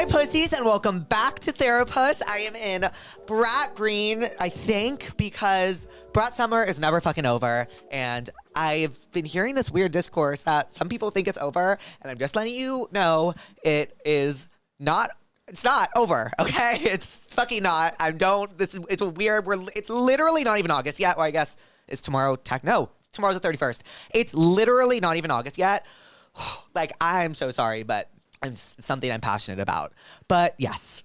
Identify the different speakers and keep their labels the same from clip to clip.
Speaker 1: Hi, pussies, and welcome back to Therapuss. I am in Brat Green, I think, because Brat Summer is never fucking over, and I've been hearing this weird discourse that some people think it's over, and I'm just letting you know it is not. It's not over, okay? It's fucking not. It's weird. It's literally not even August yet, or I guess is tomorrow tomorrow's the 31st. It's literally not even August yet. Like, I'm so sorry, but it's something I'm passionate about. But yes,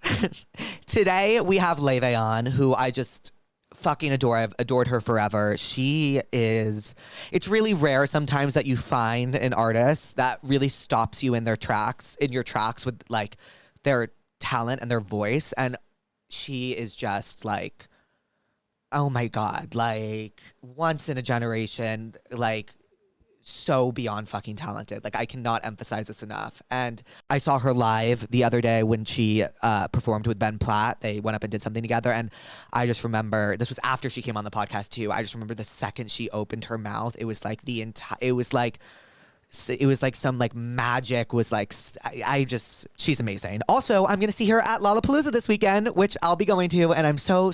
Speaker 1: today we have Laufey on, who I just fucking adore. I've adored her forever. It's really rare sometimes that you find an artist that really stops you in your tracks with like their talent and their voice. And she is just like, oh my God, like once in a generation, like so beyond fucking talented. Like, I cannot emphasize this enough. And I saw her live the other day when she performed with Ben Platt. They went up and did something together, and I just remember, this was after she came on the podcast too, I just remember the second she opened her mouth, it was like some like magic was like, she's amazing. Also, I'm going to see her at Lollapalooza this weekend, which I'll be going to, and I'm so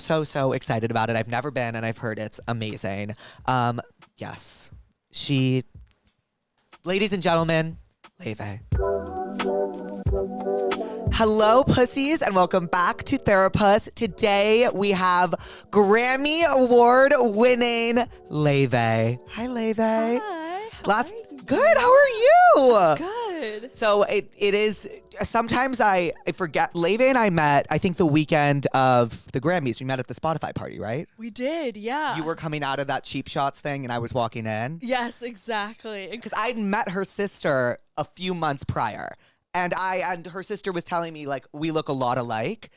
Speaker 1: excited about it. I've never been, and I've heard it's amazing. Yes. Ladies and gentlemen, Laufey. Hello, pussies, and welcome back to Therapuss. Today we have Grammy Award-winning Laufey. Hi, Laufey.
Speaker 2: Hi.
Speaker 1: Good. How are you?
Speaker 2: Good.
Speaker 1: So it is. Sometimes I forget. Laufey and I met, I think, the weekend of the Grammys. We met at the Spotify party, right?
Speaker 2: We did, yeah.
Speaker 1: You were coming out of that Cheap Shots thing, and I was walking in.
Speaker 2: Yes, exactly.
Speaker 1: Because I'd met her sister a few months prior, and her sister was telling me like we look a lot alike,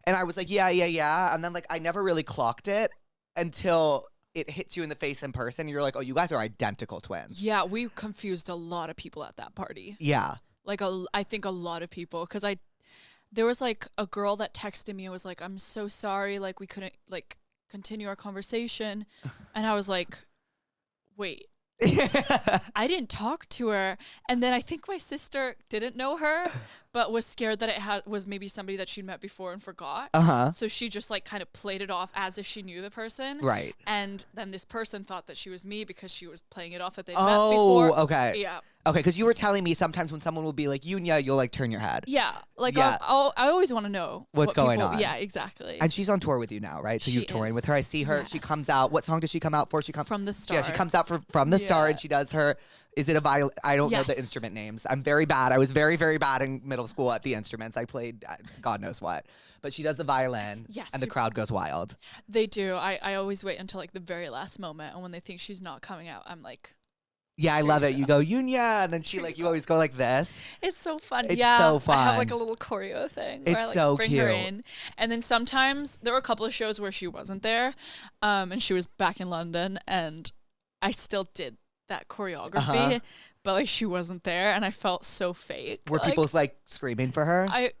Speaker 1: and I was like, yeah, and then like I never really clocked it until it hits you in the face in person. You're like, oh, you guys are identical twins.
Speaker 2: Yeah, we confused a lot of people at that party.
Speaker 1: Yeah.
Speaker 2: Like, I think a lot of people, because there was like a girl that texted me and was like, I'm so sorry, like we couldn't like continue our conversation. And I was like, wait, I didn't talk to her. And then I think my sister didn't know her, but was scared that it was maybe somebody that she'd met before and forgot.
Speaker 1: Uh-huh.
Speaker 2: So she just like kind of played it off as if she knew the person.
Speaker 1: Right.
Speaker 2: And then this person thought that she was me because she was playing it off that they'd met
Speaker 1: Oh,
Speaker 2: before.
Speaker 1: okay.
Speaker 2: Yeah.
Speaker 1: Okay, because you were telling me sometimes when someone will be like, Yunya, you'll like turn your head.
Speaker 2: Yeah. Like,
Speaker 1: Yeah.
Speaker 2: I always want to know
Speaker 1: What's going on.
Speaker 2: Yeah, exactly.
Speaker 1: And she's on tour with you now, right? So
Speaker 2: She
Speaker 1: you're touring
Speaker 2: is.
Speaker 1: with her. I see her.
Speaker 2: Yes.
Speaker 1: She comes out. What song does she come out for?
Speaker 2: From the Start.
Speaker 1: Yeah, she comes out from the start,
Speaker 2: Yeah.
Speaker 1: and she does her. Is it a violin? I don't know the
Speaker 2: Yes.
Speaker 1: instrument names. I'm very bad. I was very bad in middle school at the instruments. I played God knows what. But she does the violin.
Speaker 2: Yes.
Speaker 1: And the crowd goes wild.
Speaker 2: They do. I always wait until like the very last moment, and when they think she's not coming out, I'm like,
Speaker 1: Yeah, I love it. You go, Yunya, and then you always go like this.
Speaker 2: it's so fun.
Speaker 1: It's
Speaker 2: yeah,
Speaker 1: so fun.
Speaker 2: I have like a little choreo thing where
Speaker 1: It's
Speaker 2: I like
Speaker 1: so
Speaker 2: bring her
Speaker 1: cute.
Speaker 2: in. And then sometimes there were a couple of shows where she wasn't there, and she was back in London, and I still did that choreography,
Speaker 1: Uh-huh.
Speaker 2: but like she wasn't there, and I felt so fake.
Speaker 1: Were people like screaming for her?
Speaker 2: I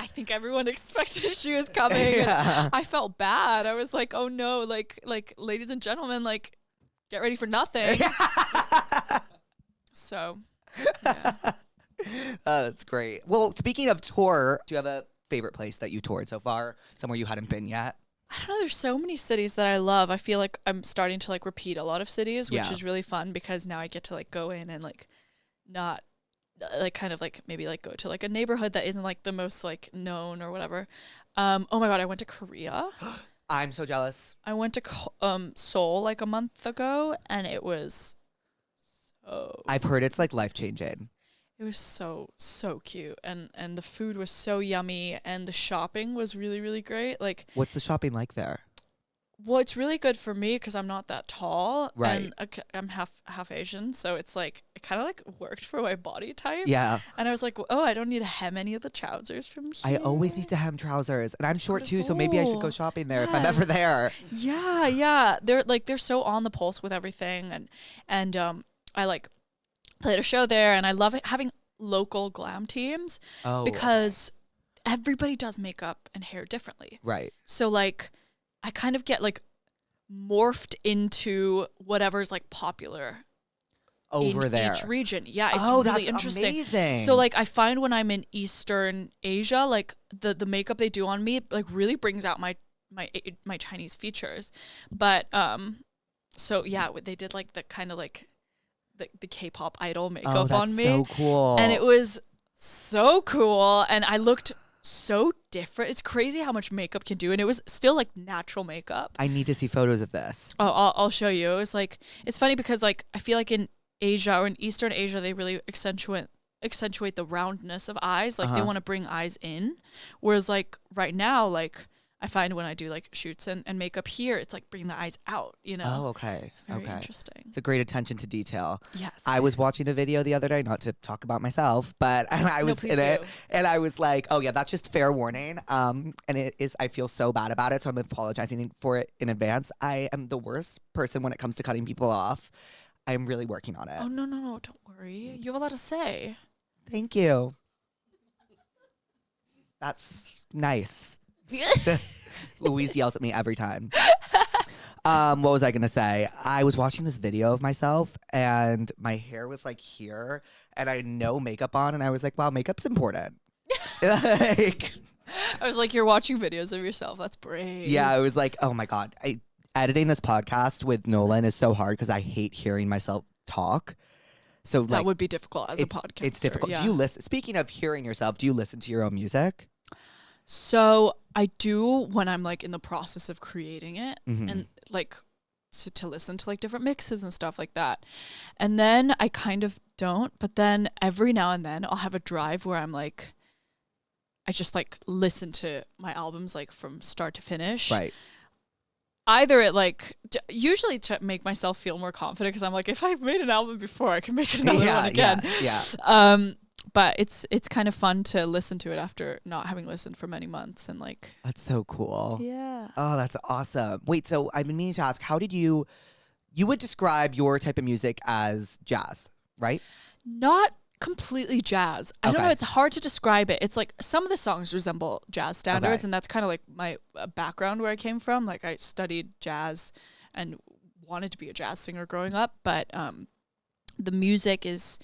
Speaker 2: think everyone expected she was coming.
Speaker 1: Yeah.
Speaker 2: I felt bad. I was like, oh no, like ladies and gentlemen, like get ready for nothing. So, yeah.
Speaker 1: That's great. Well, speaking of tour, do you have a favorite place that you toured so far? Somewhere you hadn't been yet?
Speaker 2: I don't know. There's so many cities that I love. I feel like I'm starting to like repeat a lot of cities, which
Speaker 1: Yeah.
Speaker 2: is really fun because now I get to like go in and like not like kind of like maybe like go to like a neighborhood that isn't like the most like known or whatever. Oh my God, I went to Korea.
Speaker 1: I'm so jealous.
Speaker 2: I went to Seoul like a month ago, and it was
Speaker 1: I've heard it's like life-changing.
Speaker 2: it was so cute, and the food was so yummy, and the shopping was really great. Like,
Speaker 1: What's the shopping like there?
Speaker 2: well, it's really good for me because I'm not that tall,
Speaker 1: Right.
Speaker 2: and I'm half Asian, so it's like it kind of like worked for my body type.
Speaker 1: Yeah.
Speaker 2: And I was like, oh, I don't need to hem any of the trousers from here.
Speaker 1: I always need to hem trousers, and I'm short
Speaker 2: to
Speaker 1: too, so maybe I should go
Speaker 2: Seoul.
Speaker 1: shopping there if I'm ever there.
Speaker 2: Yeah. They're so on the pulse with everything, and I like played a show there, and I love it, having local glam teams
Speaker 1: Oh,
Speaker 2: because everybody does makeup and hair differently.
Speaker 1: right.
Speaker 2: So like I kind of get like morphed into whatever's like popular
Speaker 1: over
Speaker 2: in
Speaker 1: there
Speaker 2: each region. Yeah, it's
Speaker 1: oh,
Speaker 2: really
Speaker 1: that's
Speaker 2: interesting.
Speaker 1: amazing.
Speaker 2: So like I find when I'm in Eastern Asia, like the makeup they do on me like really brings out my Chinese features. But so yeah, they did like the kind of like the K-pop idol makeup
Speaker 1: that's
Speaker 2: on me.
Speaker 1: so cool.
Speaker 2: And it was so cool, and I looked so different. It's crazy how much makeup can do, and it was still like natural makeup.
Speaker 1: I need to see photos of this.
Speaker 2: Oh, I'll show you. It's like, it's funny because like I feel like in Asia or in Eastern Asia they really accentuate the roundness of eyes. Like they want to bring eyes in, whereas like right now, like I find when I do like shoots and makeup here, it's like bringing the eyes out, you know?
Speaker 1: Oh, okay.
Speaker 2: It's very interesting.
Speaker 1: It's a great attention to detail.
Speaker 2: Yes.
Speaker 1: I was watching a video the other day, not to talk about myself, but I was in it and I was like, oh yeah, that's just fair warning. And it is, I feel so bad about it. So I'm apologizing for it in advance. I am the worst person when it comes to cutting people off. I'm really working on it.
Speaker 2: Oh, no. Don't worry. You have a lot to say.
Speaker 1: Thank you. That's nice. Louise yells at me every time. What was I gonna say? I was watching this video of myself and my hair was like here and I had no makeup on and I was like, wow, makeup's important. Like,
Speaker 2: I was like, you're watching videos of yourself. That's brave.
Speaker 1: yeah, I was like, oh my God. Editing this podcast with Nolan is so hard because I hate hearing myself talk. So
Speaker 2: that
Speaker 1: like,
Speaker 2: would be difficult as a podcast.
Speaker 1: It's difficult.
Speaker 2: Yeah.
Speaker 1: Do you listen? Speaking of hearing yourself, do you listen to your own music?
Speaker 2: So I do when I'm like in the process of creating it and like to listen to like different mixes and stuff like that. And then I kind of don't, but then every now and then I'll have a drive where I'm like, I just like listen to my albums like from start to finish.
Speaker 1: Right.
Speaker 2: Either it like usually to make myself feel more confident because I'm like, if I've made an album before, I can make another one again.
Speaker 1: Yeah.
Speaker 2: But it's kind of fun to listen to it after not having listened for many months and like.
Speaker 1: That's so cool.
Speaker 2: Yeah.
Speaker 1: Oh, that's awesome. Wait, so I've been meaning to ask, how did you would describe your type of music as jazz, right?
Speaker 2: Not completely jazz. I don't know. It's hard to describe it. It's like some of the songs resemble jazz standards, and that's kind of like my background where I came from. Like I studied jazz and wanted to be a jazz singer growing up, but the music is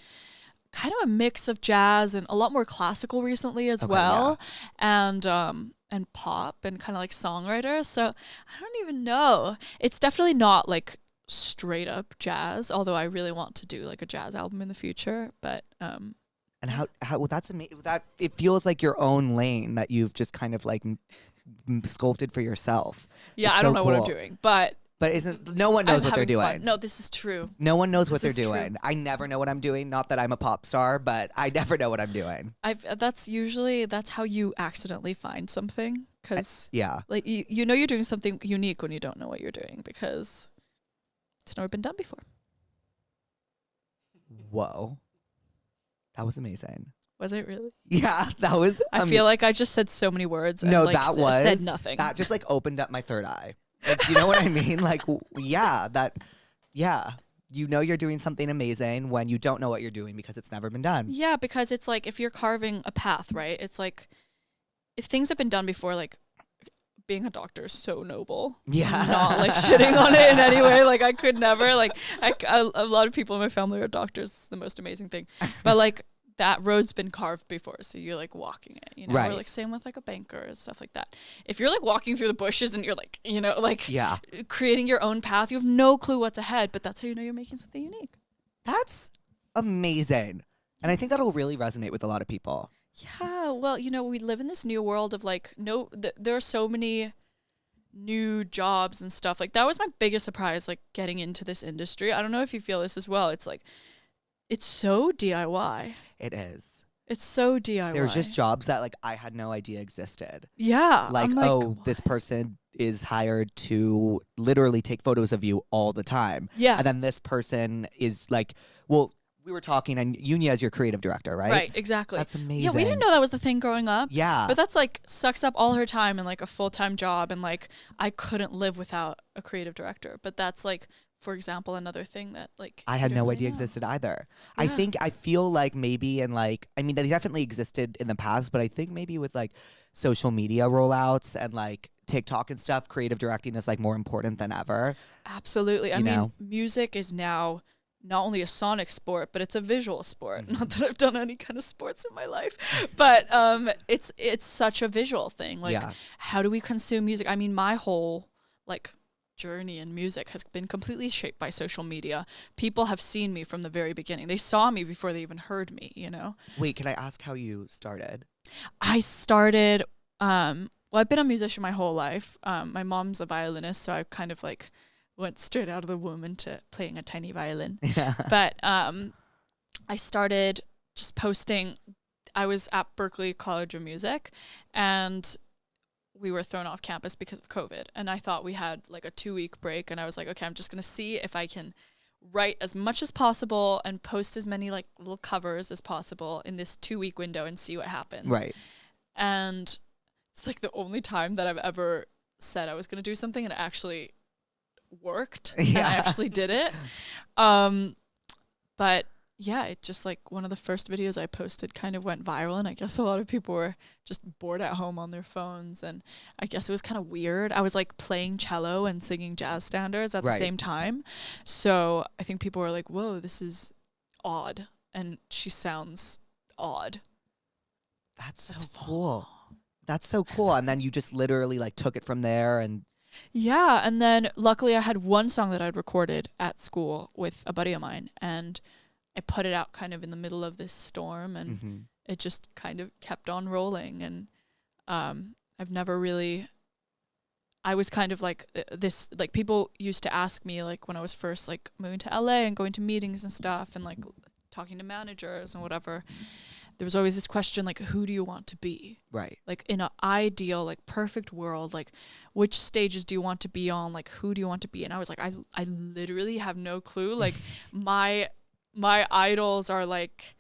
Speaker 2: kind of a mix of jazz and a lot more classical recently as well, and pop and kind of like songwriter. So I don't even know. It's definitely not like straight up jazz, although I really want to do like a jazz album in the future. But
Speaker 1: and how well, that's amazing. That it feels like your own lane that you've just kind of like sculpted for yourself.
Speaker 2: Yeah,
Speaker 1: it's
Speaker 2: I
Speaker 1: so
Speaker 2: don't know
Speaker 1: cool.
Speaker 2: what I'm doing, but
Speaker 1: no one knows what they're doing.
Speaker 2: Fun. No, this is true.
Speaker 1: No one knows what they're
Speaker 2: This is
Speaker 1: doing.
Speaker 2: true.
Speaker 1: I never know what I'm doing. Not that I'm a pop star, but I never know what I'm doing.
Speaker 2: That's how you accidentally find something, because
Speaker 1: yeah,
Speaker 2: like you know you're doing something unique when you don't know what you're doing because it's never been done before.
Speaker 1: Whoa, that was amazing.
Speaker 2: Was it really?
Speaker 1: Yeah, that was.
Speaker 2: I feel like I just said so many words. And
Speaker 1: no,
Speaker 2: like
Speaker 1: that was
Speaker 2: said nothing.
Speaker 1: That just like opened up my third eye. Like, you know what I mean? Like, you know you're doing something amazing when you don't know what you're doing because it's never been done.
Speaker 2: Yeah, because it's like if you're carving a path, right? It's like if things have been done before, like being a doctor is so noble.
Speaker 1: Yeah.
Speaker 2: I'm not like shitting on it in any way. Like I could never. Like a lot of people in my family are doctors. It's the most amazing thing. But like that road's been carved before, so you're like walking it, you know.
Speaker 1: Right.
Speaker 2: Or like same with like a banker and stuff like that. If you're like walking through the bushes and you're like, you know, like creating your own path, you have no clue what's ahead, but that's how you know you're making something unique.
Speaker 1: That's amazing. And I think that'll really resonate with a lot of people.
Speaker 2: Yeah, well, you know, we live in this new world of like there are so many new jobs and stuff. Like that was my biggest surprise, like getting into this industry. I don't know if you feel this as well. It's like it's so DIY.
Speaker 1: It is.
Speaker 2: It's so DIY.
Speaker 1: There's just jobs that like I had no idea existed.
Speaker 2: Yeah.
Speaker 1: Like,
Speaker 2: what?
Speaker 1: This person is hired to literally take photos of you all the time.
Speaker 2: Yeah.
Speaker 1: And then this person is like, well, we were talking and Yunya is your creative director, right?
Speaker 2: Right, exactly.
Speaker 1: That's amazing.
Speaker 2: Yeah, we didn't know that was the thing growing up.
Speaker 1: Yeah.
Speaker 2: But that's like sucks up all her time and like a full-time job, and like I couldn't live without a creative director. But that's like, for example, another thing that like
Speaker 1: I had no idea existed either. Yeah. I feel like maybe in like, I mean, they definitely existed in the past, but I think maybe with like social media rollouts and like TikTok and stuff, creative directing is like more important than ever.
Speaker 2: Absolutely. I mean, music is now not only a sonic sport, but it's a visual sport. Not that I've done any kind of sports in my life, but it's such a visual thing. Like, how do we consume music? I mean, my whole like journey in music has been completely shaped by social media. People have seen me from the very beginning. They saw me before they even heard me, you know?
Speaker 1: Wait, can I ask how you started?
Speaker 2: I started, well, I've been a musician my whole life. My mom's a violinist, so I kind of like went straight out of the womb into playing a tiny violin. But I started just posting. I was at Berklee College of Music, and we were thrown off campus because of COVID. And I thought we had like a 2-week break, and I was like, okay, I'm just going to see if I can write as much as possible and post as many like little covers as possible in this 2-week window and see what happens.
Speaker 1: Right. And
Speaker 2: it's like the only time that I've ever said I was going to do something and it actually worked. And I actually did it. But yeah, it just like one of the first videos I posted kind of went viral, and I guess a lot of people were just bored at home on their phones, and I guess it was kind of weird. I was like playing cello and singing jazz standards at the same time. So I think people were like, whoa, this is odd, and she sounds odd.
Speaker 1: That's so cool. That's so cool. And then you just literally like took it from there. And
Speaker 2: yeah, and then luckily I had one song that I'd recorded at school with a buddy of mine, and I put it out kind of in the middle of this storm, and it just kind of kept on rolling. And I've never really, I was kind of like this, like people used to ask me like when I was first like moving to LA and going to meetings and stuff and like talking to managers and whatever, there was always this question like, who do you want to be?
Speaker 1: Right.
Speaker 2: Like in an ideal, like perfect world, like which stages do you want to be on? Like who do you want to be? And I was like, I literally have no clue. Like my idols are like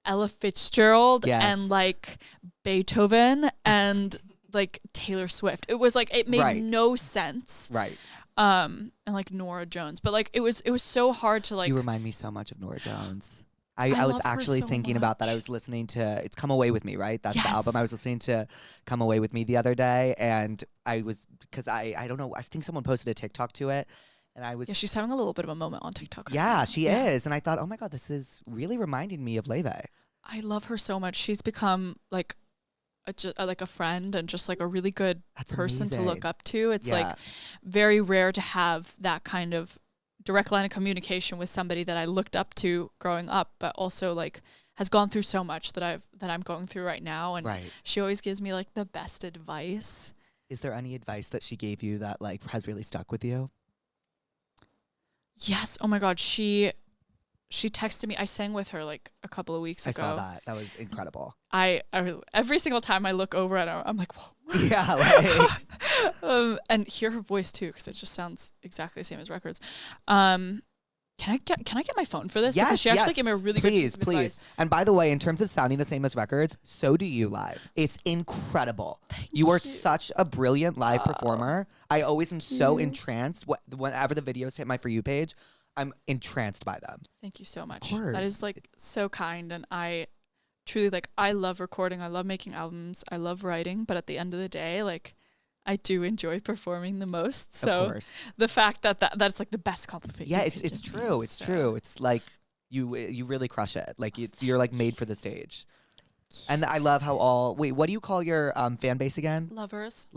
Speaker 2: Ella Fitzgerald and like Beethoven and like Taylor Swift. It was like, it made no sense.
Speaker 1: Right.
Speaker 2: And like Nora Jones, but like it was so hard to like.
Speaker 1: You remind me so much of Nora Jones. I was actually thinking about that. I was listening to, it's Come Away With Me, right? That's the album. I was listening to Come Away With Me the other day, and I was, because I don't know, I think someone posted a TikTok to it. And I was,
Speaker 2: yeah, she's having a little bit of a moment on TikTok.
Speaker 1: Yeah, she is. And I thought, oh my God, this is really reminding me of Laufey.
Speaker 2: I love her so much. She's become like a friend and just like a really good person to look up to. It's like very rare to have that kind of direct line of communication with somebody that I looked up to growing up, but also like has gone through so much that I'm going through right now. And she always gives me like the best advice.
Speaker 1: Is there any advice that she gave you that like has really stuck with you?
Speaker 2: Yes. Oh my God. She texted me. I sang with her like a couple of weeks ago.
Speaker 1: I saw that. That was incredible.
Speaker 2: I every single time I look over at her, I'm like, whoa.
Speaker 1: Yeah. Like.
Speaker 2: And hear her voice too, because it just sounds exactly the same as records. Can I get my phone for this?
Speaker 1: Yes.
Speaker 2: Because she actually gave me a really good piece of advice.
Speaker 1: And by the way, in terms of sounding the same as records, so do you live. It's incredible. You are such a brilliant live performer. I always am so entranced. Whenever the videos hit my For You page, I'm entranced by them.
Speaker 2: Thank you so much.
Speaker 1: Of course.
Speaker 2: That is like so kind, and I truly like. I love recording. I love making albums. I love writing. But at the end of the day, like, I do enjoy performing the most. So
Speaker 1: of course.
Speaker 2: The fact that's like the best compliment.
Speaker 1: Yeah, it's true. It's true. It's like you really crush it. Like you're like made for the stage. And I love how what do you call your fan base again?
Speaker 2: Lovers.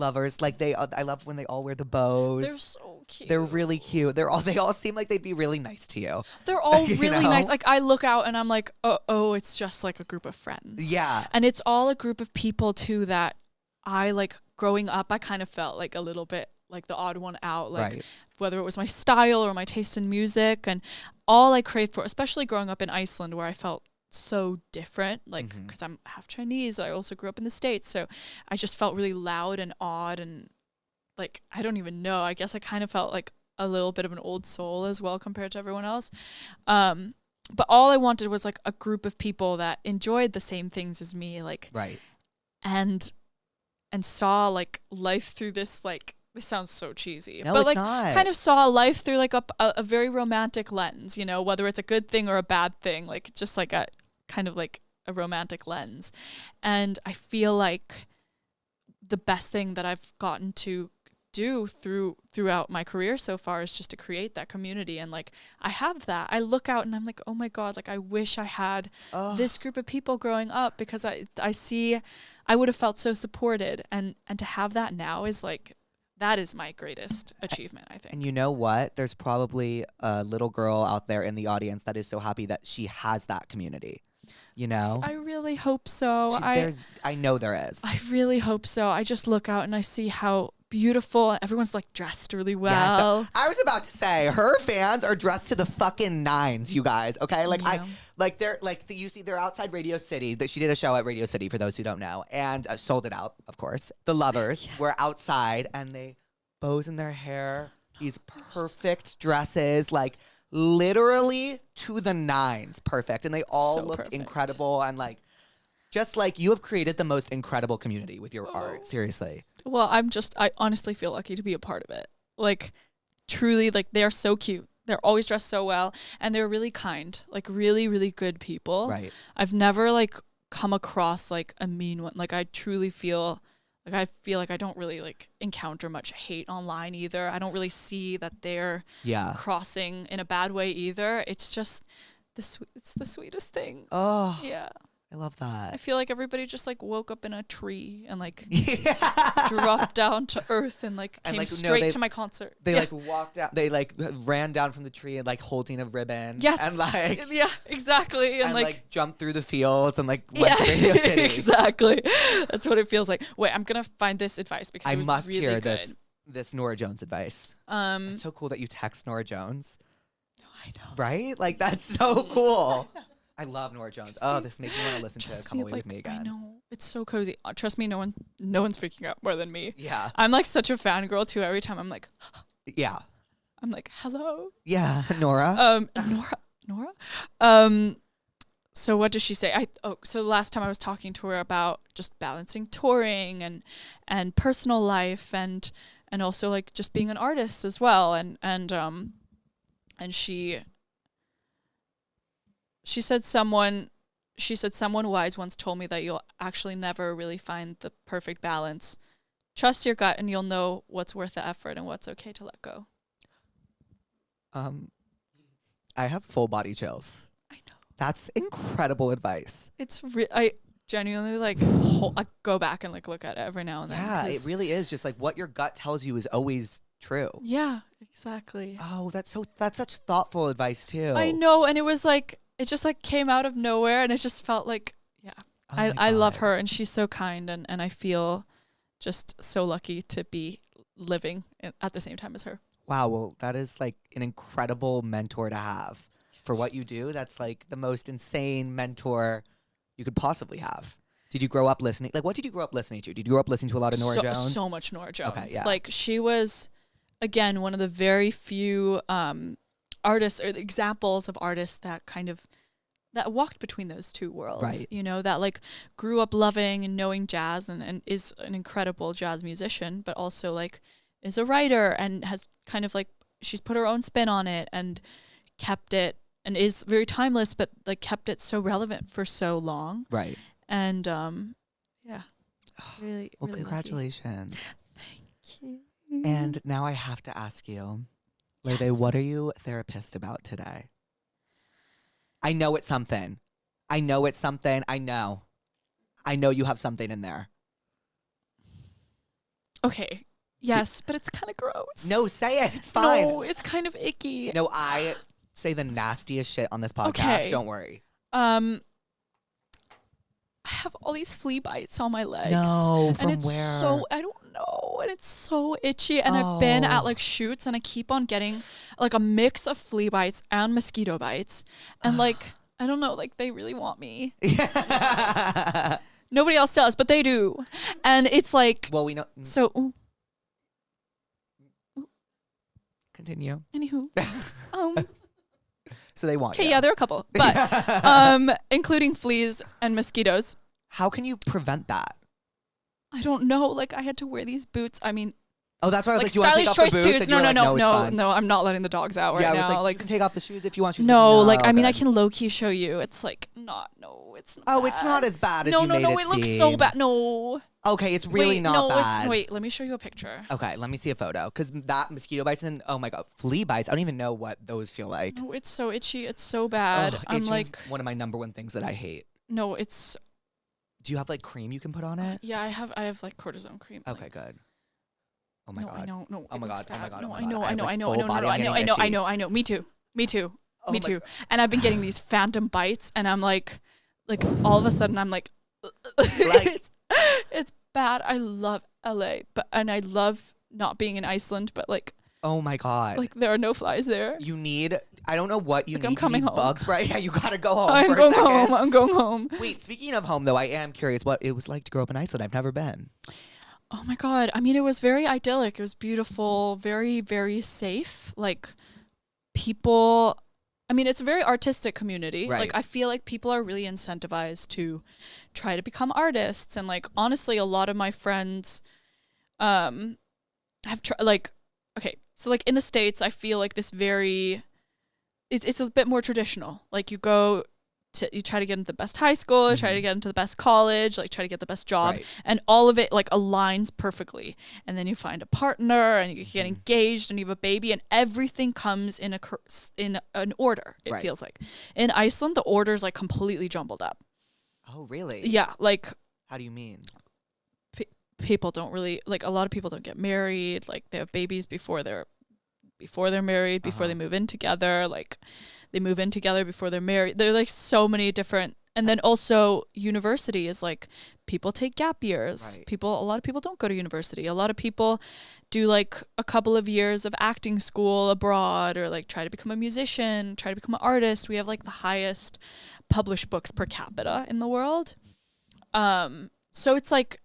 Speaker 1: Like I love when they all wear the bows.
Speaker 2: They're so cute.
Speaker 1: They're really cute. They all seem like they'd be really nice to you.
Speaker 2: They're all really nice. Like I look out and I'm like, oh, it's just like a group of friends.
Speaker 1: Yeah.
Speaker 2: And it's all a group of people too that I like growing up. I kind of felt like a little bit like the odd one out, like whether it was my style or my taste in music, and all I craved for, especially growing up in Iceland where I felt so different, like because I'm half Chinese. I also grew up in the States, so I just felt really loud and odd, and like I don't even know, I guess I kind of felt like a little bit of an old soul as well compared to everyone else. But all I wanted was like a group of people that enjoyed the same things as me, like and saw like life through this, like, this sounds so cheesy,
Speaker 1: no,
Speaker 2: but like
Speaker 1: not.
Speaker 2: Kind of saw life through like a very romantic lens, you know, whether it's a good thing or a bad thing, like just like a kind of like a romantic lens. And I feel like the best thing that I've gotten to do throughout my career so far is just to create that community. And like, I have that. I look out and I'm like, oh my God, like I wish I had this group of people growing up, because I see I would have felt so supported, and to have that now is like, that is my greatest achievement, I think.
Speaker 1: And you know what? There's probably a little girl out there in the audience that is so happy that she has that community. You know?
Speaker 2: I really hope so.
Speaker 1: I know there is.
Speaker 2: I really hope so. I just look out and I see how beautiful everyone's like dressed really well.
Speaker 1: Yes, I was about to say her fans are dressed to the fucking nines, you guys. Okay, like you see they're outside Radio City. That she did a show at Radio City for those who don't know, and sold it out, of course. The Lovers were outside and they bows in their hair, these perfect dresses, like literally to the nines, perfect, and they all looked incredible, and like just like you have created the most incredible community with your art. Seriously.
Speaker 2: Well, I honestly feel lucky to be a part of it. Like, truly, like, they are so cute. They're always dressed so well, and they're really kind, like really, really good people.
Speaker 1: Right.
Speaker 2: I've never like come across like a mean one. Like, I truly feel like I don't really like encounter much hate online either. I don't really see that they're crossing in a bad way either. It's just it's the sweetest thing.
Speaker 1: Oh.
Speaker 2: Yeah.
Speaker 1: I love that.
Speaker 2: I feel like everybody just like woke up in a tree and like dropped down to earth and like came straight to my concert.
Speaker 1: They like walked out. They like ran down from the tree and like holding a ribbon.
Speaker 2: Yes.
Speaker 1: And like
Speaker 2: exactly. And
Speaker 1: like jumped through the fields and like went to Radio City.
Speaker 2: Exactly. That's what it feels like. Wait, I'm gonna find this advice because
Speaker 1: I
Speaker 2: it was
Speaker 1: must
Speaker 2: really
Speaker 1: hear
Speaker 2: good.
Speaker 1: this Nora Jones advice. It's so cool that you text Nora Jones.
Speaker 2: No, I know.
Speaker 1: Right? Like that's so cool. I love Nora Jones. This makes me want to listen to Come Away With Me again.
Speaker 2: I know. It's so cozy. Trust me, no one's freaking out more than me.
Speaker 1: Yeah.
Speaker 2: I'm like such a fangirl too. Every time I'm like,
Speaker 1: yeah.
Speaker 2: I'm like, hello.
Speaker 1: Yeah, Nora.
Speaker 2: Nora. So what does she say? So the last time I was talking to her about just balancing touring and personal life and also like just being an artist as well. And she said someone wise once told me that you'll actually never really find the perfect balance. Trust your gut and you'll know what's worth the effort and what's okay to let go.
Speaker 1: I have full body chills.
Speaker 2: I know.
Speaker 1: That's incredible advice.
Speaker 2: I genuinely like I go back and like look at it every now and then.
Speaker 1: Yeah, it really is just like what your gut tells you is always true.
Speaker 2: Yeah, exactly.
Speaker 1: Oh, that's such thoughtful advice too.
Speaker 2: I know, and it was like it just like came out of nowhere, and it just felt like I love her, and she's so kind, and I feel just so lucky to be living at the same time as her.
Speaker 1: Wow, well, that is like an incredible mentor to have for what you do. That's like the most insane mentor you could possibly have. Did you grow up listening? Like, what did you grow up listening to? Did you grow up listening to a lot of Nora Jones?
Speaker 2: So much Nora Jones.
Speaker 1: Okay, yeah.
Speaker 2: Like, she was, again, one of the very few artists or examples of artists that kind of that walked between those two worlds.
Speaker 1: Right.
Speaker 2: You know, that like grew up loving and knowing jazz and is an incredible jazz musician, but also like is a writer and has kind of like she's put her own spin on it and kept it and is very timeless, but like kept it so relevant for so long.
Speaker 1: Right.
Speaker 2: And yeah, really.
Speaker 1: Well,
Speaker 2: really
Speaker 1: congratulations.
Speaker 2: Thank you.
Speaker 1: And now I have to ask you, Laufey, what are you therapist about today? I know it's something. I know you have something in there.
Speaker 2: Okay. Yes, but it's kind of gross.
Speaker 1: No, say it. It's fine.
Speaker 2: No, it's kind of icky.
Speaker 1: No, I say the nastiest shit on this podcast.
Speaker 2: Okay.
Speaker 1: Don't worry.
Speaker 2: I have all these flea bites on my legs.
Speaker 1: No, from
Speaker 2: and it's
Speaker 1: where?
Speaker 2: So I don't know, and it's so itchy. And I've been at like shoots, and I keep on getting like a mix of flea bites and mosquito bites, and like I don't know, like they really want me. Nobody else does, but they do, and it's like
Speaker 1: well, we know.
Speaker 2: So
Speaker 1: continue.
Speaker 2: Anywho,
Speaker 1: so they want.
Speaker 2: Okay, yeah, there are a couple, but including fleas and mosquitoes.
Speaker 1: How can you prevent that?
Speaker 2: I don't know. Like I had to wear these boots. I mean,
Speaker 1: oh, that's why I was like, you
Speaker 2: stylish
Speaker 1: want to take off the boots?
Speaker 2: Shoes.
Speaker 1: And no,
Speaker 2: I'm not letting the dogs out right
Speaker 1: now.
Speaker 2: now.
Speaker 1: Like, you can take off the shoes if you want.
Speaker 2: No, like I mean, I can low key show you. It's like not. No, it's not.
Speaker 1: Oh,
Speaker 2: bad.
Speaker 1: it's not as bad as you made it
Speaker 2: it looks so bad. No.
Speaker 1: Okay, it's really not bad.
Speaker 2: Wait, let me show you a picture.
Speaker 1: Okay, let me see a photo. Because that mosquito bites and, oh my God, flea bites. I don't even know what those feel like.
Speaker 2: No, it's so itchy. It's so bad. I'm like,
Speaker 1: one of my number one things that I hate.
Speaker 2: no, it's.
Speaker 1: Do you have like cream you can put on it?
Speaker 2: Yeah, I have like cortisone cream.
Speaker 1: Okay,
Speaker 2: like,
Speaker 1: good. Oh my
Speaker 2: no,
Speaker 1: God.
Speaker 2: I know. No,
Speaker 1: Oh my God.
Speaker 2: bad.
Speaker 1: Oh my God.
Speaker 2: No,
Speaker 1: oh my
Speaker 2: I
Speaker 1: God.
Speaker 2: know.
Speaker 1: I
Speaker 2: I
Speaker 1: have,
Speaker 2: know.
Speaker 1: like,
Speaker 2: I know.
Speaker 1: full
Speaker 2: I know.
Speaker 1: body. I'm
Speaker 2: I know.
Speaker 1: getting
Speaker 2: I know. I
Speaker 1: itchy.
Speaker 2: know. I know. Me too. Me too.
Speaker 1: Oh
Speaker 2: Me
Speaker 1: my
Speaker 2: too.
Speaker 1: God.
Speaker 2: And I've been getting these phantom bites, and I'm like all of a sudden I'm like,
Speaker 1: Like-
Speaker 2: it's bad. I love LA, and I love not being in Iceland, but like
Speaker 1: Oh my God.
Speaker 2: like there are no flies there.
Speaker 1: You need, I don't know what you
Speaker 2: Like,
Speaker 1: need.
Speaker 2: I'm coming
Speaker 1: you need
Speaker 2: home.
Speaker 1: bug spray. Yeah, you gotta go home.
Speaker 2: I'm
Speaker 1: for
Speaker 2: going
Speaker 1: a second.
Speaker 2: home. I'm going home.
Speaker 1: Wait, speaking of home though, I am curious what it was like to grow up in Iceland. I've never been.
Speaker 2: Oh my God. I mean, it was very idyllic. It was beautiful, very, very safe. Like people, I mean, it's a very artistic community.
Speaker 1: Right.
Speaker 2: Like I feel like people are really incentivized to try to become artists. And like, honestly, a lot of my friends have tried, like, okay. So like in the States, I feel like this very, it's a bit more traditional. Like you try to get into the best high school, try to get into the best college, like try to get the best job,
Speaker 1: Right.
Speaker 2: and all of it like aligns perfectly. And then you find a partner, and you get engaged, and you have a baby, and everything comes in an order. It
Speaker 1: Right.
Speaker 2: feels like in Iceland, the order is like completely jumbled up.
Speaker 1: Oh, really?
Speaker 2: Yeah, like
Speaker 1: How do you mean?
Speaker 2: people don't really like. A lot of people don't get married. Like they have babies before they're married, before they move in together. Like they move in together before they're married. There are like so many different, and then also university is like people take gap years.
Speaker 1: Right.
Speaker 2: A lot of people don't go to university. A lot of people do like a couple of years of acting school abroad, or like try to become a musician, try to become an artist. We have like the highest published books per capita in the world. So it's like,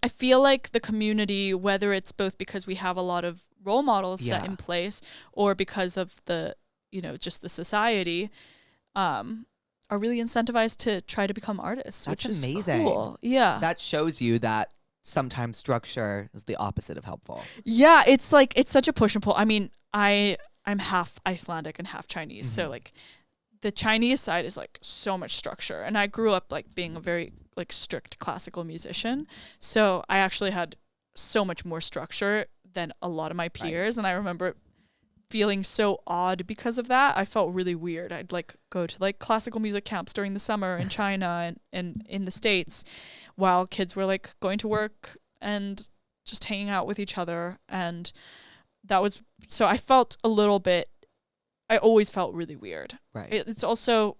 Speaker 2: I feel like the community, whether it's both because we have a lot of role models set in place, or because of the, just the society, are really incentivized to try to become artists.
Speaker 1: That's
Speaker 2: which
Speaker 1: amazing.
Speaker 2: Is cool. Yeah.
Speaker 1: That shows you that sometimes structure is the opposite of helpful.
Speaker 2: Yeah, it's like it's such a push and pull. I mean, I'm half Icelandic and half Chinese, so like the Chinese side is like so much structure, and I grew up like being a very like strict classical musician, so I actually had so much more structure than a lot of my peers. And I remember feeling so odd because of that. I felt really weird. I'd like go to like classical music camps during the summer in China and in the States, while kids were like going to work and just hanging out with each other. And that was, so I felt a little bit, I always felt really weird.
Speaker 1: Right.
Speaker 2: It's also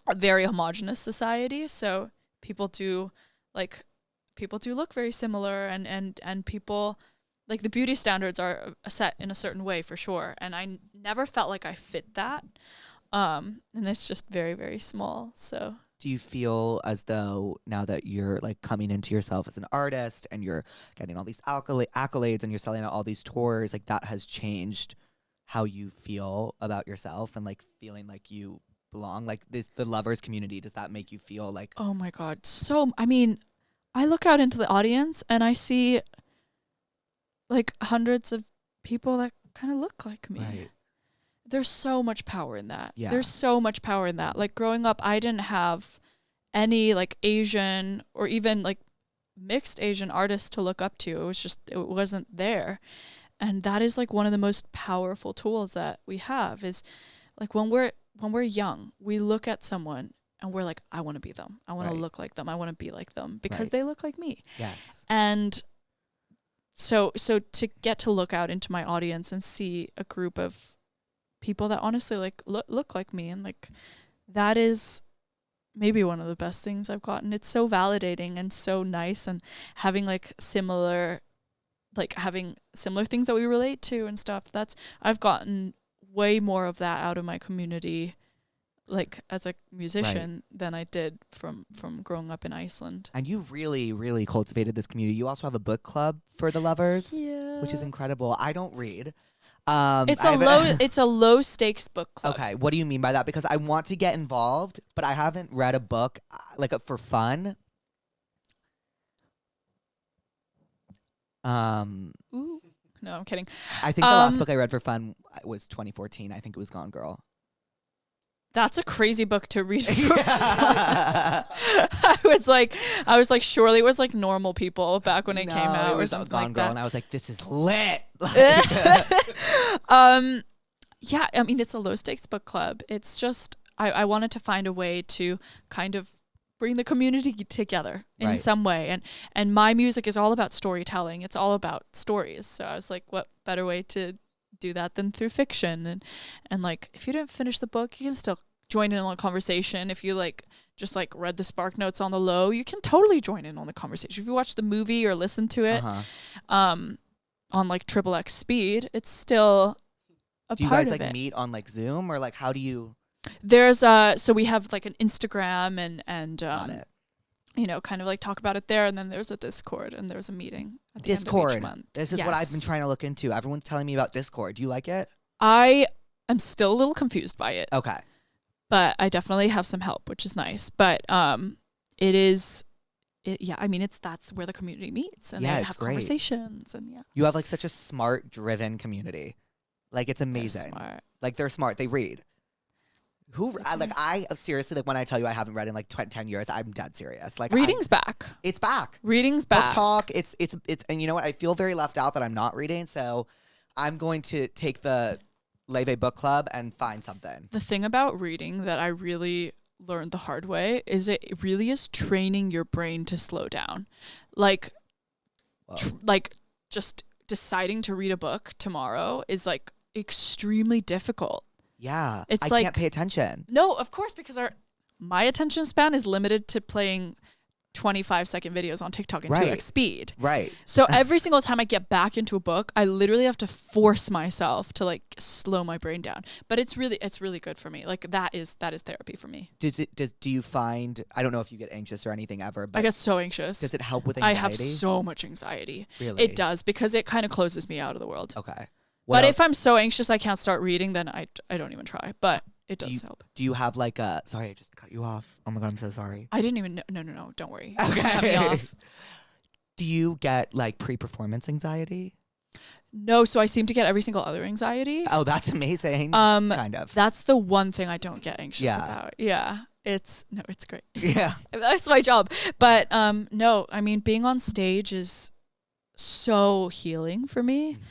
Speaker 2: a very homogenous society, so people do look very similar, and people, like the beauty standards are set in a certain way for sure, and I never felt like I fit that, and it's just very, very small. So
Speaker 1: Do you feel as though now that you're like coming into yourself as an artist and you're getting all these accolades and you're selling out all these tours, like that has changed how you feel about yourself and like feeling like you belong? Like the lovers community, does that make you feel like,
Speaker 2: oh my God. So, I mean, I look out into the audience and I see like hundreds of people that kind of look like me.
Speaker 1: right?
Speaker 2: There's so much power in that.
Speaker 1: Yeah.
Speaker 2: There's so much power in that. Like growing up, I didn't have any like Asian or even like mixed Asian artists to look up to. It wasn't there. And that is like one of the most powerful tools that we have, is like when we're young, we look at someone and we're like, I want to be them. I want to look like them. I want to be like them because they look like me.
Speaker 1: Yes.
Speaker 2: And so to get to look out into my audience and see a group of people that honestly like look like me, and like that is maybe one of the best things I've gotten. It's so validating and so nice, and having similar things that we relate to and stuff. I've gotten way more of that out of my community, like as a musician, than I did from growing up in Iceland.
Speaker 1: And you've really, really cultivated this community. You also have a book club for the lovers, which is incredible. I don't read.
Speaker 2: It's a low stakes book club.
Speaker 1: Okay, what do you mean by that? Because I want to get involved, but I haven't read a book for fun.
Speaker 2: Ooh. No, I'm kidding.
Speaker 1: I think the last book I read for fun was 2014. I think it was Gone Girl.
Speaker 2: That's a crazy book to read. I was like, surely it was like normal people back when it came out,
Speaker 1: it was
Speaker 2: or something
Speaker 1: Gone
Speaker 2: like
Speaker 1: Girl,
Speaker 2: that.
Speaker 1: and I was like, this is lit.
Speaker 2: Yeah, I mean, it's a low stakes book club. It's just I wanted to find a way to kind of bring the community together in some way, and my music is all about storytelling. It's all about stories. So I was like, what better way to do that than through fiction? And like, if you didn't finish the book, you can still join in on the conversation. If you like just like read the spark notes on the low, you can totally join in on the conversation. If you watch the movie or listen to it on like XXX speed, it's still a part of it.
Speaker 1: Do you guys like meet on like Zoom, or like how do you?
Speaker 2: There's so we have like an Instagram and
Speaker 1: Got it.
Speaker 2: you know, kind of like talk about it there, and then there's a Discord, and there's a meeting at the end of
Speaker 1: Discord.
Speaker 2: each month.
Speaker 1: This is what I've been trying to look into. Everyone's telling me about Discord. Do you like it?
Speaker 2: I am still a little confused by it.
Speaker 1: Okay.
Speaker 2: But I definitely have some help, which is nice. But yeah, I mean, that's where the community meets, and they have conversations, and
Speaker 1: You have like such a smart, driven community. Like, it's amazing. Like, they're smart. They read. I seriously, like, when I tell you I haven't read in like 10 years, I'm dead serious. Like,
Speaker 2: reading's back.
Speaker 1: It's back.
Speaker 2: Reading's back.
Speaker 1: Book talk. It's and you know what? I feel very left out that I'm not reading, so I'm going to take the Laufey book club and find something.
Speaker 2: The thing about reading that I really learned the hard way is it really is training your brain to slow down. Like, like just deciding to read a book tomorrow is like extremely difficult.
Speaker 1: Yeah,
Speaker 2: it's
Speaker 1: I can't pay attention.
Speaker 2: No, of course, because my attention span is limited to playing 25-second videos on TikTok in 2x speed.
Speaker 1: Right.
Speaker 2: So every single time I get back into a book, I literally have to force myself to like slow my brain down. But it's really good for me. Like that is therapy for me.
Speaker 1: Do you find, I don't know if you get anxious or anything ever, but
Speaker 2: I get so anxious.
Speaker 1: Does it help with anxiety?
Speaker 2: I have so much anxiety.
Speaker 1: Really?
Speaker 2: It does, because it kind of closes me out of the world.
Speaker 1: Okay.
Speaker 2: But if I'm so anxious I can't start reading, then I don't even try. But it does help.
Speaker 1: Do you have like a... Sorry, I just cut you off. Oh my God, I'm so sorry.
Speaker 2: I didn't even know. No. Don't worry.
Speaker 1: Okay.
Speaker 2: Cut me off.
Speaker 1: Do you get like pre-performance anxiety?
Speaker 2: No, so I seem to get every single other anxiety.
Speaker 1: Oh, that's amazing. Kind of.
Speaker 2: That's the one thing I don't get anxious about. Yeah. It's great.
Speaker 1: Yeah.
Speaker 2: That's my job. But no, I mean, being on stage is so healing for me.
Speaker 1: Mm-hmm.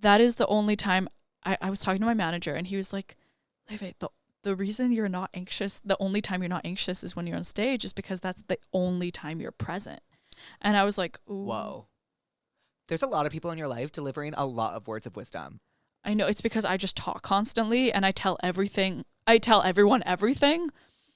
Speaker 2: That is the only time I was talking to my manager, and he was like, Laufey, the reason you're not anxious, the only time you're not anxious is when you're on stage, is because that's the only time you're present. And I was like, ooh.
Speaker 1: Whoa. There's a lot of people in your life delivering a lot of words of wisdom.
Speaker 2: I know, it's because I just talk constantly, and I tell everyone everything.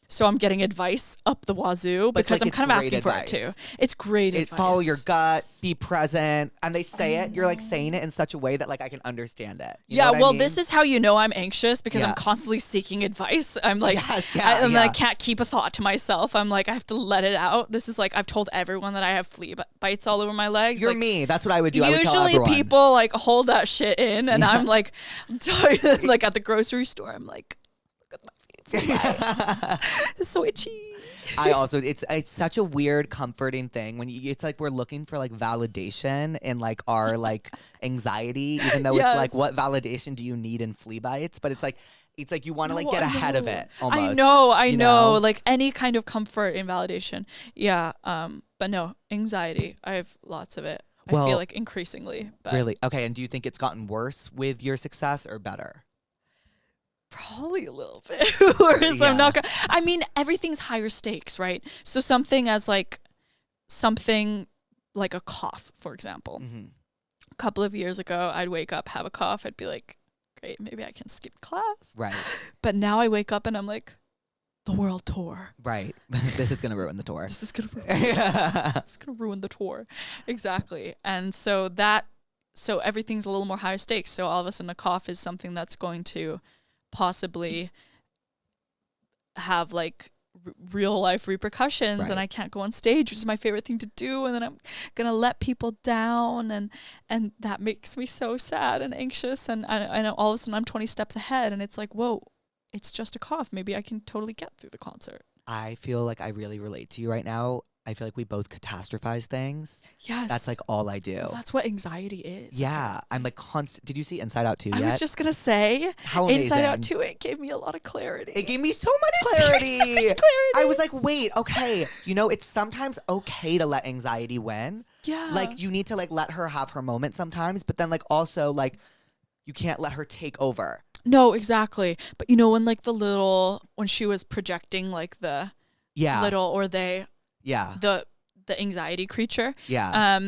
Speaker 2: So I'm getting advice up the wazoo, because like, I'm kind of asking for it too. It's great advice.
Speaker 1: Follow your gut, be present. And they say it, you're like saying it in such a way that like I can understand it. You know what I mean?
Speaker 2: This is how you know I'm anxious, because I'm constantly seeking advice. I'm like, I can't keep a thought to myself. I'm like, I have to let it out. This is like, I've told everyone that I have flea bites all over my legs.
Speaker 1: You're
Speaker 2: like,
Speaker 1: me. That's what I would do.
Speaker 2: Usually people like hold that shit in, and I'm like, like at the grocery store, I'm like, look at my it's so itchy.
Speaker 1: It's such a weird comforting thing when it's like we're looking for like validation in like our like anxiety, even though it's like, what validation do you need in flea bites? But it's like you want to like get ahead of it almost.
Speaker 2: I know, like any kind of comfort in validation. Yeah. But no, anxiety, I have lots of it. I feel like increasingly. But
Speaker 1: really? Okay. And do you think it's gotten worse with your success or better?
Speaker 2: Probably a little bit worse. I'm not gonna, I mean, everything's higher stakes, right? So something like a cough, for example. Mm-hmm. A couple of years ago, I'd wake up, have a cough. I'd be like, great, maybe I can skip class.
Speaker 1: Right.
Speaker 2: But now I wake up and I'm like, the world tour.
Speaker 1: Right. This is going to ruin the tour.
Speaker 2: This is going to ruin the tour. Exactly. And so everything's a little more higher stakes. So all of a sudden a cough is something that's going to possibly have like real life repercussions, and I can't go on stage, which is my favorite thing to do, and then I'm gonna let people down, and that makes me so sad and anxious, and I know all of a sudden I'm 20 steps ahead, and it's like, whoa, it's just a cough, maybe I can totally get through the concert.
Speaker 1: I feel like I really relate to you right now. I feel like we both catastrophize things.
Speaker 2: Yes.
Speaker 1: That's like all I do.
Speaker 2: Well, that's what anxiety is.
Speaker 1: Yeah. I'm like constant. Did you see Inside Out 2 yet?
Speaker 2: I was just gonna say,
Speaker 1: How amazing.
Speaker 2: Inside Out 2, it gave me a lot of clarity.
Speaker 1: It gave me so much clarity.
Speaker 2: So much clarity.
Speaker 1: I was like, wait, okay. You know, it's sometimes okay to let anxiety win.
Speaker 2: Yeah.
Speaker 1: Like, you need to like let her have her moment sometimes, but then like also like you can't let her take over.
Speaker 2: No, exactly. But you know, when she was projecting like the little or they the anxiety creature.
Speaker 1: Yeah.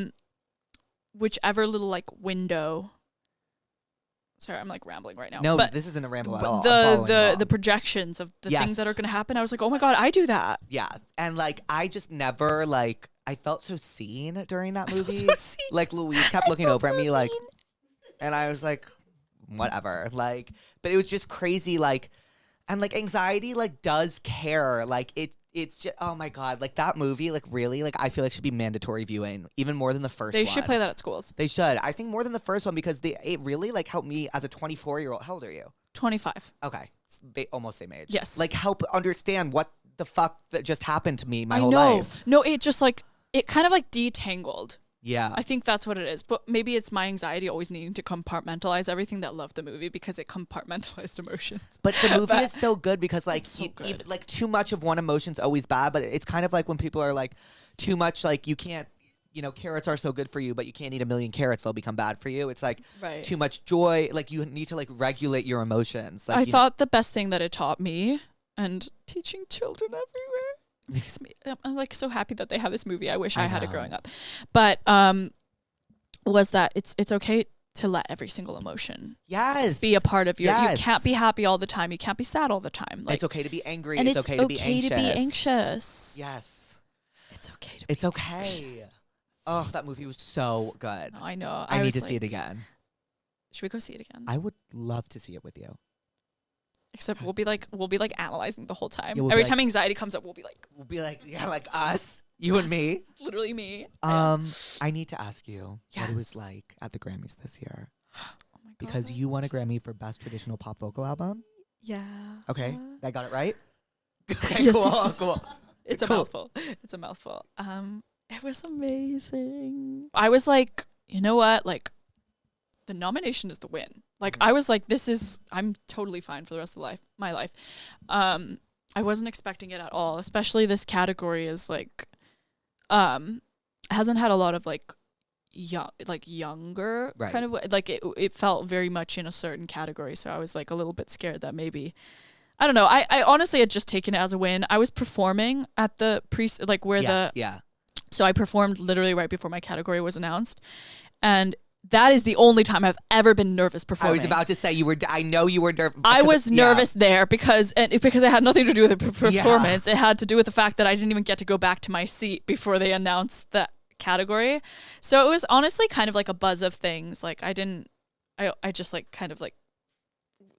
Speaker 2: Whichever little like window. Sorry, I'm like rambling right now.
Speaker 1: No,
Speaker 2: but
Speaker 1: this isn't a ramble at all.
Speaker 2: The projections of the
Speaker 1: Yes.
Speaker 2: things that are gonna happen. I was like, oh my God, I do that.
Speaker 1: Yeah. And like I just never like I felt so seen during that movie.
Speaker 2: So seen.
Speaker 1: Like Louise kept looking over at me
Speaker 2: so
Speaker 1: like,
Speaker 2: seen.
Speaker 1: and I was like, whatever. Like, but it was just crazy. Like, and like anxiety like does care. Like it's just, oh my God, like that movie, like really, like I feel like should be mandatory viewing even more than the first one.
Speaker 2: They should play that at schools.
Speaker 1: They should. I think more than the first one because it really like helped me as a 24-year-old. How old are you?
Speaker 2: 25.
Speaker 1: Okay. It's almost same age.
Speaker 2: Yes.
Speaker 1: Like help understand what the fuck that just happened to me my
Speaker 2: I
Speaker 1: whole
Speaker 2: know.
Speaker 1: life.
Speaker 2: No, it just like, it kind of like detangled.
Speaker 1: Yeah.
Speaker 2: I think that's what it is. But maybe it's my anxiety always needing to compartmentalize everything that loved the movie because it compartmentalized emotions.
Speaker 1: But the movie is so good because like
Speaker 2: so good.
Speaker 1: even, like too much of one emotion's always bad, but it's kind of like when people are like too much like you can't, you know, carrots are so good for you, but you can't eat a million carrots, they'll become bad for you. It's like too much joy, like you need to like regulate your emotions. Like,
Speaker 2: I thought the best thing that it taught me and teaching children everywhere makes me, I'm like so happy that they have this movie. I wish I had it growing up. But was that it's okay to let every single emotion be a part of your you can't be happy all the time. You can't be sad all the time. Like,
Speaker 1: it's okay to be angry.
Speaker 2: And
Speaker 1: it's okay to be
Speaker 2: anxious.
Speaker 1: Yes.
Speaker 2: It's okay to
Speaker 1: It's okay. Anxious. Oh, that movie was so good.
Speaker 2: No, I know.
Speaker 1: I need to see it again.
Speaker 2: Should we go see it again?
Speaker 1: I would love to see it with you.
Speaker 2: Except we'll be like analyzing the whole time.
Speaker 1: Yeah,
Speaker 2: Every time anxiety comes up, we'll be like
Speaker 1: yeah, like us, you and me.
Speaker 2: Literally me.
Speaker 1: I need to ask you what it was like at the Grammys this year.
Speaker 2: Oh my God.
Speaker 1: Because you won a Grammy for Best Traditional Pop Vocal Album.
Speaker 2: Yeah.
Speaker 1: Okay, I got it right. Okay,
Speaker 2: yes,
Speaker 1: cool,
Speaker 2: yes.
Speaker 1: cool.
Speaker 2: It's a mouthful. It's a mouthful. It was amazing. I was like, you know what? Like, the nomination is the win. Like, I was like, I'm totally fine for the rest of my life. I wasn't expecting it at all, especially this category is like, hasn't had a lot of like younger kind of, like it felt very much in a certain category. So I was like a little bit scared that maybe, I don't know. I honestly had just taken it as a win. I was performing at the so I performed literally right before my category was announced. And that is the only time I've ever been nervous performing.
Speaker 1: I was about to say I know you were nervous.
Speaker 2: I was nervous there because it had nothing to do with the performance. It had to do with the fact that I didn't even get to go back to my seat before they announced that category. So it was honestly kind of like a buzz of things. Like I just like kind of like,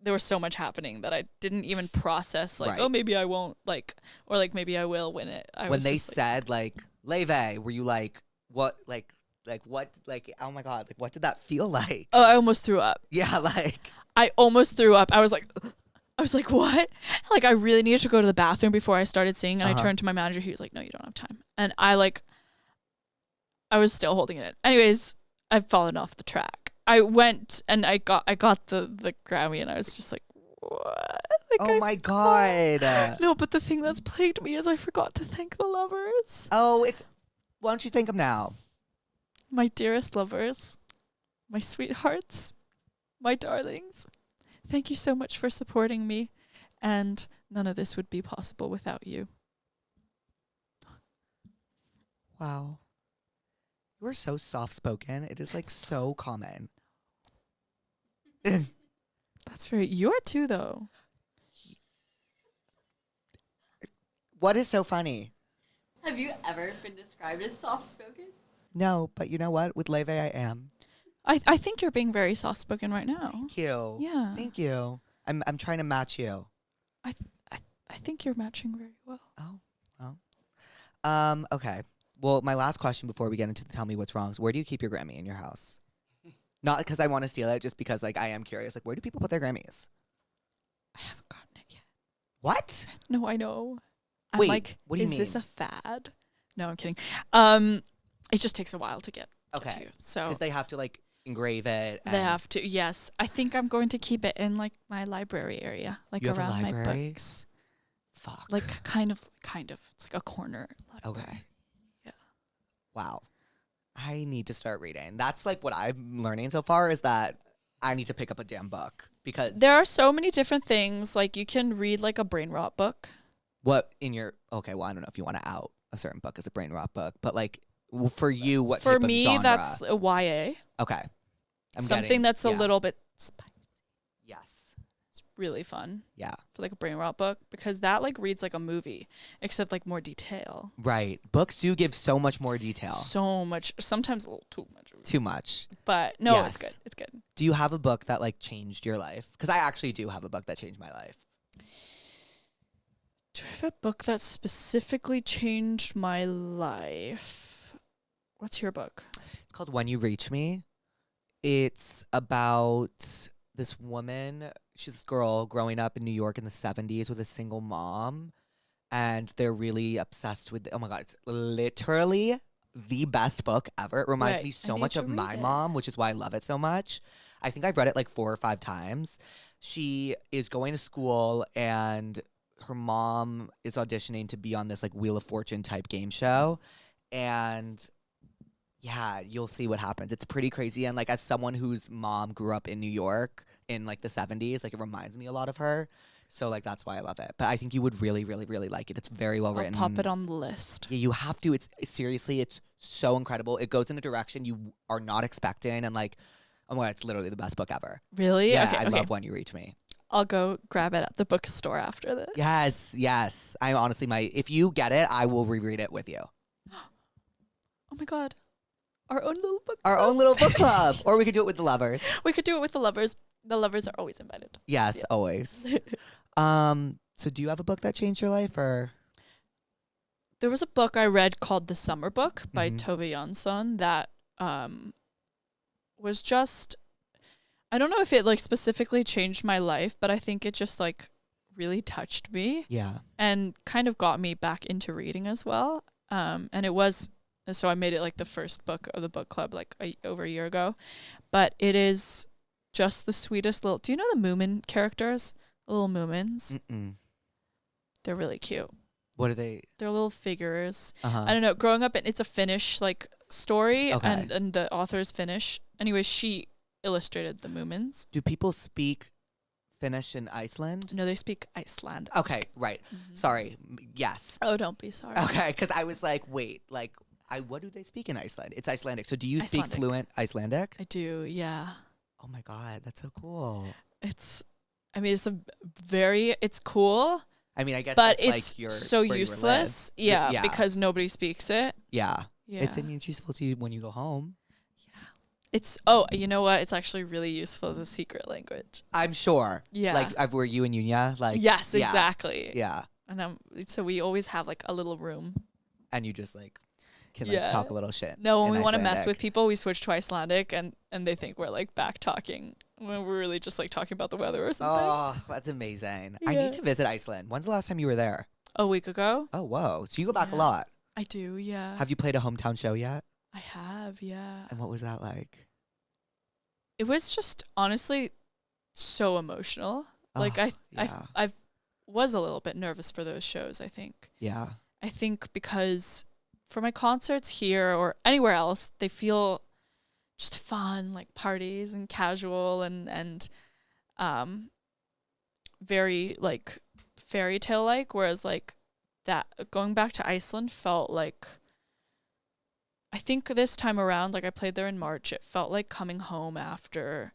Speaker 2: there was so much happening that I didn't even process like, oh, maybe I won't like, or like maybe I will win it.
Speaker 1: When they said like, Laufey, were you like, what, like what, like, oh my God, like what did that feel like?
Speaker 2: Oh, I almost threw up.
Speaker 1: Yeah, like.
Speaker 2: I almost threw up. I was like, what? Like I really needed to go to the bathroom before I started singing. And I turned to my manager. He was like, no, you don't have time. And I was still holding it. Anyways, I've fallen off the track. I went and I got the Grammy and I was just like, what? Like,
Speaker 1: oh my God.
Speaker 2: No, but the thing that's plagued me is I forgot to thank the lovers.
Speaker 1: Oh, why don't you thank them now?
Speaker 2: My dearest lovers, my sweethearts, my darlings. Thank you so much for supporting me. And none of this would be possible without you.
Speaker 1: Wow. You are so soft-spoken. It is like so common.
Speaker 2: That's very, you are too though.
Speaker 1: What is so funny?
Speaker 3: Have you ever been described as soft-spoken?
Speaker 1: No, but you know what? With Laufey, I am.
Speaker 2: I think you're being very soft-spoken right now.
Speaker 1: Thank you.
Speaker 2: Yeah.
Speaker 1: Thank you. I'm trying to match you.
Speaker 2: I think you're matching very well.
Speaker 1: Oh. Okay. Well, my last question before we get into the tell me what's wrong is where do you keep your Grammy in your house? Not because I want to steal it, just because like I am curious. Like, where do people put their Grammys?
Speaker 2: I haven't gotten it yet.
Speaker 1: What?
Speaker 2: No, I know. I'm
Speaker 1: Wait,
Speaker 2: like,
Speaker 1: what do you
Speaker 2: is this
Speaker 1: mean?
Speaker 2: a fad? No, I'm kidding. It just takes a while to get to
Speaker 1: Okay.
Speaker 2: you. So
Speaker 1: Because they have to like engrave it.
Speaker 2: they
Speaker 1: and-
Speaker 2: have to. Yes, I think I'm going to keep it in like my library area, like
Speaker 1: You have a
Speaker 2: around my
Speaker 1: library?
Speaker 2: books.
Speaker 1: Fuck.
Speaker 2: Like kind of. It's like a corner. Library.
Speaker 1: Okay.
Speaker 2: Yeah.
Speaker 1: Wow. I need to start reading. That's like what I'm learning so far is that I need to pick up a damn book because
Speaker 2: There are so many different things. Like you can read like a brain rot book.
Speaker 1: what in your okay, well I don't know if you want to out a certain book as a brain rot book, but like for you, what
Speaker 2: For
Speaker 1: type of
Speaker 2: me,
Speaker 1: genre?
Speaker 2: that's a YA.
Speaker 1: Okay.
Speaker 2: Something that's a little bit spicy.
Speaker 1: Yes.
Speaker 2: It's really fun
Speaker 1: Yeah.
Speaker 2: for like a brain rot book because that like reads like a movie, except like more detail.
Speaker 1: Right. Books do give so much more detail.
Speaker 2: So much, sometimes a little too much.
Speaker 1: Too much.
Speaker 2: But no,
Speaker 1: Yes.
Speaker 2: it's good. It's good.
Speaker 1: Do you have a book that like changed your life? Because I actually do have a book that changed my life.
Speaker 2: Do I have a book that specifically changed my life? What's your book?
Speaker 1: It's called When You Reach Me. It's about this woman. She's this girl growing up in New York in the 70s with a single mom. And they're really obsessed with, oh my God, it's literally the best book ever. It reminds
Speaker 2: Right,
Speaker 1: me
Speaker 2: I
Speaker 1: so
Speaker 2: need
Speaker 1: much
Speaker 2: to
Speaker 1: of my
Speaker 2: read it.
Speaker 1: mom, which is why I love it so much. I think I've read it like 4 or 5 times. She is going to school and her mom is auditioning to be on this like Wheel of Fortune type game show. And yeah, you'll see what happens. It's pretty crazy. And like as someone whose mom grew up in New York in like the 70s, like it reminds me a lot of her. So like that's why I love it. But I think you would really, really, really like it. It's very well
Speaker 2: I'll
Speaker 1: written.
Speaker 2: pop it on the list.
Speaker 1: Yeah, you have to. It's seriously, it's so incredible. It goes in a direction you are not expecting, and like, oh my God, it's literally the best book ever.
Speaker 2: Really?
Speaker 1: Yeah,
Speaker 2: Okay,
Speaker 1: I
Speaker 2: okay.
Speaker 1: love When You Reach Me.
Speaker 2: I'll go grab it at the bookstore after this.
Speaker 1: Yes, yes. I honestly might. If you get it, I will reread it with you.
Speaker 2: Oh my God. Our own little book.
Speaker 1: Our
Speaker 2: club.
Speaker 1: own little book club, or we could do it with the lovers.
Speaker 2: We could do it with the lovers. The lovers are always invited.
Speaker 1: Yes,
Speaker 2: Yeah.
Speaker 1: always. So do you have a book that changed your life, or?
Speaker 2: There was a book I read called The Summer Book by
Speaker 1: Mhm.
Speaker 2: Tove Jansson that was just, I don't know if it like specifically changed my life, but I think it just like really touched me
Speaker 1: Yeah.
Speaker 2: and kind of got me back into reading as well. And it was, so I made it like the first book of the book club like over a year ago. But it is just the sweetest little, do you know the Moomin characters? The little Moomins?
Speaker 1: Mm-mm.
Speaker 2: They're really cute.
Speaker 1: What are they?
Speaker 2: They're little figures.
Speaker 1: Uh-huh.
Speaker 2: I don't know. Growing up, it's a Finnish like story,
Speaker 1: Okay.
Speaker 2: and the author is Finnish. Anyway, she illustrated the Moomins.
Speaker 1: Do people speak Finnish in Iceland?
Speaker 2: No, they speak Iceland.
Speaker 1: Okay, right.
Speaker 2: Mhm.
Speaker 1: Sorry. Yes.
Speaker 2: Oh, don't be sorry.
Speaker 1: Okay, because I was like, wait, like, what do they speak in Iceland? It's Icelandic. So do you speak
Speaker 2: Icelandic.
Speaker 1: fluent Icelandic?
Speaker 2: I do. Yeah.
Speaker 1: Oh my God, that's so cool.
Speaker 2: It's. I mean, it's a very. It's cool,
Speaker 1: I mean, I guess
Speaker 2: but
Speaker 1: that's
Speaker 2: it's
Speaker 1: like your
Speaker 2: so
Speaker 1: where you were
Speaker 2: useless.
Speaker 1: lived.
Speaker 2: Yeah,
Speaker 1: Yeah.
Speaker 2: because nobody speaks it.
Speaker 1: Yeah.
Speaker 2: Yeah.
Speaker 1: It's, I mean, it's useful to you when you go home.
Speaker 2: It's. Oh, you know what? It's actually really useful as a secret language.
Speaker 1: I'm sure.
Speaker 2: Yeah.
Speaker 1: Like, were you and Yunya? Like,
Speaker 2: Yes,
Speaker 1: yeah,
Speaker 2: exactly.
Speaker 1: Yeah.
Speaker 2: And so we always have like a little room.
Speaker 1: And you just like can like
Speaker 2: Yeah.
Speaker 1: talk a little shit.
Speaker 2: No, when
Speaker 1: in
Speaker 2: we want to mess
Speaker 1: Icelandic.
Speaker 2: with people, we switch to Icelandic, and they think we're like back talking when we're really just like talking about the weather or something.
Speaker 1: Oh, that's amazing. I
Speaker 2: Yeah.
Speaker 1: need to visit Iceland. When's the last time you were there?
Speaker 2: A week ago,
Speaker 1: Oh, whoa. So you go back a
Speaker 2: Yeah.
Speaker 1: lot.
Speaker 2: I do. Yeah,
Speaker 1: Have you played a hometown show yet?
Speaker 2: I have. Yeah,
Speaker 1: And what was that like?
Speaker 2: it was just honestly so emotional. Like
Speaker 1: Oh, yeah.
Speaker 2: I was a little bit nervous for those shows. I think because for my concerts here or anywhere else, they feel just fun, like parties and casual and very like fairy tale like, whereas like that going back to Iceland felt like, I think this time around, like I played there in March, it felt like coming home after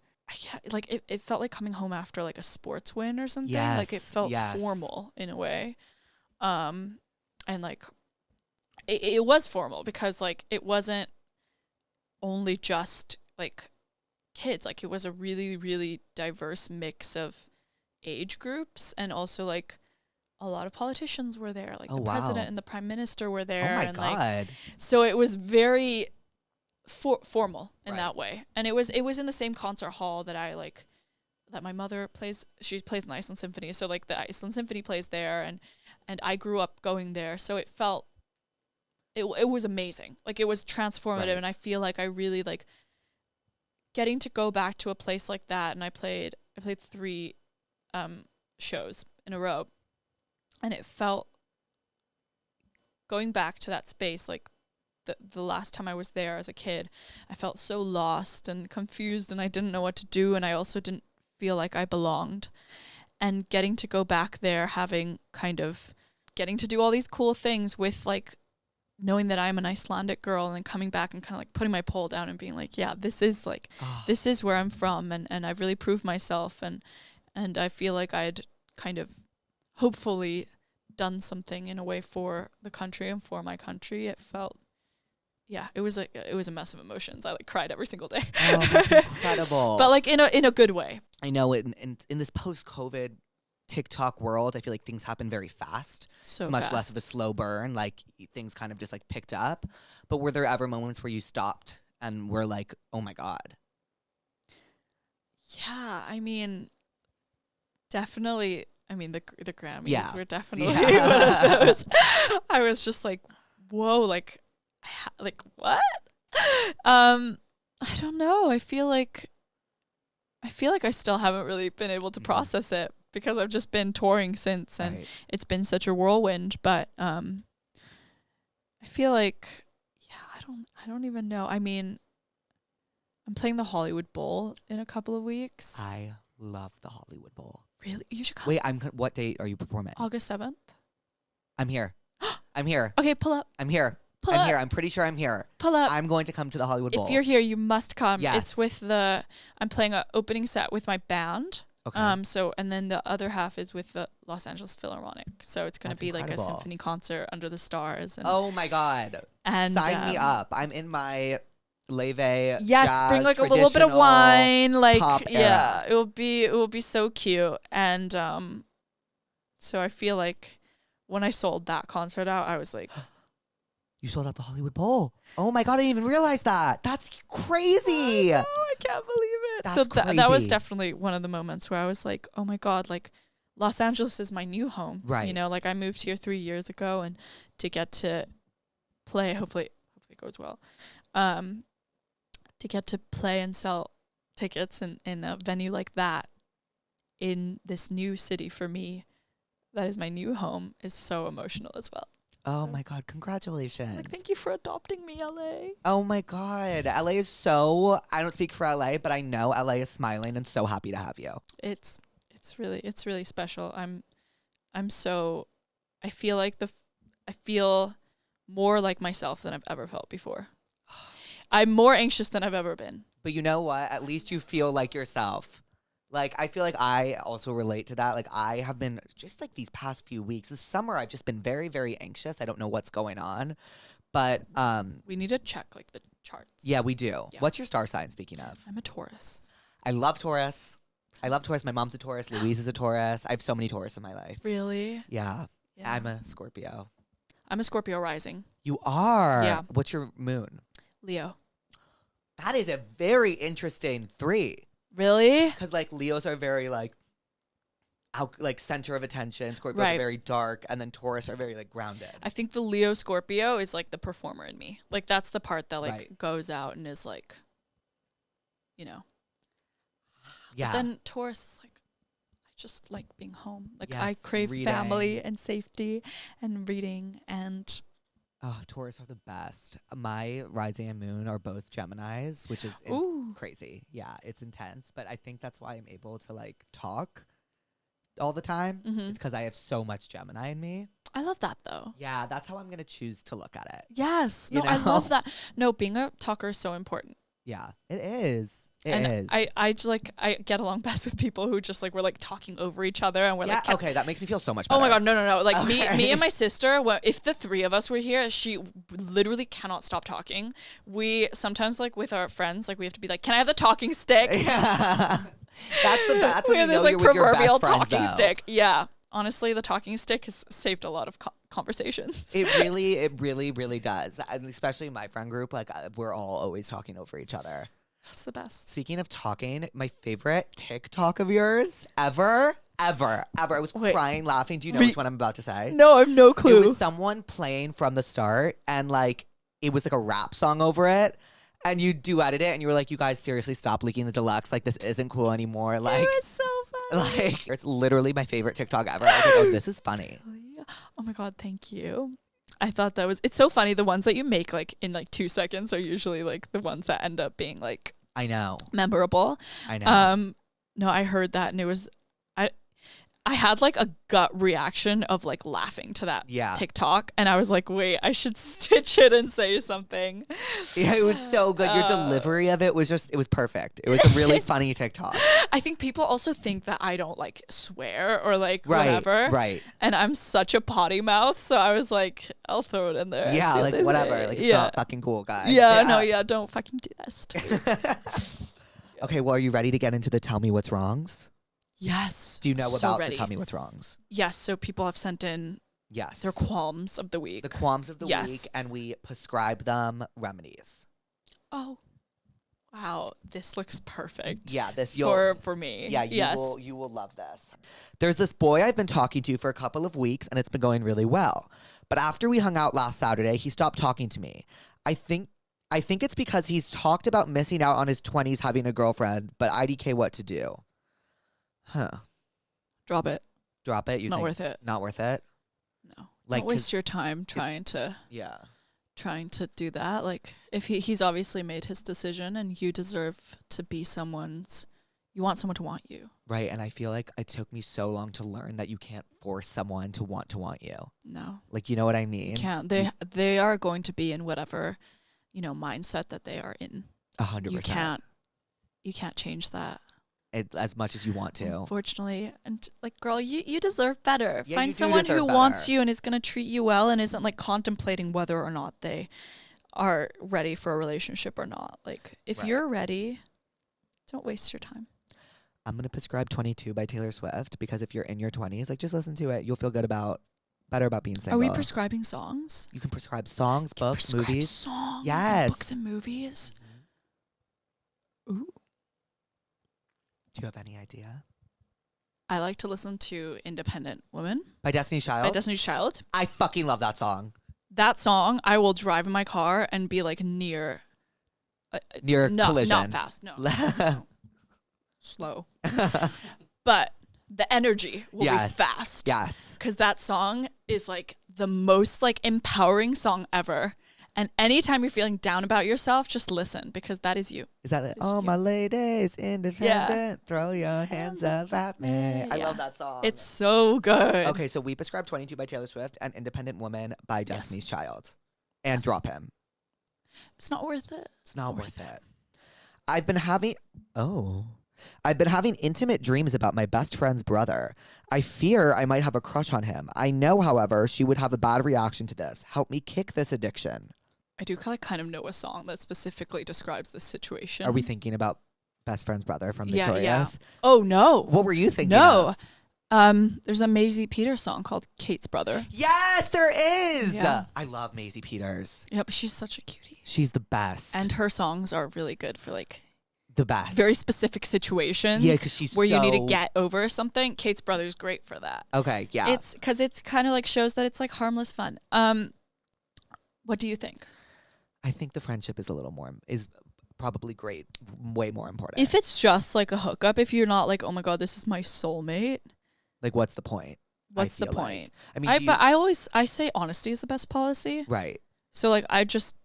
Speaker 2: it felt like coming home after like a sports win or something. Like it
Speaker 1: Yes,
Speaker 2: felt
Speaker 1: yes.
Speaker 2: formal in a way. And like it was formal because like it wasn't only just like kids, like it was a really, really diverse mix of age groups, and also like a lot of politicians were there, like
Speaker 1: Oh,
Speaker 2: the
Speaker 1: wow.
Speaker 2: president and the prime minister were there.
Speaker 1: Oh my
Speaker 2: and like
Speaker 1: God.
Speaker 2: so it was very formal in
Speaker 1: Right.
Speaker 2: that way, and it was in the same concert hall that I like, that my mother plays. She plays in the Iceland Symphony, so like the Iceland Symphony plays there, and I grew up going there, so it felt it was amazing. Like, it was transformative.
Speaker 1: Right.
Speaker 2: And I feel like I really like getting to go back to a place like that. And I played 3 shows in a row, and it felt, going back to that space, like the last time I was there as a kid, I felt so lost and confused, and I didn't know what to do, and I also didn't feel like I belonged. And getting to go back there, having kind of getting to do all these cool things with, like, knowing that I'm an Icelandic girl, and then coming back and kind of like putting my pole down and being like, yeah, this is like, this is where I'm from, and I've really proved myself, and I feel like I'd kind of hopefully done something in a way for the country and for my country. It felt, yeah, it was a mess of emotions. I like cried every single day.
Speaker 1: Oh, that's incredible.
Speaker 2: But like in a good way.
Speaker 1: I know in this post-COVID TikTok world, I feel like things happen very fast.
Speaker 2: So
Speaker 1: it's much
Speaker 2: fast.
Speaker 1: less of a slow burn. Like, things kind of just like picked up. But were there ever moments where you stopped and were like, oh my God?
Speaker 2: Yeah, I mean, definitely. I mean, the Grammys were definitely
Speaker 1: Yeah.
Speaker 2: one of those. I was just like, whoa, like what? I don't know. I feel like I still haven't really been able to process it, because I've just been touring since, and it's been such a whirlwind. But I feel like, yeah, I don't even know. I mean, I'm playing the Hollywood Bowl in a couple of weeks.
Speaker 1: I love the Hollywood Bowl.
Speaker 2: Really? You should come.
Speaker 1: Wait, what date are you performing?
Speaker 2: August 7th.
Speaker 1: I'm here. I'm here.
Speaker 2: Okay, pull up.
Speaker 1: I'm here.
Speaker 2: Pull
Speaker 1: I'm
Speaker 2: up.
Speaker 1: here. I'm pretty sure I'm here.
Speaker 2: Pull up.
Speaker 1: I'm going to come to the Hollywood Bowl.
Speaker 2: If you're here, you must come.
Speaker 1: Yes.
Speaker 2: It's with I'm playing an opening set with my band.
Speaker 1: Okay.
Speaker 2: So, and then the other half is with the Los Angeles Philharmonic. So it's going to be like a symphony concert under the stars. And,
Speaker 1: oh my God.
Speaker 2: And
Speaker 1: sign me up. I'm in my Laufey.
Speaker 2: Yes,
Speaker 1: jazz,
Speaker 2: bring like a little bit of wine. Like,
Speaker 1: pop
Speaker 2: yeah,
Speaker 1: era.
Speaker 2: it will be so cute. And so I feel like when I sold that concert out, I was like,
Speaker 1: you sold out the Hollywood Bowl. Oh my God, I didn't even realize that. That's crazy.
Speaker 2: I know, I can't believe it.
Speaker 1: That's
Speaker 2: So that was
Speaker 1: crazy.
Speaker 2: definitely one of the moments where I was like, oh my God, like Los Angeles is my new home.
Speaker 1: Right.
Speaker 2: You know, like I moved here 3 years ago, and to get to play, hopefully it goes well, to get to play and sell tickets in a venue like that in this new city for me, that is my new home, is so emotional as well.
Speaker 1: Oh my God, congratulations.
Speaker 2: Like, thank you for adopting me, LA.
Speaker 1: Oh my God. LA is so, I don't speak for LA, but I know LA is smiling and so happy to have you.
Speaker 2: It's really special. I feel like I feel more like myself than I've ever felt before. I'm more anxious than I've ever been.
Speaker 1: But you know what? At least you feel like yourself. Like, I feel like I also relate to that. Like, I have been, just like these past few weeks, this summer, I've just been very, very anxious. I don't know what's going on. But,
Speaker 2: we need to check, like, the charts.
Speaker 1: yeah, we do.
Speaker 2: Yeah.
Speaker 1: What's your star sign, speaking of?
Speaker 2: I'm a Taurus.
Speaker 1: I love Taurus. My mom's a Taurus. Louise is a Taurus. I have so many Taurus in my life.
Speaker 2: Really?
Speaker 1: Yeah.
Speaker 2: Yeah.
Speaker 1: I'm a Scorpio.
Speaker 2: I'm a Scorpio rising.
Speaker 1: You are?
Speaker 2: Yeah.
Speaker 1: What's your moon?
Speaker 2: Leo.
Speaker 1: That is a very interesting 3.
Speaker 2: Really?
Speaker 1: Because, like, Leos are very, like, out, like, center of attention. Scorpios
Speaker 2: Right.
Speaker 1: are very dark. And then Taurus are very, like, grounded.
Speaker 2: I think the Leo Scorpio is like the performer in me. Like, that's the part that like
Speaker 1: Right.
Speaker 2: goes out and is like, you know.
Speaker 1: Yeah.
Speaker 2: But then Taurus is like, I just like being home. Like, I
Speaker 1: Yes,
Speaker 2: crave
Speaker 1: reading.
Speaker 2: family and safety and reading. And
Speaker 1: Oh, Taurus are the best. My rising and moon are both Geminis, which is
Speaker 2: Ooh.
Speaker 1: crazy. Yeah, it's intense. But I think that's why I'm able to, like, talk all the time.
Speaker 2: Mhm.
Speaker 1: It's because I have so much Gemini in me.
Speaker 2: I love that though.
Speaker 1: Yeah, that's how I'm going to choose to look at it.
Speaker 2: Yes.
Speaker 1: You
Speaker 2: No, I
Speaker 1: know?
Speaker 2: love that. No, being a talker is so important.
Speaker 1: Yeah, it is. It
Speaker 2: and
Speaker 1: is.
Speaker 2: I just like, I get along best with people who just like, we're like talking over each other, and we're
Speaker 1: yeah,
Speaker 2: like,
Speaker 1: okay, that makes me feel so much better.
Speaker 2: oh my God, no. Like
Speaker 1: Okay.
Speaker 2: me and my sister, if the 3 of us were here, she literally cannot stop talking. We sometimes, like, with our friends, like, we have to be like, can I have the talking stick?
Speaker 1: Yeah. That's
Speaker 2: We
Speaker 1: when you
Speaker 2: have
Speaker 1: know
Speaker 2: this like
Speaker 1: you're with your
Speaker 2: proverbial
Speaker 1: best friends,
Speaker 2: talking
Speaker 1: though.
Speaker 2: stick. Yeah. Honestly, the talking stick has saved a lot of conversations.
Speaker 1: It really, really does. And especially in my friend group, like, we're all always talking over each other.
Speaker 2: That's the best.
Speaker 1: Speaking of talking, my favorite TikTok of yours ever. I was crying laughing. Do you know which one I'm about to say?
Speaker 2: No, I have no clue.
Speaker 1: It was someone playing from the start, and like it was like a rap song over it. And you duetted it, and you were like, "You guys seriously stop leaking the deluxe. Like this isn't cool anymore." Like
Speaker 2: it was so funny.
Speaker 1: like it's literally my favorite TikTok ever. I was like, "Oh, this is funny."
Speaker 2: Oh my god, thank you. I thought that was. It's so funny. The ones that you make like in like 2 seconds are usually like the ones that end up being like.
Speaker 1: I know.
Speaker 2: Memorable.
Speaker 1: I know.
Speaker 2: No, I heard that, and it was. I had like a gut reaction of like laughing to that TikTok, and I was like, wait, I should stitch it and say something.
Speaker 1: Yeah, it was so good. Your delivery of it was it was perfect. It was a really funny TikTok.
Speaker 2: I think people also think that I don't like swear or like whatever.
Speaker 1: Right.
Speaker 2: And I'm such a potty mouth, so I was like, I'll throw it in there.
Speaker 1: Yeah, like whatever.
Speaker 2: Say.
Speaker 1: Like it's not fucking cool, guys.
Speaker 2: Yeah, don't fucking do this to me.
Speaker 1: Okay, well, are you ready to get into the tell me what's wrongs?
Speaker 2: Yes.
Speaker 1: Do you know about the tell me what's wrongs?
Speaker 2: Yes. So people have sent in their qualms of the week.
Speaker 1: The qualms of the week, and we prescribe them remedies.
Speaker 2: Oh. Wow. This looks perfect.
Speaker 1: Yeah, this
Speaker 2: for me.
Speaker 1: Yeah, you will love this. There's this boy I've been talking to for a couple of weeks, and it's been going really well. But after we hung out last Saturday, he stopped talking to me. I think it's because he's talked about missing out on his 20s having a girlfriend, but IDK what to do. Huh.
Speaker 2: Drop it.
Speaker 1: It's
Speaker 2: not worth it.
Speaker 1: Not worth it?
Speaker 2: No.
Speaker 1: Like,
Speaker 2: don't waste your time trying to do that. Like, if he's obviously made his decision, and you deserve to be you want someone to want you.
Speaker 1: Right, and I feel like it took me so long to learn that you can't force someone to want you.
Speaker 2: No.
Speaker 1: Like, you know what I mean?
Speaker 2: You can't. They are going to be in whatever, mindset that they are in.
Speaker 1: 100%.
Speaker 2: You can't change that.
Speaker 1: As much as you want to.
Speaker 2: Unfortunately. And like, girl, you deserve better.
Speaker 1: Yeah,
Speaker 2: Find someone who wants you and is going to treat you well and isn't like contemplating whether or not they are ready for a relationship or not. Like, if you're ready, don't waste your time.
Speaker 1: I'm going to prescribe 22 by Taylor Swift, because if you're in your 20s, like, just listen to it. You'll feel better about being single.
Speaker 2: Are we prescribing songs?
Speaker 1: You can prescribe songs, books, movies.
Speaker 2: Songs,
Speaker 1: yes.
Speaker 2: And books and movies. Mm-hmm. Ooh.
Speaker 1: Do you have any idea?
Speaker 2: I like to listen to Independent Woman
Speaker 1: by Destiny's Child. I fucking love that song.
Speaker 2: That song, I will drive in my car and be like near
Speaker 1: collision.
Speaker 2: Not fast. No. No. Slow. But the energy will be fast.
Speaker 1: Yes.
Speaker 2: Because that song is like the most like empowering song ever. And anytime you're feeling down about yourself, just listen, because that is you.
Speaker 1: Is that it? Oh, my ladies, independent, throw your hands up at me. I love that song.
Speaker 2: It's so good.
Speaker 1: Okay, so we prescribed 22 by Taylor Swift and Independent Woman by Destiny's Child. And Drop Him.
Speaker 2: It's not worth it.
Speaker 1: It's not worth it. I've been having intimate dreams about my best friend's brother. I fear I might have a crush on him. I know, however, she would have a bad reaction to this. Help me kick this addiction.
Speaker 2: I do kind of know a song that specifically describes this situation.
Speaker 1: Are we thinking about best friend's brother from Victorious?
Speaker 2: Yeah. Oh, no.
Speaker 1: What were you thinking
Speaker 2: of? There's a Maisie Peters song called Kate's Brother.
Speaker 1: Yes, there is.
Speaker 2: Yeah.
Speaker 1: I love Maisie Peters.
Speaker 2: Yeah, but she's such a cutie.
Speaker 1: She's the best.
Speaker 2: And her songs are really good for like
Speaker 1: the best.
Speaker 2: Very specific situations.
Speaker 1: Yeah, because she's
Speaker 2: where you need to get over something. Kate's Brother is great for that.
Speaker 1: Okay, yeah.
Speaker 2: It's because it's kind of like shows that it's like harmless fun. What do you think?
Speaker 1: I think the friendship is probably great, way more important.
Speaker 2: If it's just like a hookup, if you're not like, oh my god, this is my soulmate.
Speaker 1: Like, what's the point?
Speaker 2: What's the point?
Speaker 1: Like.
Speaker 2: But I say honesty is the best policy.
Speaker 1: Right.
Speaker 2: So like I just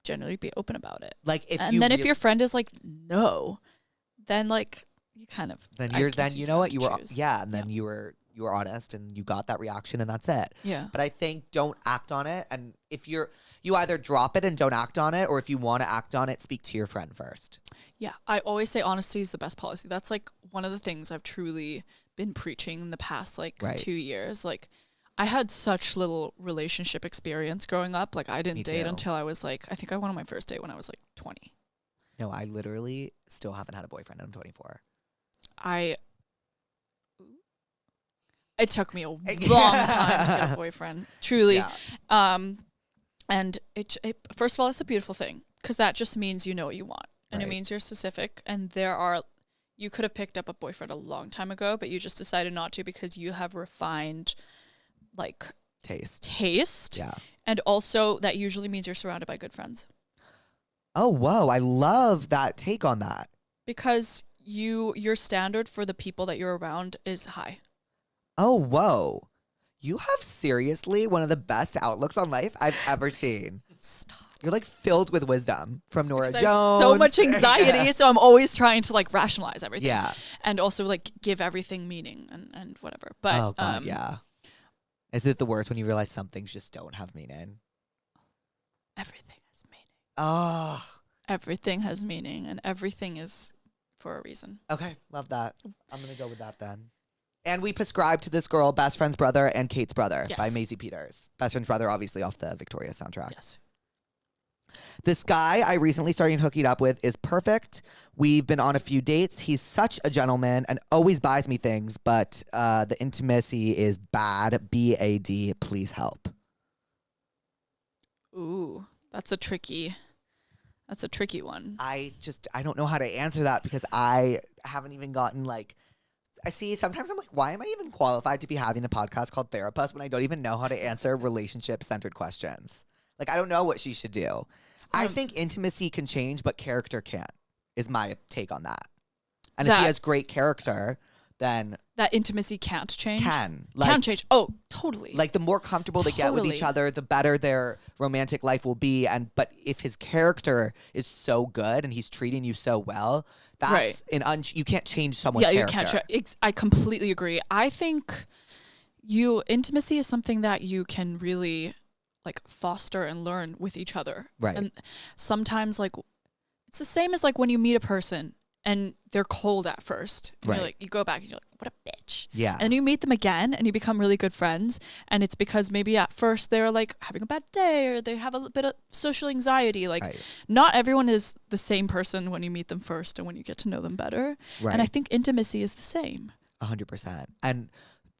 Speaker 2: generally be open about it.
Speaker 1: Like
Speaker 2: if your friend is like no, then like you kind of
Speaker 1: you know what you were and then you were honest and you got that reaction and that's it.
Speaker 2: Yeah.
Speaker 1: But I think don't act on it, and if you either drop it and don't act on it, or if you want to act on it, speak to your friend first. Yeah.
Speaker 2: I always say honesty is the best policy. That's like one of the things I've truly been preaching in the past 2 years. Like I had such little relationship experience growing up. Like I didn't date until I was like, I think I went on my first date when I was like 20.
Speaker 1: No, I literally still haven't had a boyfriend. I'm 24.
Speaker 2: It took me a long time to get a boyfriend, truly. Yeah. And it first of all, it's a beautiful thing because that just means you know what you want. and it
Speaker 1: Right.
Speaker 2: means you're specific. And you could have picked up a boyfriend a long time ago, but you just decided not to because you have refined like taste.
Speaker 1: Yeah.
Speaker 2: And also that usually means you're surrounded by good friends.
Speaker 1: Oh, whoa. I love that take on that.
Speaker 2: Because your standard for the people that you're around is high.
Speaker 1: Oh, whoa. You have seriously one of the best outlooks on life I've ever seen.
Speaker 2: Stop.
Speaker 1: You're like filled with wisdom from Nora
Speaker 2: Because
Speaker 1: Jones.
Speaker 2: I have so much anxiety,
Speaker 1: Yeah.
Speaker 2: so I'm always trying to like rationalize everything.
Speaker 1: Yeah.
Speaker 2: And also like give everything meaning and whatever. But
Speaker 1: Oh, God, yeah. Is it the worst when you realize some things just don't have meaning?
Speaker 2: everything has meaning.
Speaker 1: Oh,
Speaker 2: Everything has meaning and everything is for a reason.
Speaker 1: okay. Love that. I'm going to go with that then. And we prescribed to this girl, Best Friend's Brother and Kate's Brother
Speaker 2: Yes.
Speaker 1: by Maisie Peters. Best Friend's Brother, obviously off the Victoria soundtrack.
Speaker 2: Yes.
Speaker 1: This guy I recently started hooking up with is perfect. We've been on a few dates. He's such a gentleman and always buys me things, but the intimacy is bad. B-A-D, please help.
Speaker 2: Ooh, that's a tricky one.
Speaker 1: I don't know how to answer that because I haven't even gotten like, I see sometimes I'm like, why am I even qualified to be having a podcast called Therapuss when I don't even know how to answer relationship-centered questions? Like, I don't know what she should do. I think intimacy can change, but character can't, is my take on that. And if he has great character, then
Speaker 2: that intimacy can't change.
Speaker 1: can
Speaker 2: Change. Oh, totally.
Speaker 1: Like the more comfortable they get with each
Speaker 2: Totally.
Speaker 1: other, the better their romantic life will be. But if his character is so good and he's treating you so well, that's you can't change someone's character.
Speaker 2: You can't. I completely agree. I think intimacy is something that you can really like foster and learn with each other.
Speaker 1: Right.
Speaker 2: And sometimes like it's the same as like when you meet a person and they're cold at first. And you're like, you go back and you're like, what a bitch.
Speaker 1: Yeah.
Speaker 2: And then you meet them again and you become really good friends. And it's because maybe at first they're like having a bad day or they have a bit of social anxiety. Like not everyone is the same person when you meet them first and when you get to know them better.
Speaker 1: Right.
Speaker 2: And I think intimacy is the same.
Speaker 1: 100%. And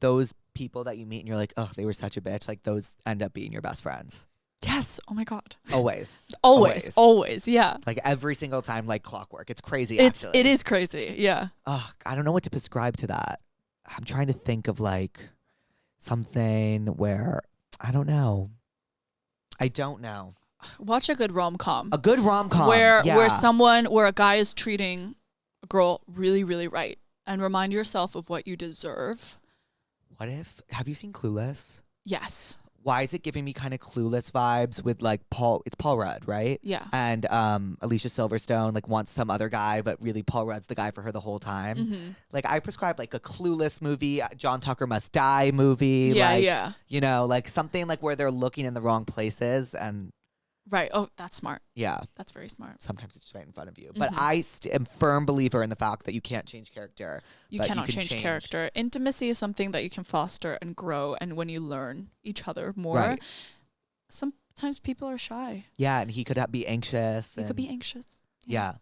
Speaker 1: those people that you meet and you're like, oh, they were such a bitch, like those end up being your best friends.
Speaker 2: Yes. Oh my God.
Speaker 1: Always.
Speaker 2: Always. Yeah.
Speaker 1: Like every single time, like clockwork. It's crazy,
Speaker 2: It
Speaker 1: actually.
Speaker 2: is crazy. Yeah.
Speaker 1: Oh, I don't know what to prescribe to that. I'm trying to think of like something where, I don't know.
Speaker 2: Watch a good rom-com.
Speaker 1: A good rom-com.
Speaker 2: Where a guy is treating a girl really, really right. And remind yourself of what you deserve.
Speaker 1: Have you seen Clueless?
Speaker 2: Yes.
Speaker 1: Why is it giving me kind of Clueless vibes with like it's Paul Rudd, right?
Speaker 2: Yeah.
Speaker 1: And Alicia Silverstone like wants some other guy, but really Paul Rudd's the guy for her the whole time.
Speaker 2: Mm-hmm.
Speaker 1: Like I prescribe like a Clueless movie, John Tucker Must Die movie.
Speaker 2: Yeah,
Speaker 1: like,
Speaker 2: yeah.
Speaker 1: You know, like something like where they're looking in the wrong places and
Speaker 2: Right. Oh, that's smart.
Speaker 1: yeah.
Speaker 2: That's very smart.
Speaker 1: Sometimes it's just right in front of you. But I am firm believer in the fact that you can't change character.
Speaker 2: You cannot change character. Intimacy is something that you can foster and grow. And when you learn each other more, sometimes people are shy.
Speaker 1: Yeah, and he could be anxious.
Speaker 2: He could be anxious.
Speaker 1: Yeah.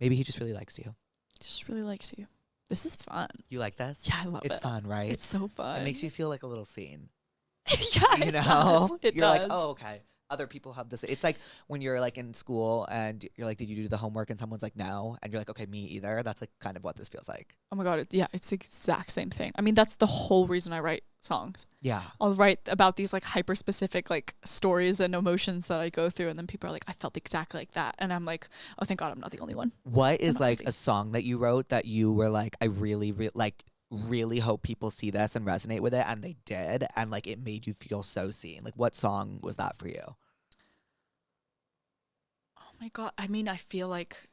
Speaker 1: Maybe he just really likes you.
Speaker 2: He just really likes you. This is fun.
Speaker 1: You like this?
Speaker 2: Yeah, I love it.
Speaker 1: It's fun, right?
Speaker 2: It's so fun.
Speaker 1: It makes you feel like a little seen.
Speaker 2: Yeah,
Speaker 1: You know?
Speaker 2: It
Speaker 1: You're
Speaker 2: does.
Speaker 1: like, oh, okay. Other people have this. It's like when you're like in school and you're like, did you do the homework? And someone's like, no. And you're like, okay, me either. That's like kind of what this feels like.
Speaker 2: Oh my God. It's the exact same thing. I mean, that's the whole reason I write songs.
Speaker 1: Yeah.
Speaker 2: I'll write about these like hyper specific like stories and emotions that I go through. And then people are like, I felt exactly like that. And I'm like, oh, thank God I'm not the only one.
Speaker 1: What is like
Speaker 2: crazy.
Speaker 1: a song that you wrote that you were like, I really hope people see this and resonate with it, and they did, and like it made you feel so seen? Like what song was that for you?
Speaker 2: Oh my God. I mean, I feel like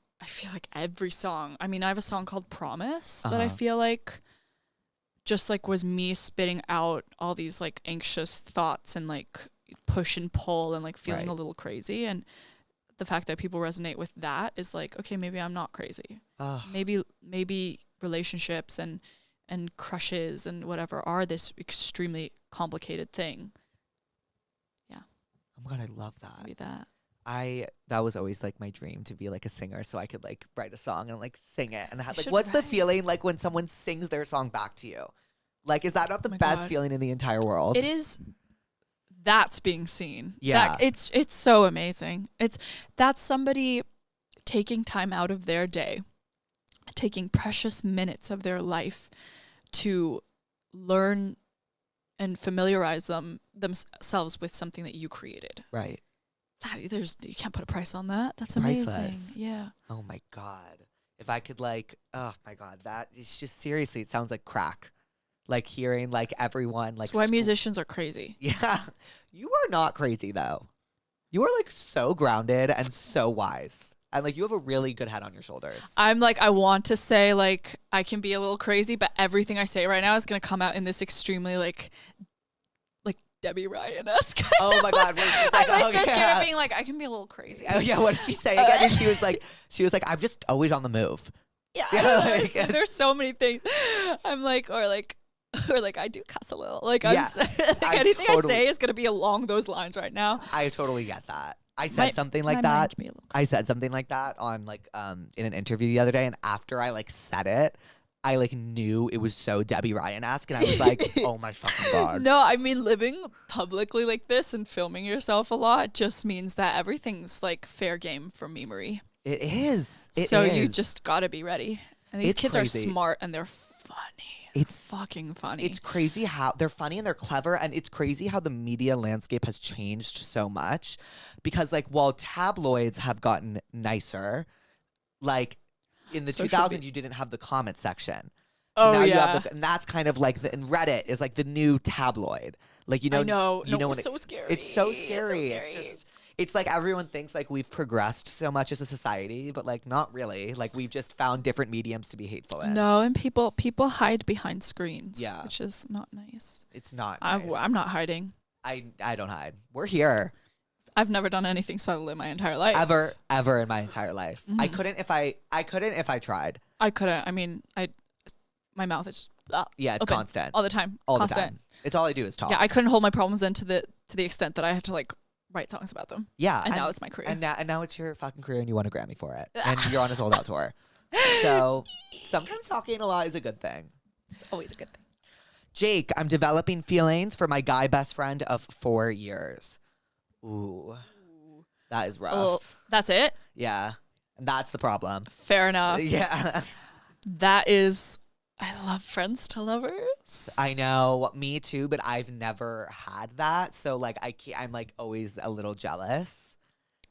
Speaker 2: every song. I mean, I have a song called Promise that I feel like just like was me spitting out all these like anxious thoughts and like push and pull and like feeling a little crazy. And the fact that people resonate with that is like, okay, maybe I'm not crazy. Maybe relationships and crushes and whatever are this extremely complicated thing. Yeah.
Speaker 1: Oh my God, I love that.
Speaker 2: Maybe that.
Speaker 1: That was always like my dream to be like a singer, so I could like write a song and like sing it and have, like,
Speaker 2: should
Speaker 1: what's the
Speaker 2: write.
Speaker 1: feeling like when someone sings their song back to you? Like, is that not the
Speaker 2: my
Speaker 1: best
Speaker 2: God.
Speaker 1: feeling in the entire world?
Speaker 2: It is. That's being seen.
Speaker 1: Yeah.
Speaker 2: It's so amazing. That's somebody taking time out of their day, taking precious minutes of their life to learn and familiarize themselves with something that you created.
Speaker 1: Right.
Speaker 2: You can't put a price on that. That's
Speaker 1: Priceless.
Speaker 2: amazing. Yeah.
Speaker 1: Oh my God. If I could oh my God, that is just seriously, it sounds like crack. Like hearing like everyone like.
Speaker 2: That's why musicians are crazy.
Speaker 1: Yeah. You are not crazy though. You are like so grounded and so wise. And like you have a really good head on your shoulders.
Speaker 2: I'm like, I want to say like I can be a little crazy, but everything I say right now is gonna come out in this extremely like Debbie Ryan-esque.
Speaker 1: Oh my God.
Speaker 2: I'm like so scared of being like, I can be a little crazy.
Speaker 1: Oh yeah, what did she say again? And she was like, I'm just always on the move.
Speaker 2: Yeah.
Speaker 1: Like,
Speaker 2: there's so many things. I'm like, or like I do cuss a little. Like I'm anything I say is gonna be along those lines right now.
Speaker 1: I totally get that. I said something like that. I said something like that on like in an interview the other day, and after I like said it, I like knew it was so Debbie Ryan-esque, and I was like, oh my fucking God.
Speaker 2: No, I mean living publicly like this and filming yourself a lot just means that everything's like fair game for memery.
Speaker 1: It is.
Speaker 2: You just gotta be ready. And these kids
Speaker 1: crazy.
Speaker 2: Are smart and they're funny. It's fucking funny.
Speaker 1: It's crazy how they're funny and they're clever, and it's crazy how the media landscape has changed so much. Because like while tabloids have gotten nicer, like in the 2000s you didn't have the comment section. So now you have and that's kind of like and Reddit is like the new tabloid. Like
Speaker 2: I know.
Speaker 1: It's
Speaker 2: so scary.
Speaker 1: It's so scary. It's just it's like everyone thinks like we've progressed so much as a society, but like not really. Like we've just found different mediums to be hateful in.
Speaker 2: No, and people hide behind screens.
Speaker 1: Yeah.
Speaker 2: Which is not nice.
Speaker 1: It's not nice.
Speaker 2: I'm not hiding.
Speaker 1: I don't hide. We're here.
Speaker 2: I've never done anything subtle in my entire life.
Speaker 1: Ever in my entire life. Mm-hmm. I couldn't if I tried.
Speaker 2: I couldn't. I mean, my mouth is
Speaker 1: yeah, it's
Speaker 2: open
Speaker 1: constant.
Speaker 2: all the time.
Speaker 1: All
Speaker 2: constant.
Speaker 1: the time. It's all I do is talk.
Speaker 2: Yeah, I couldn't hold my problems in to the extent that I had to like write songs about them.
Speaker 1: Yeah.
Speaker 2: And now it's my career.
Speaker 1: And now it's your fucking career and you won a Grammy for it. And you're on a sold out tour. So sometimes talking a lot is a good thing.
Speaker 2: It's always a good thing.
Speaker 1: Jake, I'm developing feelings for my guy best friend of 4 years. Ooh. That is rough.
Speaker 2: Well, that's it?
Speaker 1: Yeah. And that's the problem.
Speaker 2: Fair enough.
Speaker 1: Yeah.
Speaker 2: That is, I love friends to lovers.
Speaker 1: I know, me too, but I've never had that. So like I'm like always a little jealous.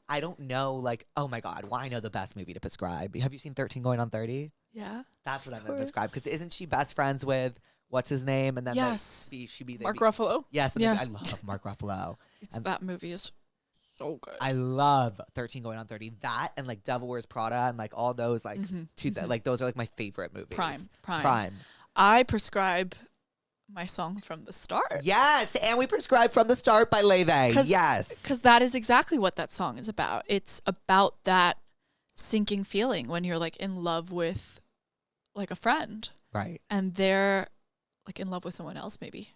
Speaker 1: I don't know, like, oh my God, well, I know the best movie to prescribe. Have you seen 13 Going on 30?
Speaker 2: Yeah.
Speaker 1: That's what I'm going to prescribe. Because isn't she best friends with, what's his name? And then
Speaker 2: yes.
Speaker 1: Mark
Speaker 2: Ruffalo?
Speaker 1: Yes. And I love Mark Ruffalo.
Speaker 2: That movie is so good.
Speaker 1: I love 13 Going on 30. That and like Devil Wears Prada and like all those like like those are like my favorite movies. Prime.
Speaker 2: I prescribe my song From the Start.
Speaker 1: Yes, and we prescribe From the Start by Laufey. Yes.
Speaker 2: Because that is exactly what that song is about. It's about that sinking feeling when you're like in love with like a friend.
Speaker 1: Right.
Speaker 2: And they're like in love with someone else maybe.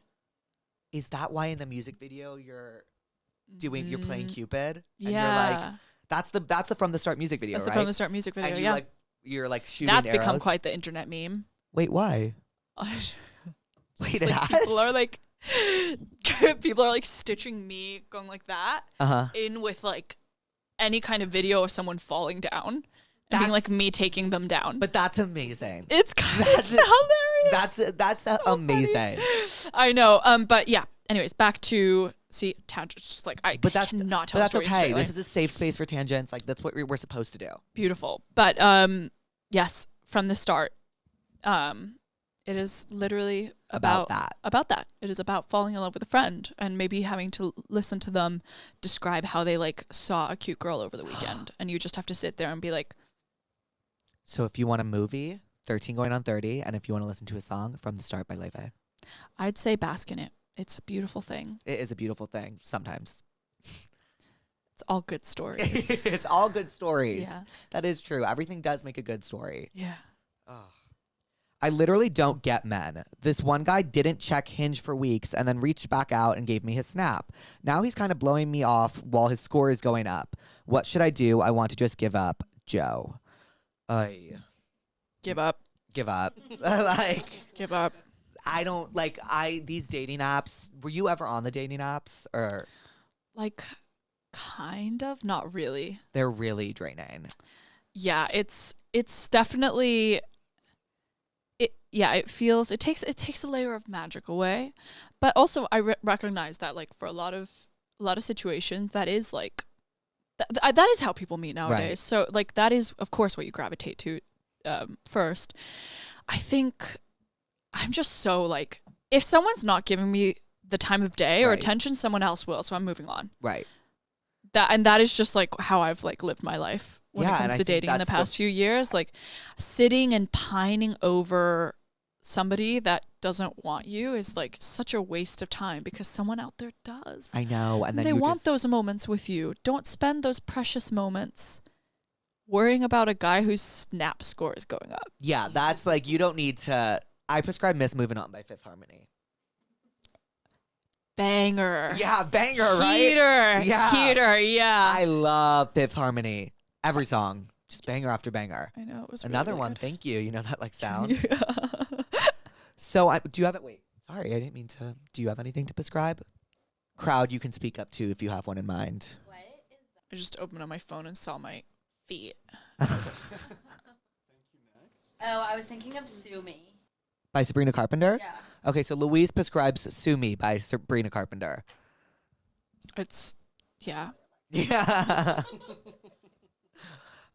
Speaker 1: Is that why in the music video you're playing Cupid? And
Speaker 2: yeah.
Speaker 1: You're like, that's the From the Start music video,
Speaker 2: that's
Speaker 1: right?
Speaker 2: That's the From the Start music video,
Speaker 1: and you're like shooting
Speaker 2: That's
Speaker 1: arrows.
Speaker 2: become quite the internet meme.
Speaker 1: Wait, why? Wait, it has?
Speaker 2: People are like stitching me going like that in with like any kind of video of someone falling down and being like me taking them down.
Speaker 1: But that's amazing.
Speaker 2: It's hilarious.
Speaker 1: That's so amazing.
Speaker 2: Funny. I know. But yeah. Anyways, back to tangents. Just like cannot tell.
Speaker 1: But that's okay.
Speaker 2: Straightly.
Speaker 1: This is a safe space for tangents. Like that's what we're supposed to do.
Speaker 2: Beautiful. But yes, From the Start. It is literally about that. It is about falling in love with a friend and maybe having to listen to them describe how they like saw a cute girl over the weekend, and you just have to sit there and be like.
Speaker 1: So if you want a movie, 13 Going on 30, and if you want to listen to a song, From the Start by Laufey.
Speaker 2: I'd say bask in it. It's a beautiful thing.
Speaker 1: It is a beautiful thing. Sometimes.
Speaker 2: It's all good stories.
Speaker 1: It's all good stories.
Speaker 2: Yeah.
Speaker 1: That is true. Everything does make a good story.
Speaker 2: Yeah.
Speaker 1: Oh. I literally don't get men. This one guy didn't check Hinge for weeks and then reached back out and gave me his snap. Now he's kind of blowing me off while his score is going up. What should I do? I want to just give up. Joe.
Speaker 2: Give up.
Speaker 1: Give up.
Speaker 2: Give up.
Speaker 1: I don't these dating apps. Were you ever on the dating apps or?
Speaker 2: Like, kind of, not really.
Speaker 1: They're really draining.
Speaker 2: Yeah, it's definitely it takes a layer of magic away, but also I recognize that like for a lot of situations that is like that is how people meet nowadays.
Speaker 1: Right.
Speaker 2: So like that is of course what you gravitate to first. I think I'm just so like if someone's not giving me the time of day or
Speaker 1: Right.
Speaker 2: attention, someone else will, so I'm moving on.
Speaker 1: Right.
Speaker 2: That is just like how I've like lived my life when
Speaker 1: Yeah,
Speaker 2: it
Speaker 1: and
Speaker 2: comes
Speaker 1: I
Speaker 2: to
Speaker 1: think
Speaker 2: dating in the
Speaker 1: that's
Speaker 2: past few years, like sitting and pining over somebody that doesn't want you is like such a waste of time because someone out there does.
Speaker 1: I know. And then
Speaker 2: they
Speaker 1: you
Speaker 2: want
Speaker 1: just,
Speaker 2: those moments with you. Don't spend those precious moments worrying about a guy whose snap score is going up.
Speaker 1: Yeah, that's like, you don't need to. I prescribe Miss Moving On by Fifth Harmony.
Speaker 2: Banger.
Speaker 1: Yeah, banger, right?
Speaker 2: Heater.
Speaker 1: Yeah.
Speaker 2: Heater, yeah.
Speaker 1: I love Fifth Harmony. Every song. Just banger after banger.
Speaker 2: I know. It was
Speaker 1: Another
Speaker 2: really
Speaker 1: one.
Speaker 2: good.
Speaker 1: Thank you. You know that like sound?
Speaker 2: Yeah.
Speaker 1: So do you have it? Wait, sorry, I didn't mean to. Do you have anything to prescribe? Crowd, you can speak up too if you have one in mind.
Speaker 3: What is that?
Speaker 2: I just opened up my phone and saw my feet.
Speaker 3: Oh, I was thinking of Sue Me.
Speaker 1: By Sabrina Carpenter?
Speaker 3: Yeah.
Speaker 1: Okay, so Louise prescribes Sue Me by Sabrina Carpenter.
Speaker 2: It's, yeah,
Speaker 1: Yeah.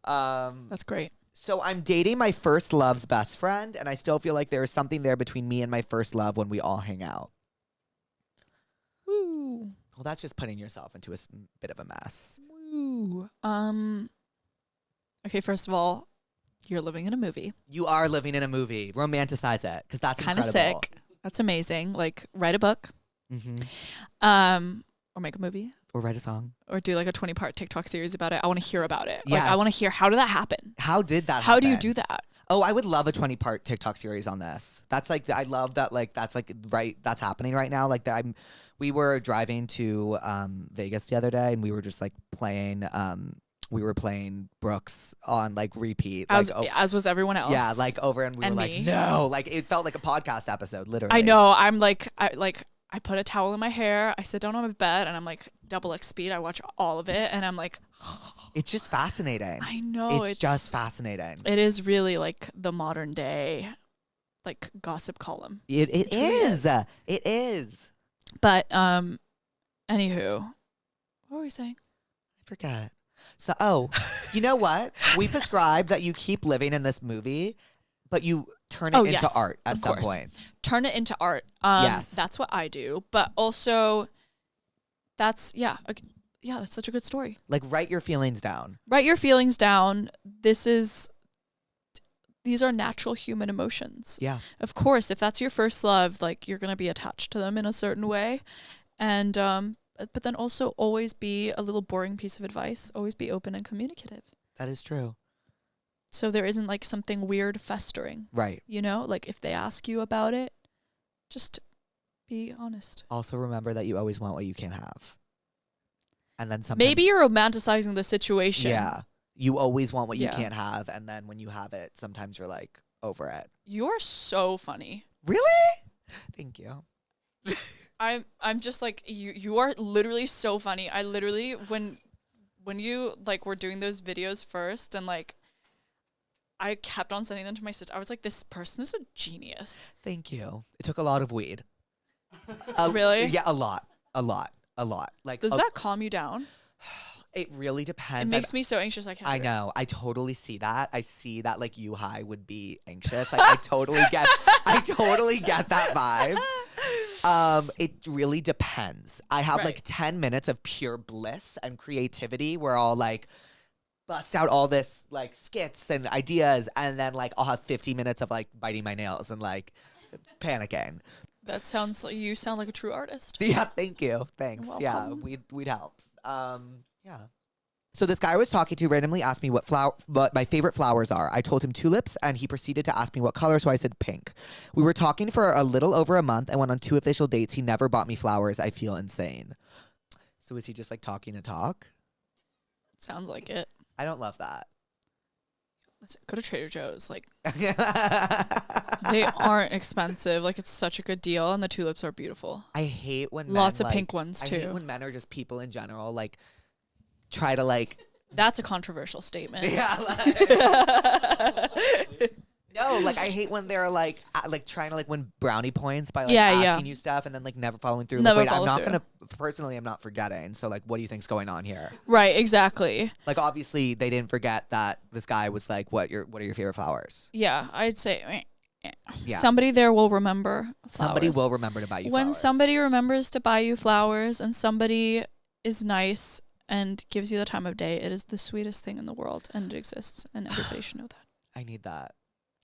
Speaker 2: that's great.
Speaker 1: So I'm dating my first love's best friend, and I still feel like there is something there between me and my first love when we all hang out.
Speaker 2: Woo.
Speaker 1: Well, that's just putting yourself into a bit of a mess.
Speaker 2: Woo. Okay, first of all, you're living in a movie.
Speaker 1: You are living in a movie. Romanticize it, because that's
Speaker 2: Kind of
Speaker 1: incredible.
Speaker 2: sick. That's amazing. Like, write a book,
Speaker 1: Mm-hmm.
Speaker 2: or make a movie,
Speaker 1: Or write a song.
Speaker 2: or do like a 20-part TikTok series about it. I want to hear about it.
Speaker 1: Yes.
Speaker 2: Like, I want to hear, how did that happen?
Speaker 1: How did that
Speaker 2: How do you
Speaker 1: happen?
Speaker 2: do that?
Speaker 1: Oh, I would love a 20-part TikTok series on this. That's like, I love that, like, that's like, right, that's happening right now. Like, we were driving to Vegas the other day, and we were just like playing, we were playing Brooks on like repeat.
Speaker 2: As,
Speaker 1: like,
Speaker 2: as was everyone else.
Speaker 1: yeah, like over, and we
Speaker 2: And
Speaker 1: were
Speaker 2: me.
Speaker 1: like, no, like it felt like a podcast episode, literally.
Speaker 2: I know. I'm like, I put a towel in my hair. I sit down on my bed, and I'm like double X speed. I watch all of it, and I'm like,
Speaker 1: It's just fascinating.
Speaker 2: I know.
Speaker 1: It's just fascinating.
Speaker 2: It is really like the modern day, like gossip column.
Speaker 1: It
Speaker 2: really
Speaker 1: is.
Speaker 2: is.
Speaker 1: It is.
Speaker 2: But anywho, what were we saying?
Speaker 1: I forget. So, you know what? We prescribe that you keep living in this movie, but you turn it
Speaker 2: Oh,
Speaker 1: into
Speaker 2: yes,
Speaker 1: art at
Speaker 2: of
Speaker 1: some
Speaker 2: course.
Speaker 1: point.
Speaker 2: Turn it into art.
Speaker 1: Yes.
Speaker 2: That's what I do. But also, that's that's such a good story.
Speaker 1: Like, write your feelings down.
Speaker 2: Write your feelings down. These are natural human emotions.
Speaker 1: Yeah.
Speaker 2: Of course, if that's your first love, like you're gonna be attached to them in a certain way, and but then also always be a little boring piece of advice. Always be open and communicative.
Speaker 1: That is true.
Speaker 2: So there isn't like something weird festering.
Speaker 1: Right.
Speaker 2: You know, like if they ask you about it, just be honest.
Speaker 1: Also remember that you always want what you can't have. And then sometimes,
Speaker 2: Maybe you're romanticizing the situation.
Speaker 1: yeah, you always want what you
Speaker 2: Yeah.
Speaker 1: can't have, and then when you have it, sometimes you're like over it.
Speaker 2: You're so funny.
Speaker 1: Really? Thank you.
Speaker 2: I'm just like you are literally so funny. I literally when you like were doing those videos first and like I kept on sending them to my sister. I was like, this person is a genius.
Speaker 1: Thank you. It took a lot of weed.
Speaker 2: Really?
Speaker 1: Yeah, a lot. Like,
Speaker 2: Does that calm you down?
Speaker 1: it really
Speaker 2: It
Speaker 1: depends.
Speaker 2: makes me so anxious. I can't.
Speaker 1: I
Speaker 2: do it.
Speaker 1: know. I totally see that. I see that like you high would be anxious. Like I totally get that vibe. It really depends. I have like
Speaker 2: Right.
Speaker 1: 10 minutes of pure bliss and creativity where I'll like bust out all this like skits and ideas, and then like I'll have 50 minutes of like biting my nails and like panicking.
Speaker 2: That sounds like you sound like a true artist.
Speaker 1: Yeah, thank you. Thanks.
Speaker 2: You're
Speaker 1: Yeah,
Speaker 2: welcome.
Speaker 1: we'd helps. Yeah. So this guy I was talking to randomly asked me what my favorite flowers are. I told him tulips, and he proceeded to ask me what color, so I said pink. We were talking for a little over a month and went on 2 official dates. He never bought me flowers. I feel insane. So is he just like talking to talk?
Speaker 2: Sounds like it.
Speaker 1: I don't love that.
Speaker 2: Listen, go to Trader Joe's. Like
Speaker 1: I
Speaker 2: they aren't expensive. Like it's such a good deal, and the tulips are beautiful.
Speaker 1: hate when
Speaker 2: Lots
Speaker 1: men,
Speaker 2: of
Speaker 1: like,
Speaker 2: pink ones
Speaker 1: I hate
Speaker 2: too.
Speaker 1: when men are just people in general like try to like
Speaker 2: That's a controversial statement.
Speaker 1: Yeah. No, like I hate when they're like trying to like win brownie points by like asking you stuff and then like never following through.
Speaker 2: Never
Speaker 1: like, wait,
Speaker 2: follow
Speaker 1: I'm not
Speaker 2: through.
Speaker 1: gonna personally. I'm not forgetting. So like, what do you think's going on here?
Speaker 2: Right, exactly.
Speaker 1: Like obviously they didn't forget that this guy was like, what are your favorite flowers?
Speaker 2: Yeah, I'd say
Speaker 1: Yeah.
Speaker 2: somebody there will remember flowers.
Speaker 1: Somebody will remember to buy you
Speaker 2: when
Speaker 1: flowers.
Speaker 2: somebody remembers to buy you flowers and somebody is nice and gives you the time of day, it is the sweetest thing in the world, and it exists, and everybody should know that.
Speaker 1: I need that.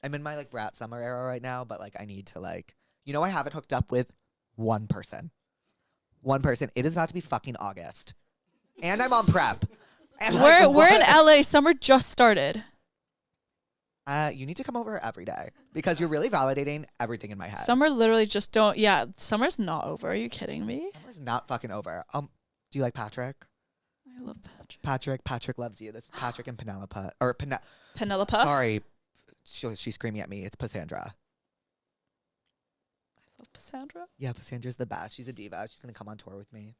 Speaker 1: I'm in my like brat summer era right now, but like I need to like, I haven't hooked up with one person. One person. It is about to be fucking August, and I'm on prep. And
Speaker 2: We're in LA. Summer just started.
Speaker 1: You need to come over every day because you're really validating everything in my head.
Speaker 2: Summer literally just don't. Yeah, summer's not over. Are you kidding me?
Speaker 1: Summer's not fucking over. Do you like Patrick?
Speaker 2: I love Patrick.
Speaker 1: Patrick loves you. This is Patrick and Penelope.
Speaker 2: Penelope.
Speaker 1: Sorry, she's screaming at me. It's Cassandra.
Speaker 2: I love Cassandra.
Speaker 1: Yeah, Cassandra's the best. She's a diva. She's gonna come on tour with me.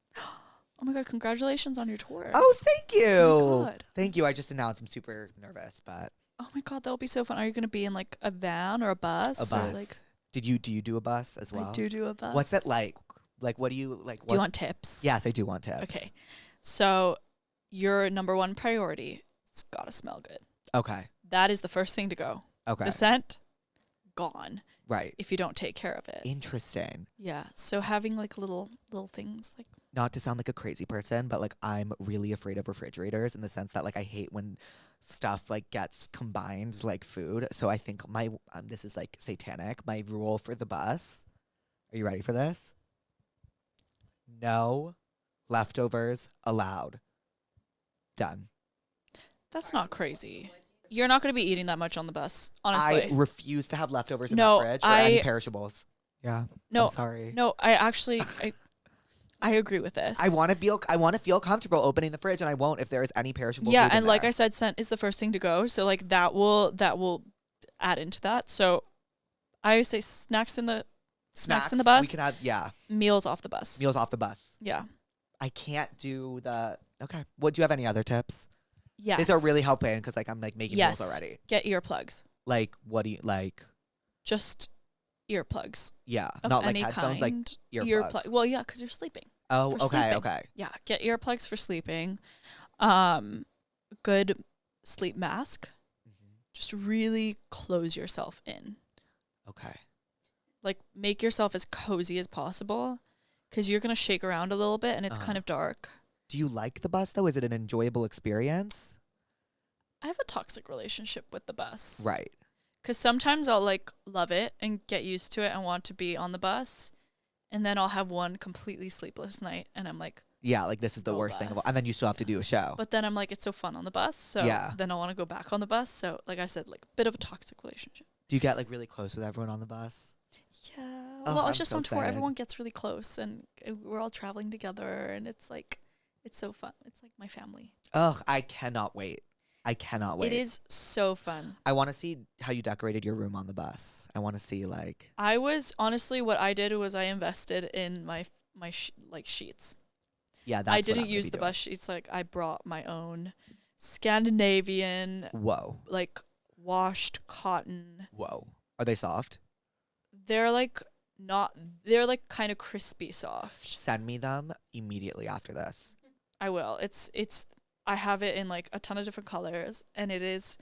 Speaker 2: Oh my god! Congratulations on your tour.
Speaker 1: Oh, thank you.
Speaker 2: Oh my God.
Speaker 1: Thank you. I just announced. I'm super nervous, but
Speaker 2: Oh my god, that'll be so fun. Are you gonna be in like a van or a bus?
Speaker 1: a bus.
Speaker 2: Or like,
Speaker 1: Do you do a bus as well?
Speaker 2: I do a bus.
Speaker 1: What's it like? Like, what do you like?
Speaker 2: Do you want tips?
Speaker 1: Yes, I do want tips.
Speaker 2: Okay. So your number one priority, it's gotta smell good.
Speaker 1: Okay.
Speaker 2: That is the first thing to go.
Speaker 1: Okay.
Speaker 2: The scent, gone.
Speaker 1: Right.
Speaker 2: If you don't take care of it.
Speaker 1: Interesting.
Speaker 2: Yeah. So having like little things like
Speaker 1: Not to sound like a crazy person, but like I'm really afraid of refrigerators in the sense that like I hate when stuff like gets combined like food. So I think my this is like satanic. My rule for the bus. Are you ready for this? No leftovers allowed. Done.
Speaker 2: that's not crazy. You're not gonna be eating that much on the bus, honestly.
Speaker 1: I refuse to have leftovers in
Speaker 2: No,
Speaker 1: the fridge or any perishables. Yeah.
Speaker 2: No,
Speaker 1: I'm sorry.
Speaker 2: No, I actually I agree with this.
Speaker 1: I want to feel comfortable opening the fridge, and I won't if there is any perishable.
Speaker 2: Yeah,
Speaker 1: food in
Speaker 2: and like
Speaker 1: there.
Speaker 2: I said, scent is the first thing to go. So like that will add into that. So I always say snacks in the bus.
Speaker 1: We can have
Speaker 2: Meals off the bus.
Speaker 1: meals off the bus.
Speaker 2: Yeah.
Speaker 1: I can't do the. Okay. What do you have any other tips?
Speaker 2: Yes.
Speaker 1: These are really helping because like I'm like making meals already.
Speaker 2: Get earplugs.
Speaker 1: Like what do you like?
Speaker 2: Just earplugs.
Speaker 1: Yeah,
Speaker 2: Of
Speaker 1: not like
Speaker 2: any
Speaker 1: headphones, like
Speaker 2: kind.
Speaker 1: earplugs.
Speaker 2: Well, yeah, because you're sleeping.
Speaker 1: Oh,
Speaker 2: for
Speaker 1: okay,
Speaker 2: sleeping.
Speaker 1: okay.
Speaker 2: Yeah, get earplugs for sleeping. Good sleep mask. Just really close yourself in.
Speaker 1: Okay.
Speaker 2: Like make yourself as cozy as possible, because you're gonna shake around a little bit and it's kind of dark.
Speaker 1: Do you like the bus though? Is it an enjoyable experience?
Speaker 2: I have a toxic relationship with the bus.
Speaker 1: Right.
Speaker 2: Because sometimes I'll like love it and get used to it and want to be on the bus, and then I'll have one completely sleepless night and I'm like,
Speaker 1: Yeah, like this is the worst thing of all. And then you still have to do a show.
Speaker 2: but then I'm like, it's so fun on the bus, so
Speaker 1: Yeah.
Speaker 2: then I want to go back on the bus. So like I said, like a bit of a toxic relationship.
Speaker 1: Do you get like really close with everyone on the bus?
Speaker 2: Yeah.
Speaker 1: Oh,
Speaker 2: Well,
Speaker 1: I'm
Speaker 2: it's just
Speaker 1: so
Speaker 2: on tour.
Speaker 1: excited.
Speaker 2: Everyone gets really close and we're all traveling together and it's like, it's so fun. It's like my family.
Speaker 1: Ugh, I cannot wait. I cannot wait.
Speaker 2: It is so fun.
Speaker 1: I want to see how you decorated your room on the bus. I want to see like.
Speaker 2: I was honestly, what I did was I invested in my sheets.
Speaker 1: Yeah, that's
Speaker 2: I
Speaker 1: what
Speaker 2: didn't
Speaker 1: I'm gonna
Speaker 2: use
Speaker 1: be
Speaker 2: the
Speaker 1: doing.
Speaker 2: bus sheets. Like I brought my own Scandinavian,
Speaker 1: Whoa,
Speaker 2: like washed cotton.
Speaker 1: whoa. Are they soft?
Speaker 2: They're like not. They're like kind of crispy soft.
Speaker 1: Send me them immediately after this.
Speaker 2: I will. It's. I have it in like a ton of different colors, and it's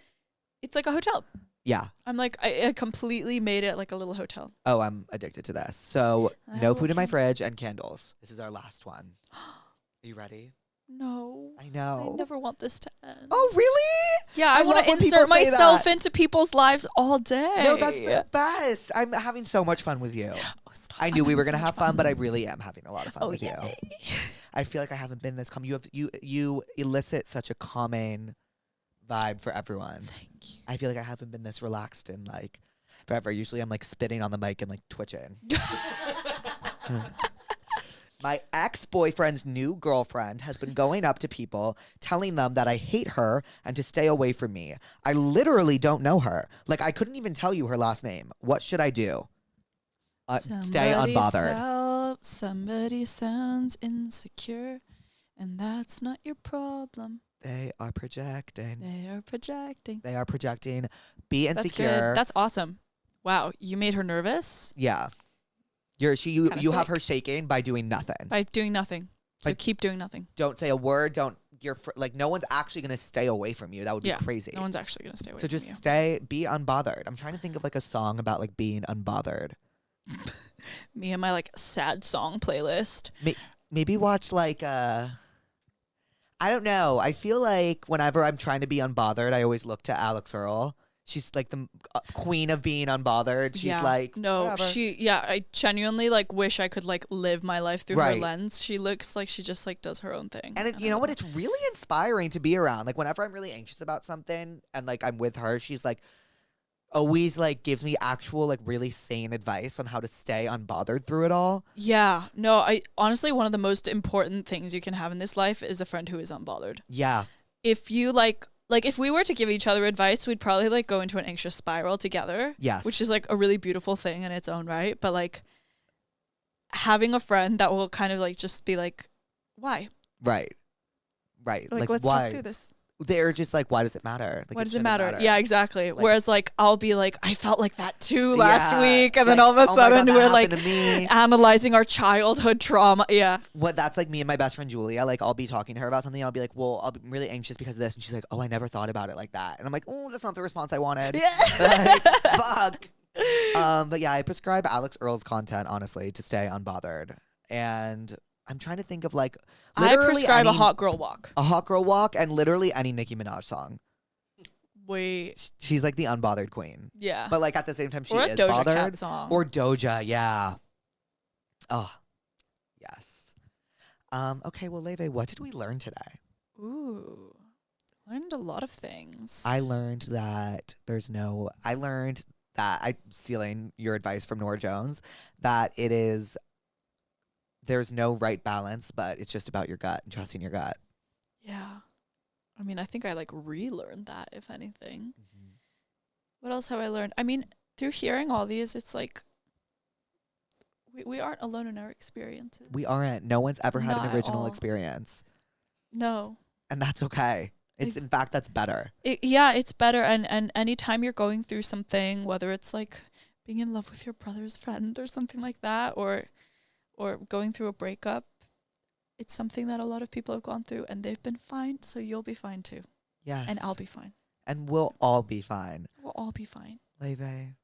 Speaker 2: like a hotel.
Speaker 1: Yeah.
Speaker 2: I'm like I completely made it like a little hotel.
Speaker 1: Oh, I'm addicted to this. So
Speaker 2: I
Speaker 1: no
Speaker 2: will
Speaker 1: food in my
Speaker 2: keep-
Speaker 1: fridge and candles. This is our last one. Are you ready?
Speaker 2: No,
Speaker 1: I know.
Speaker 2: I never want this to end.
Speaker 1: Oh, really?
Speaker 2: Yeah, I
Speaker 1: I
Speaker 2: want
Speaker 1: love
Speaker 2: to
Speaker 1: when people
Speaker 2: insert
Speaker 1: say
Speaker 2: myself
Speaker 1: that.
Speaker 2: into people's lives all day.
Speaker 1: No, that's the best. I'm having so much fun with you.
Speaker 2: Oh, stop.
Speaker 1: I knew
Speaker 2: I'm
Speaker 1: we were
Speaker 2: having
Speaker 1: gonna
Speaker 2: so
Speaker 1: have
Speaker 2: much
Speaker 1: fun, but I really am having a lot of fun
Speaker 2: Oh
Speaker 1: with
Speaker 2: yeah.
Speaker 1: you. I feel like I haven't been this calm. You elicit such a calming vibe for everyone.
Speaker 2: Thank you.
Speaker 1: I feel like I haven't been this relaxed in like forever. Usually I'm like spitting on the mic and like twitching. My ex-boyfriend's new girlfriend has been going up to people, telling them that I hate her and to stay away from me. I literally don't know her. Like, I couldn't even tell you her last name. What should I do? Stay unbothered.
Speaker 2: Somebody sounds insecure, and that's not your problem.
Speaker 1: They are projecting.
Speaker 2: They are projecting.
Speaker 1: They are projecting. Be
Speaker 2: That's
Speaker 1: insecure.
Speaker 2: good. That's awesome. Wow, you made her nervous
Speaker 1: Yeah. You have her shaking by doing nothing.
Speaker 2: by doing nothing. So
Speaker 1: Like-
Speaker 2: keep doing nothing.
Speaker 1: Don't say a word. Like no one's actually gonna stay away from you. That would be crazy.
Speaker 2: No one's actually gonna stay away
Speaker 1: So
Speaker 2: from
Speaker 1: just
Speaker 2: you.
Speaker 1: be unbothered. I'm trying to think of like a song about like being unbothered.
Speaker 2: Me and my like sad song playlist.
Speaker 1: Maybe watch like I don't know. I feel like whenever I'm trying to be unbothered, I always look to Alex Earl. She's like the queen of being unbothered. She's like,
Speaker 2: no,
Speaker 1: whatever.
Speaker 2: I genuinely like wish I could like live my life through her
Speaker 1: Right.
Speaker 2: lens. She looks like she just like does her own thing.
Speaker 1: And you know what? It's really inspiring to be around. Like whenever I'm really anxious about something and like I'm with her, she's like always like gives me actual like really sane advice on how to stay unbothered through it all.
Speaker 2: Yeah, no, I honestly, one of the most important things you can have in this life is a friend who is unbothered.
Speaker 1: Yeah.
Speaker 2: If you like if we were to give each other advice, we'd probably like go into an anxious spiral together.
Speaker 1: Yes.
Speaker 2: Which is like a really beautiful thing in its own right. But like having a friend that will kind of like just be like, why?
Speaker 1: Right. Right.
Speaker 2: Like let's
Speaker 1: why?
Speaker 2: talk through this.
Speaker 1: They're just like, why does it matter? Like,
Speaker 2: Why does it
Speaker 1: shouldn't
Speaker 2: matter? Yeah, exactly.
Speaker 1: Like-
Speaker 2: Whereas like I'll be like, I felt like that too last
Speaker 1: Yeah,
Speaker 2: week, and then
Speaker 1: like,
Speaker 2: all of a
Speaker 1: oh my God,
Speaker 2: sudden
Speaker 1: that
Speaker 2: we're like
Speaker 1: happened to me.
Speaker 2: analyzing our childhood trauma. Yeah.
Speaker 1: That's like me and my best friend Julia. Like I'll be talking to her about something. And I'll be like, well, I'll be really anxious because of this, and she's like, oh, I never thought about it like that. And I'm like, oh, that's not the response I wanted.
Speaker 2: Yeah.
Speaker 1: Like, fuck. But yeah, I prescribe Alex Earl's content honestly to stay unbothered, and I'm trying to think of like
Speaker 2: I
Speaker 1: literally
Speaker 2: prescribe a
Speaker 1: any-
Speaker 2: hot girl walk.
Speaker 1: a hot girl walk, and literally any Nicki Minaj song.
Speaker 2: Wait.
Speaker 1: She's like the unbothered queen,
Speaker 2: Yeah.
Speaker 1: but like at the same time she
Speaker 2: or a
Speaker 1: is
Speaker 2: Doja
Speaker 1: bothered.
Speaker 2: Cat song.
Speaker 1: Or Doja, yeah. Oh, yes. Okay, well, Laufey, what did we learn today?
Speaker 2: Ooh. Learned a lot of things.
Speaker 1: I learned that I'm stealing your advice from Nora Jones, that there's no right balance, but it's just about your gut and trusting your gut.
Speaker 2: Yeah. I mean, I think I like relearned that, if anything. What else have I learned? I mean, through hearing all these, it's like we aren't alone in our experiences.
Speaker 1: We aren't. No one's ever had
Speaker 2: Not
Speaker 1: an
Speaker 2: at
Speaker 1: original
Speaker 2: all.
Speaker 1: experience.
Speaker 2: No.
Speaker 1: And that's okay. In fact, that's better.
Speaker 2: It's better. And anytime you're going through something, whether it's like being in love with your brother's friend or something like that, or going through a breakup, it's something that a lot of people have gone through and they've been fine. So you'll be fine too.
Speaker 1: Yes.
Speaker 2: And I'll be fine.
Speaker 1: And we'll all be fine.
Speaker 2: We'll all be fine.
Speaker 1: Laufey,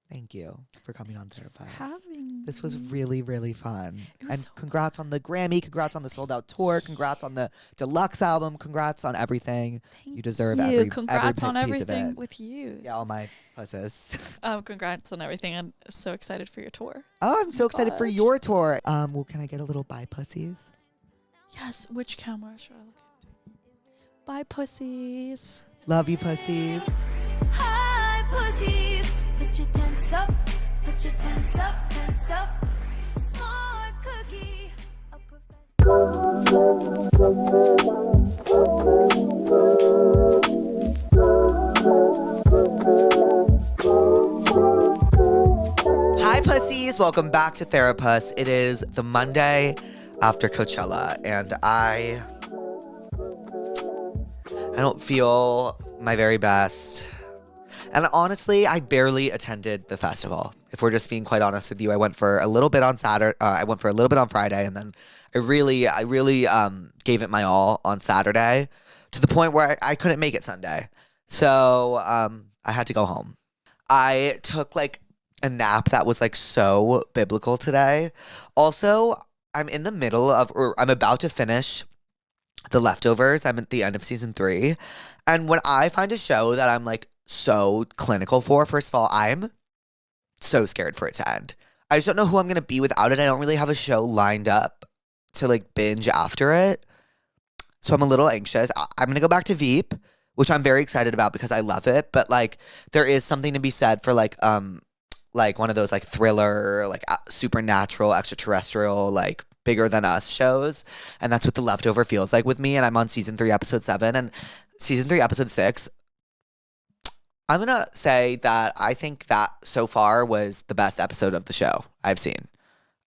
Speaker 1: thank you for coming on Therapuss.
Speaker 2: Having
Speaker 1: This was
Speaker 2: me.
Speaker 1: really, really fun.
Speaker 2: It was
Speaker 1: And
Speaker 2: so
Speaker 1: congrats on the Grammy. Congrats on the sold out tour. Congrats on the deluxe album. Congrats on everything.
Speaker 2: Thank
Speaker 1: You deserve
Speaker 2: you.
Speaker 1: every
Speaker 2: Congrats on
Speaker 1: piece of
Speaker 2: everything
Speaker 1: it.
Speaker 2: with you.
Speaker 1: Yeah, all my pusses.
Speaker 2: Congrats on everything. I'm so excited for your tour.
Speaker 1: Oh, I'm so excited for
Speaker 2: God.
Speaker 1: your tour. Well, can I get a little bye pussies?
Speaker 2: Yes. Which camera should I look into? Bye, pussies.
Speaker 1: Love you, pussies.
Speaker 4: Hi, pussies. Put your tents up. Put your tents up. Tents up. Smart cookie. A
Speaker 1: Hi, pussies. Welcome back to Therapuss. It is the Monday after Coachella, and I don't feel my very best. And honestly, I barely attended the festival. If we're just being quite honest with you, I went for a little bit on Saturday. I went for a little bit on Friday, and then I really gave it my all on Saturday, to the point where I couldn't make it Sunday. So I had to go home. I took like a nap that was like so biblical today. Also, I'm in the middle of, or I'm about to finish The Leftovers. I'm at the end of season 3. And when I find a show that I'm like so clinical for, first of all, I'm so scared for it to end. I just don't know who I'm going to be without it. I don't really have a show lined up to like binge after it. So I'm a little anxious. I'm going to go back to Veep, which I'm very excited about because I love it. But like there is something to be said for like one of those like thriller, like supernatural, extraterrestrial, like bigger than us shows. And that's what The Leftover feels like with me. And I'm on season 3, episode 7, and season 3, episode 6. I'm going to say that I think that so far was the best episode of the show I've seen.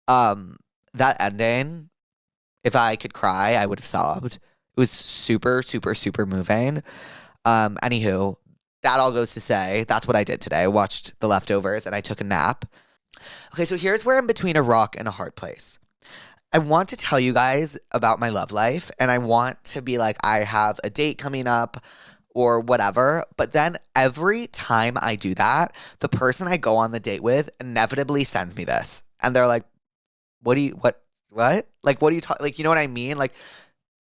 Speaker 1: That ending, if I could cry, I would have sobbed. It It was super, super, super moving. Anywho, that all goes to say, that's what I did today. I watched The Leftovers and I took a nap. Okay, so here's where I'm between a rock and a hard place. I want to tell you guys about my love life, and I want to be like, I have a date coming up or whatever. But then every time I do that, the person I go on the date with inevitably sends me this. And they're like, what? Like, what are you talking? Like, you know what I mean? Like,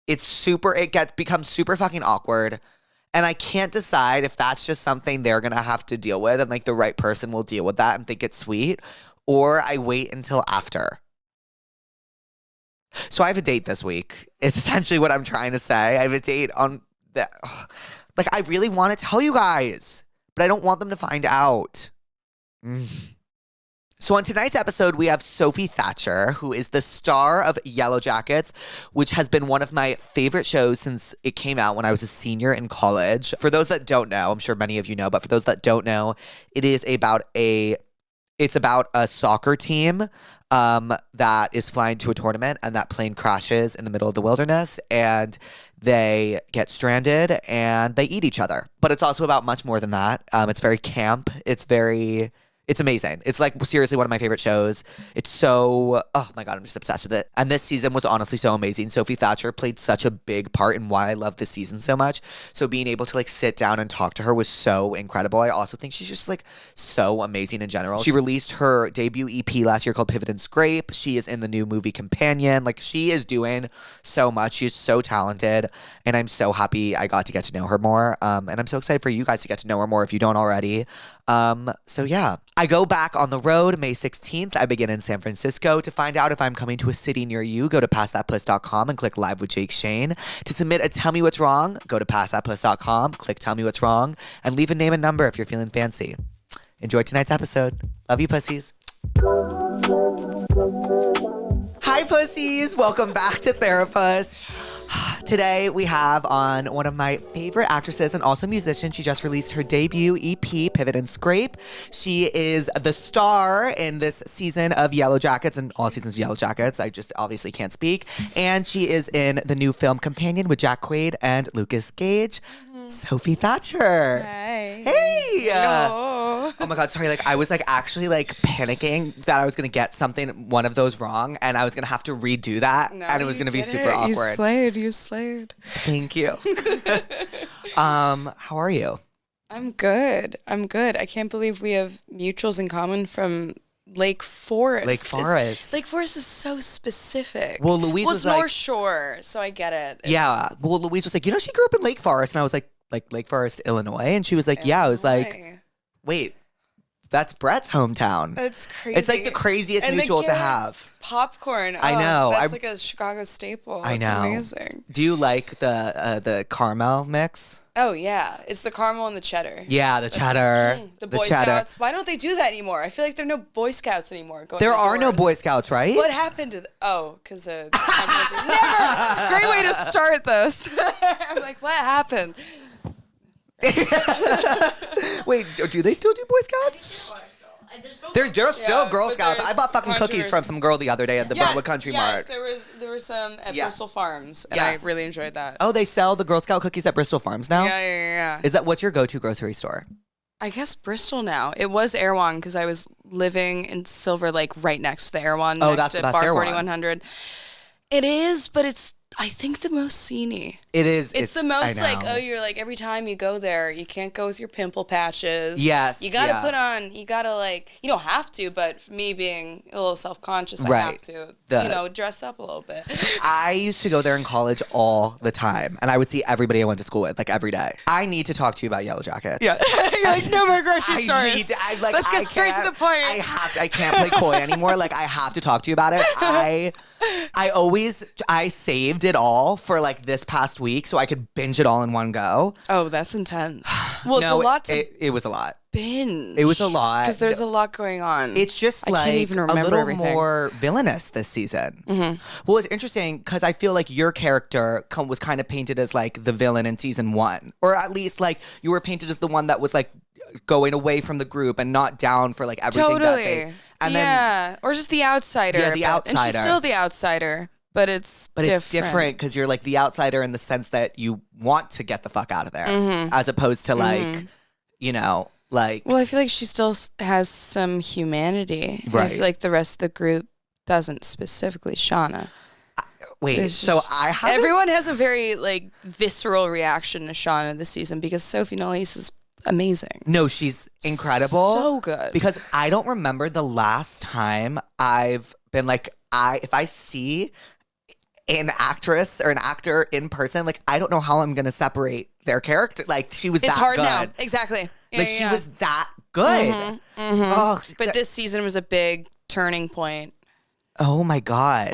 Speaker 1: it becomes super fucking awkward. And I can't decide if that's just something they're going to have to deal with and like the right person will deal with that and think it's sweet, or I wait until after. So I have a date this week. It's essentially what I'm trying to say. I have a date on that. Like, I really want to tell you guys, but I don't want them to find out. So on tonight's episode, we have Sophie Thatcher, who is the star of Yellow Jackets, which has been one of my favorite shows since it came out when I was a senior in college. For those that don't know, I'm sure many of you know, but for those that don't know, it's about a soccer team that is flying to a tournament, and that plane crashes in the middle of the wilderness, and they get stranded and they eat each other. But it's also about much more than that. It's very camp. It's amazing. It's like seriously one of my favorite shows. It's so, oh my God, I'm just obsessed with it. And this season was honestly so amazing. Sophie Thatcher played such a big part in why I love this season so much. So being able to like sit down and talk to her was so incredible. I also think she's just like so amazing in general. She released her debut EP last year called Pivot and Scrape. She is in the new movie Companion. Like, she is doing so much. She's so talented. And I'm so happy I got to get to know her more. And I'm so excited for you guys to get to know her more if you don't already. So yeah, I go back on the road May 16th. I begin in San Francisco. To find out if I'm coming to a city near you, go to passthatpuss.com and click Live with Jake Shane. To submit a Tell Me What's Wrong, go to passthatpuss.com, click Tell Me What's Wrong, and leave a name and number if you're feeling fancy. Enjoy tonight's episode. Love you, pussies. Hi, pussies. Welcome back to Therapuss. Today we have on one of my favorite actresses and also musician. She just released her debut EP, Pivot and Scrape. She is the star in this season of Yellow Jackets and all seasons of Yellow Jackets. I just obviously can't speak. And she is in the new film Companion with Jack Quaid and Lucas Gage. Sophie Thatcher.
Speaker 5: Hey.
Speaker 1: Hey.
Speaker 5: Hello.
Speaker 1: Oh my God, sorry. Like, I was like actually like panicking that I was going to get one of those wrong, and I was going to have to redo that, and it was going to be super awkward.
Speaker 5: You slayed.
Speaker 1: Thank you. How are you?
Speaker 5: I'm good. I can't believe we have mutuals in common from Lake Forest.
Speaker 1: Lake Forest.
Speaker 5: Lake Forest is so specific.
Speaker 1: Well, Louise was
Speaker 5: it's
Speaker 1: like,
Speaker 5: North Shore, so I get it.
Speaker 1: yeah. Well, Louise was like, she grew up in Lake Forest, and I was like Lake Forest, Illinois, and she was like, yeah. I was like, wait, that's Brett's hometown.
Speaker 5: That's crazy.
Speaker 1: It's like the craziest
Speaker 5: and
Speaker 1: mutual to have.
Speaker 5: Popcorn.
Speaker 1: I know.
Speaker 5: That's like a Chicago staple.
Speaker 1: I know.
Speaker 5: It's amazing.
Speaker 1: Do you like the caramel mix?
Speaker 5: Oh yeah, it's the caramel and the cheddar.
Speaker 1: Yeah, the cheddar.
Speaker 5: The Boy Scouts. Why don't they do that anymore? I feel like there are no Boy Scouts anymore.
Speaker 1: There are no Boy Scouts, right?
Speaker 5: What happened to? Because never. Great way to start this. I'm like, what happened?
Speaker 1: Wait, do they still do Boy Scouts? There's still Girl Scouts. I bought fucking cookies from some girl the other day at the Brentwood Country Mart.
Speaker 5: There were some at Bristol Farms, and I really enjoyed that.
Speaker 1: Oh, they sell the Girl Scout cookies at Bristol Farms now?
Speaker 5: Yeah.
Speaker 1: Is that what's your go-to grocery store?
Speaker 5: I guess Bristol now. It was Erewhon because I was living in Silver Lake right next to the Erewhon.
Speaker 1: Oh,
Speaker 5: next
Speaker 1: that's
Speaker 5: to
Speaker 1: the best
Speaker 5: Bar
Speaker 1: Erewhon.
Speaker 5: 4100. It is, but it's I think the most sceney.
Speaker 1: It is.
Speaker 5: It's the most like, oh, you're like, every time you go there, you can't go with your pimple patches.
Speaker 1: Yes.
Speaker 5: You gotta put on, you gotta like, you don't have to, but for me being a little self-conscious, I have to, dress up a little bit.
Speaker 1: I used to go there in college all the time, and I would see everybody I went to school with, like every day. I need to talk to you about Yellow Jackets.
Speaker 5: Yeah. You're like, no more grocery stores. Let's get straight to the point.
Speaker 1: I can't play coy anymore. Like, I have to talk to you about it. I saved it all for like this past week so I could binge it all in one go.
Speaker 5: Oh, that's intense. Well, it's a lot to
Speaker 1: it was a lot.
Speaker 5: Binge.
Speaker 1: It was a lot.
Speaker 5: Because there's a lot going on.
Speaker 1: It's just
Speaker 5: I can't even remember
Speaker 1: a little
Speaker 5: everything.
Speaker 1: more villainous this season.
Speaker 5: Mm-hmm.
Speaker 1: Well, it's interesting because I feel like your character was kind of painted as like the villain in season 1. Or at least like you were painted as the one that was like going away from the group and not down for like everything that they...
Speaker 5: And or just the outsider.
Speaker 1: Yeah, the outsider.
Speaker 5: And she's still the outsider. but it's
Speaker 1: different because you're like the outsider in the sense that you want to get the fuck out of there, as opposed to like, you know, like.
Speaker 5: Well, I feel like she still has some humanity.
Speaker 1: Right.
Speaker 5: I feel like the rest of the group doesn't, specifically Shauna.
Speaker 1: Wait, so I have
Speaker 5: everyone has a very like visceral reaction to Shauna this season because Sophie Nolise is amazing.
Speaker 1: No, she's incredible.
Speaker 5: So good.
Speaker 1: Because I don't remember the last time I've been like, if I see an actress or an actor in person, like I don't know how I'm gonna separate their character. Like she was
Speaker 5: It's
Speaker 1: that
Speaker 5: hard
Speaker 1: good.
Speaker 5: now. Exactly. Yeah,
Speaker 1: Like she was that good. Oh,
Speaker 5: But this season was a big turning point.
Speaker 1: oh my God.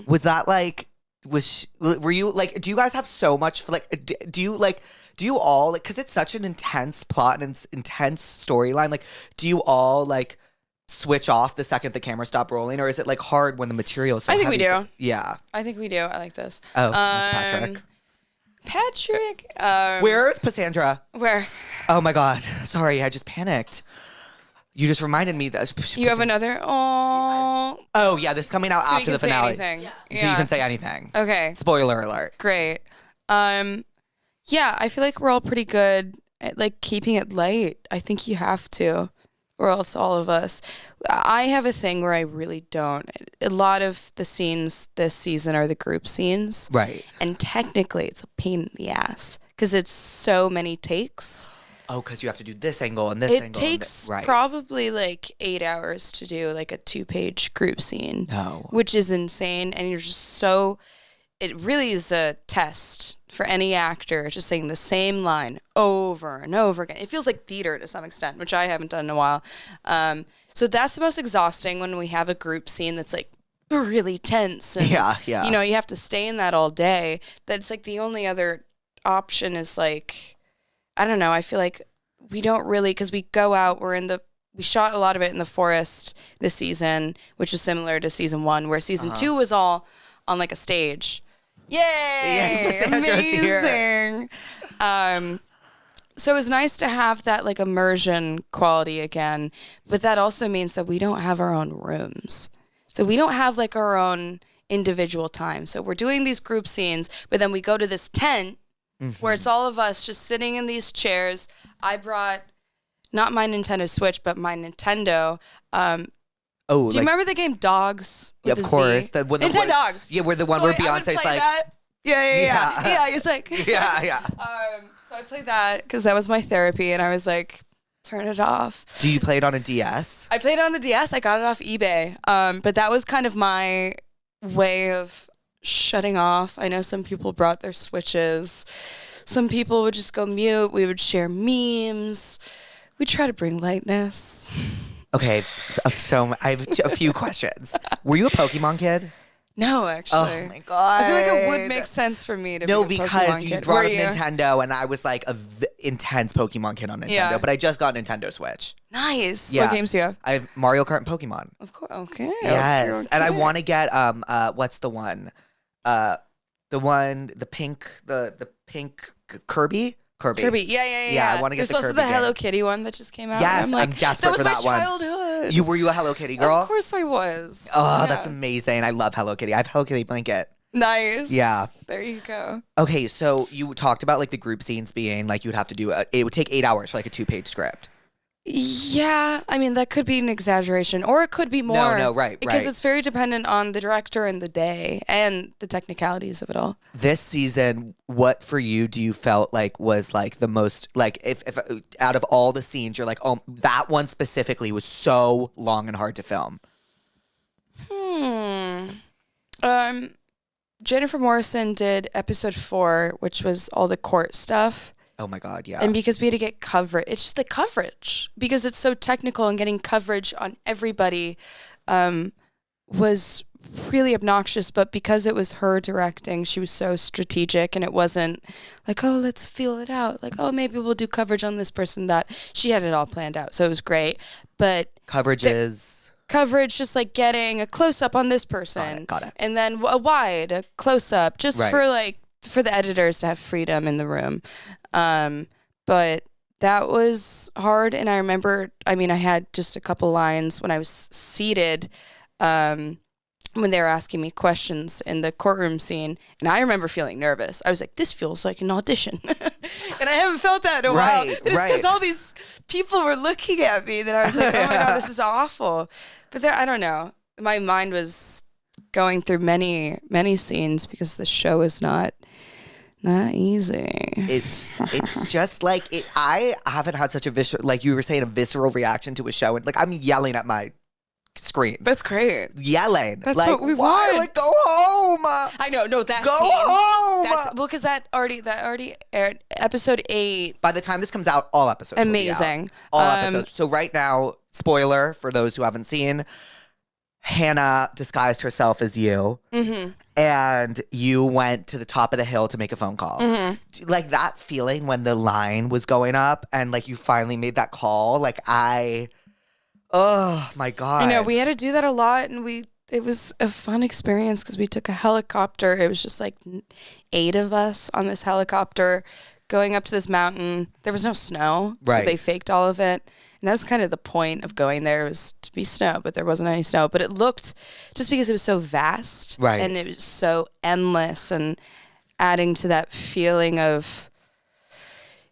Speaker 1: Was that like, were you like, do you guys have so much, like, do you all, like, because it's such an intense plot and intense storyline, like, do you all, like, switch off the second the camera stopped rolling, or is it, like, hard when the material is so
Speaker 5: I think we
Speaker 1: heavy?
Speaker 5: do.
Speaker 1: Yeah.
Speaker 5: I think we do. I like this.
Speaker 1: Oh, that's Patrick.
Speaker 5: Patrick.
Speaker 1: Where's Cassandra?
Speaker 5: Where?
Speaker 1: Oh my God. Sorry, I just panicked. You just reminded me that.
Speaker 5: You have another? Oh.
Speaker 1: Oh, yeah, this is coming out
Speaker 5: So
Speaker 1: after
Speaker 5: you
Speaker 1: the
Speaker 5: can say
Speaker 1: finale.
Speaker 5: anything.
Speaker 1: So
Speaker 5: Yeah.
Speaker 1: you can say anything.
Speaker 5: Okay.
Speaker 1: Spoiler alert.
Speaker 5: Great. Yeah, I feel like we're all pretty good at like keeping it light. I think you have to, or else all of us. I have a thing where I really don't. A lot of the scenes this season are the group scenes.
Speaker 1: Right.
Speaker 5: And technically it's a pain in the ass because it's so many takes.
Speaker 1: Oh, because you have to do this angle and this angle.
Speaker 5: It takes
Speaker 1: right.
Speaker 5: probably like 8 hours to do like a 2-page group scene.
Speaker 1: No.
Speaker 5: Which is insane. And you're just so, it really is a test for any actor just saying the same line over and over again. It feels like theater to some extent, which I haven't done in a while. So that's the most exhausting when we have a group scene that's like really tense. And,
Speaker 1: Yeah.
Speaker 5: you know, you have to stay in that all day. That's like the only other option is like, I don't know. I feel like we don't really, because we go out, we shot a lot of it in the forest this season, which was similar to season 1, where season 2 was all on like a stage. Yay!
Speaker 1: Yeah, Cassandra's here.
Speaker 5: Amazing. So it was nice to have that like immersion quality again, but that also means that we don't have our own rooms. So we don't have like our own individual time. So we're doing these group scenes, but then we go to this tent where it's all of us just sitting in these chairs. I brought not my Nintendo Switch, but my Nintendo.
Speaker 1: Oh,
Speaker 5: do you remember the game Dogs?
Speaker 1: Yeah, of course.
Speaker 5: Nintendo Dogs.
Speaker 1: Yeah, where the one where Beyonce's like.
Speaker 5: Yeah, it's like.
Speaker 1: Yeah.
Speaker 5: So I played that because that was my therapy, and I was like, turn it off.
Speaker 1: Do you play it on a DS?
Speaker 5: I played it on the DS. I got it off eBay. But that was kind of my way of shutting off. I know some people brought their Switches. Some people would just go mute. We would share memes. We try to bring lightness.
Speaker 1: Okay, so I have a few questions. Were you a Pokemon kid?
Speaker 5: No, actually.
Speaker 1: Oh my God.
Speaker 5: I feel like it would make sense for me to be a Pokemon
Speaker 1: because you
Speaker 5: kid.
Speaker 1: brought
Speaker 5: Were
Speaker 1: up
Speaker 5: you?
Speaker 1: Nintendo, and I was like intense Pokemon kid on Nintendo,
Speaker 5: Yeah.
Speaker 1: but I just got Nintendo Switch.
Speaker 5: Nice.
Speaker 1: Yeah.
Speaker 5: What games do you have?
Speaker 1: I have Mario Kart and Pokemon.
Speaker 5: Of course. Okay.
Speaker 1: Yes,
Speaker 5: Okay.
Speaker 1: and I want to get what's the one? The pink Kirby.
Speaker 5: Kirby. Yeah.
Speaker 1: Yeah, I wanna get
Speaker 5: There's
Speaker 1: the
Speaker 5: also
Speaker 1: Kirby
Speaker 5: the Hello
Speaker 1: game.
Speaker 5: Kitty one that just came out.
Speaker 1: Yes,
Speaker 5: and I'm
Speaker 1: I'm desperate
Speaker 5: that
Speaker 1: for
Speaker 5: was
Speaker 1: that
Speaker 5: my
Speaker 1: one.
Speaker 5: childhood.
Speaker 1: Were you a Hello Kitty girl?
Speaker 5: Of course I was.
Speaker 1: Oh,
Speaker 5: Yeah.
Speaker 1: that's amazing. I love Hello Kitty. I have Hello Kitty blanket.
Speaker 5: Nice.
Speaker 1: Yeah.
Speaker 5: There you go.
Speaker 1: Okay, so you talked about like the group scenes being like you'd have to do it would take 8 hours for like a 2-page script.
Speaker 5: Yeah, I mean that could be an exaggeration, or it could be more.
Speaker 1: No, right,
Speaker 5: Because
Speaker 1: right.
Speaker 5: it's very dependent on the director and the day and the technicalities of it all.
Speaker 1: This season, what for you do you felt like was like the most like if out of all the scenes you're like, oh, that one specifically was so long and hard to film?
Speaker 5: Jennifer Morrison did episode 4, which was all the court stuff.
Speaker 1: Oh my God, yeah.
Speaker 5: And because we had to get coverage, it's just the coverage because it's so technical and getting coverage on everybody was really obnoxious. But because it was her directing, she was so strategic and it wasn't like, oh, let's feel it out. Like, oh, maybe we'll do coverage on this person. That she had it all planned out. So it was great. But
Speaker 1: Coverage,
Speaker 5: just like getting a close up on this person.
Speaker 1: Got it.
Speaker 5: And then a wide, a close up, just
Speaker 1: Right.
Speaker 5: for the editors to have freedom in the room. But that was hard. And I remember, I had just a couple lines when I was seated. when they were asking me questions in the courtroom scene, and I remember feeling nervous. I was like, this feels like an audition. And I haven't felt that in a while.
Speaker 1: Right,
Speaker 5: But it's because all these people were looking at me that I was like, oh my God, this is awful. But there, I don't know. My mind was going through many, many scenes because the show is not easy.
Speaker 1: It's just like I haven't had such a visceral, like you were saying, a visceral reaction to a show, and like I'm yelling at my screen.
Speaker 5: That's great.
Speaker 1: Yelling.
Speaker 5: That's
Speaker 1: like,
Speaker 5: what we
Speaker 1: why?
Speaker 5: want.
Speaker 1: Like, go home.
Speaker 5: I know. No, that
Speaker 1: Go
Speaker 5: scene.
Speaker 1: home.
Speaker 5: That's, well, because that already aired. Episode 8.
Speaker 1: By the time this comes out, all episodes will be out.
Speaker 5: Amazing.
Speaker 1: All episodes. So right now, spoiler for those who haven't seen, Hannah disguised herself as you, and you went to the top of the hill to make a phone call. Like that feeling when the line was going up and like you finally made that call. Like oh my God.
Speaker 5: I know, we had to do that a lot, and it was a fun experience because we took a helicopter. It was just like 8 of us on this helicopter going up to this mountain. There was no snow,
Speaker 1: Right.
Speaker 5: so they faked all of it. And that was kind of the point of going there, was to be snow, but there wasn't any snow. But it looked, just because it was so vast,
Speaker 1: Right.
Speaker 5: and it was so endless, and adding to that feeling of,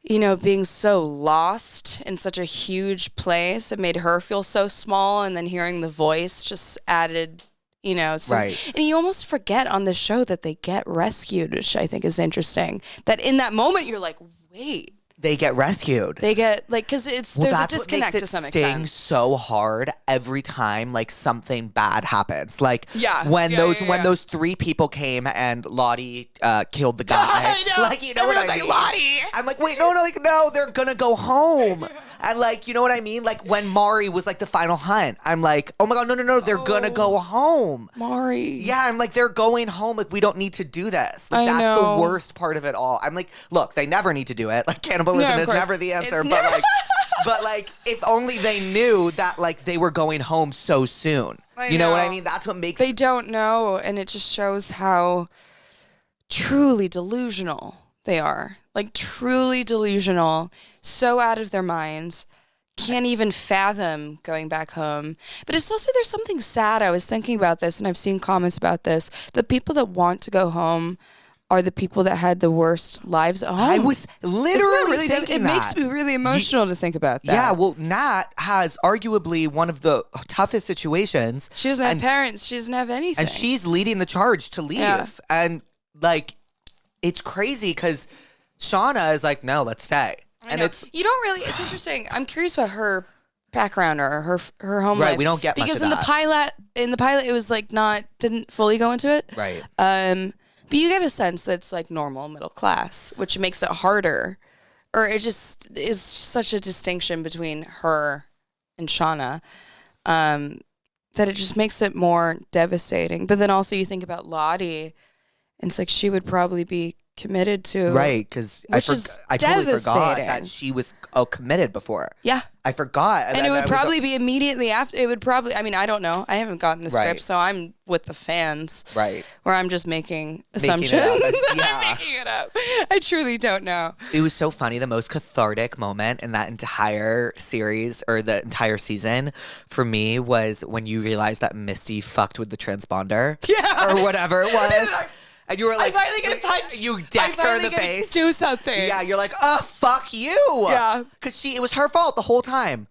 Speaker 5: you know, being so lost in such a huge place. It made her feel so small, and then hearing the voice just added, you know, some,
Speaker 1: Right.
Speaker 5: and you almost forget on the show that they get rescued, which I think is interesting. That in that moment you're like, wait,
Speaker 1: They get rescued.
Speaker 5: they get, like, because there's a disconnect to some
Speaker 1: sting
Speaker 5: extent.
Speaker 1: so hard every time like something bad happens. Like
Speaker 5: Yeah.
Speaker 1: when
Speaker 5: Yeah,
Speaker 1: those
Speaker 5: yeah,
Speaker 1: when
Speaker 5: yeah.
Speaker 1: those 3 people came and Laufey killed the guy.
Speaker 5: I know.
Speaker 1: Like, you know what I
Speaker 5: Everyone's
Speaker 1: mean?
Speaker 5: like, Laufey.
Speaker 1: I'm like, wait, no, they're gonna go home. And like, you know what I mean? Like when Mari was like the final hunt, I'm like, oh my God, no, they're gonna go home.
Speaker 5: Mari.
Speaker 1: Yeah, I'm like, they're going home. Like, we don't need to do this. Like,
Speaker 5: I
Speaker 1: that's
Speaker 5: know.
Speaker 1: the worst part of it all. I'm like, look, they never need to do it. Like, cannibalism
Speaker 5: No, of
Speaker 1: is
Speaker 5: course.
Speaker 1: never the answer.
Speaker 5: It's
Speaker 1: But
Speaker 5: never-
Speaker 1: like, if only they knew that like they were going home so soon.
Speaker 5: I
Speaker 1: You know what I
Speaker 5: know.
Speaker 1: mean? That's what makes
Speaker 5: They don't know, and it just shows how truly delusional they are. Like, truly delusional, so out of their minds, can't even fathom going back home. But it's also, there's something sad. I was thinking about this, and I've seen comments about this. The people that want to go home are the people that had the worst lives at home.
Speaker 1: I was
Speaker 5: Isn't that
Speaker 1: literally
Speaker 5: really
Speaker 1: thinking
Speaker 5: it
Speaker 1: that.
Speaker 5: makes me really emotional to think about that.
Speaker 1: Yeah, well, Nat has arguably one of the toughest situations.
Speaker 5: She doesn't have
Speaker 1: and-
Speaker 5: parents. She doesn't have anything.
Speaker 1: And she's leading the charge to leave.
Speaker 5: Yeah.
Speaker 1: And like, it's crazy because Shauna is like, no, let's stay.
Speaker 5: I
Speaker 1: And
Speaker 5: know.
Speaker 1: it's
Speaker 5: You don't really. It's interesting. I'm curious about her background or her home life.
Speaker 1: Right, we don't get much
Speaker 5: because
Speaker 1: of
Speaker 5: in
Speaker 1: that.
Speaker 5: the pilot it was like didn't fully go into it.
Speaker 1: right.
Speaker 5: But you get a sense that it's like normal middle class, which makes it harder, or it just is such a distinction between her and Shauna, that it just makes it more devastating. But then also you think about Lottie, and it's like she would probably be committed to
Speaker 1: Right, because I
Speaker 5: Which is
Speaker 1: totally forgot
Speaker 5: devastating.
Speaker 1: that she was committed before.
Speaker 5: Yeah.
Speaker 1: I forgot.
Speaker 5: And it would probably be immediately after. It would probably. I mean, I don't know. I haven't gotten the
Speaker 1: Right.
Speaker 5: script, so I'm with the fans,
Speaker 1: Right.
Speaker 5: where I'm just making
Speaker 1: it
Speaker 5: assumptions.
Speaker 1: up.
Speaker 5: I'm
Speaker 1: Yeah.
Speaker 5: making it up. I truly don't know.
Speaker 1: It was so funny. The most cathartic moment in that entire series or the entire season for me was when you realized that Misty fucked with the transponder.
Speaker 5: Yeah.
Speaker 1: Or whatever it was. And you were like,
Speaker 5: finally get a punch.
Speaker 1: You
Speaker 5: I
Speaker 1: decked her in
Speaker 5: finally
Speaker 1: the
Speaker 5: get to
Speaker 1: face.
Speaker 5: do something.
Speaker 1: Yeah, you're like, oh, fuck you.
Speaker 5: Yeah.
Speaker 1: Because it was her fault the whole time.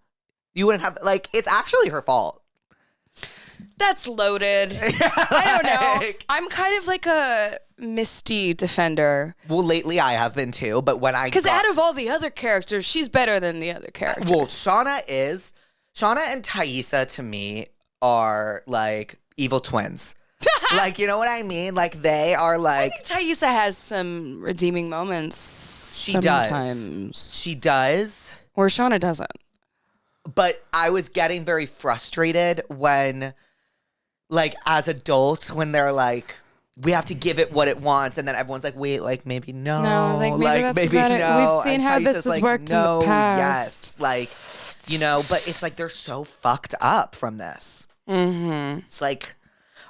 Speaker 1: You wouldn't have, like, it's actually her fault.
Speaker 5: That's loaded. I don't know. I'm kind of like a Misty defender.
Speaker 1: Well, lately I have been too, but when I
Speaker 5: Because out of all the other characters, she's better than the other characters.
Speaker 1: Well, Shauna and Thaisa to me are like evil twins. Like, you know what I mean? Like, they are like.
Speaker 5: Thaisa has some redeeming moments.
Speaker 1: She does.
Speaker 5: Sometimes.
Speaker 1: She does.
Speaker 5: Where Shauna doesn't.
Speaker 1: But I was getting very frustrated when, like, as adults, when they're like, we have to give it what it wants, and then everyone's like, wait, like, maybe no.
Speaker 5: No, like, maybe that's about it.
Speaker 1: no.
Speaker 5: We've seen
Speaker 1: And
Speaker 5: how this
Speaker 1: Thaisa's
Speaker 5: has
Speaker 1: like,
Speaker 5: worked in the
Speaker 1: no,
Speaker 5: past.
Speaker 1: Yes. Like, you know, but it's like they're so fucked up from this.
Speaker 5: Mm-hmm.
Speaker 1: It's like,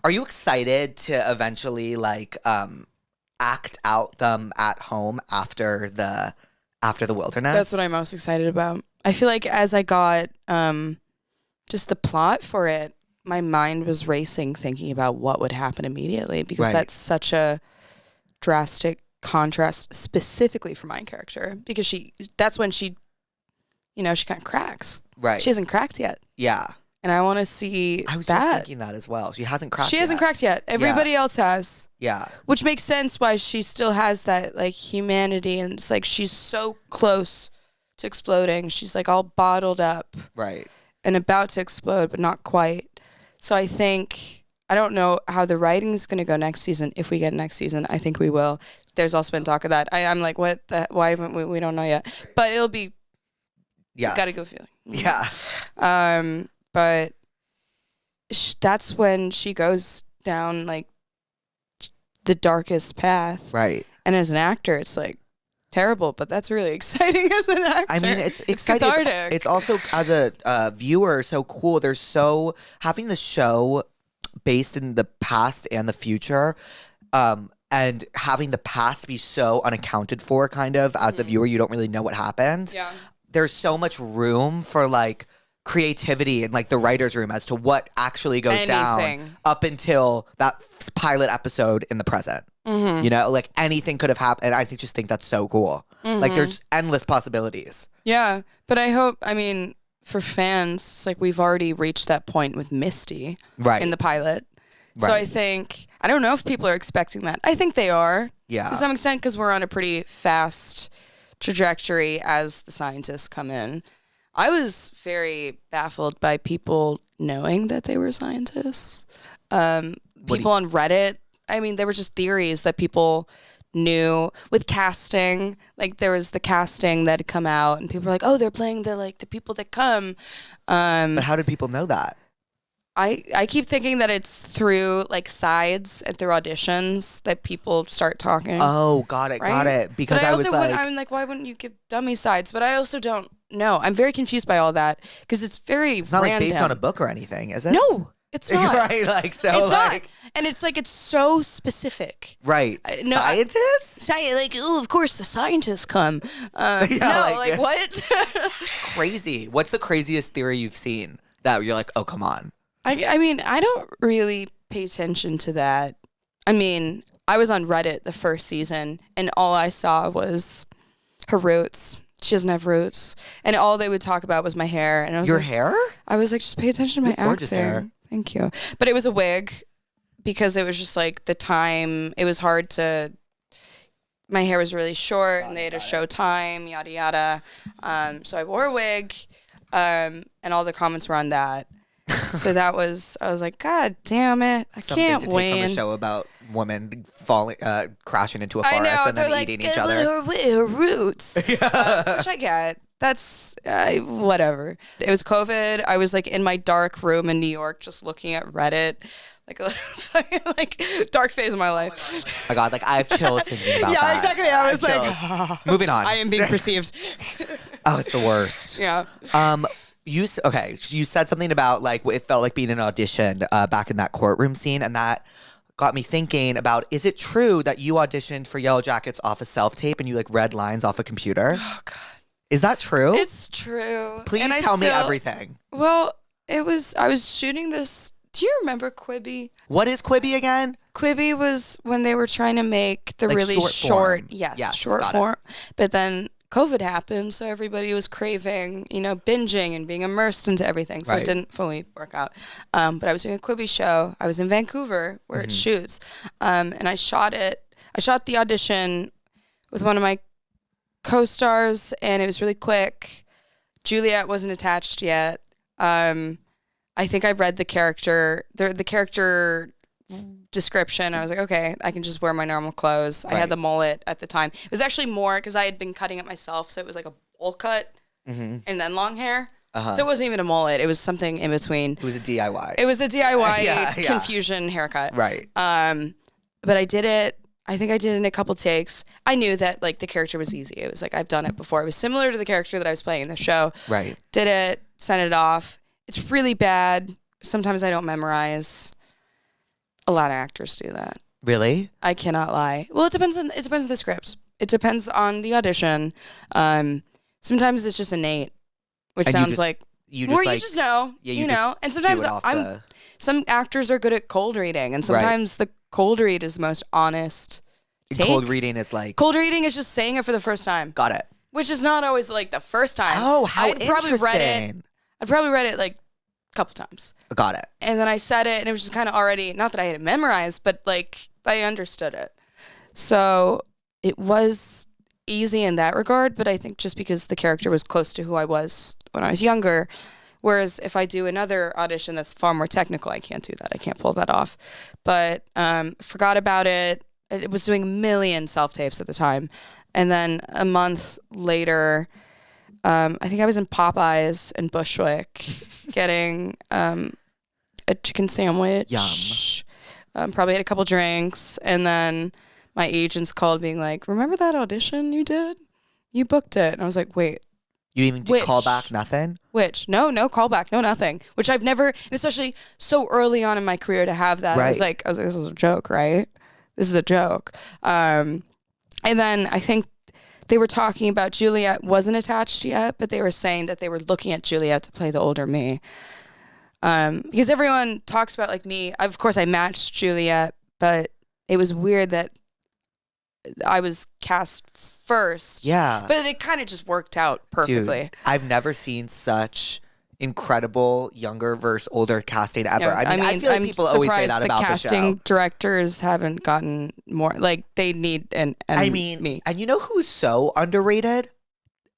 Speaker 1: are you excited to eventually like act out them at home after the wilderness?
Speaker 5: That's what I'm most excited about. I feel like as I got just the plot for it my mind was racing thinking about what would happen immediately because
Speaker 1: Right.
Speaker 5: that's such a drastic contrast specifically for my character because that's when she kind of cracks.
Speaker 1: Right.
Speaker 5: She hasn't cracked yet.
Speaker 1: Yeah.
Speaker 5: And I want to see
Speaker 1: I was
Speaker 5: that.
Speaker 1: just thinking that as well. She hasn't cracked
Speaker 5: She hasn't cracked yet. Everybody else has.
Speaker 1: Yeah.
Speaker 5: Which makes sense why she still has that like humanity and it's like she's so close to exploding. She's like all bottled up
Speaker 1: Right.
Speaker 5: and about to explode, but not quite. So I don't know how the writing is going to go next season. If we get next season, I think we will. There's also been talk of that. I'm like, why haven't we don't know yet. But it'll be,
Speaker 1: Yes.
Speaker 5: got a good feeling.
Speaker 1: Yeah.
Speaker 5: But that's when she goes down like the darkest path.
Speaker 1: Right.
Speaker 5: And as an actor, it's like terrible, but that's really exciting as an actor.
Speaker 1: I mean, it's exciting.
Speaker 5: cathartic.
Speaker 1: It's also, as a viewer, so cool. Having the show based in the past and the future, and having the past be so unaccounted for, kind of, as the viewer, you don't really know what happened.
Speaker 5: Yeah.
Speaker 1: There's so much room for, like, creativity in, like, the writer's room as to what actually goes down
Speaker 5: Anything.
Speaker 1: up until that pilot episode in the present.
Speaker 5: Mm-hmm.
Speaker 1: You know, like, anything could have happened. And I just think that's so cool. Like, there's endless possibilities.
Speaker 5: Yeah, but I mean, for fans, it's like we've already reached that point with Misty
Speaker 1: Right.
Speaker 5: in the pilot. So
Speaker 1: Right.
Speaker 5: I think, I don't know if people are expecting that. I think they are.
Speaker 1: Yeah.
Speaker 5: To some extent, because we're on a pretty fast trajectory as the scientists come in. I was very baffled by people knowing that they were scientists. People on Reddit, I mean, there were just theories that people knew with casting. Like there was the casting that had come out, and people were like, "Oh, they're playing the people that come."
Speaker 1: But how did people know that?
Speaker 5: I keep thinking that it's through like sides and through auditions that people start talking.
Speaker 1: Oh, got it. Because
Speaker 5: But
Speaker 1: I was like,
Speaker 5: I'm like, why wouldn't you give dummy sides? But I also don't know. I'm very confused by all that because it's very
Speaker 1: it's not like based
Speaker 5: random.
Speaker 1: on a book or anything, is it?
Speaker 5: No, it's not.
Speaker 1: Right, like, so,
Speaker 5: It's
Speaker 1: like,
Speaker 5: not. And it's like, it's so specific.
Speaker 1: right.
Speaker 5: No,
Speaker 1: Scientists?
Speaker 5: Like, oh, of course the scientists come.
Speaker 1: Yeah,
Speaker 5: no,
Speaker 1: like-
Speaker 5: what?
Speaker 1: Crazy. What's the craziest theory you've seen that you're like, oh, come on?
Speaker 5: I mean, I don't really pay attention to that. I mean, I was on Reddit the first season, and all I saw was her roots. She doesn't have roots. And all they would talk about was my hair. And I was
Speaker 1: Your
Speaker 5: like,
Speaker 1: hair?
Speaker 5: I was like, just pay attention to my
Speaker 1: You have gorgeous
Speaker 5: acting.
Speaker 1: hair.
Speaker 5: Thank you. But it was a wig because it was just like the time. It was hard to. My hair was really short, and they had a show time, yada yada. So I wore a wig, and all the comments were on that. So that was. I was like, God damn it! I
Speaker 1: Something
Speaker 5: can't
Speaker 1: to take
Speaker 5: win.
Speaker 1: from a show about women falling, crashing into a
Speaker 5: I
Speaker 1: forest
Speaker 5: know
Speaker 1: and then
Speaker 5: they're like,
Speaker 1: eating each other.
Speaker 5: Her roots, which I get. That's whatever. It was COVID. I was like in my dark room in New York, just looking at Reddit, like dark phase of my life.
Speaker 1: Oh my God, like, I have chills thinking about that.
Speaker 5: Yeah, exactly. I was
Speaker 1: have
Speaker 5: like,
Speaker 1: chills. Moving on.
Speaker 5: I am being perceived.
Speaker 1: Oh, it's the worst.
Speaker 5: Yeah.
Speaker 1: You said something about like it felt like being in an audition back in that courtroom scene, and that got me thinking about: is it true that you auditioned for Yellow Jackets off a self-tape and you like read lines off a computer?
Speaker 5: Oh God.
Speaker 1: Is that true?
Speaker 5: It's true.
Speaker 1: Please
Speaker 5: And
Speaker 1: tell me everything.
Speaker 5: Well, I was shooting this. Do you remember Quibi?
Speaker 1: What is Quibi again?
Speaker 5: Quibi was when they were trying to make the
Speaker 1: Like
Speaker 5: really
Speaker 1: short
Speaker 5: short,
Speaker 1: form.
Speaker 5: yes, short
Speaker 1: got it.
Speaker 5: form. But then COVID happened, so everybody was craving, binging and being immersed into everything. So
Speaker 1: Right.
Speaker 5: it didn't fully work out. But I was doing a Quibi show. I was in Vancouver where it shoots, and I shot it. I shot the audition with one of my co-stars, and it was really quick. Juliet wasn't attached yet. I think I read the character description. I was like, okay, I can just wear my normal clothes. I
Speaker 1: Right.
Speaker 5: had the mullet at the time. It was actually more because I had been cutting it myself, so it was like a bowl cut and then long hair.
Speaker 1: Uh-huh.
Speaker 5: So it wasn't even a mullet. It was something in between.
Speaker 1: It was a DIY.
Speaker 5: It was a DIY
Speaker 1: Yeah, yeah.
Speaker 5: confusion haircut.
Speaker 1: Right.
Speaker 5: But I did it. I think I did it in a couple takes. I knew that like the character was easy. It was like I've done it before. It was similar to the character that I was playing in the show.
Speaker 1: Right.
Speaker 5: Did it, sent it off. It's really bad. Sometimes I don't memorize. A lot of actors do that.
Speaker 1: Really?
Speaker 5: I cannot lie. Well, it depends on the script. It depends on the audition. Sometimes it's just innate, which
Speaker 1: And
Speaker 5: sounds like
Speaker 1: you just
Speaker 5: where
Speaker 1: like
Speaker 5: you just know.
Speaker 1: yeah,
Speaker 5: you
Speaker 1: just
Speaker 5: know. And
Speaker 1: do
Speaker 5: sometimes
Speaker 1: it off
Speaker 5: I'm
Speaker 1: the-
Speaker 5: some actors are good at cold reading, and sometimes the cold read is the most honest take.
Speaker 1: Cold reading is like...
Speaker 5: Cold reading is just saying it for the first time.
Speaker 1: Got it.
Speaker 5: Which is not always like the first time.
Speaker 1: Oh, how
Speaker 5: I'd probably read it like a couple times.
Speaker 1: Got it.
Speaker 5: And then I said it, and it was just kind of already, not that I had it memorized, but like I understood it. So it was easy in that regard, but I think just because the character was close to who I was when I was younger. Whereas if I do another audition that's far more technical, I can't do that. I can't pull that off. But forgot about it. It was doing a million self-tapes at the time. And then a month later, I think I was in Popeyes in Bushwick getting a chicken sandwich.
Speaker 1: Yum.
Speaker 5: Probably had a couple drinks. And then my agents called being like, remember that audition you did? You booked it. And I was like, wait.
Speaker 1: You even did call back, nothing?
Speaker 5: Which? No callback, no nothing. Which I've never, and especially so early on in my career to have that.
Speaker 1: Right.
Speaker 5: I was like, this is a joke, right? This is a joke. And then I think they were talking about Juliet wasn't attached yet, but they were saying that they were looking at Juliet to play the older me. Because everyone talks about like me. Of course, I matched Juliet, but it was weird that I was cast first.
Speaker 1: Yeah.
Speaker 5: But it kind of just worked out perfectly.
Speaker 1: Dude, I've never seen such incredible younger versus older casting ever.
Speaker 5: Yeah,
Speaker 1: I mean, I feel like
Speaker 5: I'm
Speaker 1: people always say that about the
Speaker 5: casting
Speaker 1: show.
Speaker 5: directors haven't gotten more, like they need me.
Speaker 1: And you know who's so underrated?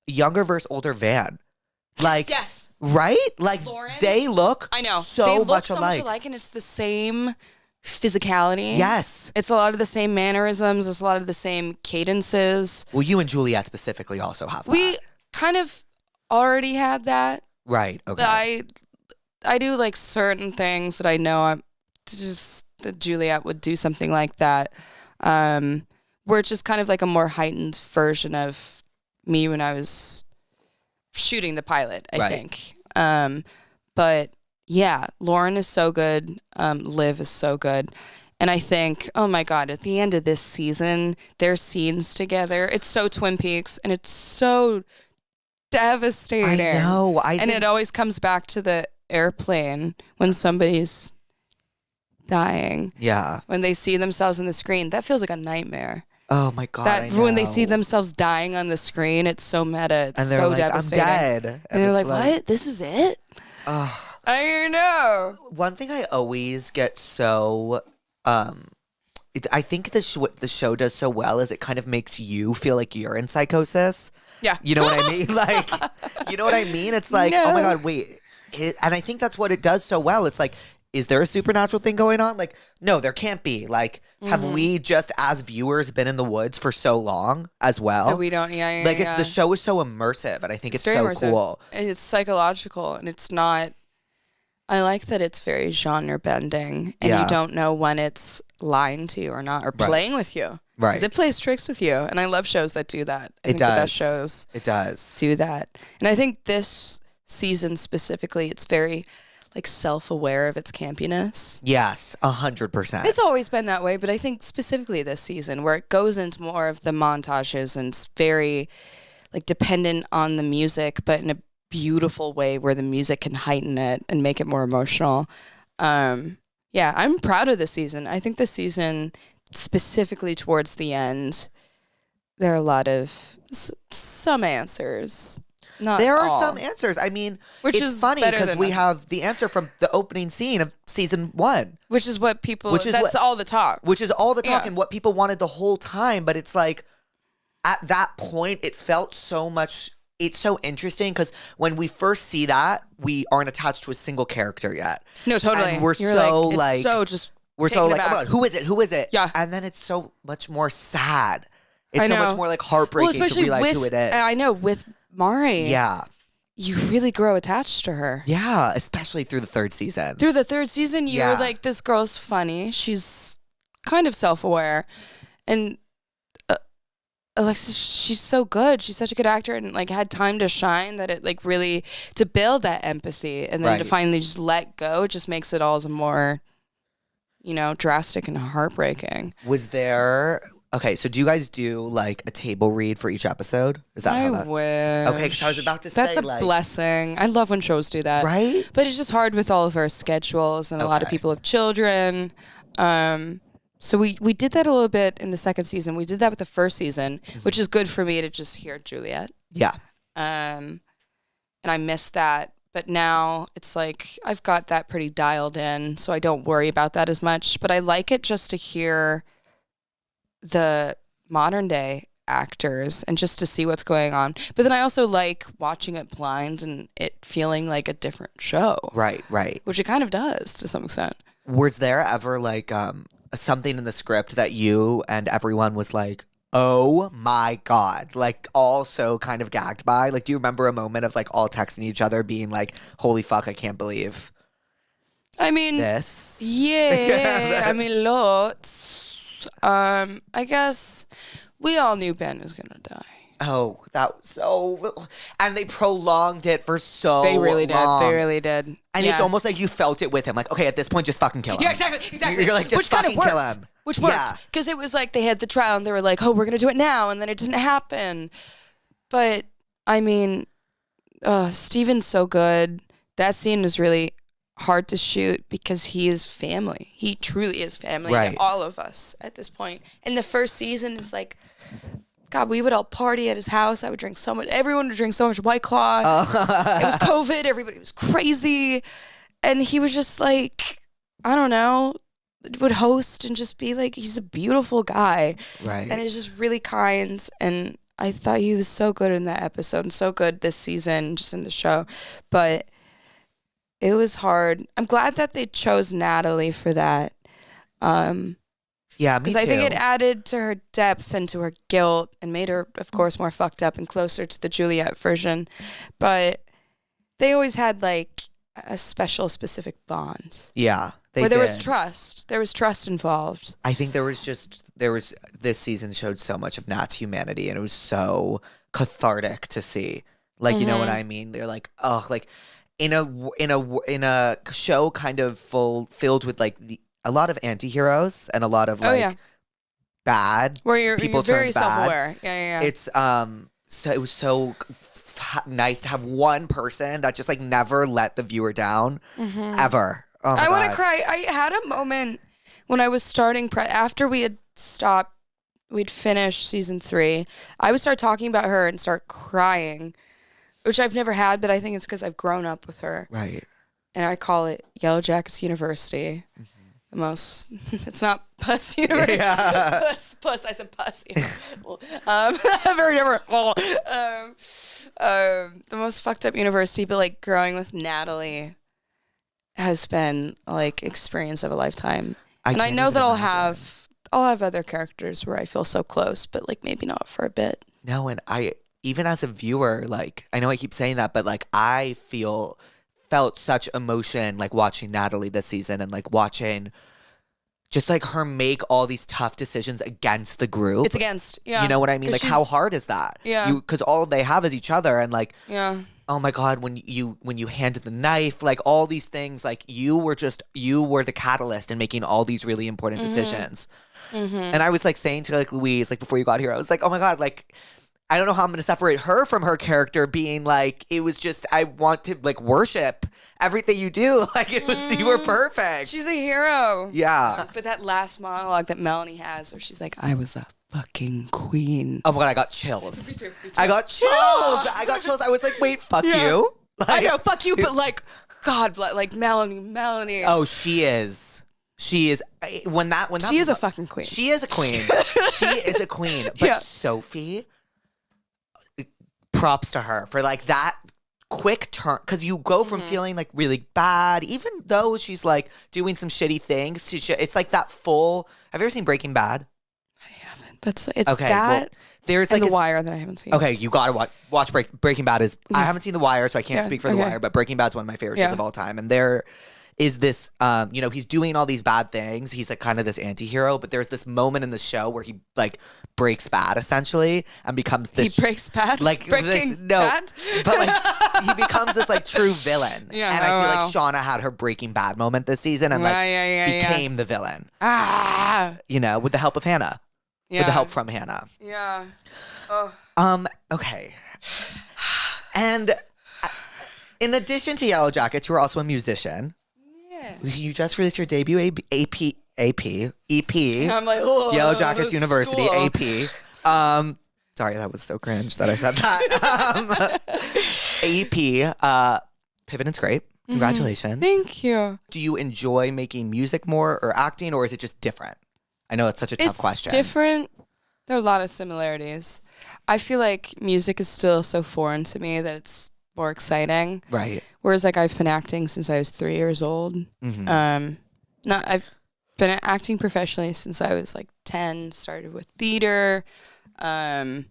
Speaker 1: Younger versus older Van. Like,
Speaker 5: Yes.
Speaker 1: Right? Like,
Speaker 5: Lauren?
Speaker 1: they look
Speaker 5: I know.
Speaker 1: so
Speaker 5: they look
Speaker 1: much
Speaker 5: so
Speaker 1: alike.
Speaker 5: much alike, and it's the same physicality.
Speaker 1: Yes.
Speaker 5: It's a lot of the same mannerisms. It's a lot of the same cadences.
Speaker 1: Well, you and Juliet specifically also have that.
Speaker 5: We kind of already had that.
Speaker 1: Right. Okay.
Speaker 5: I do like certain things that I know I'm just that Juliet would do something like that. Where it's just kind of like a more heightened version of me when I was shooting the pilot, I think. But yeah, Lauren is so good. Liv is so good. And I think, oh my God, at the end of this season, their scenes together, it's so Twin Peaks and it's so devastating.
Speaker 1: I know.
Speaker 5: And it always comes back to the airplane when somebody's dying.
Speaker 1: Yeah.
Speaker 5: When they see themselves on the screen, that feels like a nightmare.
Speaker 1: Oh my God.
Speaker 5: That when they see themselves dying on the screen, it's so meta. It's
Speaker 1: and they're
Speaker 5: so
Speaker 1: like,
Speaker 5: devastating.
Speaker 1: I'm dead.
Speaker 5: And they're
Speaker 1: it's
Speaker 5: like, what? This is it? I know.
Speaker 1: One thing I always get so, I think what the show does so well is it kind of makes you feel like you're in psychosis.
Speaker 5: Yeah.
Speaker 1: You know what I mean? Like, you know what I mean? It's like, oh my God, wait. And I think that's what it does so well. It's like, is there a supernatural thing going on? Like, no, there can't be. Like, have we just as viewers been in the woods for so long as well?
Speaker 5: No, we don't. Yeah.
Speaker 1: Like, the show is so immersive, and I think it's
Speaker 5: very
Speaker 1: so
Speaker 5: immersive.
Speaker 1: cool.
Speaker 5: It's psychological, and it's not. I like that it's very genre bending, and you don't know when it's lying to you or not, or playing with you.
Speaker 1: Right.
Speaker 5: Because it plays tricks with you, and I love shows that do that. I think
Speaker 1: does.
Speaker 5: the best shows
Speaker 1: It does.
Speaker 5: do that. And I think this season specifically, it's very like self-aware of its campiness.
Speaker 1: Yes, 100%.
Speaker 5: It's always been that way, but I think specifically this season where it goes into more of the montages and it's very like dependent on the music, but in a beautiful way where the music can heighten it and make it more emotional. Yeah, I'm proud of this season. I think this season, specifically towards the end, there are a lot of some answers. Not
Speaker 1: there are
Speaker 5: all.
Speaker 1: some answers. I mean,
Speaker 5: Which
Speaker 1: it's
Speaker 5: is
Speaker 1: funny
Speaker 5: better
Speaker 1: because
Speaker 5: than
Speaker 1: we
Speaker 5: nothing.
Speaker 1: have the answer from the opening scene of season 1.
Speaker 5: Which is what people,
Speaker 1: Which is
Speaker 5: that's
Speaker 1: what-
Speaker 5: all the talk.
Speaker 1: Which is all the talk
Speaker 5: Yeah.
Speaker 1: and what people wanted the whole time. But it's like, at that point, it felt so much... It's so interesting because when we first see that, we aren't attached to a single character yet.
Speaker 5: No, totally.
Speaker 1: And we're
Speaker 5: You're
Speaker 1: so
Speaker 5: it's
Speaker 1: like...
Speaker 5: so just
Speaker 1: We're
Speaker 5: taken
Speaker 1: so like,
Speaker 5: aback.
Speaker 1: oh my God, who is it? Who is it?
Speaker 5: Yeah.
Speaker 1: And then it's so much more sad. It's
Speaker 5: I
Speaker 1: so
Speaker 5: know.
Speaker 1: much more like heartbreaking to realize who it is.
Speaker 5: I know, with Mari.
Speaker 1: Yeah.
Speaker 5: You really grow attached to her.
Speaker 1: Yeah, especially through the 3rd season.
Speaker 5: Through the 3rd season, you're
Speaker 1: Yeah.
Speaker 5: like, this girl's funny. She's kind of self-aware. And Alexis, she's so good. She's such a good actor and like had time to shine that it like really, to build that empathy and then to
Speaker 1: Right.
Speaker 5: finally just let go just makes it all the more, drastic and heartbreaking.
Speaker 1: Was there Okay, so do you guys do like a table read for each episode? Is that how
Speaker 5: I
Speaker 1: that?
Speaker 5: wish.
Speaker 1: Okay, because I was about to say
Speaker 5: That's a
Speaker 1: like,
Speaker 5: blessing. I love when shows do that.
Speaker 1: right?
Speaker 5: But it's just hard with all of our schedules and a lot of
Speaker 1: Okay.
Speaker 5: people have children. So we did that a little bit in the second season. We did that with the first season, which is good for me to just hear Juliet.
Speaker 1: Yeah.
Speaker 5: And I missed that. But now it's like I've got that pretty dialed in, so I don't worry about that as much. But I like it just to hear the modern day actors and just to see what's going on. But then I also like watching it blind and it feeling like a different show.
Speaker 1: Right, right.
Speaker 5: Which it kind of does to some extent.
Speaker 1: Was there ever like something in the script that you and everyone was like, oh my God, like all so kind of gagged by? Like, do you remember a moment of like all texting each other being like, holy fuck, I can't believe
Speaker 5: I mean,
Speaker 1: this?
Speaker 5: yeah, I mean, lots. I guess we all knew Ben was gonna die.
Speaker 1: Oh, that was so, and they prolonged it for so
Speaker 5: They really
Speaker 1: long.
Speaker 5: did. They really did.
Speaker 1: And
Speaker 5: Yeah.
Speaker 1: it's almost like you felt it with him. Like, okay, at this point, just fucking kill him.
Speaker 5: Yeah, exactly.
Speaker 1: You're like, just
Speaker 5: Which kind of
Speaker 1: fucking kill
Speaker 5: worked.
Speaker 1: him.
Speaker 5: Which worked.
Speaker 1: Yeah.
Speaker 5: Because it was like they had the trial and they were like, oh, we're going to do it now. And then it didn't happen. But, I mean, Steven's so good. That scene was really hard to shoot because he is family. He truly is family
Speaker 1: Right.
Speaker 5: to all of us at this point. And the first season is like, God, we would all party at his house. I would drink so much. Everyone would drink so much White Claw. It was COVID. Everybody was crazy. And he was just like, I don't know, would host and just be like, he's a beautiful guy.
Speaker 1: Right.
Speaker 5: And he's just really kind. And I thought he was so good in that episode and so good this season, just in the show. But it was hard. I'm glad that they chose Natalie for that.
Speaker 1: Yeah, me
Speaker 5: Because
Speaker 1: too.
Speaker 5: I think it added to her depth and to her guilt and made her, of course, more fucked up and closer to the Juliet version. But they always had like a special, specific bond
Speaker 1: Yeah, they
Speaker 5: where there was
Speaker 1: did.
Speaker 5: trust. There was trust involved.
Speaker 1: I think there was this season showed so much of Nat's humanity, and it was so cathartic to see. Like, you know what I mean? They're like, oh, like in a show kind of filled with like a lot of anti-heroes and a lot of like bad
Speaker 5: Where you're
Speaker 1: people
Speaker 5: very
Speaker 1: turned bad.
Speaker 5: self-aware. Yeah.
Speaker 1: It's so it was so nice to have one person that just like never let the viewer down ever. Oh my
Speaker 5: I want
Speaker 1: God.
Speaker 5: to cry. I had a moment when I was starting after we had stopped. We'd finished season 3. I would start talking about her and start crying, which I've never had, but I think it's because I've grown up with her.
Speaker 1: Right.
Speaker 5: And I call it Yellow Jackets University. The most, it's not Puss University.
Speaker 1: Yeah.
Speaker 5: Puss. I said Puss. Very different. The most fucked up university, but like growing with Natalie has been like experience of a lifetime. And I
Speaker 1: can't
Speaker 5: know
Speaker 1: even
Speaker 5: that
Speaker 1: imagine.
Speaker 5: I'll have other characters where I feel so close, but like maybe not for a bit.
Speaker 1: No, and I even as a viewer, like I know I keep saying that, but like I felt such emotion like watching Natalie this season and like watching just like her make all these tough decisions against the group.
Speaker 5: It's against, yeah.
Speaker 1: You know what I mean?
Speaker 5: 'Cause
Speaker 1: Like how
Speaker 5: she's-
Speaker 1: hard is that?
Speaker 5: Yeah.
Speaker 1: Because all they have is each other, and like
Speaker 5: Yeah.
Speaker 1: oh my God, when you handed the knife, like all these things, like you were the catalyst in making all these really important decisions. And I was like saying to like Louise, like before you got here, I was like, oh my God, like I don't know how I'm going to separate her from her character being like, it was just, I want to like worship everything you do. Like it was, you were perfect.
Speaker 5: She's a hero.
Speaker 1: Yeah.
Speaker 5: But that last monologue that Melanie has where she's like, I was a fucking queen.
Speaker 1: Oh my God, I got chills.
Speaker 5: Me too.
Speaker 1: I got chills. I got chills. I was like, wait, fuck you.
Speaker 5: I
Speaker 1: Like,
Speaker 5: know, fuck you, but like, God, like Melanie.
Speaker 1: oh, she is. When that
Speaker 5: She is a fucking queen.
Speaker 1: She is a queen. She is a queen. But
Speaker 5: Yeah.
Speaker 1: Sophie, props to her for like that quick turn. Because you go from feeling like really bad, even though she's like doing some shitty things. It's like that full. Have you ever seen Breaking Bad?
Speaker 5: I haven't. It's
Speaker 1: Okay,
Speaker 5: that
Speaker 1: well, there's
Speaker 5: and
Speaker 1: like
Speaker 5: The Wire that I haven't seen.
Speaker 1: Okay, you gotta watch Breaking Bad. I haven't seen The Wire, so I can't
Speaker 5: Yeah,
Speaker 1: speak for The
Speaker 5: okay.
Speaker 1: Wire. But Breaking Bad's one of my favorite
Speaker 5: Yeah.
Speaker 1: shows of all time. And there is this, he's doing all these bad things. He's like kind of this anti-hero, but there's this moment in the show where he like breaks bad essentially and becomes this.
Speaker 5: He breaks bad?
Speaker 1: Like
Speaker 5: Breaking
Speaker 1: no,
Speaker 5: Bad?
Speaker 1: but like he becomes this like true villain.
Speaker 5: Yeah,
Speaker 1: and I
Speaker 5: oh,
Speaker 1: feel
Speaker 5: wow.
Speaker 1: like Shauna had her Breaking Bad moment this season and like
Speaker 5: Yeah.
Speaker 1: became the villain.
Speaker 5: Ah.
Speaker 1: You know, with the help of Hannah. with the help from Hannah.
Speaker 5: Yeah. Oh.
Speaker 1: Okay. And in addition to Yellow Jackets, you are also a musician.
Speaker 5: Yeah.
Speaker 1: You just released your debut EP.
Speaker 5: I'm like, oh,
Speaker 1: Yellow Jackets
Speaker 5: that's
Speaker 1: University,
Speaker 5: cool.
Speaker 1: AP. Sorry, that was so cringe that I said that. AP, Pivot and Scrape. Congratulations.
Speaker 5: Thank you.
Speaker 1: Do you enjoy making music more or acting, or is it just different? I know it's such a tough question.
Speaker 5: It's different. There are a lot of similarities. I feel like music is still so foreign to me that it's more exciting.
Speaker 1: Right.
Speaker 5: Whereas like I've been acting since I was 3 years old.
Speaker 1: Mm-hmm.
Speaker 5: I've been acting professionally since I was like 10, started with theater. So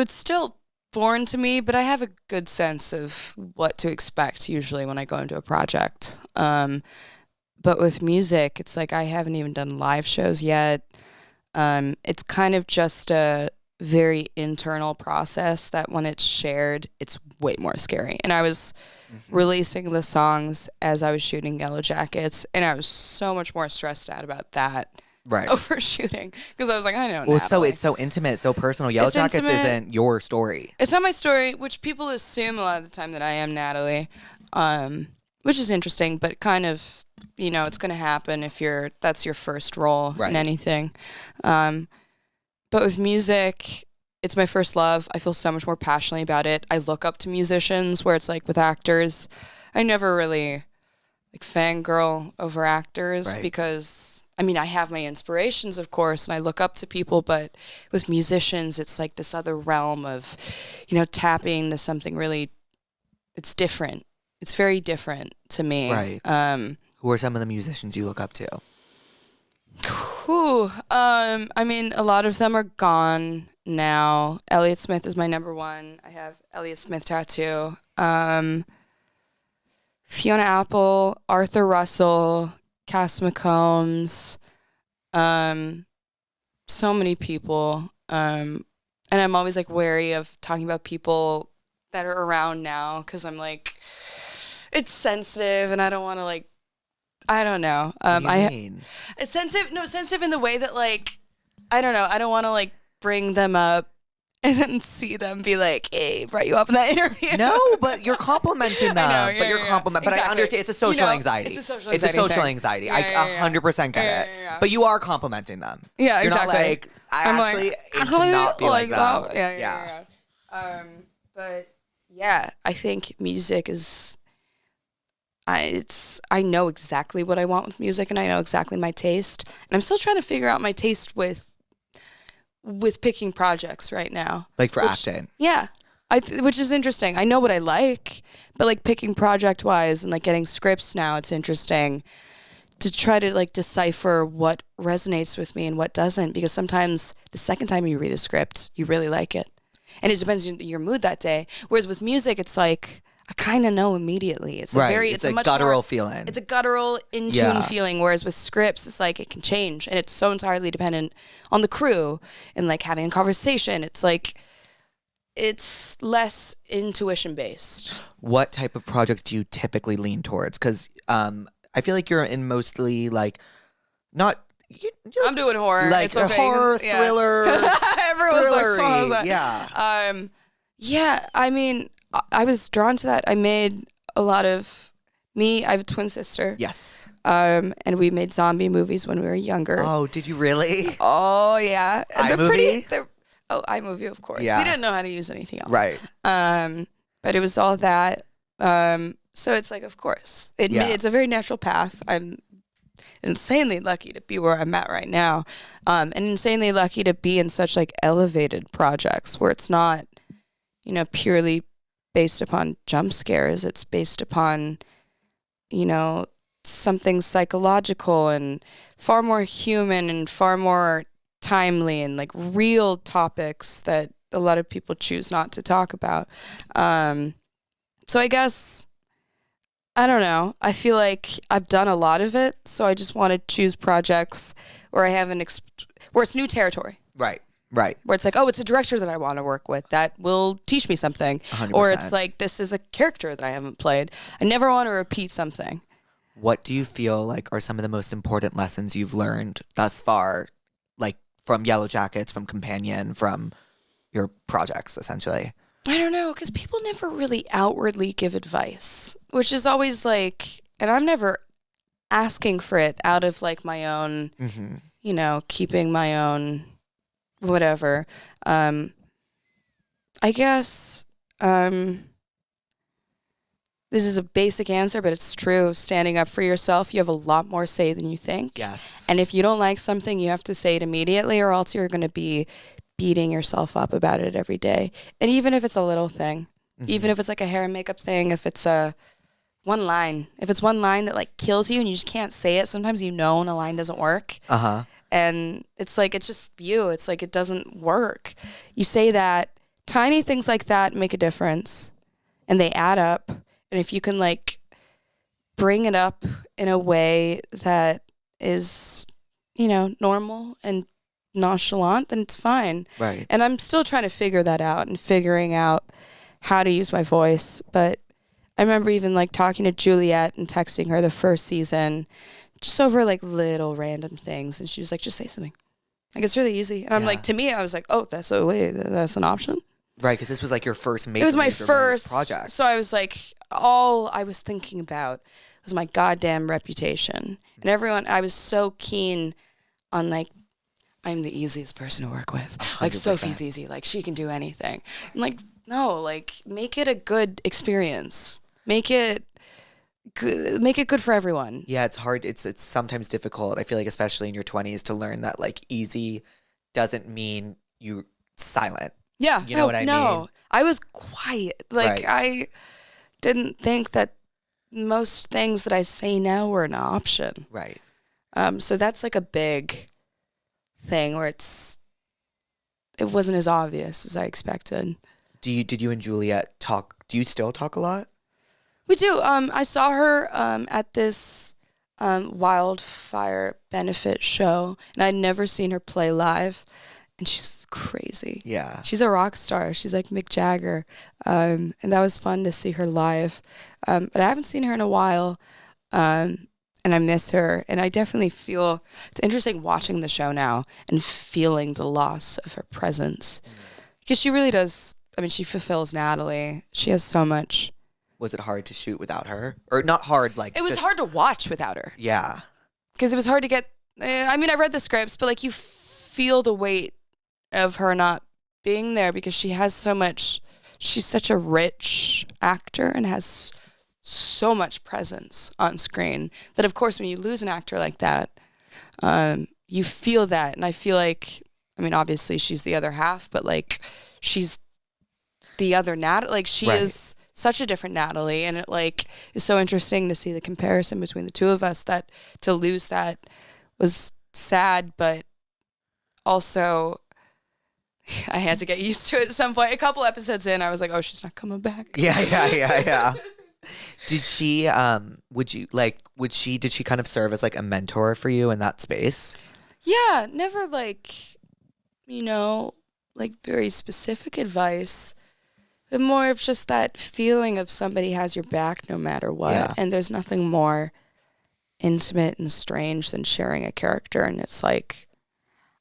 Speaker 5: it's still foreign to me, but I have a good sense of what to expect usually when I go into a project. But with music, it's like I haven't even done live shows yet. It's kind of just a very internal process that when it's shared, it's way more scary. And I was releasing the songs as I was shooting Yellow Jackets, and I was so much more stressed out about that
Speaker 1: Right.
Speaker 5: over shooting because I was like, I know.
Speaker 1: Well,
Speaker 5: Natalie.
Speaker 1: it's so intimate, it's so personal. Yellow
Speaker 5: It's
Speaker 1: Jackets
Speaker 5: intimate.
Speaker 1: isn't your story.
Speaker 5: It's not my story, which people assume a lot of the time that I am Natalie, which is interesting, but kind of, you know, it's going to happen if that's your first role
Speaker 1: Right.
Speaker 5: in anything. But with music, it's my first love. I feel so much more passionately about it. I look up to musicians, where it's like with actors, I never really like fangirl over actors
Speaker 1: Right.
Speaker 5: because I mean, I have my inspirations, of course, and I look up to people, but with musicians, it's like this other realm of, you know, tapping into something really, it's different. It's very different to me.
Speaker 1: Right. Who are some of the musicians you look up to?
Speaker 5: I mean, a lot of them are gone now. Elliott Smith is my number one. I have Elliott Smith tattoo. Fiona Apple, Arthur Russell, Cass McCombs, so many people. And I'm always like wary of talking about people that are around now because I'm like, it's sensitive and I don't want to like, I don't know.
Speaker 1: What do you mean?
Speaker 5: It's sensitive. No, sensitive in the way that like, I don't know. I don't want to like bring them up and then see them be like, hey, brought you up in that interview.
Speaker 1: No, but you're complimenting them.
Speaker 5: I know, yeah,
Speaker 1: but you're
Speaker 5: yeah,
Speaker 1: complimenting. But I
Speaker 5: exactly.
Speaker 1: understand it's a social
Speaker 5: You know,
Speaker 1: anxiety.
Speaker 5: it's a social
Speaker 1: It's a
Speaker 5: anxiety
Speaker 1: social
Speaker 5: thing.
Speaker 1: anxiety.
Speaker 5: Yeah,
Speaker 1: I
Speaker 5: yeah,
Speaker 1: 100% get
Speaker 5: yeah,
Speaker 1: it.
Speaker 5: yeah, yeah.
Speaker 1: But you are complimenting them.
Speaker 5: Yeah,
Speaker 1: You're
Speaker 5: exactly.
Speaker 1: not like, I
Speaker 5: I'm
Speaker 1: actually
Speaker 5: like,
Speaker 1: aim to not be like that.
Speaker 5: Yeah. But yeah, I think music is. I know exactly what I want with music, and I know exactly my taste, and I'm still trying to figure out my taste with picking projects right now.
Speaker 1: Like for acting.
Speaker 5: Yeah, which is interesting. I know what I like, but like picking project wise and like getting scripts now, it's interesting to try to like decipher what resonates with me and what doesn't, because sometimes the second time you read a script, you really like it, and it depends on your mood that day. Whereas with music, it's like I kind of know immediately. It's
Speaker 1: Right.
Speaker 5: a very,
Speaker 1: It's
Speaker 5: a
Speaker 1: a
Speaker 5: much
Speaker 1: guttural
Speaker 5: more,
Speaker 1: feeling.
Speaker 5: It's a guttural, in tune
Speaker 1: Yeah.
Speaker 5: feeling. Whereas with scripts, it's like it can change, and it's so entirely dependent on the crew and like having a conversation. It's like it's less intuition based.
Speaker 1: What type of projects do you typically lean towards? Because I feel like you're in mostly like not.
Speaker 5: I'm doing horror.
Speaker 1: Like
Speaker 5: it's okay.
Speaker 1: horror,
Speaker 5: Yeah.
Speaker 1: thriller,
Speaker 5: Everyone's like,
Speaker 1: thrillery,
Speaker 5: "What was that?"
Speaker 1: yeah.
Speaker 5: Yeah. I mean, I was drawn to that. I made a lot of I have a twin sister.
Speaker 1: Yes.
Speaker 5: And we made zombie movies when we were younger.
Speaker 1: Oh, did you really?
Speaker 5: Oh yeah.
Speaker 1: iMovie?
Speaker 5: iMovie, of course.
Speaker 1: Yeah.
Speaker 5: We didn't know how to use anything else.
Speaker 1: Right.
Speaker 5: But it was all that. So it's like, of course,
Speaker 1: Yeah.
Speaker 5: it's a very natural path. I'm insanely lucky to be where I'm at right now, and insanely lucky to be in such like elevated projects where it's not, you know, purely based upon jump scares. It's based upon, you know, something psychological and far more human and far more timely and like real topics that a lot of people choose not to talk about. So I guess, I don't know. I feel like I've done a lot of it, so I just want to choose projects where I have where it's new territory.
Speaker 1: Right. Right.
Speaker 5: Where it's like, oh, it's a director that I want to work with that will teach me something.
Speaker 1: 100%.
Speaker 5: Or it's like, this is a character that I haven't played. I never want to repeat something.
Speaker 1: What do you feel like are some of the most important lessons you've learned thus far, like from Yellow Jackets, from Companion, from your projects, essentially?
Speaker 5: I don't know, because people never really outwardly give advice, which is always like, and I'm never asking for it out of like my own, you know, keeping my own whatever. I guess this is a basic answer, but it's true. Standing up for yourself, you have a lot more say than you think.
Speaker 1: Yes.
Speaker 5: And if you don't like something, you have to say it immediately, or else you're going to be beating yourself up about it every day. And even if it's a little thing, even if it's like a hair and makeup thing, if it's one line that like kills you and you just can't say it, sometimes you know when a line doesn't work. And it's like, it's just you. It's like, it doesn't work. You say that. Tiny things like that make a difference, and they add up. And if you can like bring it up in a way that is, you know, normal and nonchalant, then it's fine.
Speaker 1: Right.
Speaker 5: And I'm still trying to figure that out and figuring out how to use my voice. But I remember even like talking to Juliet and texting her the first season just over like little random things. And she was like, just say something. Like, it's really easy. And I'm like, to me, I was like, oh, that's an option.
Speaker 1: Right, because this was like your first major.
Speaker 5: It was my first
Speaker 1: project.
Speaker 5: So I was like, all I was thinking about was my goddamn reputation. And everyone, I was so keen on like, I'm the easiest person to work with.
Speaker 1: 100%.
Speaker 5: Like, Sophie's easy. Like, she can do anything. I'm like, no, like, make it a good experience. Make it good for everyone.
Speaker 1: Yeah, it's hard. It's sometimes difficult. I feel like, especially in your 20s, to learn that like easy doesn't mean you silent.
Speaker 5: Yeah.
Speaker 1: You know what I mean?
Speaker 5: I was quiet. Like,
Speaker 1: Right.
Speaker 5: I didn't think that most things that I say now were an option.
Speaker 1: Right.
Speaker 5: So that's like a big thing where it wasn't as obvious as I expected.
Speaker 1: Did you and Juliet talk? Do you still talk a lot?
Speaker 5: We do. I saw her at this wildfire benefit show, and I'd never seen her play live, and she's crazy.
Speaker 1: Yeah.
Speaker 5: She's a rock star. She's like Mick Jagger, and that was fun to see her live. But I haven't seen her in a while, and I miss her. And I definitely feel it's interesting watching the show now and feeling the loss of her presence, because she really does. I mean, she fulfills Natalie. She has so much.
Speaker 1: Was it hard to shoot without her? Or not hard, like...
Speaker 5: It was hard to watch without her.
Speaker 1: Yeah.
Speaker 5: Because it was hard to get... I mean, I read the scripts, but, like, you feel the weight of her not being there because she has so much... She's such a rich actor and has so much presence on screen that, of course, when you lose an actor like that, you feel that. And I feel like... I mean, obviously, she's the other half, but, like, she's the other Natalie. Like, she is... such a different Natalie, and it like is so interesting to see the comparison between the two of us. That to lose that was sad, but also I had to get used to it at some point. A couple episodes in, I was like, "Oh, she's not coming back."
Speaker 1: Yeah. Did she? Did she kind of serve as like a mentor for you in that space?
Speaker 5: Yeah, never like, like very specific advice. But more of just that feeling of somebody has your back no matter what.
Speaker 1: Yeah.
Speaker 5: And there's nothing more intimate and strange than sharing a character. And it's like,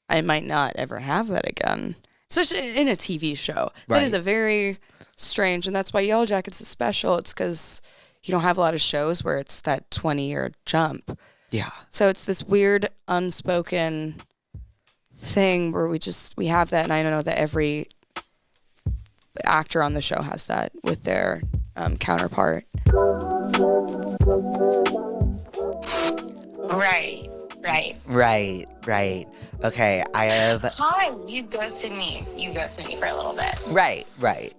Speaker 5: I might not ever have that again. Especially in a TV show.
Speaker 1: Right.
Speaker 5: That is a very strange, and that's why Yellow Jackets is special. It's because you don't have a lot of shows where it's that 20-year jump.
Speaker 1: Yeah.
Speaker 5: So it's this weird unspoken thing where we have that, and I know that every actor on the show has that with their counterpart.
Speaker 1: Right. Okay, I have...
Speaker 6: Hi, you ghosted me. You ghosted me for a little bit.
Speaker 1: Right.
Speaker 6: Right.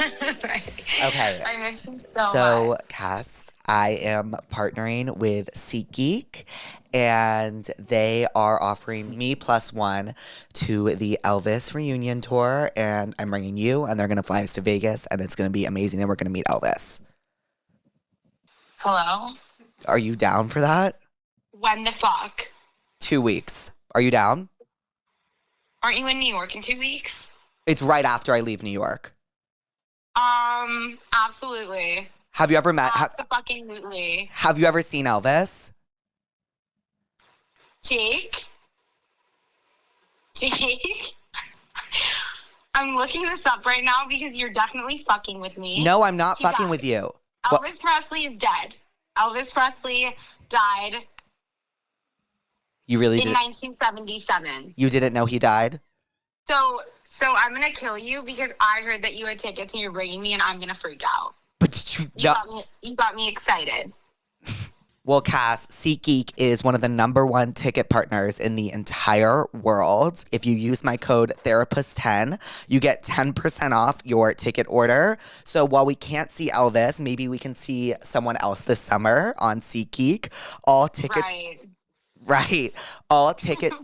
Speaker 1: Okay.
Speaker 6: I miss you so
Speaker 1: So,
Speaker 6: much.
Speaker 1: Cass, I am partnering with SeatGeek, and they are offering me +1 to the Elvis reunion tour, and I'm bringing you, and they're going to fly us to Vegas, and it's going to be amazing, and we're going to meet Elvis.
Speaker 6: Hello?
Speaker 1: Are you down for that?
Speaker 6: When the fuck?
Speaker 1: 2 weeks. Are you down?
Speaker 6: Aren't you in New York in 2 weeks?
Speaker 1: It's right after I leave New York.
Speaker 6: Absolutely.
Speaker 1: Have you ever met...
Speaker 6: Absolutely.
Speaker 1: Have you ever seen Elvis?
Speaker 6: Jake? Jake, I'm looking this up right now because you're definitely fucking with me.
Speaker 1: No, I'm not
Speaker 6: He
Speaker 1: fucking
Speaker 6: died.
Speaker 1: with you. What?
Speaker 6: Elvis Presley is dead. Elvis Presley died
Speaker 1: You really
Speaker 6: in
Speaker 1: did.
Speaker 6: 1977.
Speaker 1: You didn't know he died?
Speaker 6: So I'm gonna kill you because I heard that you had tickets and you're bringing me, and I'm gonna freak out.
Speaker 1: But did you
Speaker 6: You
Speaker 1: know?
Speaker 6: got me excited.
Speaker 1: Well, Cass, SeatGeek is one of the #1 ticket partners in the entire world. If you use my code Therapuss10, you get 10% off your ticket order. So while we can't see Elvis, maybe we can see someone else this summer on SeatGeek. All tickets, right? All tickets.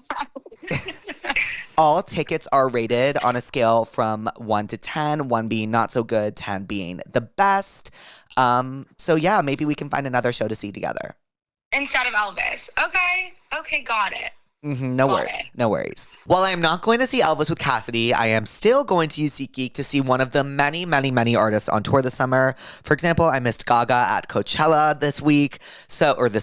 Speaker 1: All tickets are rated on a scale from 1 to 10, 1 being not so good, 10 being the best. So yeah, maybe we can find another show to see together.
Speaker 6: Instead of Elvis. Okay, got it.
Speaker 1: No
Speaker 6: Got
Speaker 1: worries.
Speaker 6: it.
Speaker 1: No worries. While I am not going to see Elvis with Cassidy, I am still going to use SeatGeek to see one of the many, many, many artists on tour this summer. For example, I missed Gaga at Coachella this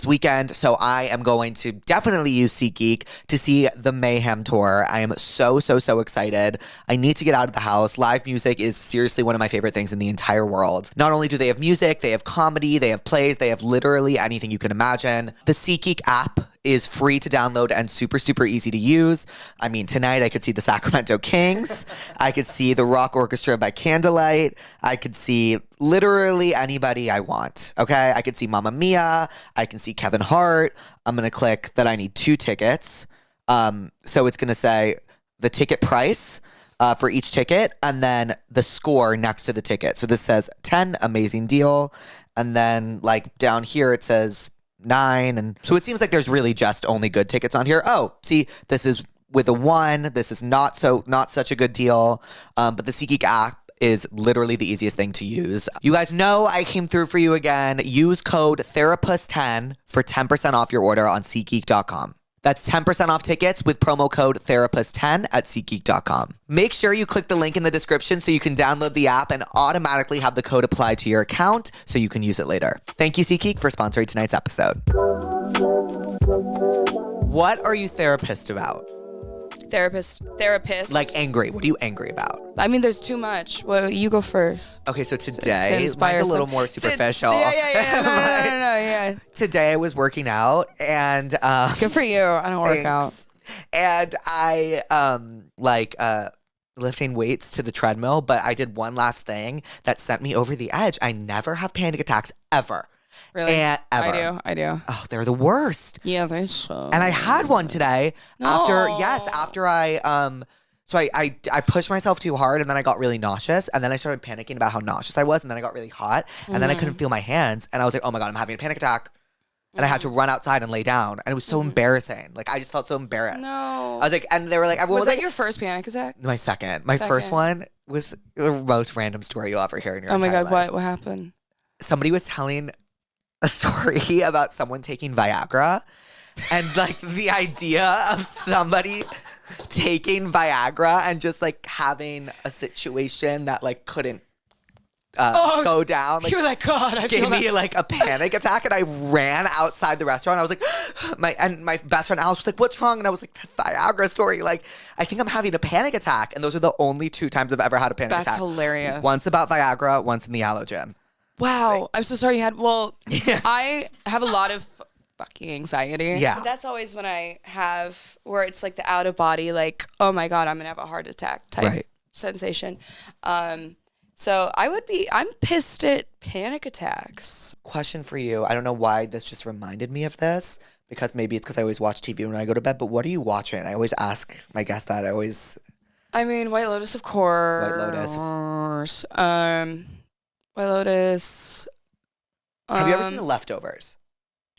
Speaker 1: weekend. So I am going to definitely use SeatGeek to see the Mayhem tour. I am so excited. I need to get out of the house. Live music is seriously one of my favorite things in the entire world. Not only do they have music, they have comedy, they have plays, they have literally anything you can imagine. The SeatGeek app is free to download and super easy to use. I mean, tonight I could see the Sacramento Kings. I could see the Rock Orchestra by Candlelight. I could see literally anybody I want, okay? I could see Mamma Mia. I can see Kevin Hart. I'm going to click that I need 2 tickets. So it's going to say the ticket price for each ticket and then the score next to the ticket. So this says 10, amazing deal. And then like down here it says 9, and so it seems like there's really just only good tickets on here. Oh, see, this is with a 1. This is not such a good deal. But the SeatGeek app is literally the easiest thing to use. You guys know I came through for you again. Use code Therapuss10 for 10% off your order on SeatGeek.com. That's 10% off tickets with promo code Therapuss10 at SeatGeek.com. Make sure you click the link in the description so you can download the app and automatically have the code applied to your account so you can use it later. Thank you, SeatGeek, for sponsoring tonight's episode. What are you therapist about?
Speaker 5: Therapist.
Speaker 1: Like angry. What are you angry about?
Speaker 5: I mean, there's too much. Well, you go first.
Speaker 1: Okay, so
Speaker 5: To
Speaker 1: today,
Speaker 5: inspire
Speaker 1: mine's a little
Speaker 5: some-
Speaker 1: more superficial.
Speaker 5: Yeah. No, yeah.
Speaker 1: Today I was working out and
Speaker 5: Good for you. I don't work out.
Speaker 1: thanks. And I lifting weights to the treadmill, but I did one last thing that sent me over the edge. I never have panic attacks ever.
Speaker 5: Really?
Speaker 1: And ever.
Speaker 5: I do.
Speaker 1: Oh, they're the worst.
Speaker 5: Yeah, they so.
Speaker 1: And I had one today after I so I pushed myself too hard and then I got really nauseous and then I started panicking about how nauseous I was and then I got really hot and then I couldn't feel my hands and I was like, oh my God, I'm having a panic attack. And I had to run outside and lay down. And it was so embarrassing. Like, I just felt so embarrassed.
Speaker 5: No.
Speaker 1: I was like, and they were like, everyone
Speaker 5: Was
Speaker 1: was,
Speaker 5: that
Speaker 1: like,
Speaker 5: your first panic attack?
Speaker 1: my second. My first
Speaker 5: Second.
Speaker 1: one was the most random story you'll ever hear in your
Speaker 5: Oh my
Speaker 1: entire
Speaker 5: God,
Speaker 1: life.
Speaker 5: what happened?
Speaker 1: Somebody was telling a story about someone taking Viagra. And, like, the idea of somebody taking Viagra and just, like, having a situation that, like, couldn't go down. Like,
Speaker 5: You're like, God, I
Speaker 1: gave
Speaker 5: feel
Speaker 1: me
Speaker 5: that.
Speaker 1: like a panic attack and I ran outside the restaurant. I was like, my best friend Alice was like, what's wrong? And I was like, the Viagra story. Like, I think I'm having a panic attack. And those are the only 2 times I've ever had a panic
Speaker 5: That's
Speaker 1: attack.
Speaker 5: hilarious.
Speaker 1: Once about Viagra, once in the Aloe gym.
Speaker 5: Wow. I'm so sorry you had, well, I have a lot of fucking anxiety.
Speaker 1: Yeah.
Speaker 5: But that's always when I have, where it's like the out of body, like, oh my God, I'm going to have a heart attack type
Speaker 1: Right.
Speaker 5: sensation. So I'm pissed at panic attacks.
Speaker 1: Question for you. I don't know why this just reminded me of this, because maybe it's because I always watch TV when I go to bed, but what are you watching? I always ask my guests that.
Speaker 5: I mean, White Lotus, of course.
Speaker 1: White Lotus.
Speaker 5: White Lotus.
Speaker 1: Have you ever seen The Leftovers?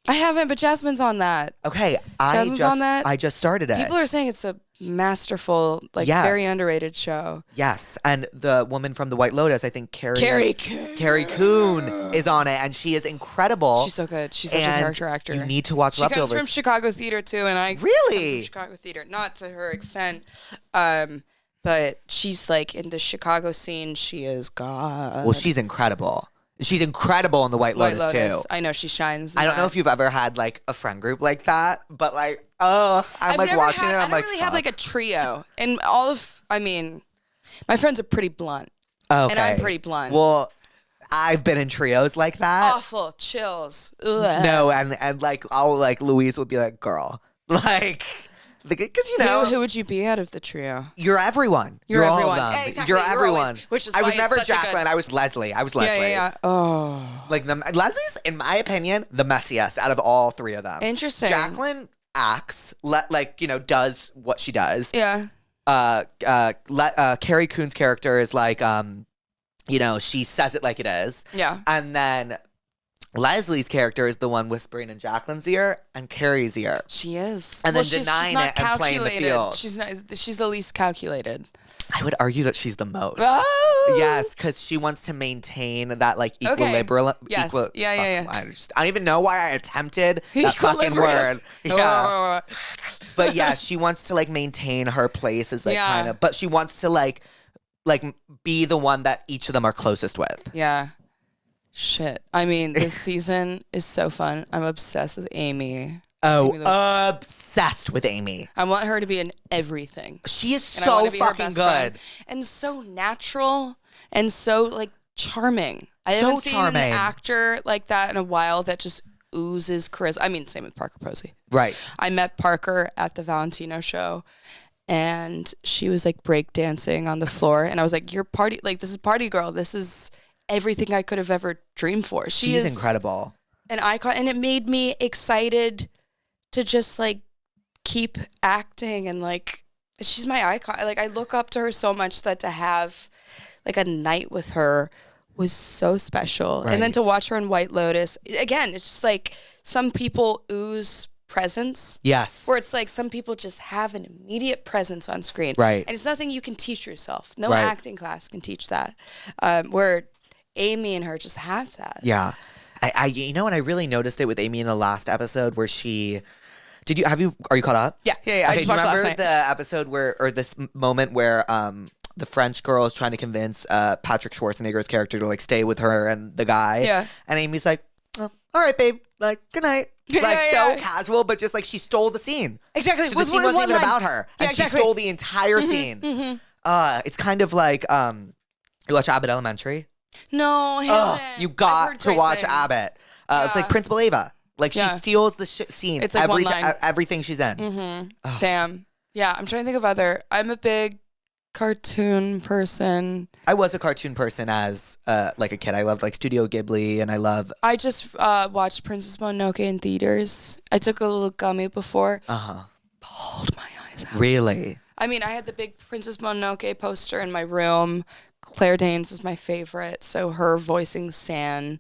Speaker 5: I haven't, but Jasmine's on that.
Speaker 1: Okay,
Speaker 5: Jasmine's on that?
Speaker 1: I just started it.
Speaker 5: People are saying it's a masterful, like,
Speaker 1: Yes.
Speaker 5: very underrated show.
Speaker 1: Yes, and the woman from The White Lotus, I think
Speaker 5: Carrie
Speaker 1: Coon is on it, and she is incredible.
Speaker 5: She's so good. She's such a
Speaker 1: and
Speaker 5: character actor.
Speaker 1: You need to watch
Speaker 5: She
Speaker 1: Leftovers.
Speaker 5: comes from Chicago theater too, and I
Speaker 1: Really?
Speaker 5: come from Chicago theater, not to her extent, but she's like in the Chicago scene. She is God.
Speaker 1: Well, she's incredible She's incredible in the White Lotus, too.
Speaker 5: I know she shines.
Speaker 1: I don't know if you've ever had like a friend group like that, but like, I'm like watching it. I'm like,
Speaker 5: I don't really have like a trio, and my friends are pretty blunt,
Speaker 1: okay.
Speaker 5: and I'm pretty blunt.
Speaker 1: Well, I've been in trios like that.
Speaker 5: Awful chills. Ugh.
Speaker 1: No, and like Louise would be like, girl, like. Because
Speaker 5: who would you be out of the trio?
Speaker 1: You're everyone.
Speaker 5: You're
Speaker 1: all
Speaker 5: everyone.
Speaker 1: of them.
Speaker 5: Exactly.
Speaker 1: You're everyone.
Speaker 5: Always, which is
Speaker 1: I was
Speaker 5: why
Speaker 1: never
Speaker 5: it's such a
Speaker 1: Jacqueline.
Speaker 5: good-
Speaker 1: I was Leslie.
Speaker 5: Yeah. Oh,
Speaker 1: Like Leslie's, in my opinion, the messiest out of all three of them.
Speaker 5: Interesting.
Speaker 1: Jacqueline acts does what she does.
Speaker 5: Yeah.
Speaker 1: Carrie Coon's character is like she says it like it is.
Speaker 5: Yeah.
Speaker 1: And then Leslie's character is the one whispering in Jacqueline's ear and Carrie's ear.
Speaker 5: She is.
Speaker 1: And then denying it and playing the field.
Speaker 5: She's not. She's the least calculated.
Speaker 1: I would argue that she's the most.
Speaker 5: Oh.
Speaker 1: Yes, because she wants to maintain that like equilibrium.
Speaker 5: Yes. Yeah.
Speaker 1: I don't even know why I attempted that fucking word. Yeah. But yeah, she wants to like maintain her place as like kind of, but she wants to like be the one that each of them are closest with.
Speaker 5: Yeah. Shit. I mean, this season is so fun. I'm obsessed with Amy.
Speaker 1: Obsessed with Amy.
Speaker 5: I want her to be in everything.
Speaker 1: She is
Speaker 5: And I want
Speaker 1: so
Speaker 5: to be her
Speaker 1: fucking
Speaker 5: best
Speaker 1: good.
Speaker 5: friend. And so natural and so like charming. I
Speaker 1: So
Speaker 5: haven't seen
Speaker 1: charming.
Speaker 5: an actor like that in a while that just oozes charisma. I mean, same with Parker Posey.
Speaker 1: Right.
Speaker 5: I met Parker at the Valentino show, and she was like breakdancing on the floor, and I was like, this is party girl. This is everything I could have ever dreamed for.
Speaker 1: She's incredible.
Speaker 5: An icon, and it made me excited to just like keep acting, and like she's my icon. Like I look up to her so much that to have like a night with her was so special.
Speaker 1: Right.
Speaker 5: And then to watch her in White Lotus, again, it's just like some people ooze presence.
Speaker 1: Yes.
Speaker 5: Where it's like some people just have an immediate presence on screen.
Speaker 1: Right.
Speaker 5: And it's nothing you can teach yourself. No
Speaker 1: Right.
Speaker 5: acting class can teach that. Where Amy and her just have that.
Speaker 1: Yeah. I and I really noticed it with Amy in the last episode where are you caught up?
Speaker 5: Yeah.
Speaker 1: Okay,
Speaker 5: I
Speaker 1: do
Speaker 5: just
Speaker 1: you
Speaker 5: watched last
Speaker 1: remember
Speaker 5: night.
Speaker 1: the episode or this moment where the French girl is trying to convince Patrick Schwarzenegger's character to like stay with her and the guy?
Speaker 5: Yeah.
Speaker 1: And Amy's like, oh, all right, babe, like, good night. Like so casual, but just like she stole the scene.
Speaker 5: Exactly.
Speaker 1: So the scene wasn't even about her. And she stole the entire scene. It's kind of like you watch Abbott Elementary?
Speaker 5: No, haven't.
Speaker 1: You
Speaker 5: I've
Speaker 1: got
Speaker 5: heard
Speaker 1: to
Speaker 5: great
Speaker 1: watch
Speaker 5: things.
Speaker 1: Abbott. It's like Principal Ava. Like she steals the scene
Speaker 5: It's like one line.
Speaker 1: everything she's in.
Speaker 5: Damn. Yeah, I'm trying to think of other. I'm a big cartoon person.
Speaker 1: I was a cartoon person as like a kid. I loved like Studio Ghibli, and
Speaker 5: I just watched Princess Mononoke in theaters. I took a little gummy before. Bawled my eyes out.
Speaker 1: Really.
Speaker 5: I mean, I had the big Princess Mononoke poster in my room. Claire Danes is my favorite, so her voicing San.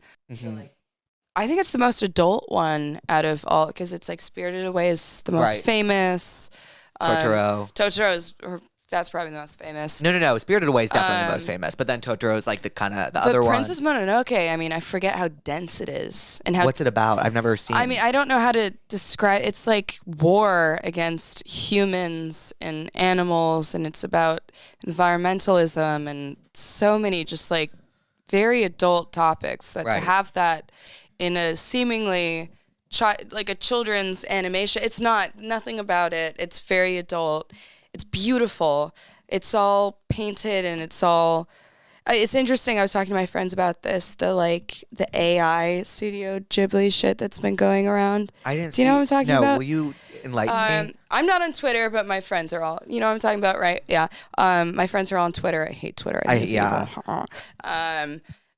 Speaker 5: I think it's the most adult one out of all, because it's like Spirited Away is the most famous.
Speaker 1: Totoro.
Speaker 5: That's probably the most famous.
Speaker 1: No. Spirited Away is definitely the most famous, but then Totoro's like the kind of the other one.
Speaker 5: Princess Mononoke, I mean, I forget how dense it is and how.
Speaker 1: What's it about? I've never seen.
Speaker 5: I mean, I don't know how to describe. It's like war against humans and animals, and it's about environmentalism and so many just like very adult topics. That to have that in a seemingly like a children's animation, it's nothing about it. It's very adult. It's beautiful. It's all painted and it's all. It's interesting. I was talking to my friends about this. The AI Studio Ghibli shit that's been going around.
Speaker 1: I didn't.
Speaker 5: Do you know what I'm talking about?
Speaker 1: No. Will you enlighten me?
Speaker 5: I'm not on Twitter, but my friends are all. You know what I'm talking about, right? Yeah. My friends are all on Twitter. I hate Twitter.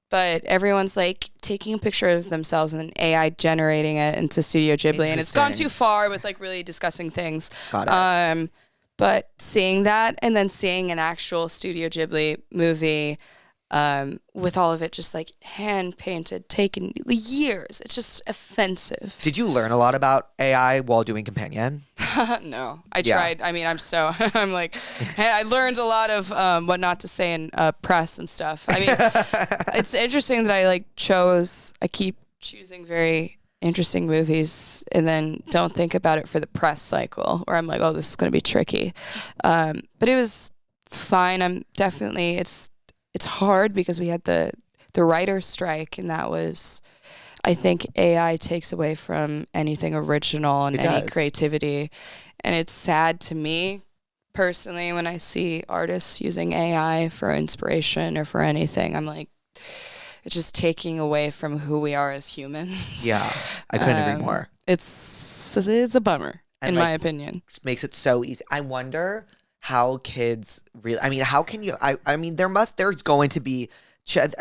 Speaker 5: But everyone's like taking a picture of themselves and then AI generating it into Studio Ghibli, and it's gone too far with like really discussing things.
Speaker 1: Got it.
Speaker 5: But seeing that and then seeing an actual Studio Ghibli movie with all of it just like hand painted, taken years, it's just offensive.
Speaker 1: Did you learn a lot about AI while doing Companion?
Speaker 5: No, I tried. I mean, I'm like, hey, I learned a lot of what not to say in press and stuff. I mean, it's interesting that I keep choosing very interesting movies and then don't think about it for the press cycle, or I'm like, oh, this is going to be tricky. But it was fine. I'm definitely, it's hard because we had the the writer's strike, and that was, I think AI takes away from anything original and
Speaker 1: It
Speaker 5: any
Speaker 1: does.
Speaker 5: creativity. And it's sad to me personally when I see artists using AI for inspiration or for anything. I'm like, it's just taking away from who we are as humans.
Speaker 1: Yeah, I couldn't agree more.
Speaker 5: It's a bummer,
Speaker 1: And,
Speaker 5: in
Speaker 1: like,
Speaker 5: my opinion.
Speaker 1: Makes it so easy. I wonder how kids really. I mean, how can you? I mean, there's going to be.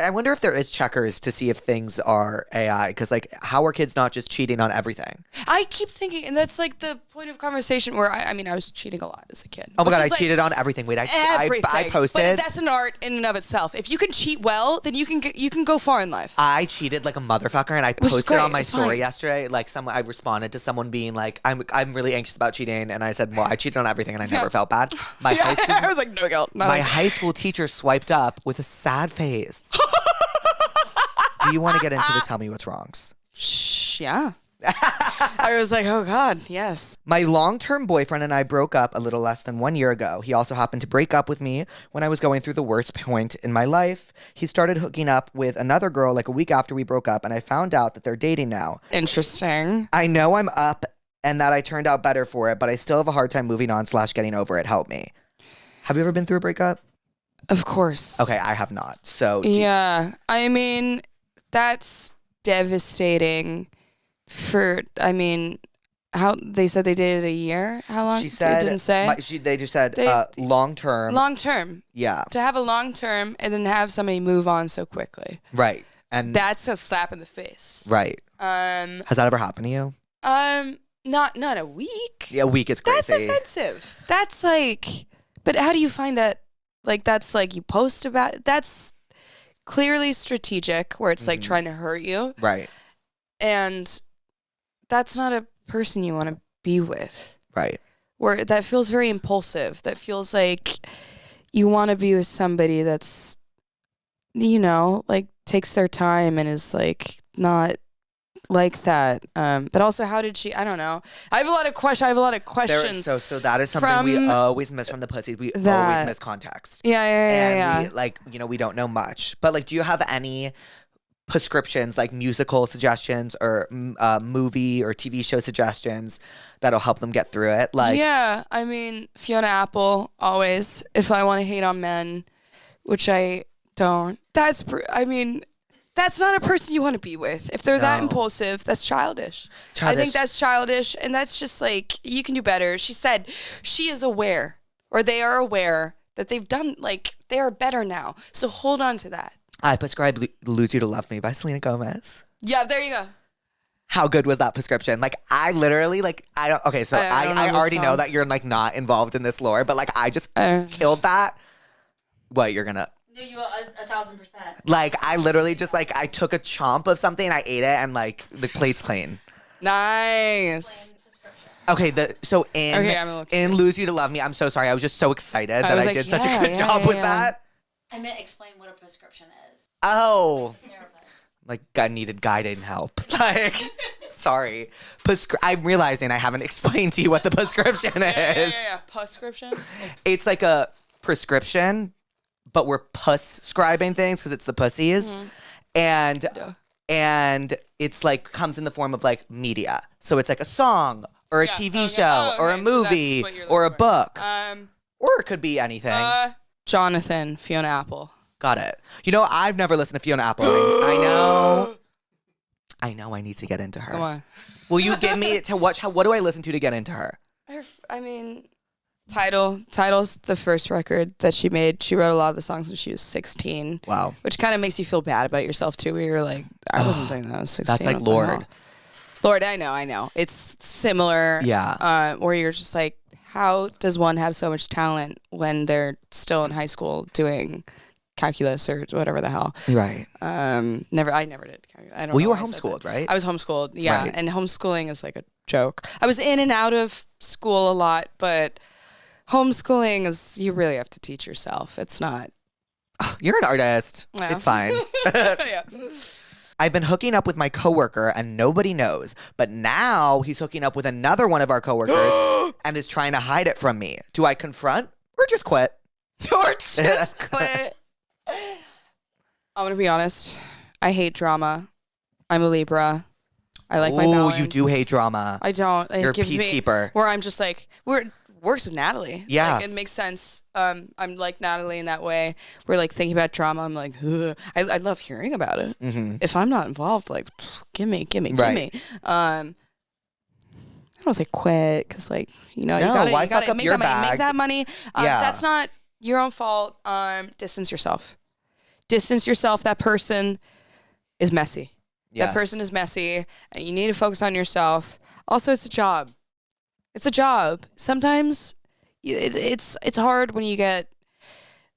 Speaker 1: I wonder if there is checkers to see if things are AI, because like, how are kids not just cheating on everything?
Speaker 5: I keep thinking, and that's like the point of conversation where I mean, I was cheating a lot as a kid.
Speaker 1: Oh my
Speaker 5: which
Speaker 1: god, I
Speaker 5: is, like,
Speaker 1: cheated on everything. Wait,
Speaker 5: everything.
Speaker 1: I posted.
Speaker 5: But that's an art in and of itself. If you can cheat well, then you can go far in life.
Speaker 1: I cheated like a motherfucker, and I
Speaker 5: Which is
Speaker 1: posted
Speaker 5: great,
Speaker 1: on my
Speaker 5: it's
Speaker 1: story
Speaker 5: fine.
Speaker 1: yesterday. Like, I responded to someone being like, "I'm really anxious about cheating," and I said, "Well, I cheated on everything, and I never felt bad." My high school,
Speaker 5: I was like, no guilt.
Speaker 1: my high school teacher swiped up with a sad face. Do you want to get into the tell me what's wrongs?
Speaker 5: Yeah. I was like, oh God, yes.
Speaker 1: My long-term boyfriend and I broke up a little less than 1 year ago. He also happened to break up with me when I was going through the worst point in my life. He started hooking up with another girl like a week after we broke up, and I found out that they're dating now.
Speaker 5: Interesting.
Speaker 1: I know I'm up and that I turned out better for it, but I still have a hard time moving on / getting over it. Help me. Have you ever been through a breakup?
Speaker 5: Of course.
Speaker 1: Okay, I have not. So
Speaker 5: Yeah. I mean, that's devastating I mean, how they said they dated a year? How long?
Speaker 1: she said
Speaker 5: It didn't say.
Speaker 1: they just said
Speaker 5: They-
Speaker 1: long term.
Speaker 5: Long term.
Speaker 1: Yeah,
Speaker 5: To have a long term and then have somebody move on so quickly.
Speaker 1: right. And
Speaker 5: That's a slap in the face.
Speaker 1: right.
Speaker 5: Um,
Speaker 1: Has that ever happened to you?
Speaker 5: not a week.
Speaker 1: Yeah, a week is
Speaker 5: That's
Speaker 1: crazy.
Speaker 5: offensive. That's like, but how do you find that? Like, that's like you post about. That's clearly strategic, where it's like trying to hurt you,
Speaker 1: Right,
Speaker 5: and that's not a person you want to be with.
Speaker 1: right.
Speaker 5: Where that feels very impulsive. That feels like you want to be with somebody that's, like takes their time and is like not like that. But also, how did she? I don't know. I have a lot of questions.
Speaker 1: So that is something we
Speaker 5: from
Speaker 1: always miss from the pussies. We
Speaker 5: that.
Speaker 1: always miss context.
Speaker 5: Yeah.
Speaker 1: And we, like, we don't know much. But like, do you have any prescriptions, like musical suggestions or movie or TV show suggestions that'll help them get through it? Like,
Speaker 5: yeah, I mean, Fiona Apple, always. If I want to hate on men, which I don't. That's not a person you want to be with. If they're that
Speaker 1: No.
Speaker 5: impulsive, that's childish. I think that's childish, and that's just like, you can do better. She said she is aware, or they are aware, that they've done, like, they are better now. So hold on to that.
Speaker 1: I prescribe Lose You to Love Me by Selena Gomez.
Speaker 5: Yeah, there you go.
Speaker 1: How good was that prescription? Like, I literally, like, I don't, okay, so
Speaker 5: I don't know
Speaker 1: I
Speaker 5: the
Speaker 1: already know
Speaker 5: song.
Speaker 1: that you're, like, not involved in this lore, but, like, I just killed that. What, you're gonna...
Speaker 3: No, you 1,000%.
Speaker 1: Like, I literally just, like, I took a chomp of something, I ate it, and, like, the plate's clean.
Speaker 5: Nice.
Speaker 1: Okay, so
Speaker 5: Okay, I'm looking.
Speaker 1: in Lose You to Love Me, I'm so sorry. I was just so excited that
Speaker 5: was
Speaker 1: I
Speaker 5: like,
Speaker 1: did such a
Speaker 5: yeah,
Speaker 1: good
Speaker 5: yeah,
Speaker 1: job with
Speaker 5: yeah.
Speaker 1: that.
Speaker 3: I meant explain what a prescription is.
Speaker 1: Oh,
Speaker 3: Therapuss.
Speaker 1: like, I needed guided help. Like, sorry. I'm realizing I haven't explained to you what the prescription is.
Speaker 5: Yeah. Prescription?
Speaker 1: It's like a prescription, but we're puss-scribing things because it's the pussies. And it's like comes in the form of like media. So it's like a song or a TV show or a
Speaker 5: okay, so that's
Speaker 1: movie
Speaker 5: what you're
Speaker 1: or a
Speaker 5: looking for.
Speaker 1: book. Or it could be anything.
Speaker 5: Jonathan, Fiona Apple.
Speaker 1: Got it. I've never listened to Fiona Apple. I know I need to get into her.
Speaker 5: Come on.
Speaker 1: Will you give me to watch? What do I listen to get into her?
Speaker 5: I mean, Title's the first record that she made. She wrote a lot of the songs when she was 16.
Speaker 1: Wow.
Speaker 5: Which kind of makes you feel bad about yourself too, where you're like, I wasn't doing that. I was 16.
Speaker 1: That's like
Speaker 5: What the
Speaker 1: Lord.
Speaker 5: hell? Lord, I know. It's similar.
Speaker 1: Yeah.
Speaker 5: Where you're just like, how does one have so much talent when they're still in high school doing calculus or whatever the hell?
Speaker 1: Right.
Speaker 5: I never did calculus. I don't
Speaker 1: Well, you
Speaker 5: know
Speaker 1: were
Speaker 5: why I said
Speaker 1: homeschooled,
Speaker 5: that.
Speaker 1: right?
Speaker 5: I was homeschooled, yeah.
Speaker 1: Right.
Speaker 5: And homeschooling is like a joke. I was in and out of school a lot, but homeschooling is, you really have to teach yourself. It's not.
Speaker 1: You're an artist.
Speaker 5: Yeah.
Speaker 1: It's fine.
Speaker 5: Yeah.
Speaker 1: I've been hooking up with my coworker and nobody knows. But now he's hooking up with another one of our coworkers and is trying to hide it from me. Do I confront or just quit?
Speaker 5: Or just quit. I'm gonna be honest. I hate drama. I'm a Libra. I like my balance.
Speaker 1: You do hate drama.
Speaker 5: I don't. It
Speaker 1: You're a
Speaker 5: gives
Speaker 1: peacekeeper.
Speaker 5: where I'm just like, works with Natalie.
Speaker 1: Yeah.
Speaker 5: Like, it makes sense. I'm like Natalie in that way. We're like thinking about drama. I'm like, ugh. I love hearing about it.
Speaker 1: Mm-hmm.
Speaker 5: If I'm not involved, like, give me. I don't say quit because, like, you know,
Speaker 1: why
Speaker 5: you
Speaker 1: fuck
Speaker 5: gotta
Speaker 1: up
Speaker 5: make
Speaker 1: your
Speaker 5: that money.
Speaker 1: bag?
Speaker 5: Make that money.
Speaker 1: Yeah.
Speaker 5: That's not your own fault. Distance yourself. Distance yourself. That person is messy.
Speaker 1: Yes.
Speaker 5: That person is messy, and you need to focus on yourself. Also, it's a job. It's a job. Sometimes it's hard when you get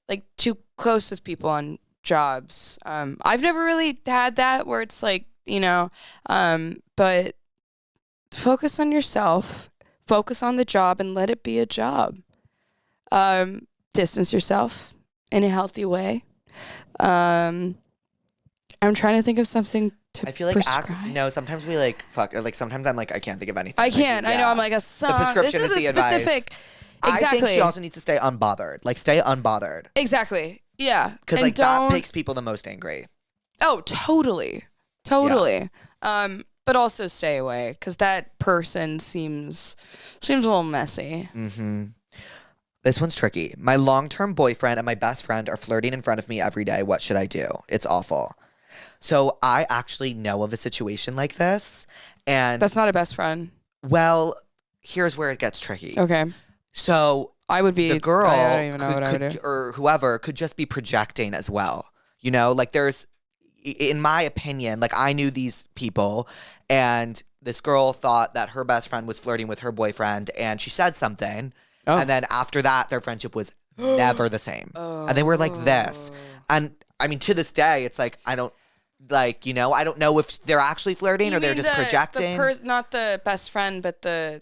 Speaker 5: like too close with people on jobs. I've never really had that where it's like, you know, but focus on yourself, focus on the job, and let it be a job. Distance yourself in a healthy way. I'm trying to think of something to
Speaker 1: I feel like
Speaker 5: prescribe.
Speaker 1: sometimes we like fuck. Like sometimes I'm like I can't think of anything.
Speaker 5: I can't. I know. I'm like a song.
Speaker 1: The prescription
Speaker 5: this
Speaker 1: is the
Speaker 5: a
Speaker 1: advice.
Speaker 5: specific.
Speaker 1: I
Speaker 5: Exactly.
Speaker 1: think she also needs to stay unbothered. Like stay unbothered.
Speaker 5: Exactly. Yeah.
Speaker 1: Because
Speaker 5: And
Speaker 1: like that
Speaker 5: don't-
Speaker 1: makes people the most angry.
Speaker 5: Oh, totally. But also stay away because that person seems a little messy.
Speaker 1: Mm-hmm. This one's tricky. My long-term boyfriend and my best friend are flirting in front of me every day. What should I do? It's awful. So I actually know of a situation like this, and
Speaker 5: That's not a best friend.
Speaker 1: well, here's where it gets tricky.
Speaker 5: Okay.
Speaker 1: So
Speaker 5: I would be
Speaker 1: the girl
Speaker 5: I don't even know what I would do.
Speaker 1: or whoever could just be projecting as well. You know, like there's, in my opinion, like I knew these people, and this girl thought that her best friend was flirting with her boyfriend, and she said something, and then after that, their friendship was never the same, and they were like this. And I mean, to this day, it's like I don't. Like, you know, I don't know if they're actually flirting
Speaker 5: You
Speaker 1: or they're
Speaker 5: mean
Speaker 1: just projecting.
Speaker 5: Not the best friend, but the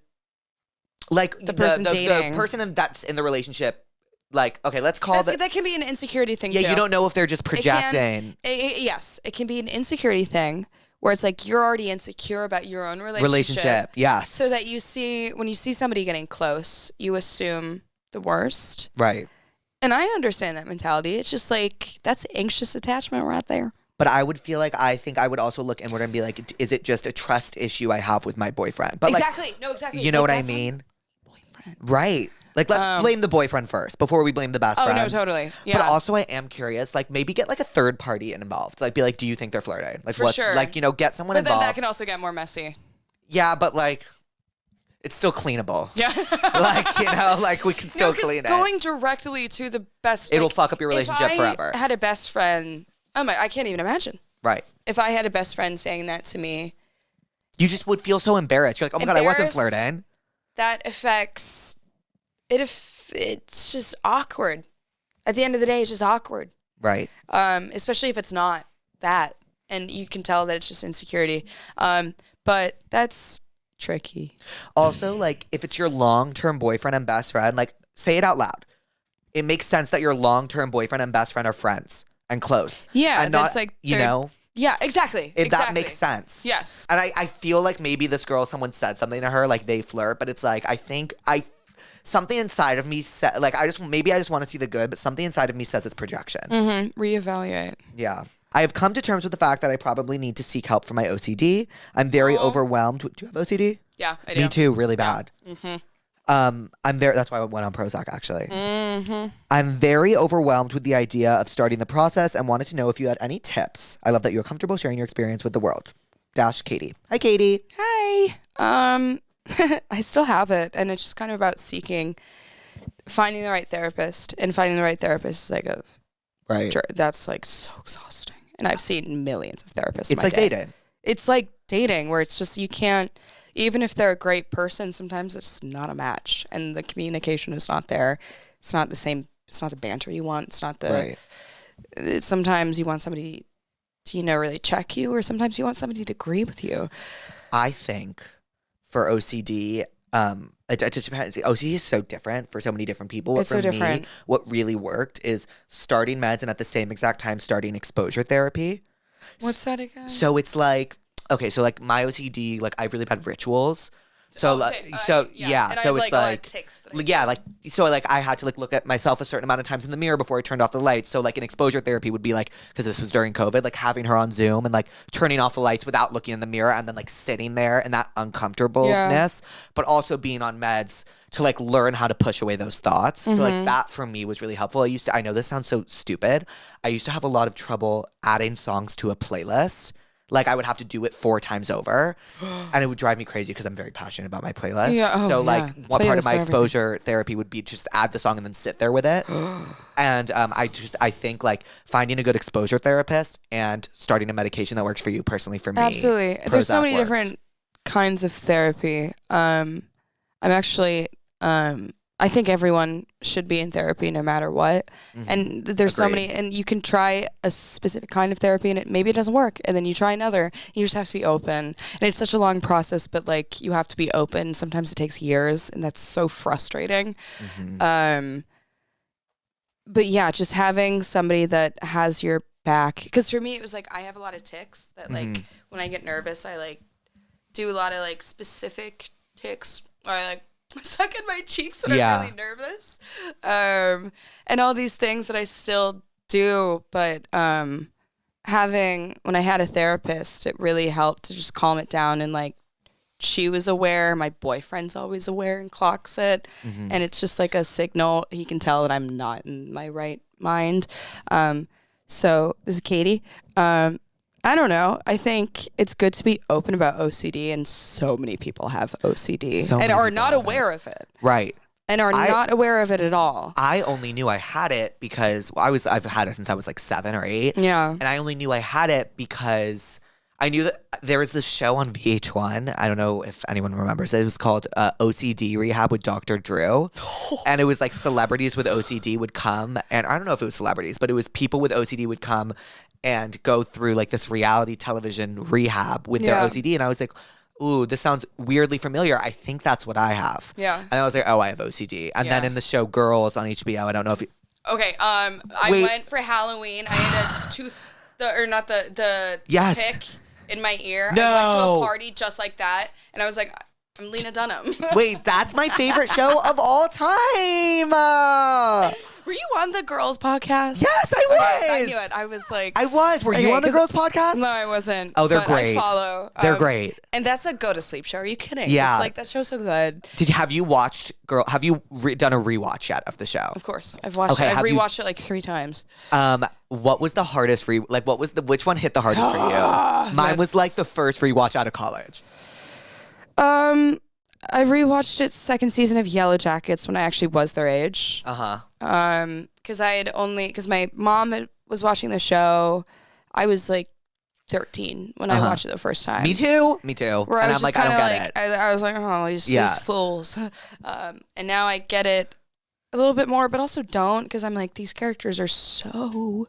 Speaker 1: person
Speaker 5: dating.
Speaker 1: the person that's in the relationship. Like, okay, let's call
Speaker 5: that can be an insecurity thing.
Speaker 1: Yeah,
Speaker 5: too.
Speaker 1: you don't know if they're just projecting.
Speaker 5: Yes, it can be an insecurity thing where it's like you're already insecure about your own relationship.
Speaker 1: Yes.
Speaker 5: So that when you see somebody getting close, you assume the worst.
Speaker 1: Right.
Speaker 5: And I understand that mentality. It's just like that's anxious attachment right there.
Speaker 1: But I would feel like I think I would also look inward and be like, is it just a trust issue I have with my boyfriend? But
Speaker 5: exactly. No, exactly.
Speaker 1: You know what I mean?
Speaker 5: Boyfriend.
Speaker 1: Right. Like, let's blame the boyfriend first before we blame the best friend.
Speaker 5: Oh, no, totally. Yeah.
Speaker 1: But also, I am curious. Like, maybe get like a third party involved. Like, be like, do you think they're flirting? Like,
Speaker 5: For sure.
Speaker 1: Like, you know, get someone
Speaker 5: But
Speaker 1: involved.
Speaker 5: then that can also get more messy.
Speaker 1: Yeah, but like, it's still cleanable.
Speaker 5: Yeah.
Speaker 1: Like, you know, like we can still clean it.
Speaker 5: Going directly to the best.
Speaker 1: It'll fuck up your relationship forever.
Speaker 5: If I had a best friend, I can't even imagine.
Speaker 1: Right.
Speaker 5: If I had a best friend saying that to me,
Speaker 1: you just would feel so embarrassed. You're like, oh my God, I wasn't flirting.
Speaker 5: That affects it. It's just awkward. At the end of the day, it's just awkward.
Speaker 1: Right.
Speaker 5: Especially if it's not that, and you can tell that it's just insecurity. But that's tricky.
Speaker 1: Also, like, if it's your long-term boyfriend and best friend, like, say it out loud. It makes sense that your long-term boyfriend and best friend are friends and close.
Speaker 5: Yeah,
Speaker 1: and
Speaker 5: that's
Speaker 1: not,
Speaker 5: like
Speaker 1: you know.
Speaker 5: Yeah, exactly.
Speaker 1: That makes sense.
Speaker 5: Yes.
Speaker 1: And I feel like maybe this girl, someone said something to her, like they flirt, but it's like, something inside of me said, like, I just want to see the good, but something inside of me says it's projection.
Speaker 5: Mm-hmm. Reevaluate.
Speaker 1: Yeah. I have come to terms with the fact that I probably need to seek help for my OCD. I'm very overwhelmed. Do you have OCD?
Speaker 5: Yeah, I do.
Speaker 1: Me too, really bad.
Speaker 5: Yeah. Mm-hmm.
Speaker 1: That's why I went on Prozac, actually.
Speaker 5: Mm-hmm.
Speaker 1: I'm very overwhelmed with the idea of starting the process and wanted to know if you had any tips. I love that you're comfortable sharing your experience with the world. Katie. Hi, Katie.
Speaker 5: Hi. I still have it, and it's just kind of about finding the right therapist, and finding the right therapist is like that's like so exhausting. And I've seen millions of therapists.
Speaker 1: It's like dating.
Speaker 5: It's like dating where it's just you can't. Even if they're a great person, sometimes it's not a match, and the communication is not there. It's not the same. It's not the banter you want. It's not the. Right. Sometimes you want somebody to, really check you, or sometimes you want somebody to agree with you.
Speaker 1: I think for OCD, it depends. OCD is so different for so many different people.
Speaker 5: It's so different.
Speaker 1: Me, what really worked is starting meds and at the same exact time starting exposure therapy.
Speaker 5: What's that again?
Speaker 1: So it's like. Okay, so like my OCD, like I have really bad rituals. So
Speaker 5: Oh,
Speaker 1: like,
Speaker 5: same.
Speaker 1: so
Speaker 5: yeah. And I
Speaker 1: so
Speaker 5: have,
Speaker 1: it's
Speaker 5: like, a lot of
Speaker 1: like,
Speaker 5: tics that I
Speaker 1: like, yeah, like so like I had to like look at myself a certain amount of times in the mirror before I turned off the lights. So like an exposure therapy would be like, because this was during COVID, like having her on Zoom and like turning off the lights without looking in the mirror and then like sitting there and that uncomfortableness, but also being on meds to like learn how to push away those thoughts. So like that for me was really helpful. I know this sounds so stupid. I used to have a lot of trouble adding songs to a playlist. Like I would have to do it 4 times over, and it would drive me crazy because I'm very passionate about my playlist.
Speaker 5: Yeah, oh,
Speaker 1: so like
Speaker 5: yeah.
Speaker 1: one part of
Speaker 5: Playlists
Speaker 1: my
Speaker 5: are
Speaker 1: exposure therapy would be just add the song and then sit there with it. And I think like finding a good exposure therapist and starting a medication that works for you personally for me.
Speaker 5: Absolutely. There's so
Speaker 1: Prozac
Speaker 5: many
Speaker 1: worked.
Speaker 5: different kinds of therapy. I'm actually I think everyone should be in therapy no matter what. And there's so
Speaker 1: Agreed.
Speaker 5: many, and you can try a specific kind of therapy and maybe it doesn't work. And then you try another. You just have to be open. And it's such a long process, but like you have to be open. Sometimes it takes years and that's so frustrating. But yeah, just having somebody that has your back. Because for me, it was like I have a lot of tics that like when I get nervous, I like do a lot of like specific tics or I like suck in my cheeks when I'm really nervous. And all these things that I still do, but when I had a therapist, it really helped to just calm it down and like she was aware, my boyfriend's always aware and clocks it. And it's just like a signal. He can tell that I'm not in my right mind. So this is Katie. I don't know. I think it's good to be open about OCD, and so many people have OCD
Speaker 1: So
Speaker 5: and
Speaker 1: many
Speaker 5: are
Speaker 1: people
Speaker 5: not
Speaker 1: have
Speaker 5: aware of it.
Speaker 1: Right.
Speaker 5: And are not aware of it at all.
Speaker 1: I only knew I had it because I've had it since I was like 7 or 8.
Speaker 5: Yeah.
Speaker 1: And I only knew I had it because I knew that there was this show on VH1. I don't know if anyone remembers it. It was called OCD Rehab with Dr. Drew. And it was like celebrities with OCD would come. And I don't know if it was celebrities, but it was people with OCD would come and go through like this reality television rehab with their OCD. And I was like, ooh, this sounds weirdly familiar. I think that's what I have.
Speaker 5: Yeah.
Speaker 1: And I was like, oh, I have OCD. And then in the show Girls on HBO, I don't know if you...
Speaker 5: Okay, I went for Halloween. I had a the
Speaker 1: Yes.
Speaker 5: pick in my ear.
Speaker 1: No.
Speaker 5: I went to a party just like that, and I was like, I'm Lena Dunham.
Speaker 1: Wait, that's my favorite show of all time.
Speaker 5: Were you on the Girls podcast?
Speaker 1: Yes, I was.
Speaker 5: I knew it. I was like...
Speaker 1: I was. Were you on the
Speaker 5: 'cause-
Speaker 1: Girls podcast?
Speaker 5: No, I wasn't.
Speaker 1: Oh, they're
Speaker 5: but
Speaker 1: great.
Speaker 5: I follow.
Speaker 1: They're great.
Speaker 5: And that's a go-to-sleep show. Are you kidding?
Speaker 1: Yeah.
Speaker 5: It's like, that show's so good.
Speaker 1: Have you watched Have you done a rewatch yet of the show?
Speaker 5: Of course. I've watched
Speaker 1: Okay,
Speaker 5: it. I've
Speaker 1: have you-
Speaker 5: rewatched it like 3 times.
Speaker 1: What was the hardest which one hit the hardest for you? Mine was like the first rewatch out of college.
Speaker 5: I rewatched it second season of Yellow Jackets when I actually was their age. Because because my mom was watching the show. I was like 13 when I watched it the first time.
Speaker 1: Me too.
Speaker 5: Where
Speaker 1: And
Speaker 5: I
Speaker 1: I'm
Speaker 5: was
Speaker 1: like,
Speaker 5: just
Speaker 1: I don't
Speaker 5: kinda
Speaker 1: get it.
Speaker 5: I was like, oh, these fools. And now I get it a little bit more, but also don't, because I'm like, these characters are so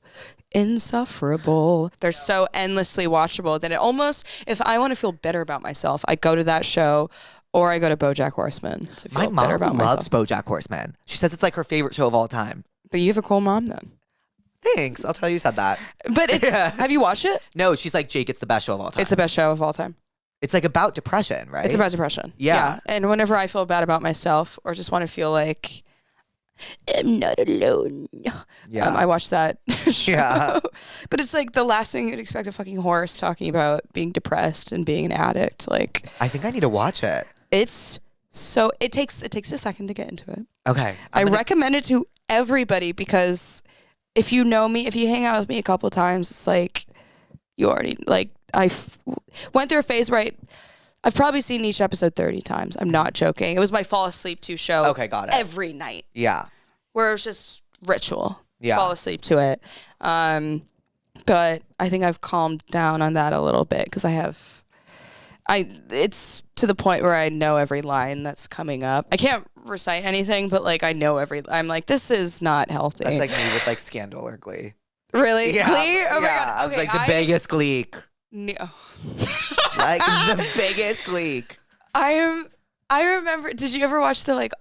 Speaker 5: insufferable. They're so endlessly watchable that it almost, if I want to feel better about myself, I go to that show or I go to BoJack Horseman to feel
Speaker 1: My
Speaker 5: better
Speaker 1: mom
Speaker 5: about
Speaker 1: loves
Speaker 5: myself.
Speaker 1: BoJack Horseman. She says it's like her favorite show of all time.
Speaker 5: But you have a cool mom then.
Speaker 1: Thanks. I'll tell you said that.
Speaker 5: But it's, have you watched it?
Speaker 1: No, she's like, Jake, it's the best show of all time.
Speaker 5: It's the best show of all time.
Speaker 1: It's like about depression, right?
Speaker 5: It's about depression.
Speaker 1: Yeah.
Speaker 5: And whenever I feel bad about myself or just want to feel like I'm not alone, I watch that show.
Speaker 1: Yeah.
Speaker 5: But it's like the last thing you'd expect a fucking horse talking about being depressed and being an addict. Like,
Speaker 1: I think I need to watch it.
Speaker 5: it's so, it takes a second to get into it.
Speaker 1: Okay.
Speaker 5: I recommend it to everybody because if you know me, if you hang out with me a couple times, it's like you already, like, went through a phase where I've probably seen each episode 30 times. I'm not joking. It was my fall asleep to show.
Speaker 1: Okay, got it.
Speaker 5: Every night.
Speaker 1: Yeah.
Speaker 5: Where it was just ritual.
Speaker 1: Yeah.
Speaker 5: Fall asleep to it. But I think I've calmed down on that a little bit because it's to the point where I know every line that's coming up. I can't recite anything, but like I know I'm like, this is not healthy.
Speaker 1: That's like me with like Scandal or Glee.
Speaker 5: Really?
Speaker 1: Yeah.
Speaker 5: Glee? Oh my
Speaker 1: yeah.
Speaker 5: God. Okay,
Speaker 1: It's like the biggest gleek.
Speaker 5: No.
Speaker 1: Like the biggest gleek.
Speaker 5: I remember, did you ever watch the like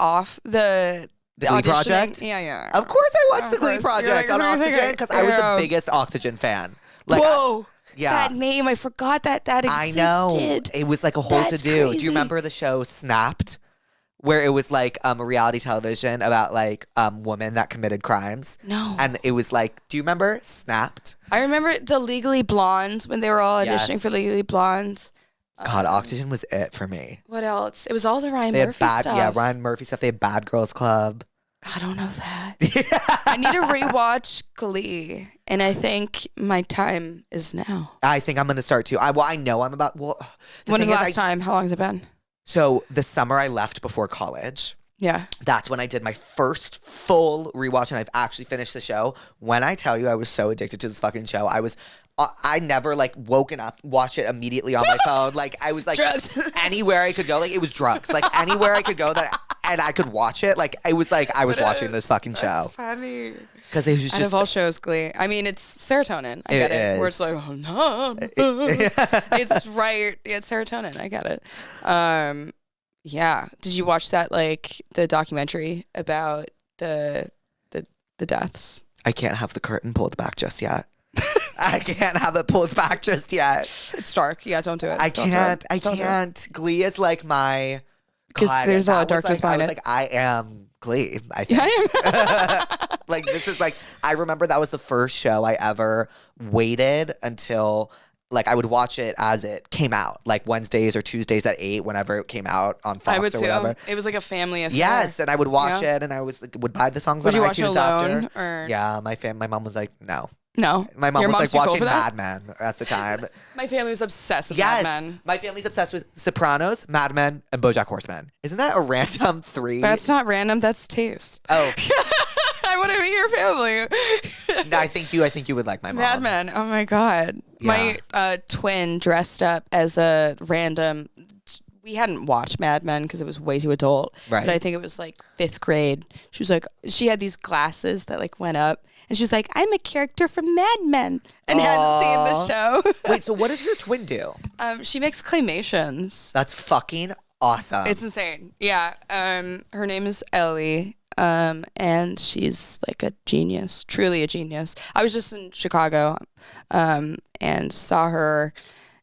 Speaker 5: the
Speaker 1: Glee
Speaker 5: auditioning?
Speaker 1: Project?
Speaker 5: Yeah.
Speaker 1: Of course I watched
Speaker 5: Of
Speaker 1: the Glee
Speaker 5: course. You're
Speaker 1: Project
Speaker 5: like,
Speaker 1: on
Speaker 5: "What do you think
Speaker 1: Oxygen
Speaker 5: I-"
Speaker 1: because I was the
Speaker 5: Yeah.
Speaker 1: biggest Oxygen fan. Like,
Speaker 5: Whoa. that name. I forgot that existed.
Speaker 1: I know. It was like a whole
Speaker 5: That's
Speaker 1: to do. Do
Speaker 5: crazy.
Speaker 1: you remember the show Snapped? Where it was like a reality television about like women that committed crimes.
Speaker 5: No.
Speaker 1: And it was like, do you remember Snapped?
Speaker 5: I remember the Legally Blonde when they were all auditioning
Speaker 1: Yes.
Speaker 5: for Legally Blonde.
Speaker 1: God, Oxygen was it for me.
Speaker 5: What else? It was all the Ryan
Speaker 1: They had
Speaker 5: Murphy stuff.
Speaker 1: Yeah, Ryan Murphy stuff. They had Bad Girls Club.
Speaker 5: I don't know that. I need to rewatch Glee, and I think my time is now.
Speaker 1: I think I'm gonna start too. I know I'm about. Well,
Speaker 5: When was the
Speaker 1: thing
Speaker 5: last time? How long has it been?
Speaker 1: So the summer I left before college.
Speaker 5: Yeah.
Speaker 1: That's when I did my first full rewatch, and I've actually finished the show. When I tell you I was so addicted to this fucking show, I never like woken up, watch it immediately on my phone. Like I was like
Speaker 5: Drugs.
Speaker 1: anywhere I could go, like it was drugs. Like anywhere I could go and I could watch it. Like it was like I was watching this fucking show.
Speaker 5: That's funny.
Speaker 1: Because it was
Speaker 5: Out
Speaker 1: just
Speaker 5: of all shows, Glee. I mean, it's serotonin. I get it. Where it's
Speaker 1: is.
Speaker 5: like, oh no. It's right. Yeah, it's serotonin. I get it. Yeah. Did you watch that, like, the documentary about the deaths?
Speaker 1: I can't have the curtain pulled back just yet. I can't have it pulled back just yet.
Speaker 5: It's dark. Yeah, don't do it.
Speaker 1: I
Speaker 5: Don't do it.
Speaker 1: can't. I
Speaker 5: Don't do it.
Speaker 1: Glee is like my.
Speaker 5: 'Cause
Speaker 1: God,
Speaker 5: there's a lot of
Speaker 1: that was
Speaker 5: darkness
Speaker 1: like, I
Speaker 5: behind
Speaker 1: was
Speaker 5: it.
Speaker 1: like, I am Glee. I think.
Speaker 5: Yeah, I am.
Speaker 1: Like this is like I remember that was the first show I ever waited until like I would watch it as it came out, like Wednesdays or Tuesdays at 8 whenever it came out on Fox
Speaker 5: I would
Speaker 1: or
Speaker 5: too.
Speaker 1: whatever.
Speaker 5: It was like a family affair.
Speaker 1: Yes, and I would watch
Speaker 5: Yeah.
Speaker 1: it, and I was like, would buy the songs
Speaker 5: Would
Speaker 1: on
Speaker 5: you watch it
Speaker 1: iTunes
Speaker 5: alone?
Speaker 1: after.
Speaker 5: Or?
Speaker 1: Yeah, my mom was like, no.
Speaker 5: No.
Speaker 1: My mom
Speaker 5: Your
Speaker 1: was
Speaker 5: mom's
Speaker 1: like
Speaker 5: too cool
Speaker 1: watching
Speaker 5: for that?
Speaker 1: Mad Men at the time.
Speaker 5: My family was obsessed with
Speaker 1: Yes,
Speaker 5: Mad Men.
Speaker 1: my family's obsessed with Sopranos, Mad Men, and BoJack Horseman. Isn't that a random 3?
Speaker 5: That's not random. That's taste.
Speaker 1: Oh,
Speaker 5: I want to meet your family.
Speaker 1: no, I think you would like my mom.
Speaker 5: Mad Men. Oh my god.
Speaker 1: Yeah.
Speaker 5: My twin dressed up as a random. We hadn't watched Mad Men because it was way too adult.
Speaker 1: Right.
Speaker 5: But I think it was like 5th grade. She was like, she had these glasses that like went up, and she was like, "I'm a character from Mad Men," and hadn't seen the show.
Speaker 1: Wait, so what does your twin do?
Speaker 5: She makes claymations.
Speaker 1: That's fucking awesome.
Speaker 5: It's insane. Yeah. Her name is Ellie. And she's like a genius, truly a genius. I was just in Chicago, and saw her,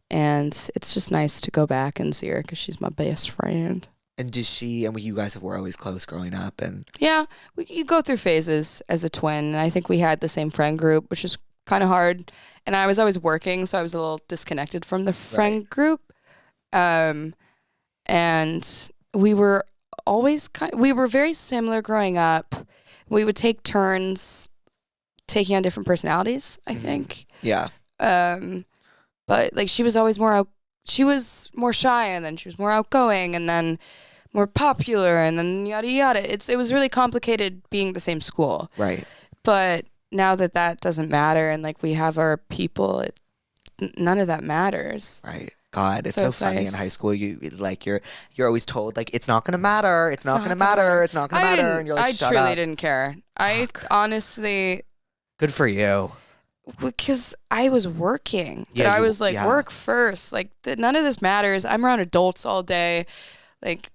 Speaker 5: and it's just nice to go back and see her because she's my best friend.
Speaker 1: And does she and you guys were always close growing up, and
Speaker 5: Yeah, you go through phases as a twin, and I think we had the same friend group, which is kind of hard. And I was always working, so I was a little disconnected from the friend group. And we were always we were very similar growing up. We would take turns taking on different personalities, I think.
Speaker 1: yeah,
Speaker 5: But like she was always she was more shy, and then she was more outgoing, and then more popular, and then yada yada. It was really complicated being the same school.
Speaker 1: right.
Speaker 5: But now that doesn't matter, and like we have our people, none of that matters.
Speaker 1: Right. God, it's
Speaker 5: So
Speaker 1: so
Speaker 5: it's
Speaker 1: funny in
Speaker 5: nice.
Speaker 1: high school. You're always told like it's not gonna matter. It's not gonna matter. It's not gonna matter. And you're like,
Speaker 5: I
Speaker 1: shut
Speaker 5: truly
Speaker 1: up.
Speaker 5: didn't care. I honestly,
Speaker 1: Good for you.
Speaker 5: because I was working, but
Speaker 1: Yeah,
Speaker 5: I
Speaker 1: you-
Speaker 5: was like,
Speaker 1: yeah.
Speaker 5: work first. Like none of this matters. I'm around adults all day. Like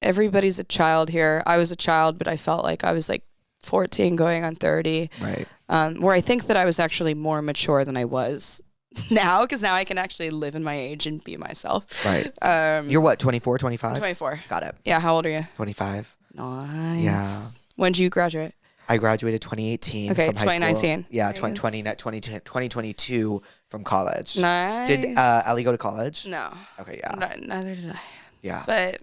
Speaker 5: everybody's a child here. I was a child, but I felt like I was like 14 going on 30.
Speaker 1: Right.
Speaker 5: Where I think that I was actually more mature than I was now, because now I can actually live in my age and be myself.
Speaker 1: Right.
Speaker 5: Um,
Speaker 1: You're what? 24, 25?
Speaker 5: 24.
Speaker 1: Got it.
Speaker 5: Yeah, how old are you?
Speaker 1: 25.
Speaker 5: Nice.
Speaker 1: Yeah.
Speaker 5: When did you graduate?
Speaker 1: I graduated 2018
Speaker 5: Okay,
Speaker 1: from high school.
Speaker 5: 2019.
Speaker 1: Yeah,
Speaker 5: Nice.
Speaker 1: 2022 from college.
Speaker 5: Nice.
Speaker 1: Did Ellie go to college?
Speaker 5: No.
Speaker 1: Okay, yeah.
Speaker 5: Neither did I.
Speaker 1: Yeah.
Speaker 5: But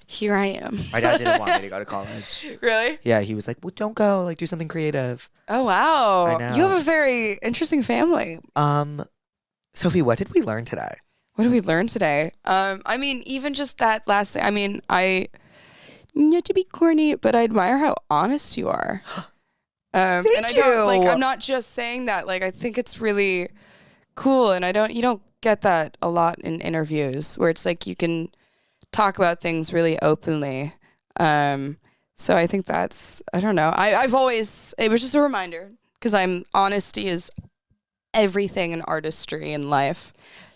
Speaker 5: here I am.
Speaker 1: My dad didn't want me to go to college.
Speaker 5: Really?
Speaker 1: Yeah, he was like, well, don't go. Like, do something creative.
Speaker 5: Oh, wow.
Speaker 1: I know.
Speaker 5: You have a very interesting family.
Speaker 1: Sophie, what did we learn today?
Speaker 5: What did we learn today? I mean, even just that last thing. I mean, not to be corny, but I admire how honest you are. And I don't like.
Speaker 1: you.
Speaker 5: I'm not just saying that. Like, I think it's really cool, and you don't get that a lot in interviews where it's like you can talk about things really openly. So I think that's. I don't know. I've always. It was just a reminder because honesty is everything in artistry in life.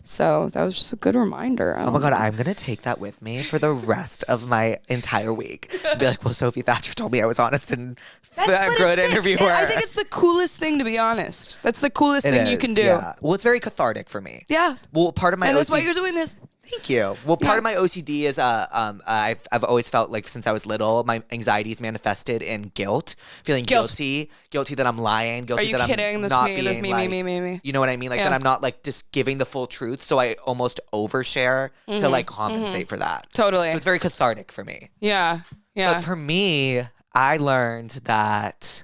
Speaker 5: So that was just a good reminder.
Speaker 1: Oh my God, I'm going to take that with me for the rest of my entire week. And be like, well, Sophie Thatcher told me I was honest and a good interviewer.
Speaker 5: I think it's the coolest thing, to be honest. That's the coolest thing you can do.
Speaker 1: Yeah. Well, it's very cathartic for me.
Speaker 5: Yeah.
Speaker 1: Well, part of my
Speaker 5: And that's why
Speaker 1: OCD
Speaker 5: you're doing this.
Speaker 1: Thank you. Well, part of my OCD is I've always felt like since I was little, my anxiety is manifested in guilt, feeling guilty that I'm lying, guilty that
Speaker 5: kidding?
Speaker 1: I'm
Speaker 5: That's
Speaker 1: not
Speaker 5: me.
Speaker 1: being
Speaker 5: That's me,
Speaker 1: like,
Speaker 5: me.
Speaker 1: you know what I mean? Like that I'm not like just giving the full truth, so I almost overshare to like compensate for that.
Speaker 5: Totally.
Speaker 1: So it's very cathartic for me.
Speaker 5: Yeah.
Speaker 1: But for me, I learned that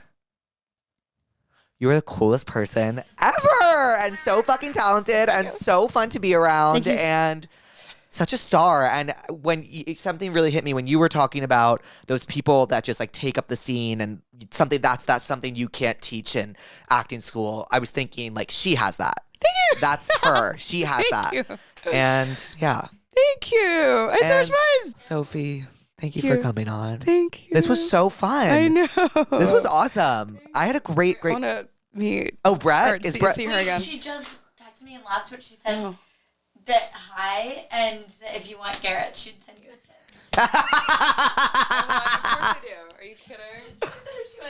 Speaker 1: you are the coolest person ever and so fucking talented and so fun to be around and such a star. And when something really hit me when you were talking about those people that just like take up the scene and something that's something you can't teach in acting school. I was thinking like she has that. Thank you. That's her. She has that.
Speaker 5: You.
Speaker 1: And yeah.
Speaker 5: Thank you. I had so much fun.
Speaker 1: Sophie, thank you for coming on.
Speaker 5: Thank you.
Speaker 1: This was so fun.
Speaker 5: I know.
Speaker 1: This was awesome. I had a great.
Speaker 5: I want to meet.
Speaker 1: Oh, Brett?
Speaker 5: Or see her again.
Speaker 3: She just texted me and laughed, but she said that hi, and if you want Garrett, she'd send you a tip.
Speaker 5: Of course I do. Are you kidding?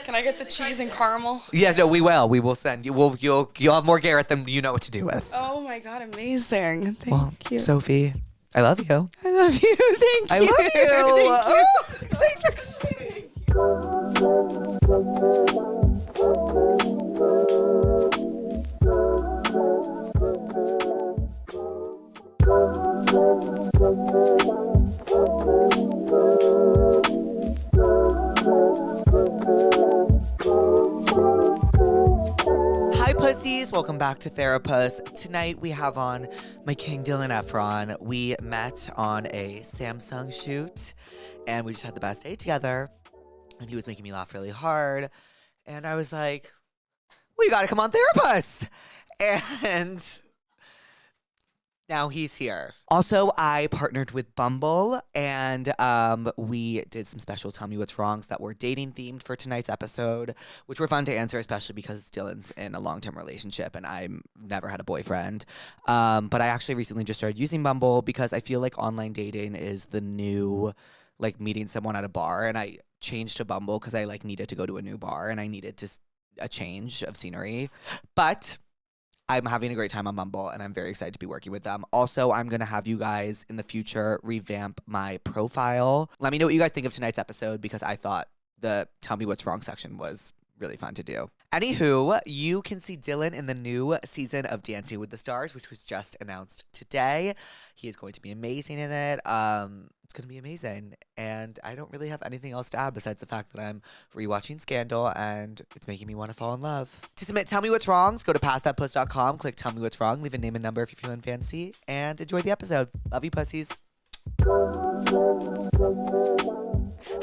Speaker 5: Can I get the cheese and caramel?
Speaker 1: Yes, no, we will. We will send you. You'll have more Garrett than you know what to do with.
Speaker 5: Oh my God, amazing. Thank you.
Speaker 1: Sophie, I love you.
Speaker 5: I love you. Thank you.
Speaker 1: I love you.
Speaker 5: Thank you.
Speaker 1: Oh, thanks for coming. Hi, pussies. Welcome back to Therapuss. Tonight we have on my king, Dylan Efron. We met on a Samsung shoot, and we just had the best day together. And he was making me laugh really hard. And I was like, we got to come on Therapuss. And now he's here. Also, I partnered with Bumble, and we did some special Tell Me What's Wrongs that were dating themed for tonight's episode, which were fun to answer, especially because Dylan's in a long-term relationship and I've never had a boyfriend. But I actually recently just started using Bumble because I feel like online dating is the new, like, meeting someone at a bar, and I changed to Bumble because I like needed to go to a new bar and I needed a change of scenery. But I'm having a great time on Bumble, and I'm very excited to be working with them. Also, I'm going to have you guys in the future revamp my profile. Let me know what you guys think of tonight's episode, because I thought the Tell Me What's Wrong section was really fun to do. Anywho, you can see Dylan in the new season of Dancing with the Stars, which was just announced today. He is going to be amazing in it. It's going to be amazing. And I don't really have anything else to add besides the fact that I'm rewatching Scandal and it's making me want to fall in love. To submit Tell Me What's Wrongs, go to passthatpuss.com, click Tell Me What's Wrong, leave a name and number if you're feeling fancy, and enjoy the episode. Love you, pussies.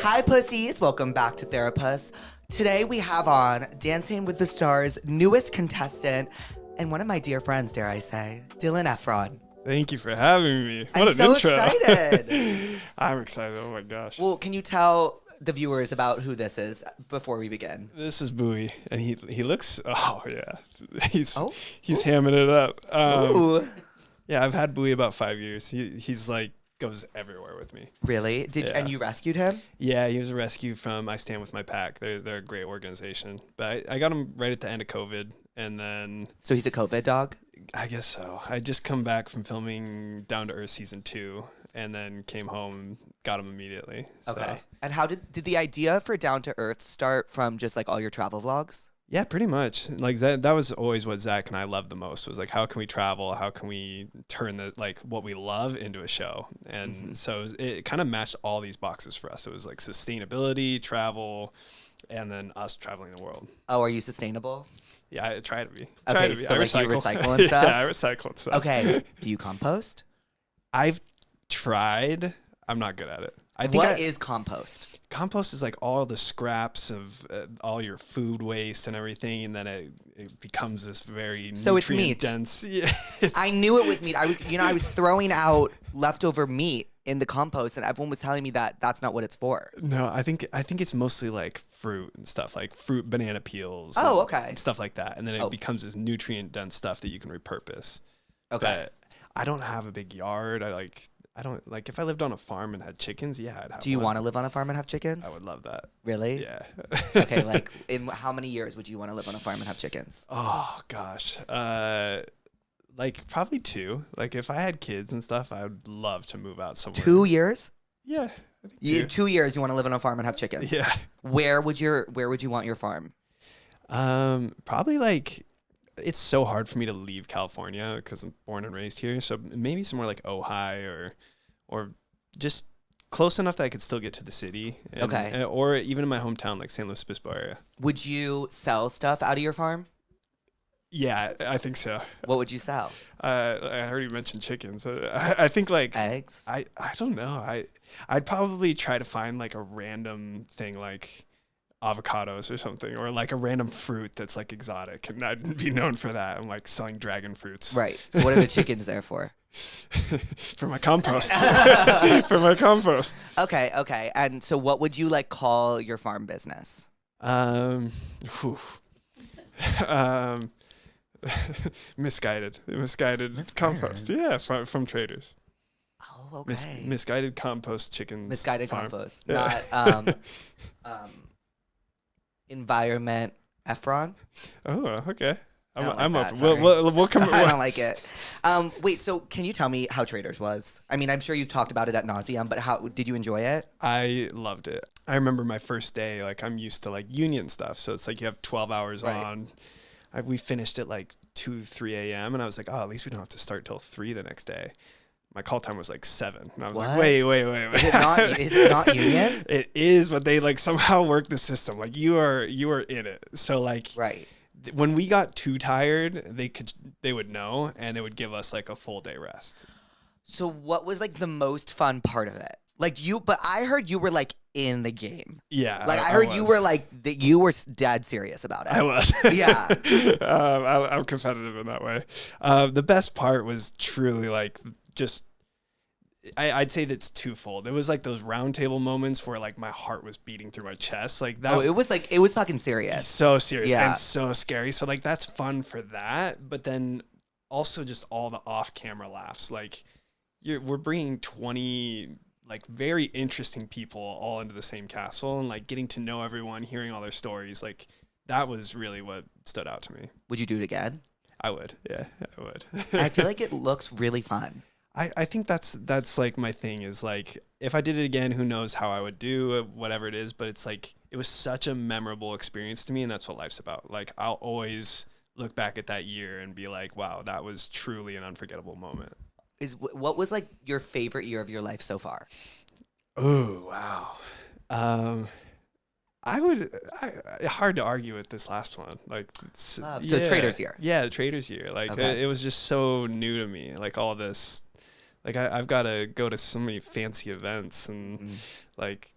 Speaker 1: Hi, pussies. Welcome back to Therapuss. Today we have on Dancing with the Stars' newest contestant and one of my dear friends, dare I say, Dylan Efron.
Speaker 7: Thank you for having me. What
Speaker 1: I'm
Speaker 7: an
Speaker 1: so
Speaker 7: intro.
Speaker 1: excited.
Speaker 7: I'm excited. Oh my gosh.
Speaker 1: Well, can you tell the viewers about who this is before we begin?
Speaker 7: This is Bowie, and he looks. Oh yeah, he's
Speaker 1: Ooh.
Speaker 7: hamming it up.
Speaker 1: Ooh.
Speaker 7: Yeah, I've had Bowie about 5 years. He's like goes everywhere with me.
Speaker 1: Really? And you rescued him?
Speaker 7: Yeah, he was a rescue from I Stand With My Pack. They're a great organization. But I got him right at the end of COVID, and then
Speaker 1: So he's a COVID dog?
Speaker 7: I guess so. I just come back from filming Down to Earth season 2, and then came home and got him immediately. So.
Speaker 1: Okay. And how did the idea for Down to Earth start from just like all your travel vlogs?
Speaker 7: Yeah, pretty much. Like that was always what Zach and I loved the most, was like, how can we travel? How can we turn what we love into a show? And so it kind of matched all these boxes for us. It was like sustainability, travel, and then us traveling the world.
Speaker 1: Oh, are you sustainable?
Speaker 7: Yeah, I try to be.
Speaker 1: Okay, so
Speaker 7: I
Speaker 1: like you recycle and stuff?
Speaker 7: Yeah, I recycle and stuff.
Speaker 1: Okay. Do you compost?
Speaker 7: I've tried. I'm not good at it. I think
Speaker 1: What is compost?
Speaker 7: compost is like all the scraps of all your food waste and everything, and then it becomes this very
Speaker 1: So it's
Speaker 7: nutrient
Speaker 1: meat.
Speaker 7: dense. Yeah,
Speaker 1: I knew it was meat. I was throwing out leftover meat in the compost, and everyone was telling me that that's not what it's for.
Speaker 7: No, I think it's mostly like fruit and stuff, like banana peels.
Speaker 1: Oh,
Speaker 7: and
Speaker 1: okay.
Speaker 7: stuff like that, and then it becomes this nutrient dense stuff that you can repurpose.
Speaker 1: Okay.
Speaker 7: But I don't have a big yard. I don't like if I lived on a farm and had chickens. Yeah, I'd have.
Speaker 1: Do you
Speaker 7: one.
Speaker 1: want to live on a farm and have chickens?
Speaker 7: I would love that.
Speaker 1: Really?
Speaker 7: Yeah.
Speaker 1: Okay, like in how many years would you want to live on a farm and have chickens?
Speaker 7: Oh gosh. Like probably 2. Like if I had kids and stuff, I would love to move out somewhere.
Speaker 1: 2 years?
Speaker 7: Yeah. I think
Speaker 1: In 2 years, you want to live on a farm and have chickens?
Speaker 7: Yeah.
Speaker 1: Where would you want your farm?
Speaker 7: Probably like it's so hard for me to leave California because I'm born and raised here. So maybe somewhere like Ojai or just close enough that I could still get to the city.
Speaker 1: Okay.
Speaker 7: Or even in my hometown, like San Luis Obispo area.
Speaker 1: Would you sell stuff out of your farm?
Speaker 7: Yeah, I think so.
Speaker 1: What would you sell?
Speaker 7: I already mentioned chickens. I think like
Speaker 1: Eggs?
Speaker 7: I don't know. I'd probably try to find like a random thing like avocados or something, or like a random fruit that's like exotic, and I'd be known for that. I'm like selling dragon fruits.
Speaker 1: Right. So what are the chickens there for?
Speaker 7: For my compost. For my compost.
Speaker 1: Okay. And so what would you like call your farm business?
Speaker 7: Whew. Misguided compost. Yeah, from traders.
Speaker 1: Oh, okay.
Speaker 7: Misguided compost chickens.
Speaker 1: Misguided
Speaker 7: farm.
Speaker 1: compost,
Speaker 7: Yeah.
Speaker 1: not environment Efron.
Speaker 7: Oh, okay.
Speaker 1: I don't
Speaker 7: I'm
Speaker 1: like
Speaker 7: up.
Speaker 1: that, sorry.
Speaker 7: We'll come.
Speaker 1: I don't like it. Wait, so can you tell me how Traders was? I mean, I'm sure you've talked about it at nauseum, but how did you enjoy it?
Speaker 7: I loved it. I remember my first day. Like I'm used to like union stuff, so it's like you have 12 hours
Speaker 1: Right.
Speaker 7: on. We finished at like 2-3 a.m. and I was like, oh, at least we don't have to start till 3 the next day. My call time was like 7, and I was
Speaker 1: What?
Speaker 7: like, wait.
Speaker 1: Is it not union?
Speaker 7: It is, but they like somehow work the system. Like you are in it. So like
Speaker 1: Right.
Speaker 7: when we got too tired, they would know, and they would give us like a full day rest.
Speaker 1: So what was like the most fun part of it? Like but I heard you were like in the game.
Speaker 7: Yeah.
Speaker 1: Like I heard you were like that you were dead serious about it.
Speaker 7: I was.
Speaker 1: Yeah.
Speaker 7: I'm competitive in that way. The best part was truly like just, I'd say that's twofold. It was like those round table moments where like my heart was beating through my chest. Like that.
Speaker 1: Oh, it was fucking serious.
Speaker 7: So serious
Speaker 1: Yeah.
Speaker 7: and so scary. So like that's fun for that. But then also just all the off camera laughs. Like we're bringing 20 like very interesting people all into the same castle, and like getting to know everyone, hearing all their stories. Like that was really what stood out to me.
Speaker 1: Would you do it again?
Speaker 7: I would. Yeah, I would.
Speaker 1: I feel like it looks really fun.
Speaker 7: I think that's like my thing is like, if I did it again, who knows how I would do whatever it is, but it's like, it was such a memorable experience to me, and that's what life's about. Like I'll always look back at that year and be like, wow, that was truly an unforgettable moment.
Speaker 1: What was like your favorite year of your life so far?
Speaker 7: Oh, wow. Hard to argue with this last one. Like,
Speaker 1: So Traders year.
Speaker 7: Yeah, the Traders year. Like,
Speaker 1: Okay.
Speaker 7: it was just so new to me. Like all this, like I've got to go to so many fancy events, and like,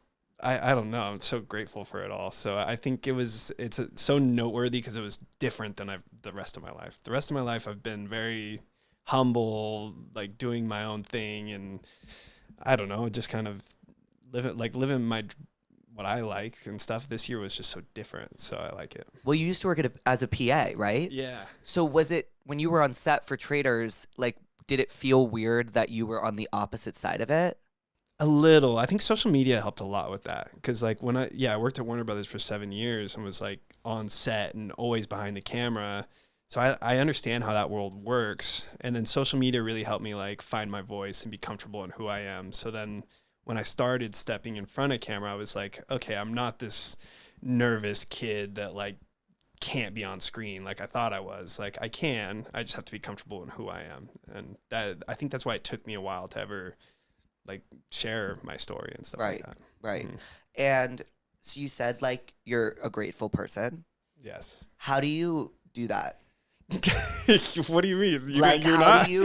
Speaker 7: I don't know. I'm so grateful for it all. So I think it's so noteworthy because it was different than the rest of my life. The rest of my life, I've been very humble, like doing my own thing, and I don't know, just kind of living what I like and stuff. This year was just so different, so I like it.
Speaker 1: Well, you used to work as a PA, right?
Speaker 7: Yeah.
Speaker 1: So was it when you were on set for Traders, like, did it feel weird that you were on the opposite side of it?
Speaker 7: A little. I think social media helped a lot with that, because like when I worked at Warner Brothers for 7 years and was like on set and always behind the camera. So I understand how that world works. And then social media really helped me like find my voice and be comfortable in who I am. So then when I started stepping in front of camera, I was like, okay, I'm not this nervous kid that like can't be on screen like I thought I was. Like I just have to be comfortable in who I am. And I think that's why it took me a while to ever like share my story and stuff like that.
Speaker 1: Right. And so you said like you're a grateful person.
Speaker 7: Yes.
Speaker 1: How do you do that?
Speaker 7: What do you mean? You're
Speaker 1: How
Speaker 7: not?
Speaker 1: do you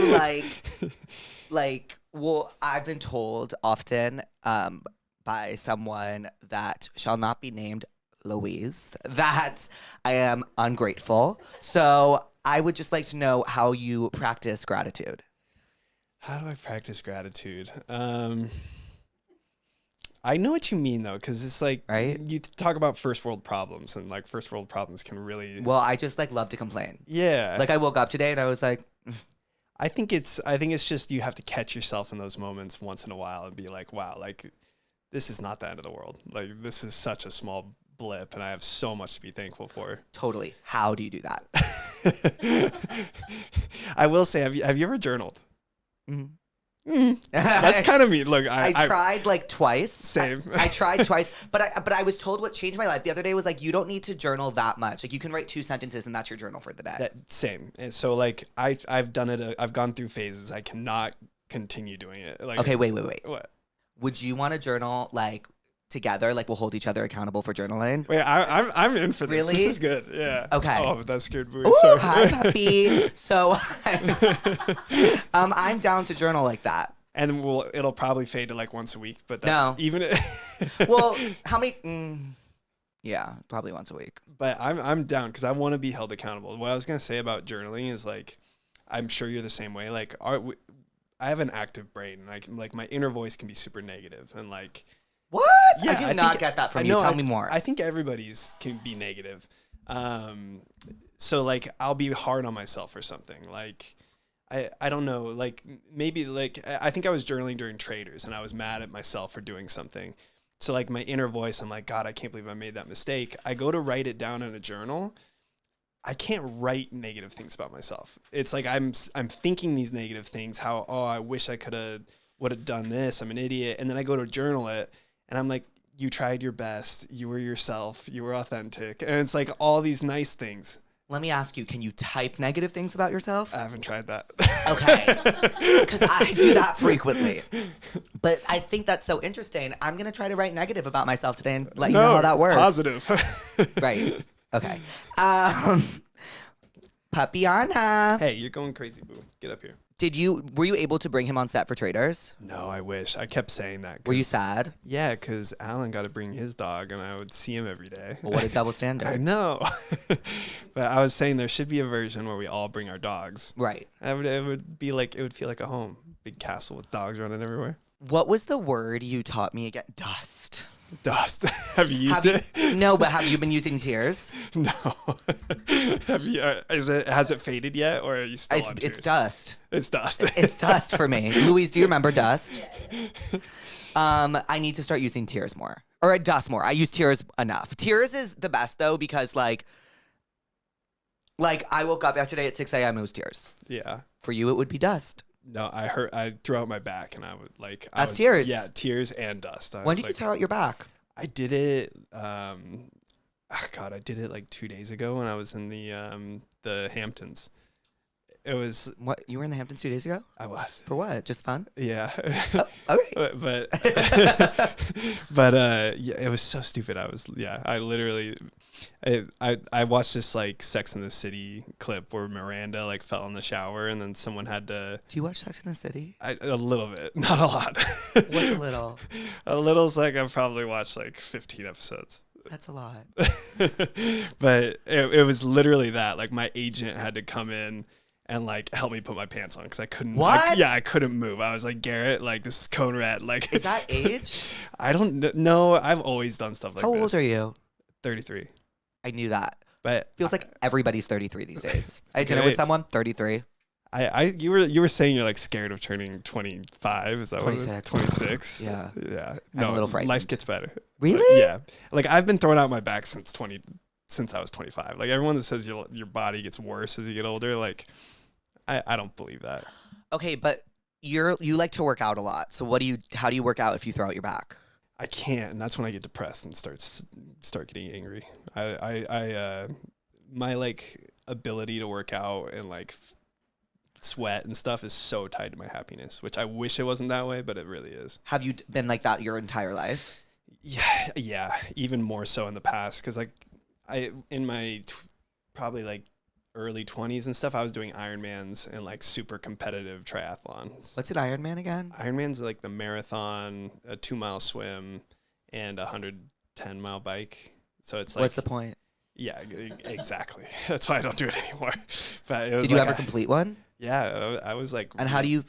Speaker 1: like, well, I've been told often by someone that shall not be named, Louise, that I am ungrateful. So I would just like to know how you practice gratitude.
Speaker 7: How do I practice gratitude? I know what you mean though, because it's like,
Speaker 1: Right?
Speaker 7: you talk about first world problems, and like first world problems can really.
Speaker 1: Well, I just like love to complain.
Speaker 7: Yeah.
Speaker 1: Like I woke up today and I was like,
Speaker 7: I think it's just you have to catch yourself in those moments once in a while and be like, wow, like this is not the end of the world. Like this is such a small blip and I have so much to be thankful for.
Speaker 1: Totally. How do you do that?
Speaker 7: I will say, have you ever journaled?
Speaker 1: Mhm.
Speaker 7: That's kind of me. Look,
Speaker 1: I tried like twice.
Speaker 7: Same.
Speaker 1: I tried twice, but I was told what changed my life the other day was like, you don't need to journal that much. Like you can write 2 sentences and that's your journal for the day.
Speaker 7: Same. And so like I've done it. I've gone through phases. I cannot continue doing it. Like,
Speaker 1: okay, wait.
Speaker 7: What?
Speaker 1: Would you want to journal like together? Like we'll hold each other accountable for journaling.
Speaker 7: Wait, I'm in for this.
Speaker 1: Really?
Speaker 7: This is good. Yeah.
Speaker 1: Okay.
Speaker 7: Oh, that scared me.
Speaker 1: Ooh,
Speaker 7: Sorry.
Speaker 1: hi, puppy. So I'm down to journal like that.
Speaker 7: And it'll probably fade to like once a week, but that's
Speaker 1: No.
Speaker 7: even.
Speaker 1: Well, how many? Yeah, probably once a week.
Speaker 7: But I'm down because I want to be held accountable. What I was gonna say about journaling is like, I'm sure you're the same way. Like, I have an active brain, and like my inner voice can be super negative, and like.
Speaker 1: What?
Speaker 7: Yeah,
Speaker 1: I do not get that from you. Tell me more.
Speaker 7: I think everybody's can be negative. So like I'll be hard on myself for something. Like I don't know, like maybe like I think I was journaling during traders and I was mad at myself for doing something. So like my inner voice, I'm like, God, I can't believe I made that mistake. I go to write it down in a journal. I can't write negative things about myself. It's like I'm thinking these negative things, how, oh, I wish I would have done this. I'm an idiot. And then I go to journal it and I'm like, you tried your best. You were yourself. You were authentic. And it's like all these nice things.
Speaker 1: Let me ask you, can you type negative things about yourself?
Speaker 7: I haven't tried that.
Speaker 1: Okay. Because I do that frequently. But I think that's so interesting. I'm going to try to write negative about myself today and let you know how that works.
Speaker 7: Positive.
Speaker 1: Right. Okay. Puppyana.
Speaker 7: Hey, you're going crazy, boo. Get up here.
Speaker 1: Were you able to bring him on set for Traders?
Speaker 7: No, I wish. I kept saying that.
Speaker 1: Were you sad?
Speaker 7: Yeah, because Alan got to bring his dog, and I would see him every day.
Speaker 1: Well, what a double standard.
Speaker 7: I know. But I was saying there should be a version where we all bring our dogs.
Speaker 1: Right.
Speaker 7: It would feel like a home. Big castle with dogs running everywhere.
Speaker 1: What was the word you taught me again? Dust.
Speaker 7: Dust. Have you used it?
Speaker 1: No, but have you been using tears?
Speaker 7: No. Have you? Has it faded yet, or are you still on tears?
Speaker 1: It's dust.
Speaker 7: It's dust.
Speaker 1: It's dust for me. Louise, do you remember dust? I need to start using tears more. Or dust more. I use tears enough. Tears is the best though because like I woke up yesterday at 6 a.m. It was tears.
Speaker 7: Yeah.
Speaker 1: For you, it would be dust.
Speaker 7: No, I threw out my back and I would like.
Speaker 1: That's tears.
Speaker 7: Yeah, tears and dust.
Speaker 1: When did you throw out your back?
Speaker 7: I did it. I did it like 2 days ago when I was in the Hamptons. It was
Speaker 1: What, you were in the Hamptons 2 days ago?
Speaker 7: I was.
Speaker 1: For what? Just fun?
Speaker 7: Yeah.
Speaker 1: Okay.
Speaker 7: but yeah, it was so stupid. I literally I watched this like Sex and the City clip where Miranda like fell in the shower and then someone had to.
Speaker 1: Do you watch Sex and the City?
Speaker 7: A little bit, not a lot.
Speaker 1: What's a little?
Speaker 7: A little's like I've probably watched like 15 episodes.
Speaker 1: That's a lot.
Speaker 7: But it was literally that. Like my agent had to come in and like help me put my pants on because I couldn't.
Speaker 1: What?
Speaker 7: I couldn't move. I was like, Garrett, like this is code red. Like,
Speaker 1: Is that age?
Speaker 7: I don't know. I've always done stuff like
Speaker 1: How
Speaker 7: this.
Speaker 1: old are you?
Speaker 7: 33.
Speaker 1: I knew that.
Speaker 7: But
Speaker 1: Feels like everybody's 33 these days. I had dinner
Speaker 7: Great.
Speaker 1: with someone, 33.
Speaker 7: You were saying you're like scared of turning 25. Is that
Speaker 1: 26.
Speaker 7: what it is? 26.
Speaker 1: Yeah.
Speaker 7: Yeah.
Speaker 1: I'm a little frightened.
Speaker 7: Life gets better.
Speaker 1: Really?
Speaker 7: Yeah. Like I've been throwing out my back since I was 25. Like everyone that says your body gets worse as you get older, like I don't believe that.
Speaker 1: Okay, but you like to work out a lot. So how do you work out if you throw out your back?
Speaker 7: I can't, and that's when I get depressed and start getting angry. My like ability to work out and like sweat and stuff is so tied to my happiness, which I wish it wasn't that way, but it really is.
Speaker 1: Have you been like that your entire life?
Speaker 7: Yeah, even more so in the past, because like in my probably like early 20s and stuff, I was doing Ironmans and like super competitive triathlons.
Speaker 1: What's an Ironman again?
Speaker 7: Ironman's like the marathon, a 2-mile swim, and a 110-mile bike. So it's like,
Speaker 1: What's the point?
Speaker 7: Yeah, exactly. That's why I don't do it anymore. But it was
Speaker 1: Did you ever complete one?
Speaker 7: Yeah, I was like.
Speaker 1: And how do you?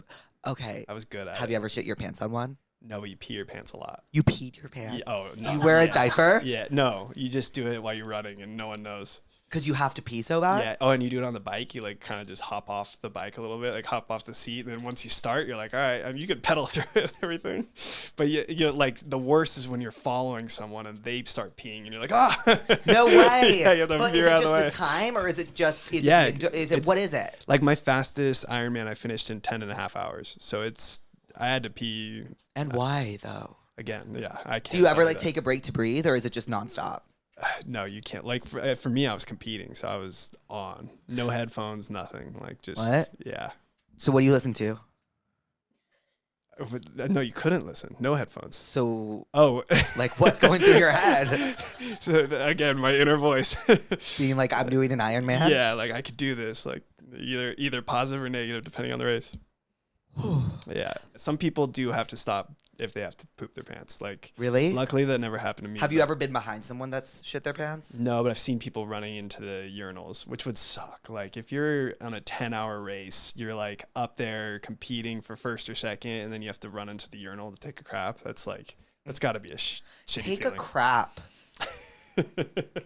Speaker 1: Okay.
Speaker 7: I was good at it.
Speaker 1: Have you ever shit your pants on one?
Speaker 7: No, but you pee your pants a lot.
Speaker 1: You peed your pants?
Speaker 7: Yeah, oh, no.
Speaker 1: Do you wear a diaper?
Speaker 7: Yeah, no. You just do it while you're running and no one knows.
Speaker 1: Because you have to pee so bad?
Speaker 7: Yeah. Oh, and you do it on the bike. You like kind of just hop off the bike a little bit, like hop off the seat. And then once you start, you're like, all right, I mean, you can pedal through it and everything. But you like the worst is when you're following someone and they start peeing and you're like, ah.
Speaker 1: No way.
Speaker 7: Yeah, you have to
Speaker 1: but
Speaker 7: veer
Speaker 1: is it
Speaker 7: out of
Speaker 1: just
Speaker 7: the way.
Speaker 1: the time or is it just, what is it?
Speaker 7: Like my fastest Ironman, I finished in 10 and a half hours. So I had to pee.
Speaker 1: And why though?
Speaker 7: Again, yeah, I can't.
Speaker 1: Do you ever
Speaker 7: do
Speaker 1: like
Speaker 7: that.
Speaker 1: take a break to breathe or is it just nonstop?
Speaker 7: No, you can't. Like for me, I was competing, so I was on. No headphones, nothing. Like just
Speaker 1: What?
Speaker 7: Yeah.
Speaker 1: So what do you listen to?
Speaker 7: No, you couldn't listen. No headphones.
Speaker 1: So
Speaker 7: Oh,
Speaker 1: like what's going through your head?
Speaker 7: so again, my inner voice.
Speaker 1: Being like, I'm doing an Iron Man?
Speaker 7: Yeah, like I could do this. Like either positive or negative, depending on the race. Yeah, some people do have to stop if they have to poop their pants. Like
Speaker 1: Really?
Speaker 7: luckily, that never happened to me.
Speaker 1: Have you ever been behind someone that's shit their pants?
Speaker 7: No, but I've seen people running into the urinals, which would suck. Like if you're on a 10-hour race, you're like up there competing for first or second, and then you have to run into the urinal to take a crap. That's got to be a shitty
Speaker 1: Take
Speaker 7: feeling.
Speaker 1: a crap.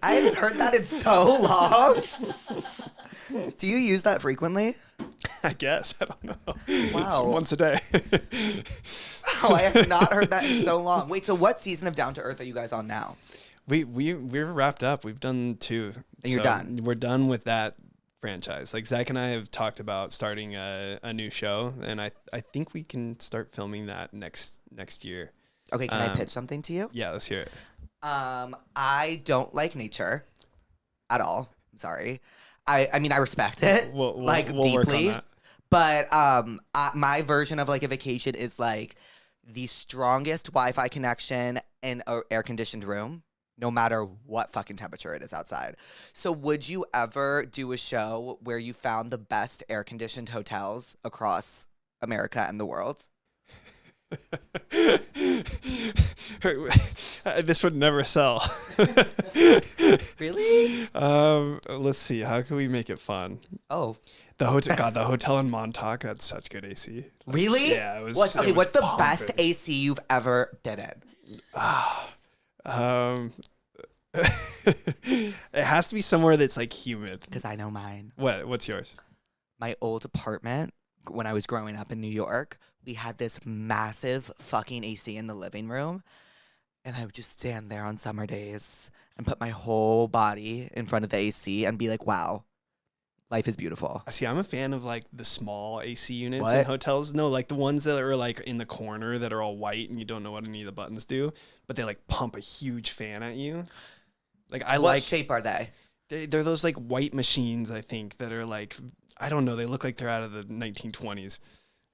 Speaker 1: I haven't heard that in so long. Do you use that frequently?
Speaker 7: I guess. I don't know.
Speaker 1: Wow.
Speaker 7: Once a day.
Speaker 1: Wow, I have not heard that in so long. Wait, so what season of Down to Earth are you guys on now?
Speaker 7: We're wrapped up. We've done 2.
Speaker 1: And you're done?
Speaker 7: We're done with that franchise. Like Zach and I have talked about starting a new show, and I think we can start filming that next year.
Speaker 1: Okay, can I pitch something to you?
Speaker 7: Yeah, let's hear it.
Speaker 1: I don't like nature at all. I'm sorry. I mean, I respect it
Speaker 7: We'll
Speaker 1: like
Speaker 7: work on
Speaker 1: deeply,
Speaker 7: that.
Speaker 1: but my version of like a vacation is like the strongest Wi-Fi connection in an air-conditioned room, no matter what fucking temperature it is outside. So would you ever do a show where you found the best air-conditioned hotels across America and the world?
Speaker 7: This would never sell.
Speaker 1: Really?
Speaker 7: Let's see. How can we make it fun?
Speaker 1: Oh,
Speaker 7: The hotel. God, the hotel in Montauk. That's such good AC.
Speaker 1: really?
Speaker 7: Yeah, it was.
Speaker 1: What's
Speaker 7: it was
Speaker 1: what's the
Speaker 7: pumping.
Speaker 1: best AC you've ever been in?
Speaker 7: It has to be somewhere that's like humid.
Speaker 1: Because I know mine.
Speaker 7: What's yours?
Speaker 1: My old apartment, when I was growing up in New York, we had this massive fucking AC in the living room. And I would just stand there on summer days and put my whole body in front of the AC and be like, wow, life is beautiful.
Speaker 7: See, I'm a fan of like the small AC units
Speaker 1: What?
Speaker 7: in hotels. No, like the ones that are like in the corner that are all white and you don't know what any of the buttons do, but they like pump a huge fan at you. Like
Speaker 1: What shape are they?
Speaker 7: they're those like white machines, I think, that are like, I don't know, they look like they're out of the 1920s.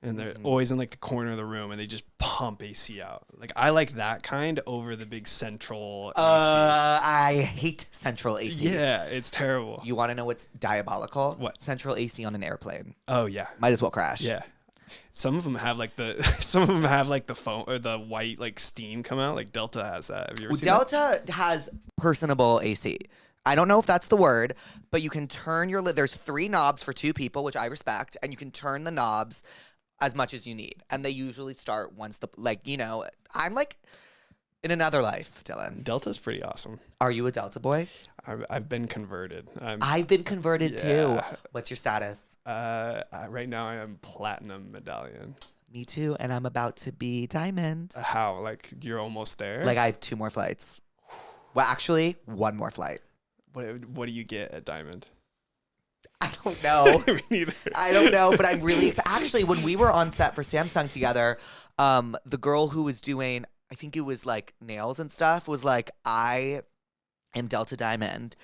Speaker 7: And they're always in like the corner of the room and they just pump AC out. Like I like that kind over the big central AC.
Speaker 1: I hate central AC.
Speaker 7: Yeah, it's terrible.
Speaker 1: You want to know what's diabolical?
Speaker 7: What?
Speaker 1: Central AC on an airplane.
Speaker 7: Oh yeah.
Speaker 1: Might as well crash.
Speaker 7: Yeah. Some of them have like the foam or the white like steam come out. Like Delta has that. Have you ever seen that?
Speaker 1: Delta has personable AC. I don't know if that's the word, but you can turn there's 3 knobs for 2 people, which I respect, and you can turn the knobs as much as you need. And they usually start once I'm like in another life, Dylan.
Speaker 7: Delta's pretty awesome.
Speaker 1: Are you a Delta boy?
Speaker 7: I've been converted.
Speaker 1: I've been converted too.
Speaker 7: Yeah.
Speaker 1: What's your status?
Speaker 7: Right now I am platinum medallion.
Speaker 1: Me too, and I'm about to be diamond.
Speaker 7: How? Like you're almost there?
Speaker 1: Like I have 2 more flights. Well, actually, 1 more flight.
Speaker 7: What do you get at diamond?
Speaker 1: I don't know.
Speaker 7: Me neither.
Speaker 1: I don't know, but I'm really excited. Actually, when we were on set for Samsung together, the girl who was doing, I think it was like nails and stuff, was like, I am Delta Diamond.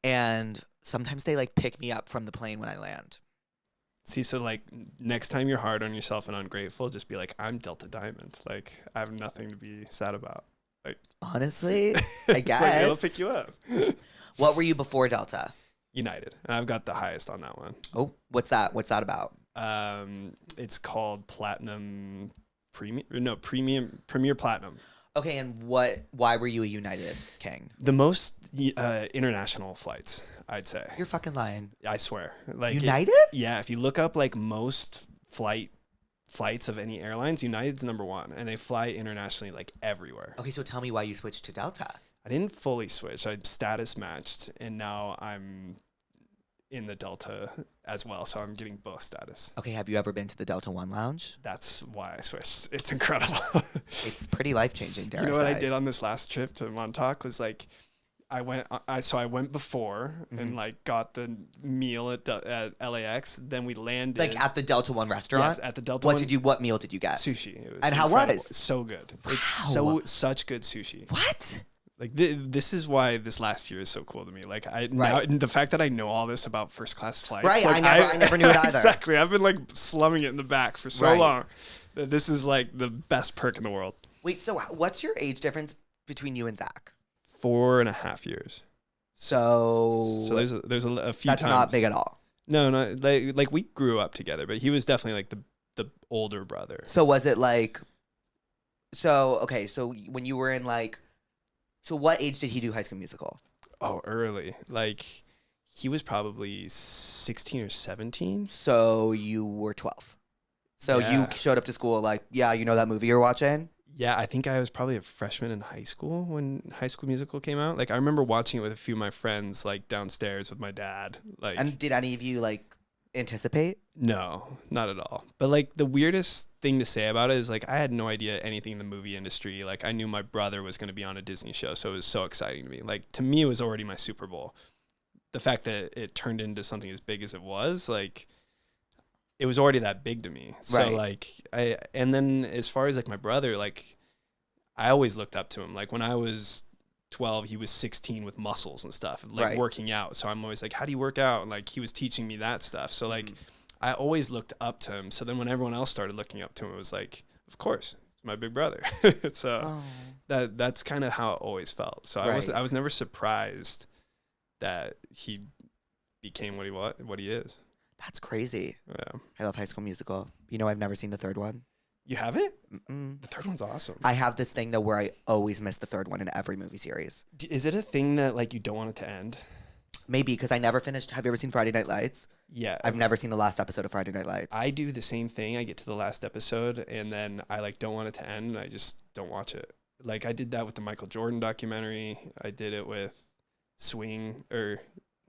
Speaker 1: And sometimes they like pick me up from the plane when I land.
Speaker 7: See, so like next time you're hard on yourself and ungrateful, just be like, I'm Delta Diamond. Like I have nothing to be sad about. Like
Speaker 1: Honestly, I guess.
Speaker 7: It's like it'll pick you up.
Speaker 1: What were you before Delta?
Speaker 7: United. And I've got the highest on that one.
Speaker 1: Oh, what's that? What's that about?
Speaker 7: It's called Platinum Premium. No, Premier Platinum.
Speaker 1: Okay, and why were you a United King?
Speaker 7: The most international flights, I'd say.
Speaker 1: You're fucking lying.
Speaker 7: I swear. Like
Speaker 1: United?
Speaker 7: Yeah, if you look up like most flights of any airlines, United's number 1, and they fly internationally like everywhere.
Speaker 1: Okay, so tell me why you switched to Delta.
Speaker 7: I didn't fully switch. I status matched, and now I'm in the Delta as well, so I'm getting both status.
Speaker 1: Okay, have you ever been to the Delta One Lounge?
Speaker 7: That's why I switched. It's incredible.
Speaker 1: It's pretty life-changing, dare
Speaker 7: You know
Speaker 1: I
Speaker 7: what I
Speaker 1: say.
Speaker 7: did on this last trip to Montauk was like, I went before and like got the meal at LAX. Then we landed
Speaker 1: Like at the Delta One restaurant?
Speaker 7: Yes, at the Delta
Speaker 1: What
Speaker 7: One.
Speaker 1: what meal did you get?
Speaker 7: Sushi. It was
Speaker 1: And how
Speaker 7: incredible.
Speaker 1: was?
Speaker 7: So good.
Speaker 1: Wow.
Speaker 7: It's such good sushi.
Speaker 1: What?
Speaker 7: Like this is why this last year is so cool to me. Like now, the fact that I know all this about first class flights.
Speaker 1: Right,
Speaker 7: like,
Speaker 1: I never knew it either.
Speaker 7: Exactly. I've been like slumming it in the back for so
Speaker 1: Right.
Speaker 7: long. That this is like the best perk in the world.
Speaker 1: Wait, so what's your age difference between you and Zach?
Speaker 7: 4.5 years.
Speaker 1: So
Speaker 7: there's a few
Speaker 1: that's
Speaker 7: times.
Speaker 1: not big at all.
Speaker 7: No, like we grew up together, but he was definitely like the older brother.
Speaker 1: So was it like, so when you were in like, so what age did he do High School Musical?
Speaker 7: Oh, early. Like he was probably 16 or 17.
Speaker 1: So you were 12. So you
Speaker 7: Yeah.
Speaker 1: showed up to school like, yeah, you know that movie you're watching?
Speaker 7: Yeah, I think I was probably a freshman in high school when High School Musical came out. Like I remember watching it with a few of my friends, like downstairs with my dad. Like,
Speaker 1: And did any of you like anticipate?
Speaker 7: no, not at all. But like the weirdest thing to say about it is like I had no idea anything in the movie industry. Like I knew my brother was going to be on a Disney show, so it was so exciting to me. Like to me, it was already my Super Bowl. The fact that it turned into something as big as it was, like it was already that big to me. So
Speaker 1: Right.
Speaker 7: like and then as far as like my brother, like I always looked up to him. Like when I was 12, he was 16 with muscles and stuff, like
Speaker 1: Right.
Speaker 7: working out. So I'm always like, how do you work out? And like he was teaching me that stuff. So like I always looked up to him. So then when everyone else started looking up to him, it was like, of course, it's my big brother. So
Speaker 1: Oh.
Speaker 7: that's kind of how it always felt. So
Speaker 1: Right.
Speaker 7: I was never surprised that he became what he is.
Speaker 1: That's crazy.
Speaker 7: Yeah.
Speaker 1: I love High School Musical. You know, I've never seen the third one.
Speaker 7: You have it?
Speaker 1: Mm-mm.
Speaker 7: The third one's awesome.
Speaker 1: I have this thing though where I always miss the third one in every movie series.
Speaker 7: Is it a thing that like you don't want it to end?
Speaker 1: Maybe because I never finished. Have you ever seen Friday Night Lights?
Speaker 7: Yeah.
Speaker 1: I've never seen the last episode of Friday Night Lights.
Speaker 7: I do the same thing. I get to the last episode and then I like don't want it to end and I just don't watch it. Like I did that with the Michael Jordan documentary. I did it with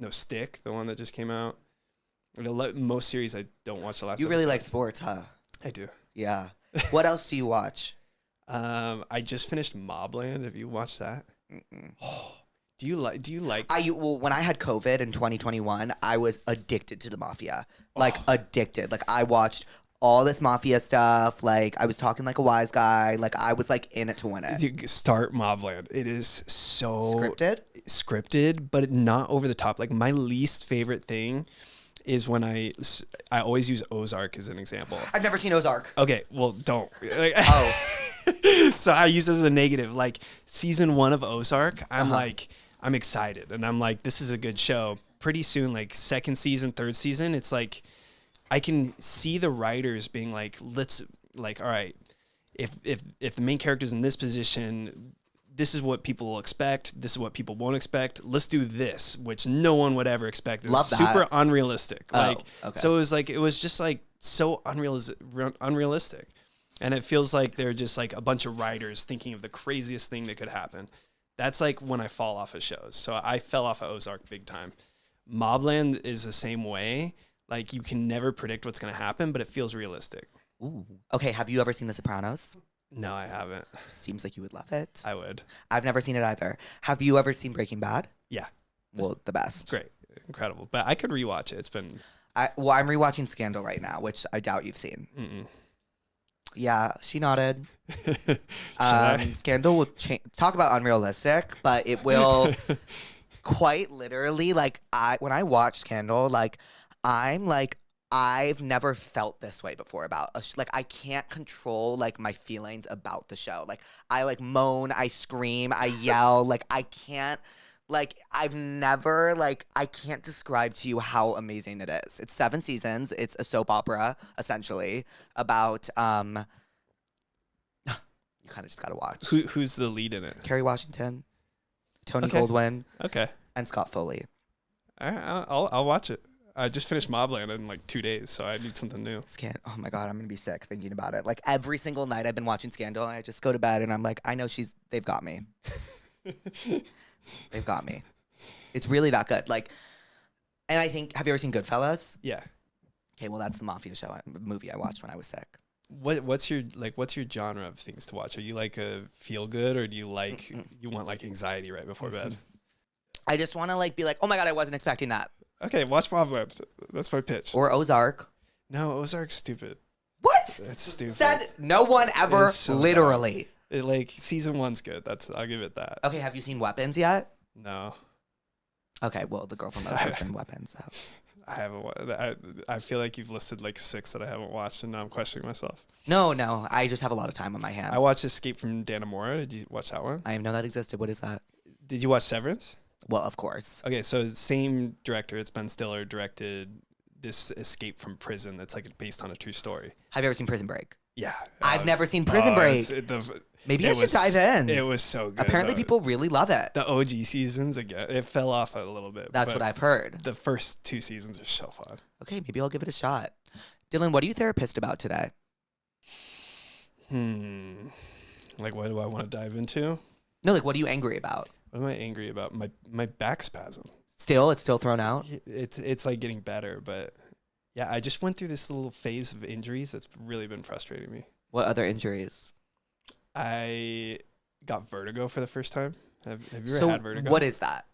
Speaker 7: Stick, the one that just came out. Most series I don't watch the last
Speaker 1: You really
Speaker 7: episode.
Speaker 1: like sports, huh?
Speaker 7: I do.
Speaker 1: Yeah. What else do you watch?
Speaker 7: I just finished Mobland. Have you watched that?
Speaker 1: Mm-mm.
Speaker 7: Do you like
Speaker 1: Well, when I had COVID in 2021, I was addicted to the mafia. Like addicted. Like I watched all this mafia stuff. Like I was talking like a wise guy. Like I was like in it to win it.
Speaker 7: You start Mobland. It is so
Speaker 1: Scripted?
Speaker 7: but not over the top. Like my least favorite thing is when I always use Ozark as an example.
Speaker 1: I've never seen Ozark.
Speaker 7: Okay, well, don't. Like,
Speaker 1: Oh.
Speaker 7: So I use it as a negative. Like season 1 of Ozark, I'm excited and I'm like, this is a good show. Pretty soon, like second season, third season, it's like I can see the writers being like, let's like, all right, if the main character's in this position, this is what people will expect. This is what people won't expect. Let's do this, which no one would ever expect. It was
Speaker 1: Love that.
Speaker 7: super unrealistic.
Speaker 1: Oh,
Speaker 7: Like,
Speaker 1: okay.
Speaker 7: so it was just like so unrealistic. And it feels like they're just like a bunch of writers thinking of the craziest thing that could happen. That's like when I fall off of shows. So I fell off of Ozark big time. Mobland is the same way. Like you can never predict what's going to happen, but it feels realistic.
Speaker 1: Ooh. Okay, have you ever seen The Sopranos?
Speaker 7: No, I haven't.
Speaker 1: Seems like you would love it.
Speaker 7: I would.
Speaker 1: I've never seen it either. Have you ever seen Breaking Bad?
Speaker 7: Yeah.
Speaker 1: Well, the best.
Speaker 7: It's great. Incredible. But I could rewatch it. It's been...
Speaker 1: I'm rewatching Scandal right now, which I doubt you've seen.
Speaker 7: Mm-mm.
Speaker 1: Yeah, she nodded.
Speaker 7: Should I?
Speaker 1: Scandal will talk about unrealistic, but it will quite literally, like, when I watch Scandal, like, I'm like, I've never felt this way before about like I can't control like my feelings about the show. Like I like moan, I scream, I yell, like I can't like I've never like I can't describe to you how amazing it is. It's 7 seasons. It's a soap opera essentially about you kind of just got to watch.
Speaker 7: Who's the lead in it?
Speaker 1: Kerry Washington, Tony
Speaker 7: Okay.
Speaker 1: Goldwyn,
Speaker 7: Okay.
Speaker 1: and Scott Foley.
Speaker 7: All right, I'll watch it. I just finished Mobland in like 2 days, so I need something new.
Speaker 1: Oh my God, I'm gonna be sick thinking about it. Like every single night I've been watching Scandal and I just go to bed and I'm like, I know they've got me. They've got me. It's really that good. Like, and I think, have you ever seen Goodfellas?
Speaker 7: Yeah.
Speaker 1: Okay, well, that's the mafia movie I watched when I was sick.
Speaker 7: What's your genre of things to watch? Are you like a feel good, or do you like you want like anxiety right before bed?
Speaker 1: I just want to like be like, oh my God, I wasn't expecting that.
Speaker 7: Okay, watch Mobland. That's my pitch.
Speaker 1: Or Ozark.
Speaker 7: No, Ozark's stupid.
Speaker 1: What?
Speaker 7: It's stupid.
Speaker 1: Said no one ever,
Speaker 7: It's so
Speaker 1: literally.
Speaker 7: It, like season 1's good. I'll give it that.
Speaker 1: Okay, have you seen Weapons yet?
Speaker 7: No,
Speaker 1: Okay, well, the girl from Ozark's in Weapons. So.
Speaker 7: I haven't. I feel like you've listed like 6 that I haven't watched, and now I'm questioning myself.
Speaker 1: No, I just have a lot of time on my hands.
Speaker 7: I watched Escape from Dannemora. Did you watch that one?
Speaker 1: I didn't know that existed. What is that?
Speaker 7: Did you watch Severance?
Speaker 1: Well, of course.
Speaker 7: Okay, so same director. It's Ben Stiller directed this escape from prison that's like based on a true story.
Speaker 1: Have you ever seen Prison Break?
Speaker 7: Yeah.
Speaker 1: I've never seen Prison Break. Maybe I should dive in.
Speaker 7: It was so good.
Speaker 1: Apparently, people really love it.
Speaker 7: The OG seasons, again, it fell off a little bit.
Speaker 1: That's what I've heard.
Speaker 7: The first 2 seasons are so fun.
Speaker 1: Okay, maybe I'll give it a shot. Dylan, what are you therapist about today?
Speaker 7: Like, what do I want to dive into?
Speaker 1: No, like, what are you angry about?
Speaker 7: What am I angry about? My back spasm.
Speaker 1: It's still thrown out?
Speaker 7: It's like getting better, but yeah, I just went through this little phase of injuries that's really been frustrating me.
Speaker 1: What other injuries?
Speaker 7: I got vertigo for the first time. Have you ever had vertigo?
Speaker 1: What is that?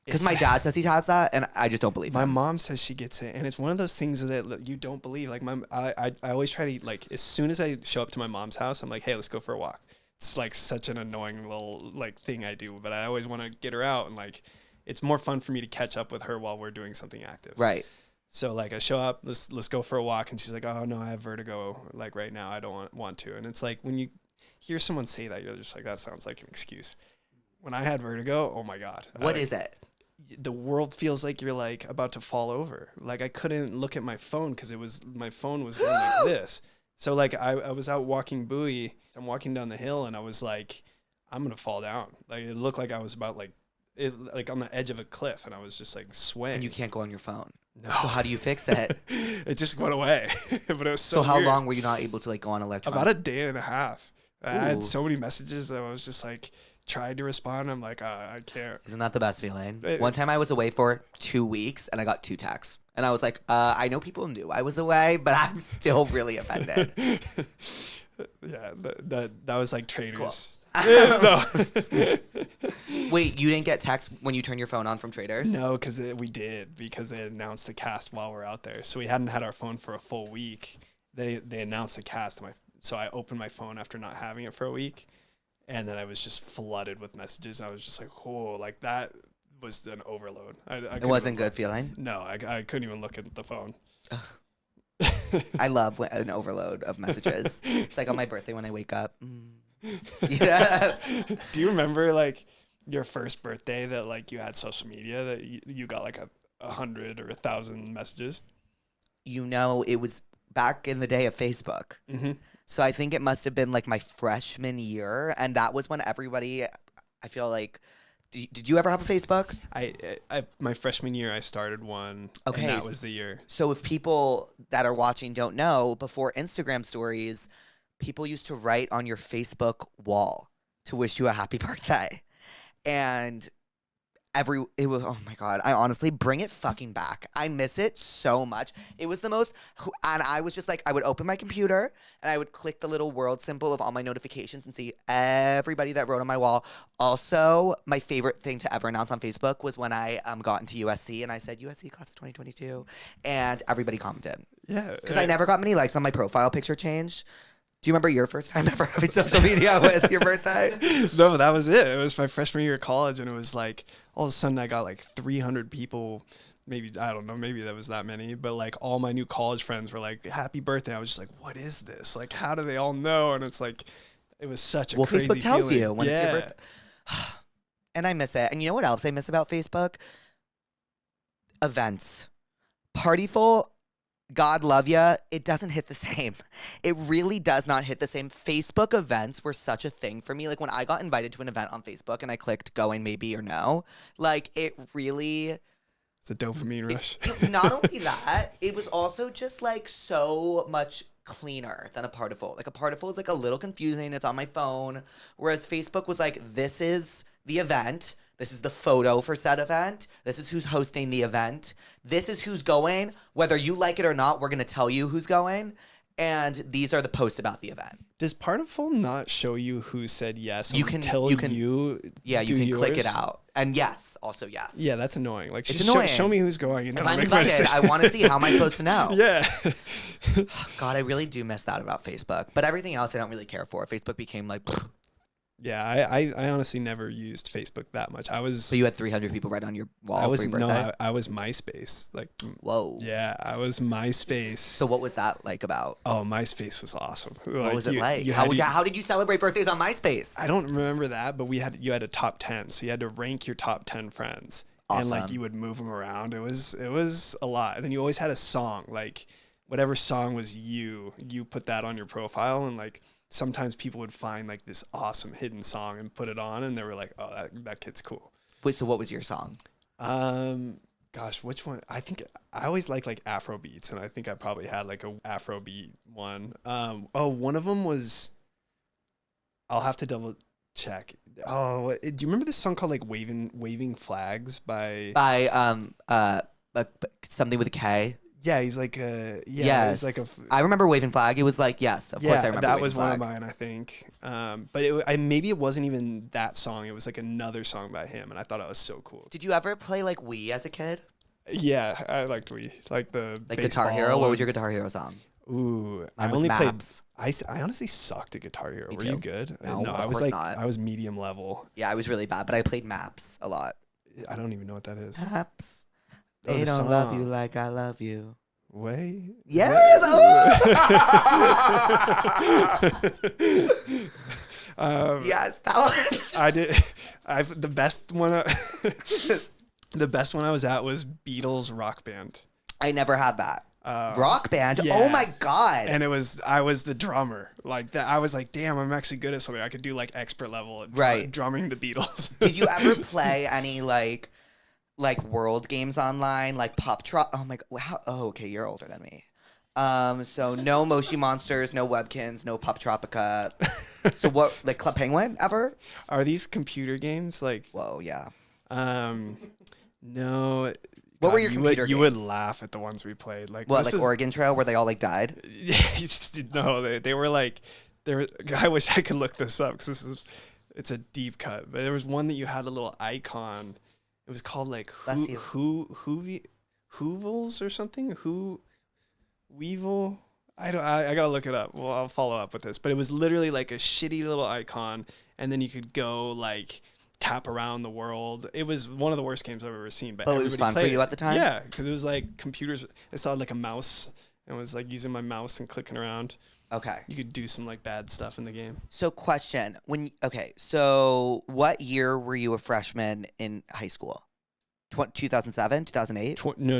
Speaker 1: Because my dad says he has that, and I just don't believe
Speaker 7: my
Speaker 1: him.
Speaker 7: mom says she gets it, and it's one of those things that you don't believe. Like I always try to, like, as soon as I show up to my mom's house, I'm like, hey, let's go for a walk. It's like such an annoying little like thing I do, but I always want to get her out, and like it's more fun for me to catch up with her while we're doing something active.
Speaker 1: Right.
Speaker 7: So like I show up, let's go for a walk, and she's like, oh no, I have vertigo. Like right now, I don't want to. And it's like when you hear someone say that, you're just like, that sounds like an excuse. When I had vertigo, oh my God.
Speaker 1: What is it?
Speaker 7: The world feels like you're like about to fall over. Like I couldn't look at my phone because my phone was going like this. So like I was out walking Bowie. I'm walking down the hill and I was like, I'm gonna fall down. Like it looked like I was about like on the edge of a cliff, and I was just like swaying.
Speaker 1: And you can't go on your phone.
Speaker 7: No.
Speaker 1: So how do you fix it?
Speaker 7: It just went away. But it was so
Speaker 1: how
Speaker 7: weird.
Speaker 1: long were you not able to like go on electron?
Speaker 7: About a day and a half. I had
Speaker 1: Ooh.
Speaker 7: so many messages that I was just like tried to respond. I'm like, I can't.
Speaker 1: Isn't that the best feeling? One time I was away for 2 weeks and I got 2 texts. And I was like, I know people knew I was away, but I'm still really offended.
Speaker 7: Yeah, that was like traitors.
Speaker 1: Cool. Wait, you didn't get texts when you turn your phone on from traders?
Speaker 7: No, because we did, because they announced the cast while we're out there. So we hadn't had our phone for a full week. They announced the cast, so I opened my phone after not having it for a week, and then I was just flooded with messages. I was just like, oh, like that was an overload.
Speaker 1: It wasn't good feeling?
Speaker 7: No, I couldn't even look at the phone.
Speaker 1: I love an overload of messages. It's like on my birthday when I wake up. Yeah.
Speaker 7: Do you remember like your first birthday that like you had social media that you got like 100 or 1,000 messages?
Speaker 1: You know, it was back in the day of Facebook.
Speaker 7: Mm-hmm.
Speaker 1: So I think it must have been like my freshman year. And that was when everybody, I feel like, did you ever have a Facebook?
Speaker 7: I my freshman year, I started one.
Speaker 1: Okay.
Speaker 7: And that was the year.
Speaker 1: So if people that are watching don't know, before Instagram stories, people used to write on your Facebook wall to wish you a happy birthday. And it was, oh my God, I honestly bring it fucking back. I miss it so much. It was the most, and I was just like, I would open my computer and I would click the little world symbol of all my notifications and see everybody that wrote on my wall. Also, my favorite thing to ever announce on Facebook was when I got into USC and I said, USC class of 2022, and everybody commented.
Speaker 7: Yeah.
Speaker 1: Because I never got many likes on my profile picture change. Do you remember your first time ever having social media with your birthday?
Speaker 7: No, that was it. It was my freshman year of college, and it was like all of a sudden I got like 300 people. Maybe, I don't know, maybe that was that many, but like all my new college friends were like, happy birthday. I was just like, what is this? Like, how do they all know? And it's like, it was such a crazy
Speaker 1: Facebook tells
Speaker 7: feeling.
Speaker 1: you when it's your birthday. And I miss it. And you know what else I miss about Facebook? Events. Partyful, God love ya, it doesn't hit the same. It really does not hit the same. Facebook events were such a thing for me. Like when I got invited to an event on Facebook and I clicked going maybe or no, like it really...
Speaker 7: It's a dopamine rush.
Speaker 1: Not only that, it was also just like so much cleaner than a Partyful. Like a Partyful is like a little confusing. It's on my phone. Whereas Facebook was like, this is the event. This is the photo for said event. This is who's hosting the event. This is who's going. Whether you like it or not, we're going to tell you who's going. And these are the posts about the event.
Speaker 7: Does Partiful not show you who said yes
Speaker 1: You can-
Speaker 7: until
Speaker 1: you can-
Speaker 7: you
Speaker 1: Yeah, you
Speaker 7: do
Speaker 1: can click it
Speaker 7: yours?
Speaker 1: out. And yes, also yes.
Speaker 7: Yeah, that's annoying. Like,
Speaker 1: It's
Speaker 7: just
Speaker 1: annoying.
Speaker 7: Show me who's going. And
Speaker 1: If
Speaker 7: then I'll
Speaker 1: I'm
Speaker 7: make my
Speaker 1: invited, I
Speaker 7: decision.
Speaker 1: want to see. How am I supposed to know?
Speaker 7: Yeah.
Speaker 1: God, I really do miss that about Facebook. But everything else I don't really care for. Facebook became like,
Speaker 7: Yeah, I honestly never used Facebook that much. I was
Speaker 1: so you had 300 people right on your wall for your birthday?
Speaker 7: I was MySpace. Like,
Speaker 1: Whoa.
Speaker 7: yeah, I was MySpace.
Speaker 1: So what was that like about?
Speaker 7: Oh, MySpace was awesome.
Speaker 1: What was it like? How did you celebrate birthdays on MySpace?
Speaker 7: I don't remember that, but you had a top 10, so you had to rank your top 10 friends, and like
Speaker 1: Awesome.
Speaker 7: you would move them around. It was a lot, and then you always had a song, like whatever song was you put that on your profile, and like sometimes people would find like this awesome hidden song and put it on, and they were like, oh, that kid's cool.
Speaker 1: Wait, so what was your song?
Speaker 7: Gosh, which one? I think I always like Afro beats, and I think I probably had like a Afro beat one. One of them was. I'll have to double check. Oh, do you remember this song called like "Waving Flags" by?
Speaker 1: Something with a K.
Speaker 7: Yeah, he's like
Speaker 1: Yes.
Speaker 7: he's like
Speaker 1: I remember Waving Flag. It was like, yes, of course I remember
Speaker 7: that
Speaker 1: Waving
Speaker 7: was
Speaker 1: Flag.
Speaker 7: one of mine, I think. But maybe it wasn't even that song. It was like another song by him, and I thought it was so cool.
Speaker 1: Did you ever play like Wii as a kid?
Speaker 7: Yeah, I liked like the
Speaker 1: Like Guitar Hero? What was your Guitar Hero song?
Speaker 7: Ooh,
Speaker 1: Mine
Speaker 7: I
Speaker 1: was
Speaker 7: only
Speaker 1: Maps.
Speaker 7: played. I honestly sucked at Guitar Hero.
Speaker 1: Me
Speaker 7: Were you
Speaker 1: too.
Speaker 7: good?
Speaker 1: No, of
Speaker 7: I was
Speaker 1: course
Speaker 7: like
Speaker 1: not.
Speaker 7: I was medium level.
Speaker 1: Yeah, I was really bad, but I played Maps a lot.
Speaker 7: I don't even know what that is.
Speaker 1: Maps.
Speaker 7: Oh,
Speaker 1: They
Speaker 7: the
Speaker 1: don't love
Speaker 7: song.
Speaker 1: you like I love you.
Speaker 7: Way.
Speaker 1: Yes. Yes, that one.
Speaker 7: I did. The best one. The best one I was at was Beatles Rock Band.
Speaker 1: I never had that.
Speaker 7: Uh,
Speaker 1: Rock band.
Speaker 7: yeah.
Speaker 1: Oh my god.
Speaker 7: And I was the drummer. Like that. I was like, damn, I'm actually good at something. I could do like expert level at
Speaker 1: Right.
Speaker 7: drumming the Beatles.
Speaker 1: Did you ever play any like world games online, like Oh my god. Oh, okay, you're older than me. So no Moshi Monsters, no Webkins, no Pop Tropica. So what, like Club Penguin ever?
Speaker 7: Are these computer games like?
Speaker 1: Whoa, yeah.
Speaker 7: No.
Speaker 1: What were
Speaker 7: God,
Speaker 1: your computer
Speaker 7: you would
Speaker 1: games?
Speaker 7: laugh at the ones we played. Like
Speaker 1: What,
Speaker 7: this
Speaker 1: like
Speaker 7: is-
Speaker 1: Oregon Trail, where they all like died?
Speaker 7: No, they were like, I wish I could look this up because it's a deep cut. But there was one that you had a little icon. It was called like
Speaker 1: Bless you.
Speaker 7: Hoovles or something. Weevil. I gotta look it up. Well, I'll follow up with this. But it was literally like a shitty little icon, and then you could go like tap around the world. It was one of the worst games I've ever seen. But
Speaker 1: Oh, it was
Speaker 7: everybody
Speaker 1: fun for
Speaker 7: played
Speaker 1: you
Speaker 7: it.
Speaker 1: at the time?
Speaker 7: Yeah, because it was like computers. I saw like a mouse and was like using my mouse and clicking around.
Speaker 1: Okay.
Speaker 7: You could do some like bad stuff in the game.
Speaker 1: So question, so what year were you a freshman in high school? 2007, 2008?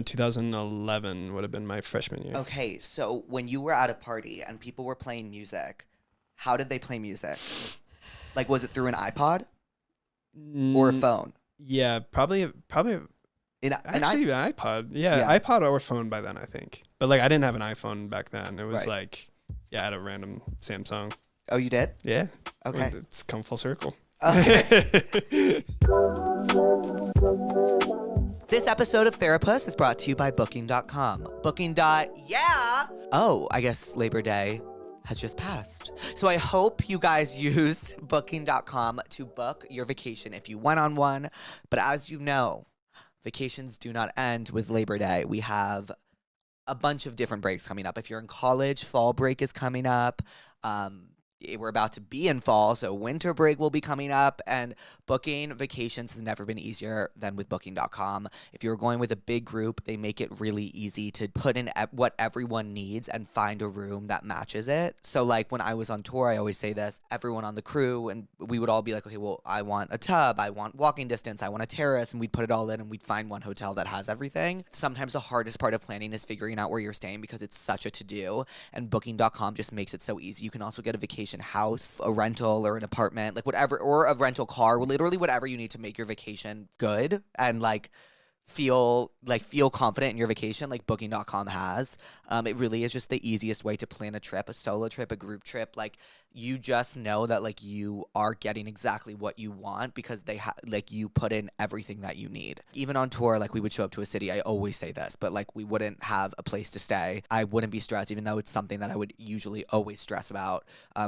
Speaker 7: 2011 would have been my freshman year.
Speaker 1: Okay, so when you were at a party and people were playing music, how did they play music? Like, was it through an iPod or a phone?
Speaker 7: Yeah, probably
Speaker 1: Actually,
Speaker 7: actually an iPod. Yeah,
Speaker 1: Yeah.
Speaker 7: iPod or phone by then, I think. But like I didn't have an iPhone back then. It was
Speaker 1: Right.
Speaker 7: like, yeah, I had a random Samsung.
Speaker 1: oh, you did?
Speaker 7: Yeah.
Speaker 1: Okay.
Speaker 7: It's come full circle.
Speaker 1: Okay. This episode of Therapuss is brought to you by Booking.com. Yeah. Oh, I guess Labor Day has just passed. So I hope you guys used Booking.com to book your vacation if you went on one. But as you know, vacations do not end with Labor Day. We have a bunch of different breaks coming up. If you're in college, fall break is coming up. We're about to be in fall, so winter break will be coming up, and booking vacations has never been easier than with Booking.com. If you're going with a big group, they make it really easy to put in what everyone needs and find a room that matches it. So like when I was on tour, I always say this, everyone on the crew, and we would all be like, okay, well, I want a tub, I want walking distance, I want a terrace, and we'd put it all in and we'd find one hotel that has everything. Sometimes the hardest part of planning is figuring out where you're staying because it's such a to-do, and Booking.com just makes it so easy. You can also get a vacation house, a rental, or an apartment, like whatever, or a rental car, literally whatever you need to make your vacation good and like feel confident in your vacation like booking.com has. It really is just the easiest way to plan a trip, a solo trip, a group trip. Like you just know that like you are getting exactly what you want because they like you put in everything that you need. Even on tour, like we would show up to a city, I always say this, but like we wouldn't have a place to stay. I wouldn't be stressed, even though it's something that I would usually always stress about,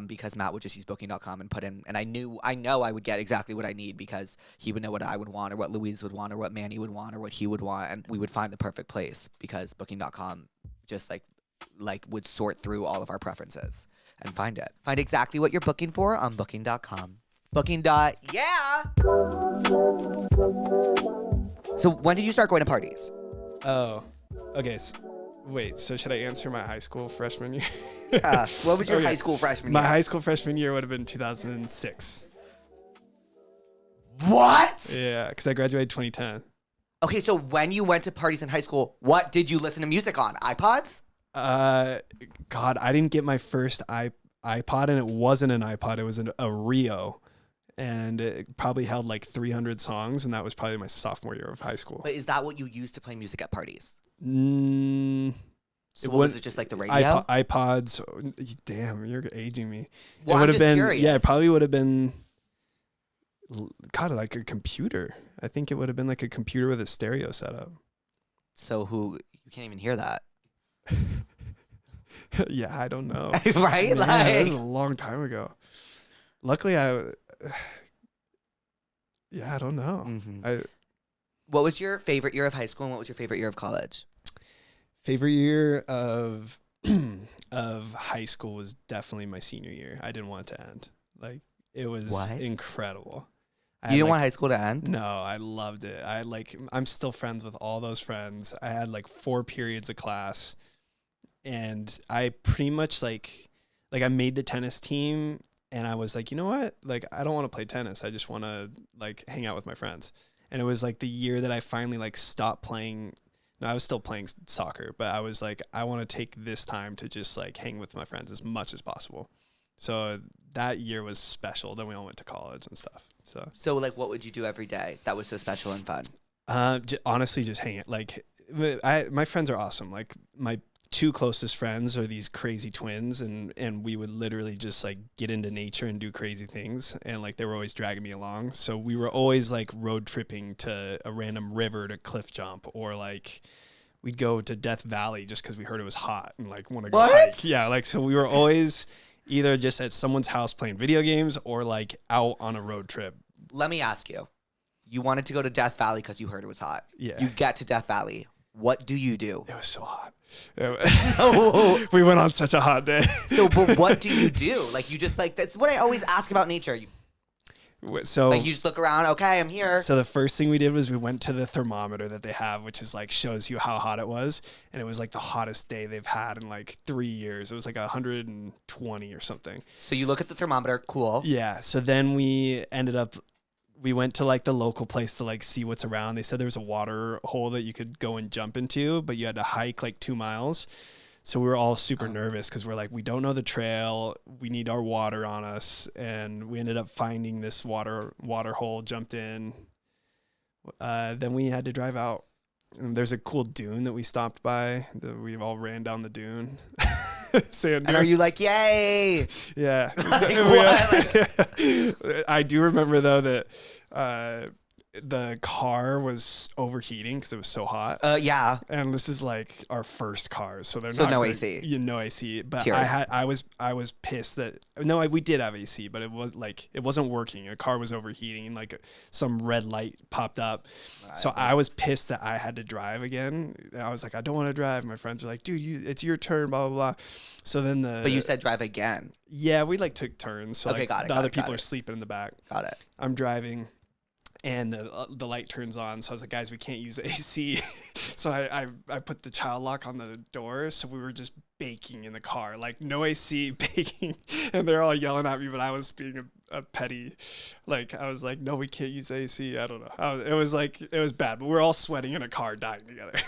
Speaker 1: because Matt would just use booking.com and put in, and I know I would get exactly what I need because he would know what I would want or what Louise would want or what Manny would want or what he would want, and we would find the perfect place because booking.com just like would sort through all of our preferences and find it. Find exactly what you're booking for on booking.com. Yeah. So when did you start going to parties?
Speaker 7: Oh, okay. Wait, so should I answer my high school freshman year?
Speaker 1: Yeah. What was your
Speaker 7: Okay.
Speaker 1: high school freshman year?
Speaker 7: My high school freshman year would have been 2006.
Speaker 1: What?
Speaker 7: Yeah, because I graduated 2010.
Speaker 1: Okay, so when you went to parties in high school, what did you listen to music on? iPods?
Speaker 7: God, I didn't get my first iPod, and it wasn't an iPod. It was a Rio, and it probably held like 300 songs, and that was probably my sophomore year of high school.
Speaker 1: But is that what you used to play music at parties?
Speaker 7: So
Speaker 1: what was it, just like the radio?
Speaker 7: iPods. Damn, you're aging me.
Speaker 1: Well,
Speaker 7: it would
Speaker 1: I'm
Speaker 7: have
Speaker 1: just
Speaker 7: been,
Speaker 1: curious.
Speaker 7: yeah, it probably would have been, God, like a computer. I think it would have been like a computer with a stereo setup.
Speaker 1: So you can't even hear that.
Speaker 7: Yeah, I don't know.
Speaker 1: Right?
Speaker 7: Man, that was
Speaker 1: Like,
Speaker 7: a long time ago. Luckily, I don't know.
Speaker 1: mhm. What was your favorite year of high school and what was your favorite year of college?
Speaker 7: Favorite year of of high school was definitely my senior year. I didn't want it to end. Like it was
Speaker 1: What?
Speaker 7: incredible.
Speaker 1: You didn't want high school to end?
Speaker 7: No, I loved it. I'm still friends with all those friends. I had like 4 periods of class, and I pretty much like I made the tennis team, and I was like, you know what? Like I don't want to play tennis. I just want to like hang out with my friends. And it was like the year that I finally like stopped playing. No, I was still playing soccer, but I was like, I want to take this time to just like hang with my friends as much as possible. So that year was special. Then we all went to college and stuff.
Speaker 1: So like, what would you do every day that was so special and fun?
Speaker 7: Honestly, just hang it. Like, my friends are awesome. Like, my 2 closest friends are these crazy twins, and we would literally just like get into nature and do crazy things. And like, they were always dragging me along. So we were always like road tripping to a random river to cliff jump, or like we'd go to Death Valley just because we heard it was hot and like want to go hike. Yeah, like so we were always either just at someone's house playing video games or like out on a road trip.
Speaker 1: Let me ask you. You wanted to go to Death Valley because you heard it was hot.
Speaker 7: Yeah.
Speaker 1: You get to Death Valley. What do you do?
Speaker 7: It was so hot.
Speaker 1: So,
Speaker 7: We went on such a hot day.
Speaker 1: but what do you do? Like, you just like, that's what I always ask about nature.
Speaker 7: So
Speaker 1: Like, you just look around, okay, I'm here.
Speaker 7: So the first thing we did was we went to the thermometer that they have, which is like shows you how hot it was, and it was like the hottest day they've had in like 3 years. It was like 120 or something.
Speaker 1: So you look at the thermometer, cool.
Speaker 7: Yeah. So then we went to like the local place to like see what's around. They said there was a water hole that you could go and jump into, but you had to hike like 2 miles. So we were all super nervous because we're like, we don't know the trail. We need our water on us. And we ended up finding this water hole, jumped in. Then we had to drive out. And there's a cool dune that we stopped by. We all ran down the dune. Sand dune.
Speaker 1: And are you like, yay?
Speaker 7: Yeah.
Speaker 1: What?
Speaker 7: I do remember though that the car was overheating because it was so hot.
Speaker 1: Yeah.
Speaker 7: And this is like our first car, so they're
Speaker 1: So
Speaker 7: not
Speaker 1: no
Speaker 7: great.
Speaker 1: AC.
Speaker 7: You no AC, but
Speaker 1: Tears.
Speaker 7: I was pissed that we did have AC, but it was like it wasn't working. A car was overheating, like some red light popped up. So I was pissed that I had to drive again. And I was like, I don't want to drive. My friends were like, dude, it's your turn, blah blah blah. So then
Speaker 1: But you said drive again.
Speaker 7: yeah, we like took turns. So
Speaker 1: Okay,
Speaker 7: like,
Speaker 1: got it,
Speaker 7: the
Speaker 1: got
Speaker 7: other
Speaker 1: it, got
Speaker 7: people are
Speaker 1: it.
Speaker 7: sleeping in the back.
Speaker 1: Got it.
Speaker 7: I'm driving, and the light turns on. So I was like, guys, we can't use the AC. So I put the child lock on the door. So we were just baking in the car, like no AC, baking. And they're all yelling at me, but I was being a petty, like I was like, no, we can't use AC. I don't know. It was bad, but we're all sweating in a car, dying together.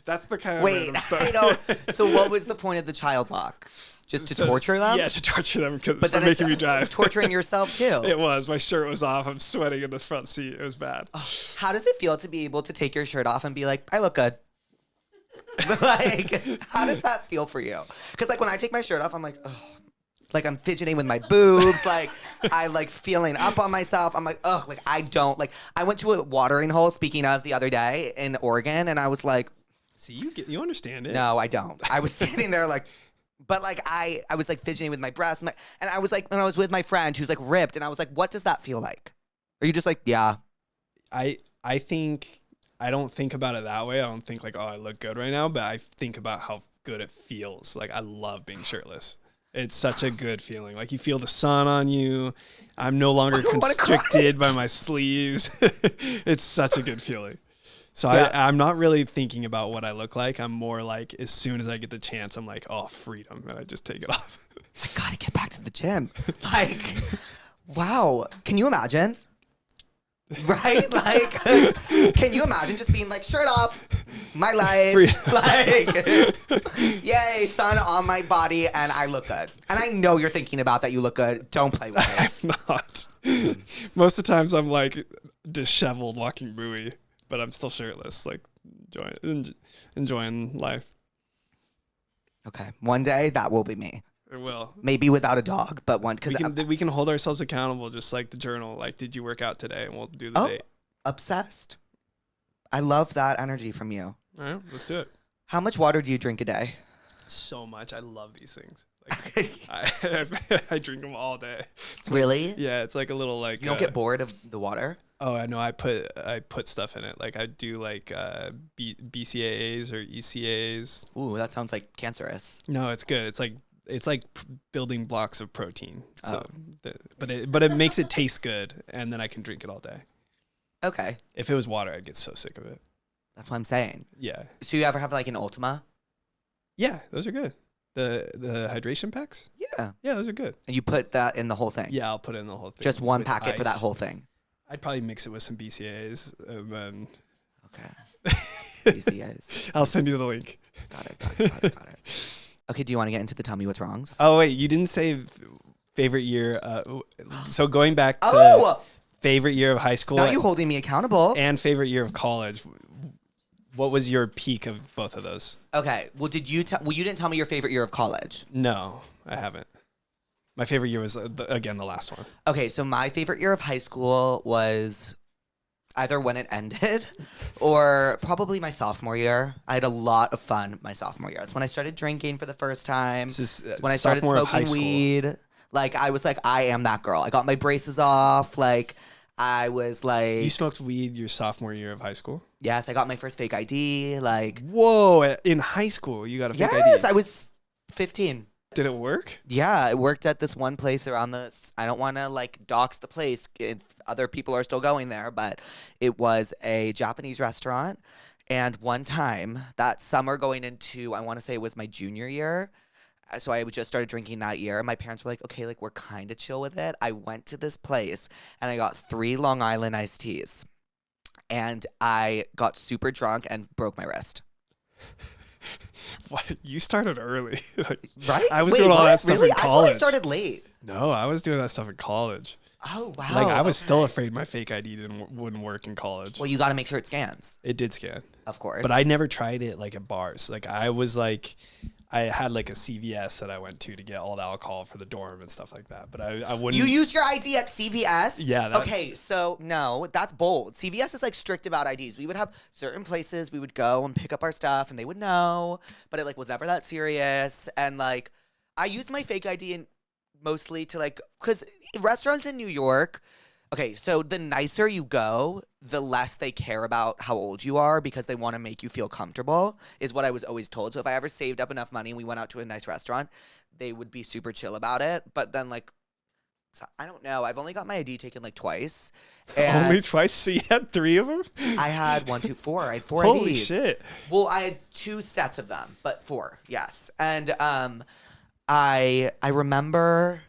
Speaker 7: That's the kind of
Speaker 1: Wait,
Speaker 7: random stuff.
Speaker 1: I don't. So what was the point of the child lock? Just to torture them?
Speaker 7: Yeah, to torture them because
Speaker 1: But
Speaker 7: for
Speaker 1: then it's
Speaker 7: making me drive.
Speaker 1: torturing yourself too.
Speaker 7: It was. My shirt was off. I'm sweating in the front seat. It was bad.
Speaker 1: How does it feel to be able to take your shirt off and be like, I look good? Like, how does that feel for you? Because like when I take my shirt off, I'm like, oh, like I'm fidgeting with my boobs. Like I like feeling up on myself. I'm like, oh, like I don't like. I went to a watering hole. Speaking of the other day in Oregon, and I was like,
Speaker 7: see, you understand it.
Speaker 1: no, I don't. I was sitting there like. But like I was like fidgeting with my breasts, and I was like, when I was with my friend who's like ripped, and I was like, what does that feel like? Are you just like, yeah?
Speaker 7: I think I don't think about it that way. I don't think like, oh, I look good right now, but I think about how good it feels. Like I love being shirtless. It's such a good feeling. Like you feel the sun on you. I'm no longer constricted by my sleeves. It's such a good feeling. So
Speaker 1: yeah.
Speaker 7: I'm not really thinking about what I look like. I'm more like, as soon as I get the chance, I'm like, oh, freedom. And I just take it off.
Speaker 1: I gotta get back to the gym. Like, wow. Can you imagine? Right? Like, can you imagine just being like, shirt off, my life, like, yay, sun on my body, and I look good. And I know you're thinking about that you look good. Don't play with it.
Speaker 7: I'm not. Most of the times I'm like disheveled walking buoy, but I'm still shirtless, like enjoying life.
Speaker 1: Okay. One day that will be me.
Speaker 7: It will.
Speaker 1: Maybe without a dog, but one, because
Speaker 7: we can hold ourselves accountable, just like the journal. Like, did you work out today? And we'll do the date.
Speaker 1: Obsessed. I love that energy from you.
Speaker 7: All right, let's do it.
Speaker 1: How much water do you drink a day?
Speaker 7: So much. I love these things. Like, I drink them all day. It's
Speaker 1: really?
Speaker 7: Like, yeah, it's like a little like.
Speaker 1: You don't get bored of the water?
Speaker 7: Oh, I know. I put stuff in it. Like I do like BCAAs or ECAs.
Speaker 1: Ooh, that sounds like cancerous.
Speaker 7: No, it's good. It's like building blocks of protein. So, but it makes it taste good, and then I can drink it all day.
Speaker 1: Okay.
Speaker 7: If it was water, I'd get so sick of it.
Speaker 1: That's what I'm saying.
Speaker 7: Yeah.
Speaker 1: So you ever have like an Ultima?
Speaker 7: Yeah, those are good. The hydration packs?
Speaker 1: Yeah.
Speaker 7: Yeah, those are good.
Speaker 1: And you put that in the whole thing?
Speaker 7: Yeah, I'll put it in the whole thing.
Speaker 1: Just one
Speaker 7: with
Speaker 1: packet
Speaker 7: ice.
Speaker 1: for that whole thing?
Speaker 7: I'd probably mix it with some BCAAs and then...
Speaker 1: Okay. BCAAs.
Speaker 7: I'll send you the link.
Speaker 1: Got it. Okay, do you want to get into the tell me what's wrongs?
Speaker 7: Oh, wait, you didn't say favorite year. So going back to favorite year of high school.
Speaker 1: Now you holding me accountable.
Speaker 7: And favorite year of college. What was your peak of both of those?
Speaker 1: Okay, well, you didn't tell me your favorite year of college.
Speaker 7: No, I haven't. My favorite year was, again, the last one.
Speaker 1: Okay, so my favorite year of high school was either when it ended or probably my sophomore year. I had a lot of fun my sophomore year. That's when I started drinking for the first time. It's when I started smoking weed. Like, I was like, I am that girl. I got my braces off. Like, I was like...
Speaker 7: You smoked weed your sophomore year of high school?
Speaker 1: Yes, I got my first fake ID. Like...
Speaker 7: Whoa, in high school you got a fake ID?
Speaker 1: Yes, I was 15.
Speaker 7: Did it work?
Speaker 1: Yeah, it worked at this one place around the... I don't want to, like, dox the place if other people are still going there, but it was a Japanese restaurant. And one time, that summer going into, I want to say it was my junior year, so I just started drinking that year. My parents were like, okay, like, we're kind of chill with it. I went to this place, and I got 3 Long Island iced teas. And I got super drunk and broke my wrist.
Speaker 7: What? You started early. Like,
Speaker 1: right?
Speaker 7: I was doing all that stuff
Speaker 1: really?
Speaker 7: in college.
Speaker 1: I thought I started late.
Speaker 7: No, I was doing that stuff in college.
Speaker 1: Oh, wow.
Speaker 7: Like, I was still afraid my fake ID wouldn't work in college.
Speaker 1: Well, you got to make sure it scans.
Speaker 7: It did scan.
Speaker 1: Of course.
Speaker 7: But I never tried it, like, at bars. Like, I had, like, a CVS that I went to get all the alcohol for the dorm and stuff like that. But I wouldn't...
Speaker 1: You used your ID at CVS?
Speaker 7: Yeah.
Speaker 1: Okay, so, no, that's bold. CVS is, like, strict about IDs. We would have certain places we would go and pick up our stuff, and they would know. But it, like, was never that serious. And, like, I used my fake ID mostly to, like... Because restaurants in New York... Okay, so the nicer you go, the less they care about how old you are because they want to make you feel comfortable, is what I was always told. So if I ever saved up enough money and we went out to a nice restaurant, they would be super chill about it. But then, like, so I don't know. I've only got my ID taken, like, twice.
Speaker 7: Only twice? So you had 3 of them?
Speaker 1: I had 1, 2, 4. I had 4
Speaker 7: Holy
Speaker 1: IDs.
Speaker 7: shit.
Speaker 1: Well, I had 2 sets of them, but 4, yes. And I remember,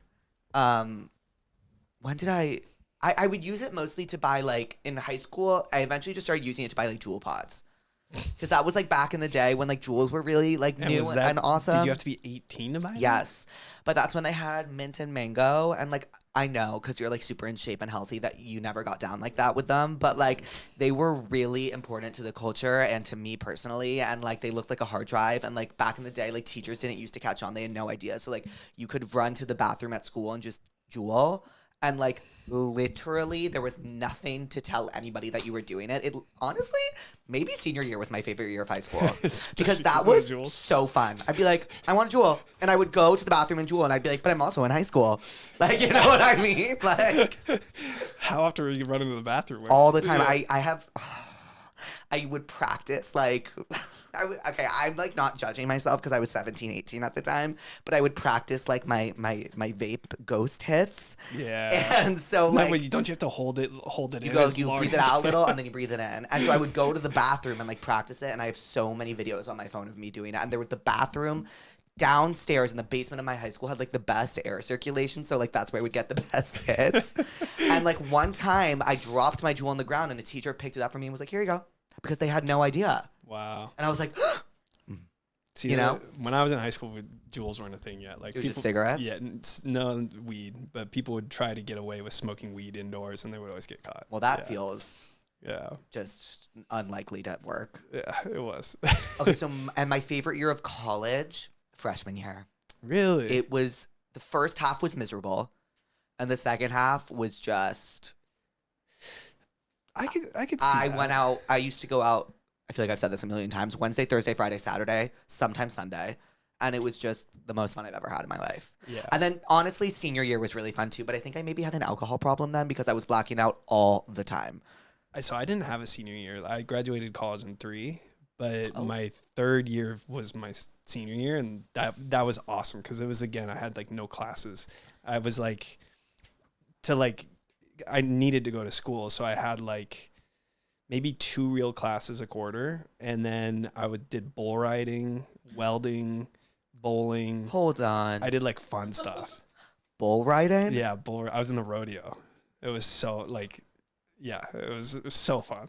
Speaker 1: when did I would use it mostly to buy, like, in high school, I eventually just started using it to buy, like, Juul pods. Because that was like back in the day when like jewels were really like
Speaker 7: And
Speaker 1: new
Speaker 7: was that-
Speaker 1: and awesome.
Speaker 7: Did you have to be 18 to buy them?
Speaker 1: Yes. But that's when they had mint and mango. And like, I know because you're like super in shape and healthy that you never got down like that with them. But like, they were really important to the culture and to me personally. And like, they looked like a hard drive. And like, back in the day, like teachers didn't used to catch on. They had no idea. So like, you could run to the bathroom at school and just jewel. And like, literally, there was nothing to tell anybody that you were doing it. It honestly, maybe senior year was my favorite year of high school because that
Speaker 7: of the
Speaker 1: was
Speaker 7: jewels?
Speaker 1: so fun. I'd be like, I want a jewel, and I would go to the bathroom and jewel, and I'd be like, but I'm also in high school, like, you know what I mean? Like,
Speaker 7: How often were you running to the bathroom?
Speaker 1: all the time.
Speaker 7: Yeah.
Speaker 1: I would practice like. I'm like not judging myself because I was 17, 18 at the time, but I would practice like my vape ghost hits.
Speaker 7: Yeah.
Speaker 1: And so
Speaker 7: No,
Speaker 1: like
Speaker 7: wait, don't you have to hold it
Speaker 1: you
Speaker 7: in?
Speaker 1: go,
Speaker 7: as
Speaker 1: you
Speaker 7: long
Speaker 1: breathe
Speaker 7: as
Speaker 1: it out a
Speaker 7: you
Speaker 1: little
Speaker 7: can?
Speaker 1: and then you breathe it in. And so I would go to the bathroom and like practice it. And I have so many videos on my phone of me doing it. And there was the bathroom downstairs in the basement of my high school had like the best air circulation. So like that's where I would get the best hits. And like one time I dropped my jewel on the ground and a teacher picked it up for me and was like, here you go. Because they had no idea.
Speaker 7: Wow.
Speaker 1: And I was like,
Speaker 7: See,
Speaker 1: You know?
Speaker 7: when I was in high school, jewels weren't a thing yet. Like
Speaker 1: It was just cigarettes?
Speaker 7: Yeah, no weed, but people would try to get away with smoking weed indoors, and they would always get caught.
Speaker 1: well, that
Speaker 7: Yeah.
Speaker 1: feels
Speaker 7: Yeah,
Speaker 1: just unlikely to work.
Speaker 7: yeah, it was.
Speaker 1: Okay, so and my favorite year of college, freshman year.
Speaker 7: Really?
Speaker 1: It was the first half was miserable, and the second half was just.
Speaker 7: I could see
Speaker 1: I
Speaker 7: that.
Speaker 1: went out. I used to go out. I feel like I've said this a million times. Wednesday, Thursday, Friday, Saturday, sometimes Sunday, and it was just the most fun I've ever had in my life.
Speaker 7: Yeah.
Speaker 1: And then honestly, senior year was really fun too. But I think I maybe had an alcohol problem then because I was blacking out all the time.
Speaker 7: So I didn't have a senior year. I graduated college in 3, but
Speaker 1: Oh.
Speaker 7: my third year was my senior year, and that was awesome because it was, again, I had like no classes. I was like, I needed to go to school, so I had like maybe 2 real classes a quarter, and then I did bull riding, welding, bowling.
Speaker 1: Hold on.
Speaker 7: I did like fun stuff.
Speaker 1: Bull riding?
Speaker 7: Yeah, I was in the rodeo. It was so like, yeah, it was so fun.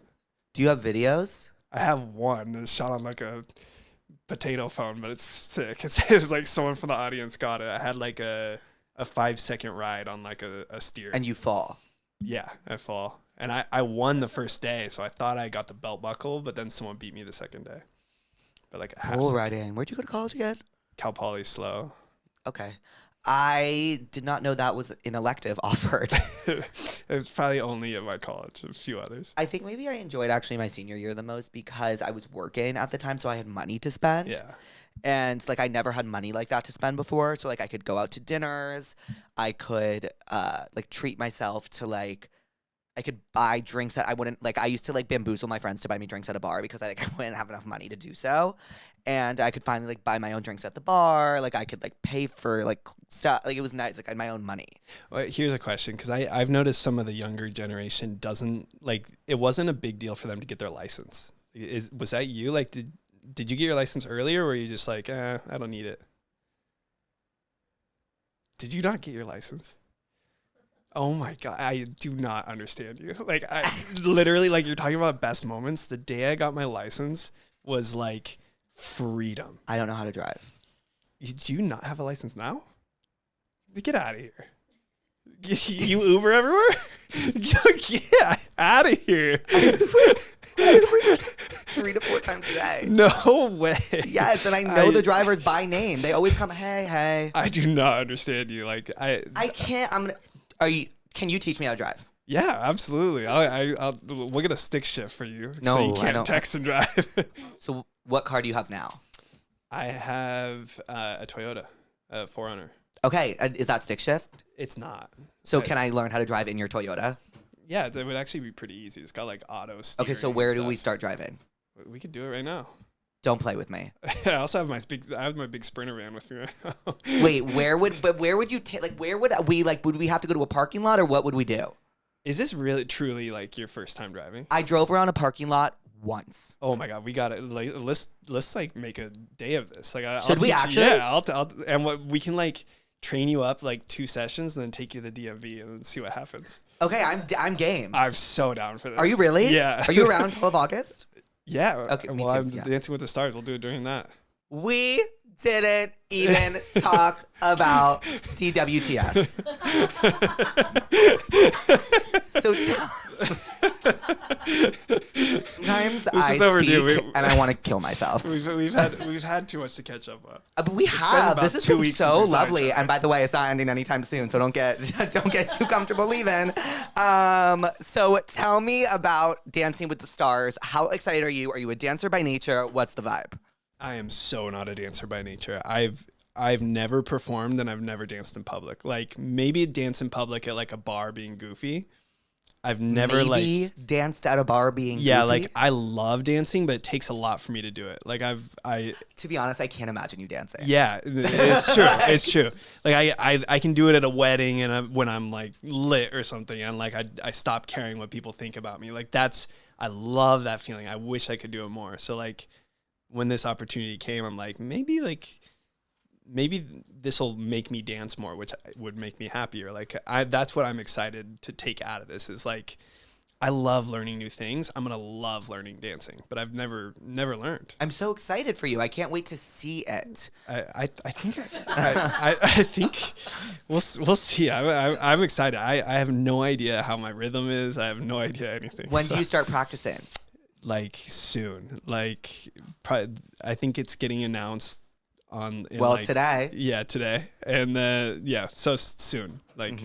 Speaker 1: Do you have videos?
Speaker 7: I have one. It's shot on like a potato phone, but it's sick. It was like someone from the audience got it. I had like a 5-second ride on like a steer.
Speaker 1: And you fall.
Speaker 7: Yeah, I fall. And I won the first day, so I thought I got the belt buckle, but then someone beat me the second day. But like a half
Speaker 1: Bull
Speaker 7: second.
Speaker 1: riding. Where'd you go to college again?
Speaker 7: Cal Poly slow.
Speaker 1: Okay. I did not know that was an elective offered.
Speaker 7: It was probably only at my college, a few others.
Speaker 1: I think maybe I enjoyed actually my senior year the most because I was working at the time, so I had money to spend.
Speaker 7: Yeah.
Speaker 1: And like I never had money like that to spend before. So like I could go out to dinners. I could like treat myself to like I could buy drinks that I wouldn't like. I used to like bamboozle my friends to buy me drinks at a bar because I wouldn't have enough money to do so. And I could finally like buy my own drinks at the bar. Like I could like pay for like stuff. Like it was nice. Like I had my own money.
Speaker 7: Well, here's a question, because I've noticed some of the younger generation doesn't like. It wasn't a big deal for them to get their license. Was that you? Like, did you get your license earlier, or were you just like, I don't need it? Did you not get your license? Oh my God, I do not understand you. Like, I literally, like, you're talking about best moments. The day I got my license was like freedom.
Speaker 1: I don't know how to drive.
Speaker 7: Do you not have a license now? Get out of here. You Uber everywhere? Get out of here.
Speaker 1: 3 to 4 times a day.
Speaker 7: No way.
Speaker 1: Yes, and I know the drivers by name. They always come, hey.
Speaker 7: I do not understand you. Like,
Speaker 1: I can't. Can you teach me how to drive?
Speaker 7: Yeah, absolutely. We'll get a stick shift for you. So
Speaker 1: No,
Speaker 7: you
Speaker 1: I
Speaker 7: can't
Speaker 1: don't.
Speaker 7: text and drive.
Speaker 1: So what car do you have now?
Speaker 7: I have a Toyota, a 4Runner.
Speaker 1: Okay, is that stick shift?
Speaker 7: It's not.
Speaker 1: So can I learn how to drive in your Toyota?
Speaker 7: Yeah, it would actually be pretty easy. It's got like auto steering.
Speaker 1: Okay, so
Speaker 7: and
Speaker 1: where do we
Speaker 7: stuff.
Speaker 1: start driving?
Speaker 7: We could do it right now.
Speaker 1: Don't play with me.
Speaker 7: I also have my big Sprinter van with me right now.
Speaker 1: Wait, where would you take? Like, where would we like? Would we have to go to a parking lot, or what would we do?
Speaker 7: Is this really truly like your first time driving?
Speaker 1: I drove around a parking lot once.
Speaker 7: Oh my God, we got it. Like, let's like make a day of this. Like,
Speaker 1: Should we actually?
Speaker 7: Yeah, and what we can like train you up like 2 sessions, and then take you to the DMV and then see what happens.
Speaker 1: Okay, I'm game.
Speaker 7: I'm so down for this.
Speaker 1: Are you really?
Speaker 7: Yeah.
Speaker 1: Are you around 12 August?
Speaker 7: Yeah.
Speaker 1: Okay, me
Speaker 7: Well,
Speaker 1: too,
Speaker 7: I'm
Speaker 1: yeah.
Speaker 7: Dancing with the Stars. We'll do it during that.
Speaker 1: We didn't even talk about DWTS. So sometimes
Speaker 7: This
Speaker 1: I
Speaker 7: is overdue.
Speaker 1: speak and I want to kill myself.
Speaker 7: We've had too much to catch up on.
Speaker 1: But we
Speaker 7: been
Speaker 1: have.
Speaker 7: about
Speaker 1: This has
Speaker 7: 2
Speaker 1: been
Speaker 7: weeks
Speaker 1: so
Speaker 7: since we saw each
Speaker 1: lovely.
Speaker 7: other.
Speaker 1: And by the way, it's not ending anytime soon, so don't get too comfortable leaving. So tell me about Dancing with the Stars. How excited are you? Are you a dancer by nature? What's the vibe?
Speaker 7: I am so not a dancer by nature. I've never performed and I've never danced in public. Like maybe dance in public at like a bar being goofy. I've never
Speaker 1: Maybe danced at a bar being
Speaker 7: yeah,
Speaker 1: goofy?
Speaker 7: like I love dancing, but it takes a lot for me to do it. Like
Speaker 1: To be honest, I can't imagine you dancing.
Speaker 7: yeah, it's true. It's true. Like I can do it at a wedding and when I'm like lit or something and like I stop caring what people think about me. Like I love that feeling. I wish I could do it more. So like when this opportunity came, I'm like maybe this will make me dance more, which would make me happier. Like that's what I'm excited to take out of this is like, I love learning new things. I'm going to love learning dancing, but I've never learned.
Speaker 1: I'm so excited for you. I can't wait to see it.
Speaker 7: I think we'll see. I'm excited. I have no idea how my rhythm is. I have no idea anything.
Speaker 1: When do you start practicing?
Speaker 7: Like soon, like probably, I think it's getting announced
Speaker 1: Today.
Speaker 7: Yeah, today. And so soon, like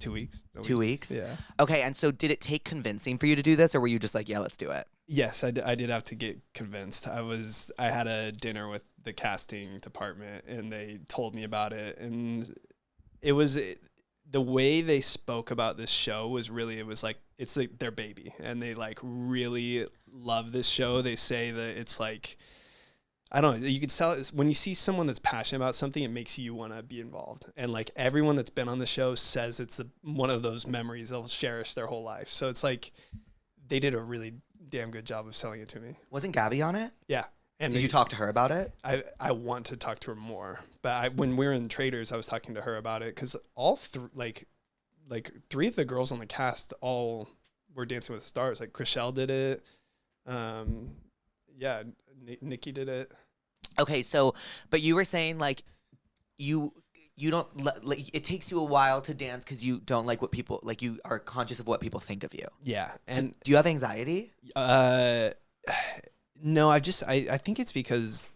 Speaker 7: 2 weeks.
Speaker 1: 2 weeks?
Speaker 7: Yeah.
Speaker 1: Okay, and so did it take convincing for you to do this, or were you just like, yeah, let's do it?
Speaker 7: Yes, I did have to get convinced. I had a dinner with the casting department and they told me about it, and it was the way they spoke about this show was really, it was like, it's like their baby, and they like really love this show. They say that it's like, I don't know, you could tell when you see someone that's passionate about something, it makes you want to be involved. And like everyone that's been on the show says it's one of those memories they'll cherish their whole life. So it's like they did a really damn good job of selling it to me.
Speaker 1: Wasn't Gabby on it?
Speaker 7: Yeah. And
Speaker 1: Did you talk to her about it?
Speaker 7: I want to talk to her more, but when we were in Traders, I was talking to her about it because all like three of the girls on the cast all were Dancing with the Stars. Like Chriselle did it. Yeah, Nikki did it.
Speaker 1: Okay, so, but you were saying like you don't like it takes you a while to dance because you don't like what people like. You are conscious of what people think of you.
Speaker 7: Yeah,
Speaker 1: So
Speaker 7: and
Speaker 1: do you have anxiety?
Speaker 7: no, I think it's because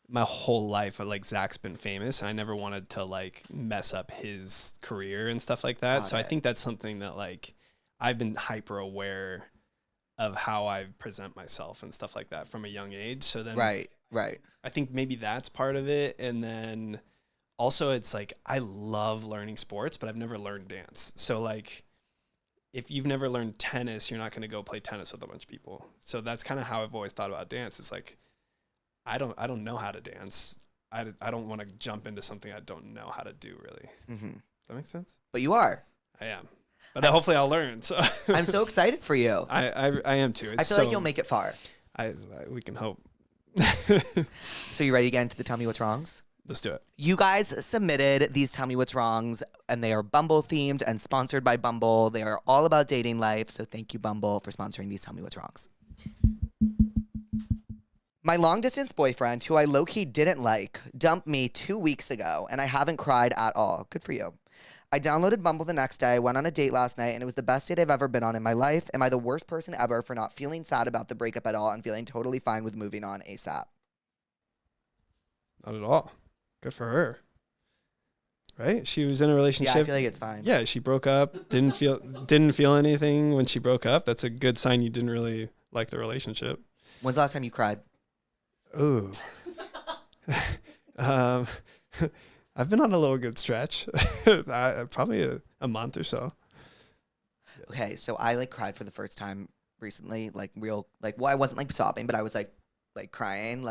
Speaker 7: my whole life, like Zach's been famous, and I never wanted to like mess up his career and stuff like that. So I think that's something that like I've been hyper aware of how I present myself and stuff like that from a young age. So then
Speaker 1: Right.
Speaker 7: I think maybe that's part of it. And then also it's like, I love learning sports, but I've never learned dance. So like, if you've never learned tennis, you're not going to go play tennis with a bunch of people. So that's kind of how I've always thought about dance. It's like, I don't know how to dance. I don't want to jump into something I don't know how to do really.
Speaker 1: Mm-hmm.
Speaker 7: Does that make sense?
Speaker 1: But you are.
Speaker 7: I am. But hopefully I'll learn. So
Speaker 1: I'm so excited for you.
Speaker 7: I am too.
Speaker 1: I feel like you'll make it far.
Speaker 7: We can hope.
Speaker 1: So you ready to get into the Tell Me What's Wrongs?
Speaker 7: Let's do it.
Speaker 1: You guys submitted these Tell Me What's Wrongs, and they are Bumble themed and sponsored by Bumble. They are all about dating life, so thank you, Bumble, for sponsoring these Tell Me What's Wrongs. My long-distance boyfriend, who I low-key didn't like, dumped me 2 weeks ago, and I haven't cried at all. Good for you. I downloaded Bumble the next day, went on a date last night, and it was the best date I've ever been on in my life. Am I the worst person ever for not feeling sad about the breakup at all and feeling totally fine with moving on ASAP?
Speaker 7: Not at all. Good for her. Right? She was in a relationship.
Speaker 1: Yeah, I feel like it's fine.
Speaker 7: Yeah, she broke up. Didn't feel anything when she broke up. That's a good sign you didn't really like the relationship.
Speaker 1: When's the last time you cried?
Speaker 7: Ooh. I've been on a little good stretch. Probably a month or so.
Speaker 1: Okay, so I cried for the first time recently, well, I wasn't sobbing, but I was crying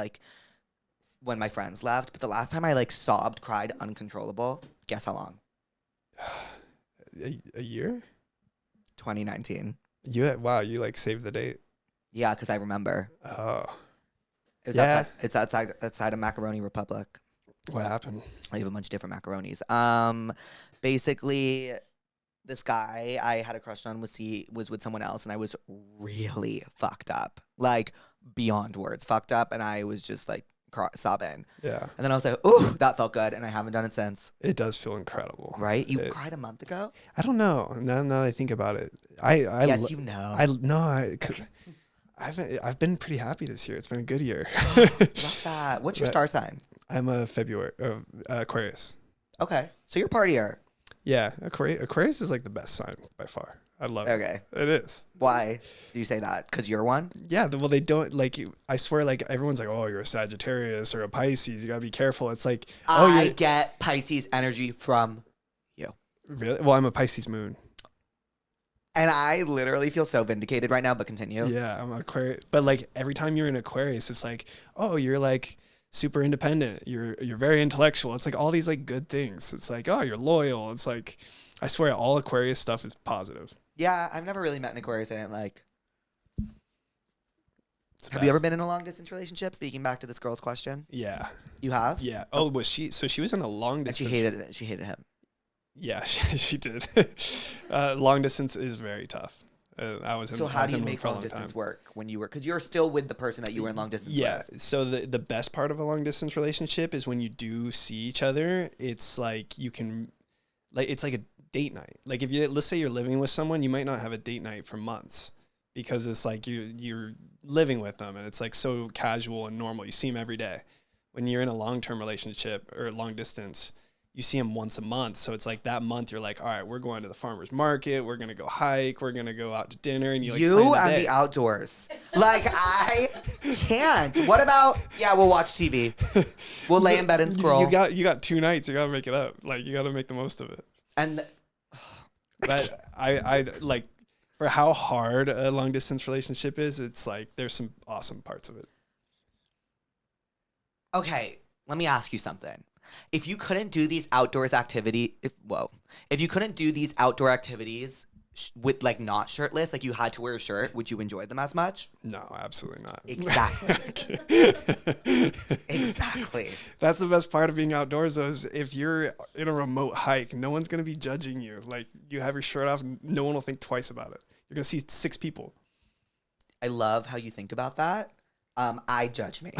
Speaker 1: when my friends left. But the last time I sobbed, cried uncontrollable, guess how long?
Speaker 7: A year?
Speaker 1: 2019.
Speaker 7: Wow, you saved the date.
Speaker 1: Yeah, because I remember.
Speaker 7: Oh.
Speaker 1: It's outside of Macaroni Republic.
Speaker 7: What happened?
Speaker 1: I have a bunch of different macaronis. Basically, this guy I had a crush on was with someone else, and I was really fucked up. beyond words fucked up, and I was just like sobbing.
Speaker 7: Yeah.
Speaker 1: And then I was like, ooh, that felt good, and I haven't done it since.
Speaker 7: It does feel incredible.
Speaker 1: Right? You cried a month ago?
Speaker 7: I don't know. Now that I think about it,
Speaker 1: Yes, you know.
Speaker 7: I've been pretty happy this year. It's been a good year.
Speaker 1: Love that. What's your star sign?
Speaker 7: I'm a Aquarius.
Speaker 1: Okay. So you're a partier.
Speaker 7: Yeah, Aquarius is like the best sign by far. I love it.
Speaker 1: Okay.
Speaker 7: It is.
Speaker 1: Why do you say that? Because you're one?
Speaker 7: Yeah, well, they don't, like, I swear, like, everyone's like, oh, you're a Sagittarius or a Pisces. You got to be careful. It's like,
Speaker 1: I get Pisces energy from you.
Speaker 7: Really? Well, I'm a Pisces moon.
Speaker 1: And I literally feel so vindicated right now, but continue.
Speaker 7: Yeah, I'm an Aquarius. But, like, every time you're in Aquarius, it's like, oh, you're, like, super independent. You're very intellectual. It's like all these, like, good things. It's like, oh, you're loyal. It's like, I swear, all Aquarius stuff is positive.
Speaker 1: Yeah, I've never really met an Aquarius I didn't like. Have you
Speaker 7: best.
Speaker 1: ever been in a long distance relationship? Speaking back to this girl's question.
Speaker 7: Yeah.
Speaker 1: You have?
Speaker 7: Yeah. Oh, was she? So she was in a long
Speaker 1: And
Speaker 7: distance.
Speaker 1: she hated it. She hated him.
Speaker 7: Yeah, she did. Long distance is very tough. I was in.
Speaker 1: So
Speaker 7: I
Speaker 1: how
Speaker 7: was
Speaker 1: do you
Speaker 7: in one
Speaker 1: make
Speaker 7: for a
Speaker 1: long
Speaker 7: time.
Speaker 1: distance work when you were? Because you're still with the person that you were in long distance
Speaker 7: Yeah.
Speaker 1: with.
Speaker 7: So the best part of a long distance relationship is when you do see each other. It's like you can, like, it's like a date night. Like if let's say you're living with someone, you might not have a date night for months because it's like you're living with them and it's like so casual and normal. You see them every day. When you're in a long-term relationship or long distance, you see them once a month. So it's like that month you're like, all right, we're going to the farmer's market. We're going to go hike. We're going to go out to dinner. And
Speaker 1: You and the outdoors. Like, I can't. What about, we'll watch TV. We'll lay in bed and scroll.
Speaker 7: You got 2 nights. You got to make it up. Like, you got to make the most of it.
Speaker 1: And
Speaker 7: But I like, for how hard a long distance relationship is, it's like there's some awesome parts of it.
Speaker 1: okay, let me ask you something. If you couldn't do these outdoors activity, if you couldn't do these outdoor activities with like not shirtless, like you had to wear a shirt, would you enjoy them as much?
Speaker 7: No, absolutely not.
Speaker 1: Exactly. Exactly.
Speaker 7: That's the best part of being outdoors, though, is if you're in a remote hike, no one's going to be judging you. Like, you have your shirt off, no one will think twice about it. You're going to see 6 people.
Speaker 1: I love how you think about that. I judge me.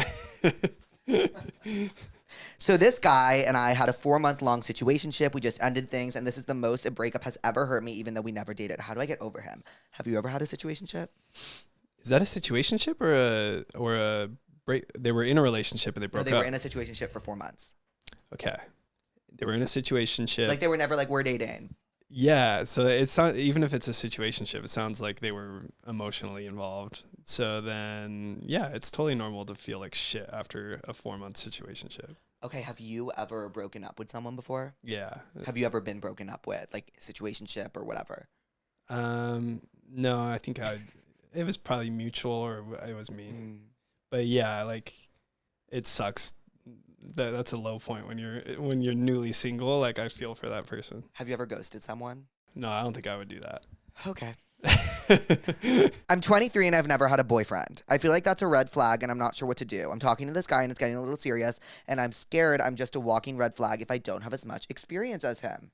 Speaker 1: So this guy and I had a 4-month-long situationship. We just ended things, and this is the most a breakup has ever hurt me, even though we never dated. How do I get over him? Have you ever had a situationship?
Speaker 7: Is that a situationship or a break? They were in a relationship and they broke
Speaker 1: They
Speaker 7: up.
Speaker 1: were in a situationship for 4 months.
Speaker 7: Okay. They were in a situationship.
Speaker 1: Like they were never like, we're dating.
Speaker 7: Yeah, so it's not, even if it's a situationship, it sounds like they were emotionally involved. So then, yeah, it's totally normal to feel like shit after a 4-month situationship.
Speaker 1: Okay, have you ever broken up with someone before?
Speaker 7: Yeah.
Speaker 1: Have you ever been broken up with, like situationship or whatever?
Speaker 7: No, I think it was probably mutual or it was me. But yeah, like it sucks. That's a low point when you're newly single. Like I feel for that person.
Speaker 1: Have you ever ghosted someone?
Speaker 7: No, I don't think I would do that.
Speaker 1: Okay. I'm 23 and I've never had a boyfriend. I feel like that's a red flag and I'm not sure what to do. I'm talking to this guy and it's getting a little serious and I'm scared I'm just a walking red flag if I don't have as much experience as him.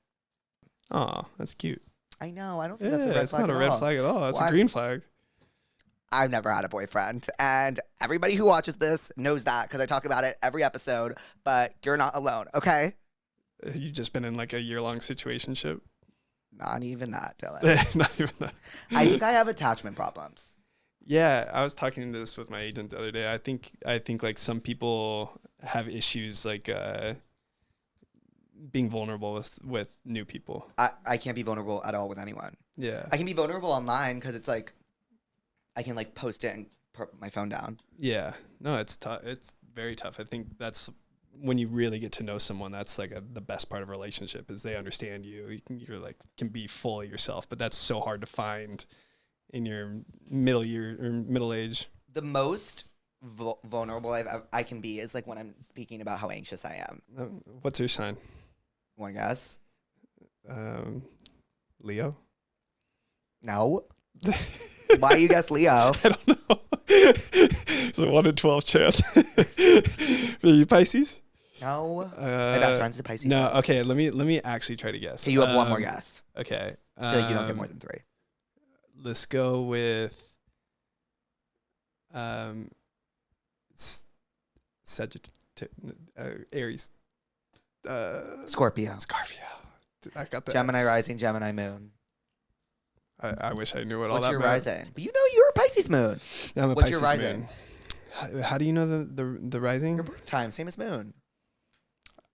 Speaker 7: Oh, that's cute.
Speaker 1: I know. I don't think that's a red
Speaker 7: it's
Speaker 1: flag
Speaker 7: not a red flag at all. That's a green flag.
Speaker 1: I've never had a boyfriend. And everybody who watches this knows that because I talk about it every episode, but you're not alone, okay?
Speaker 7: You've just been in like a year-long situationship.
Speaker 1: Not even that, Dylan.
Speaker 7: Not even that.
Speaker 1: I think I have attachment problems.
Speaker 7: Yeah, I was talking to this with my agent the other day. I think like some people have issues like being vulnerable with new people.
Speaker 1: I can't be vulnerable at all with anyone.
Speaker 7: Yeah.
Speaker 1: I can be vulnerable online because it's like I can like post it and put my phone down.
Speaker 7: Yeah. No, it's tough. It's very tough. I think that's when you really get to know someone. That's like the best part of a relationship is they understand you. You're like can be fully yourself, but that's so hard to find in your middle age. The
Speaker 1: most vulnerable I can be is like when I'm speaking about how anxious I am.
Speaker 7: What's your sign?
Speaker 1: Want to guess?
Speaker 7: Leo?
Speaker 1: No. Why you guess Leo?
Speaker 7: I don't know. It's a 1 in 12 chance. Are you Pisces?
Speaker 1: No. My best friend's a Pisces.
Speaker 7: No. Okay. Let me actually try to guess.
Speaker 1: Okay, you have one more guess.
Speaker 7: Okay.
Speaker 1: I feel like you don't get more than 3.
Speaker 7: Let's go with Aries.
Speaker 1: Scorpio.
Speaker 7: Scorpio. I got the
Speaker 1: Gemini
Speaker 7: S.
Speaker 1: rising, Gemini moon.
Speaker 7: I wish I knew what all
Speaker 1: What's
Speaker 7: that
Speaker 1: your
Speaker 7: meant.
Speaker 1: rising? But you know you're a Pisces moon.
Speaker 7: Yeah, I'm a
Speaker 1: What's
Speaker 7: Pisces
Speaker 1: your rising?
Speaker 7: moon. How do you know the rising?
Speaker 1: Your birth time, same as moon.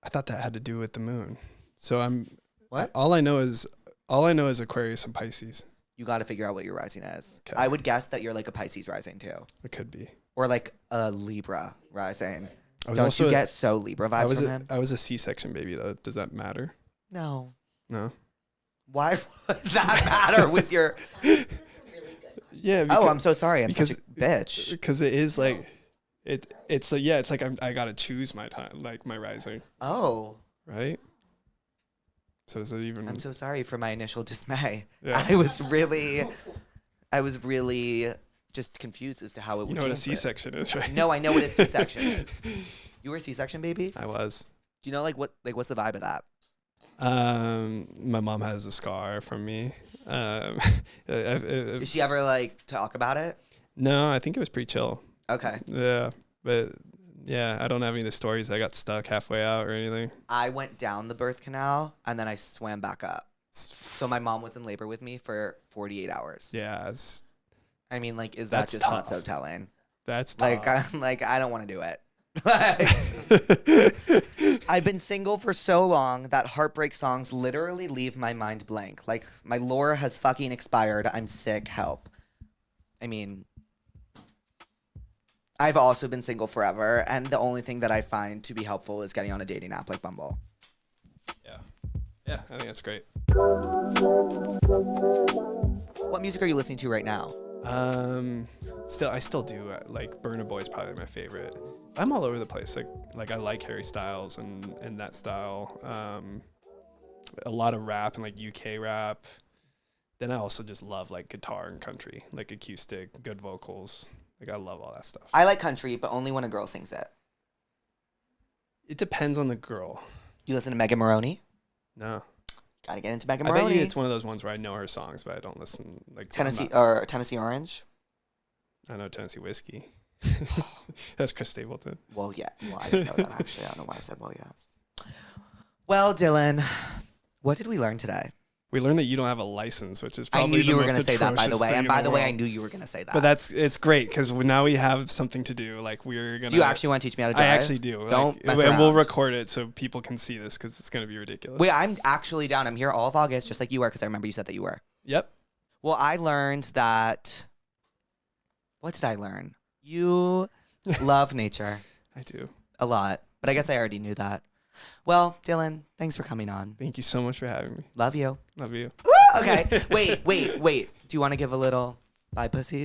Speaker 7: I thought that had to do with the moon. So I'm
Speaker 1: What?
Speaker 7: all I know is Aquarius and Pisces.
Speaker 1: You got to figure out what your rising is.
Speaker 7: 'Kay.
Speaker 1: I would guess that you're like a Pisces rising too,
Speaker 7: It could be.
Speaker 1: or like a Libra rising.
Speaker 7: I was
Speaker 1: Don't
Speaker 7: also
Speaker 1: you get so Libra vibes from him?
Speaker 7: I was a C-section baby though. Does that matter?
Speaker 1: No.
Speaker 7: No.
Speaker 1: Why would that matter with your?
Speaker 7: Yeah. Because,
Speaker 1: Oh, I'm so sorry. I'm such a bitch.
Speaker 7: Because it is like it's like it's like I gotta choose my time, like my rising,
Speaker 1: Oh,
Speaker 7: right? So does it even?
Speaker 1: I'm so sorry for my initial dismay.
Speaker 7: Yeah.
Speaker 1: I was really just confused as to how it would.
Speaker 7: You know what a
Speaker 1: translate.
Speaker 7: C-section is, right?
Speaker 1: No, I know what a C-section is. You were a C-section baby?
Speaker 7: I was.
Speaker 1: Do you know what's the vibe of that?
Speaker 7: My mom has a scar from me.
Speaker 1: Did she ever like talk about it?
Speaker 7: No, I think it was pretty chill.
Speaker 1: Okay.
Speaker 7: Yeah, but yeah, I don't have any of the stories. I got stuck halfway out or anything.
Speaker 1: I went down the birth canal and then I swam back up. So my mom was in labor with me for 48 hours.
Speaker 7: Yeah,
Speaker 1: I mean, like, is that
Speaker 7: That's
Speaker 1: just not
Speaker 7: tough.
Speaker 1: so telling?
Speaker 7: that's
Speaker 1: Like,
Speaker 7: tough.
Speaker 1: I'm like, I don't want to do it. I've been single for so long that heartbreak songs literally leave my mind blank. Like, my lore has fucking expired. I'm sick. Help. I mean, I've also been single forever, and the only thing that I find to be helpful is getting on a dating app like Bumble.
Speaker 7: Yeah, I think that's great.
Speaker 1: What music are you listening to right now?
Speaker 7: I still do like Burna Boy is probably my favorite. I'm all over the place. Like I like Harry Styles and that style. A lot of rap and like UK rap. Then I also just love like guitar and country, like acoustic, good vocals. Like I love all that stuff.
Speaker 1: I like country, but only when a girl sings it.
Speaker 7: It depends on the girl.
Speaker 1: You listen to Megan Maroney?
Speaker 7: No.
Speaker 1: Gotta get into Megan
Speaker 7: I bet
Speaker 1: Maroney.
Speaker 7: you it's one of those ones where I know her songs, but I don't listen. Like
Speaker 1: Tennessee Orange?
Speaker 7: I know Tennessee Whiskey. That's Chris Stapleton.
Speaker 1: Well, yeah. Well, I didn't know that actually. I don't know why I said well, yes. Well, Dylan, what did we learn today?
Speaker 7: We learned that you don't have a license, which is
Speaker 1: I
Speaker 7: probably
Speaker 1: knew you
Speaker 7: the
Speaker 1: were
Speaker 7: most
Speaker 1: going to say that, by the
Speaker 7: atrocious
Speaker 1: way.
Speaker 7: thing
Speaker 1: And
Speaker 7: in
Speaker 1: by the way, I
Speaker 7: world.
Speaker 1: knew you were going to say that.
Speaker 7: But it's great because now we have something to do. Like we're gonna.
Speaker 1: Do you actually want to teach me how to drive?
Speaker 7: I actually do.
Speaker 1: Don't mess
Speaker 7: and we'll
Speaker 1: around.
Speaker 7: record it so people can see this because it's gonna be ridiculous.
Speaker 1: Wait, I'm actually down. I'm here all of August, just like you were, because I remember you said that you were.
Speaker 7: Yep.
Speaker 1: Well, I learned that. What did I learn? You love nature
Speaker 7: I do.
Speaker 1: a lot, but I guess I already knew that. Well, Dylan, thanks for coming on.
Speaker 7: Thank you so much for having me.
Speaker 1: Love you.
Speaker 7: Love you.
Speaker 1: Okay. Wait. Do you want to give a little bye, pussies?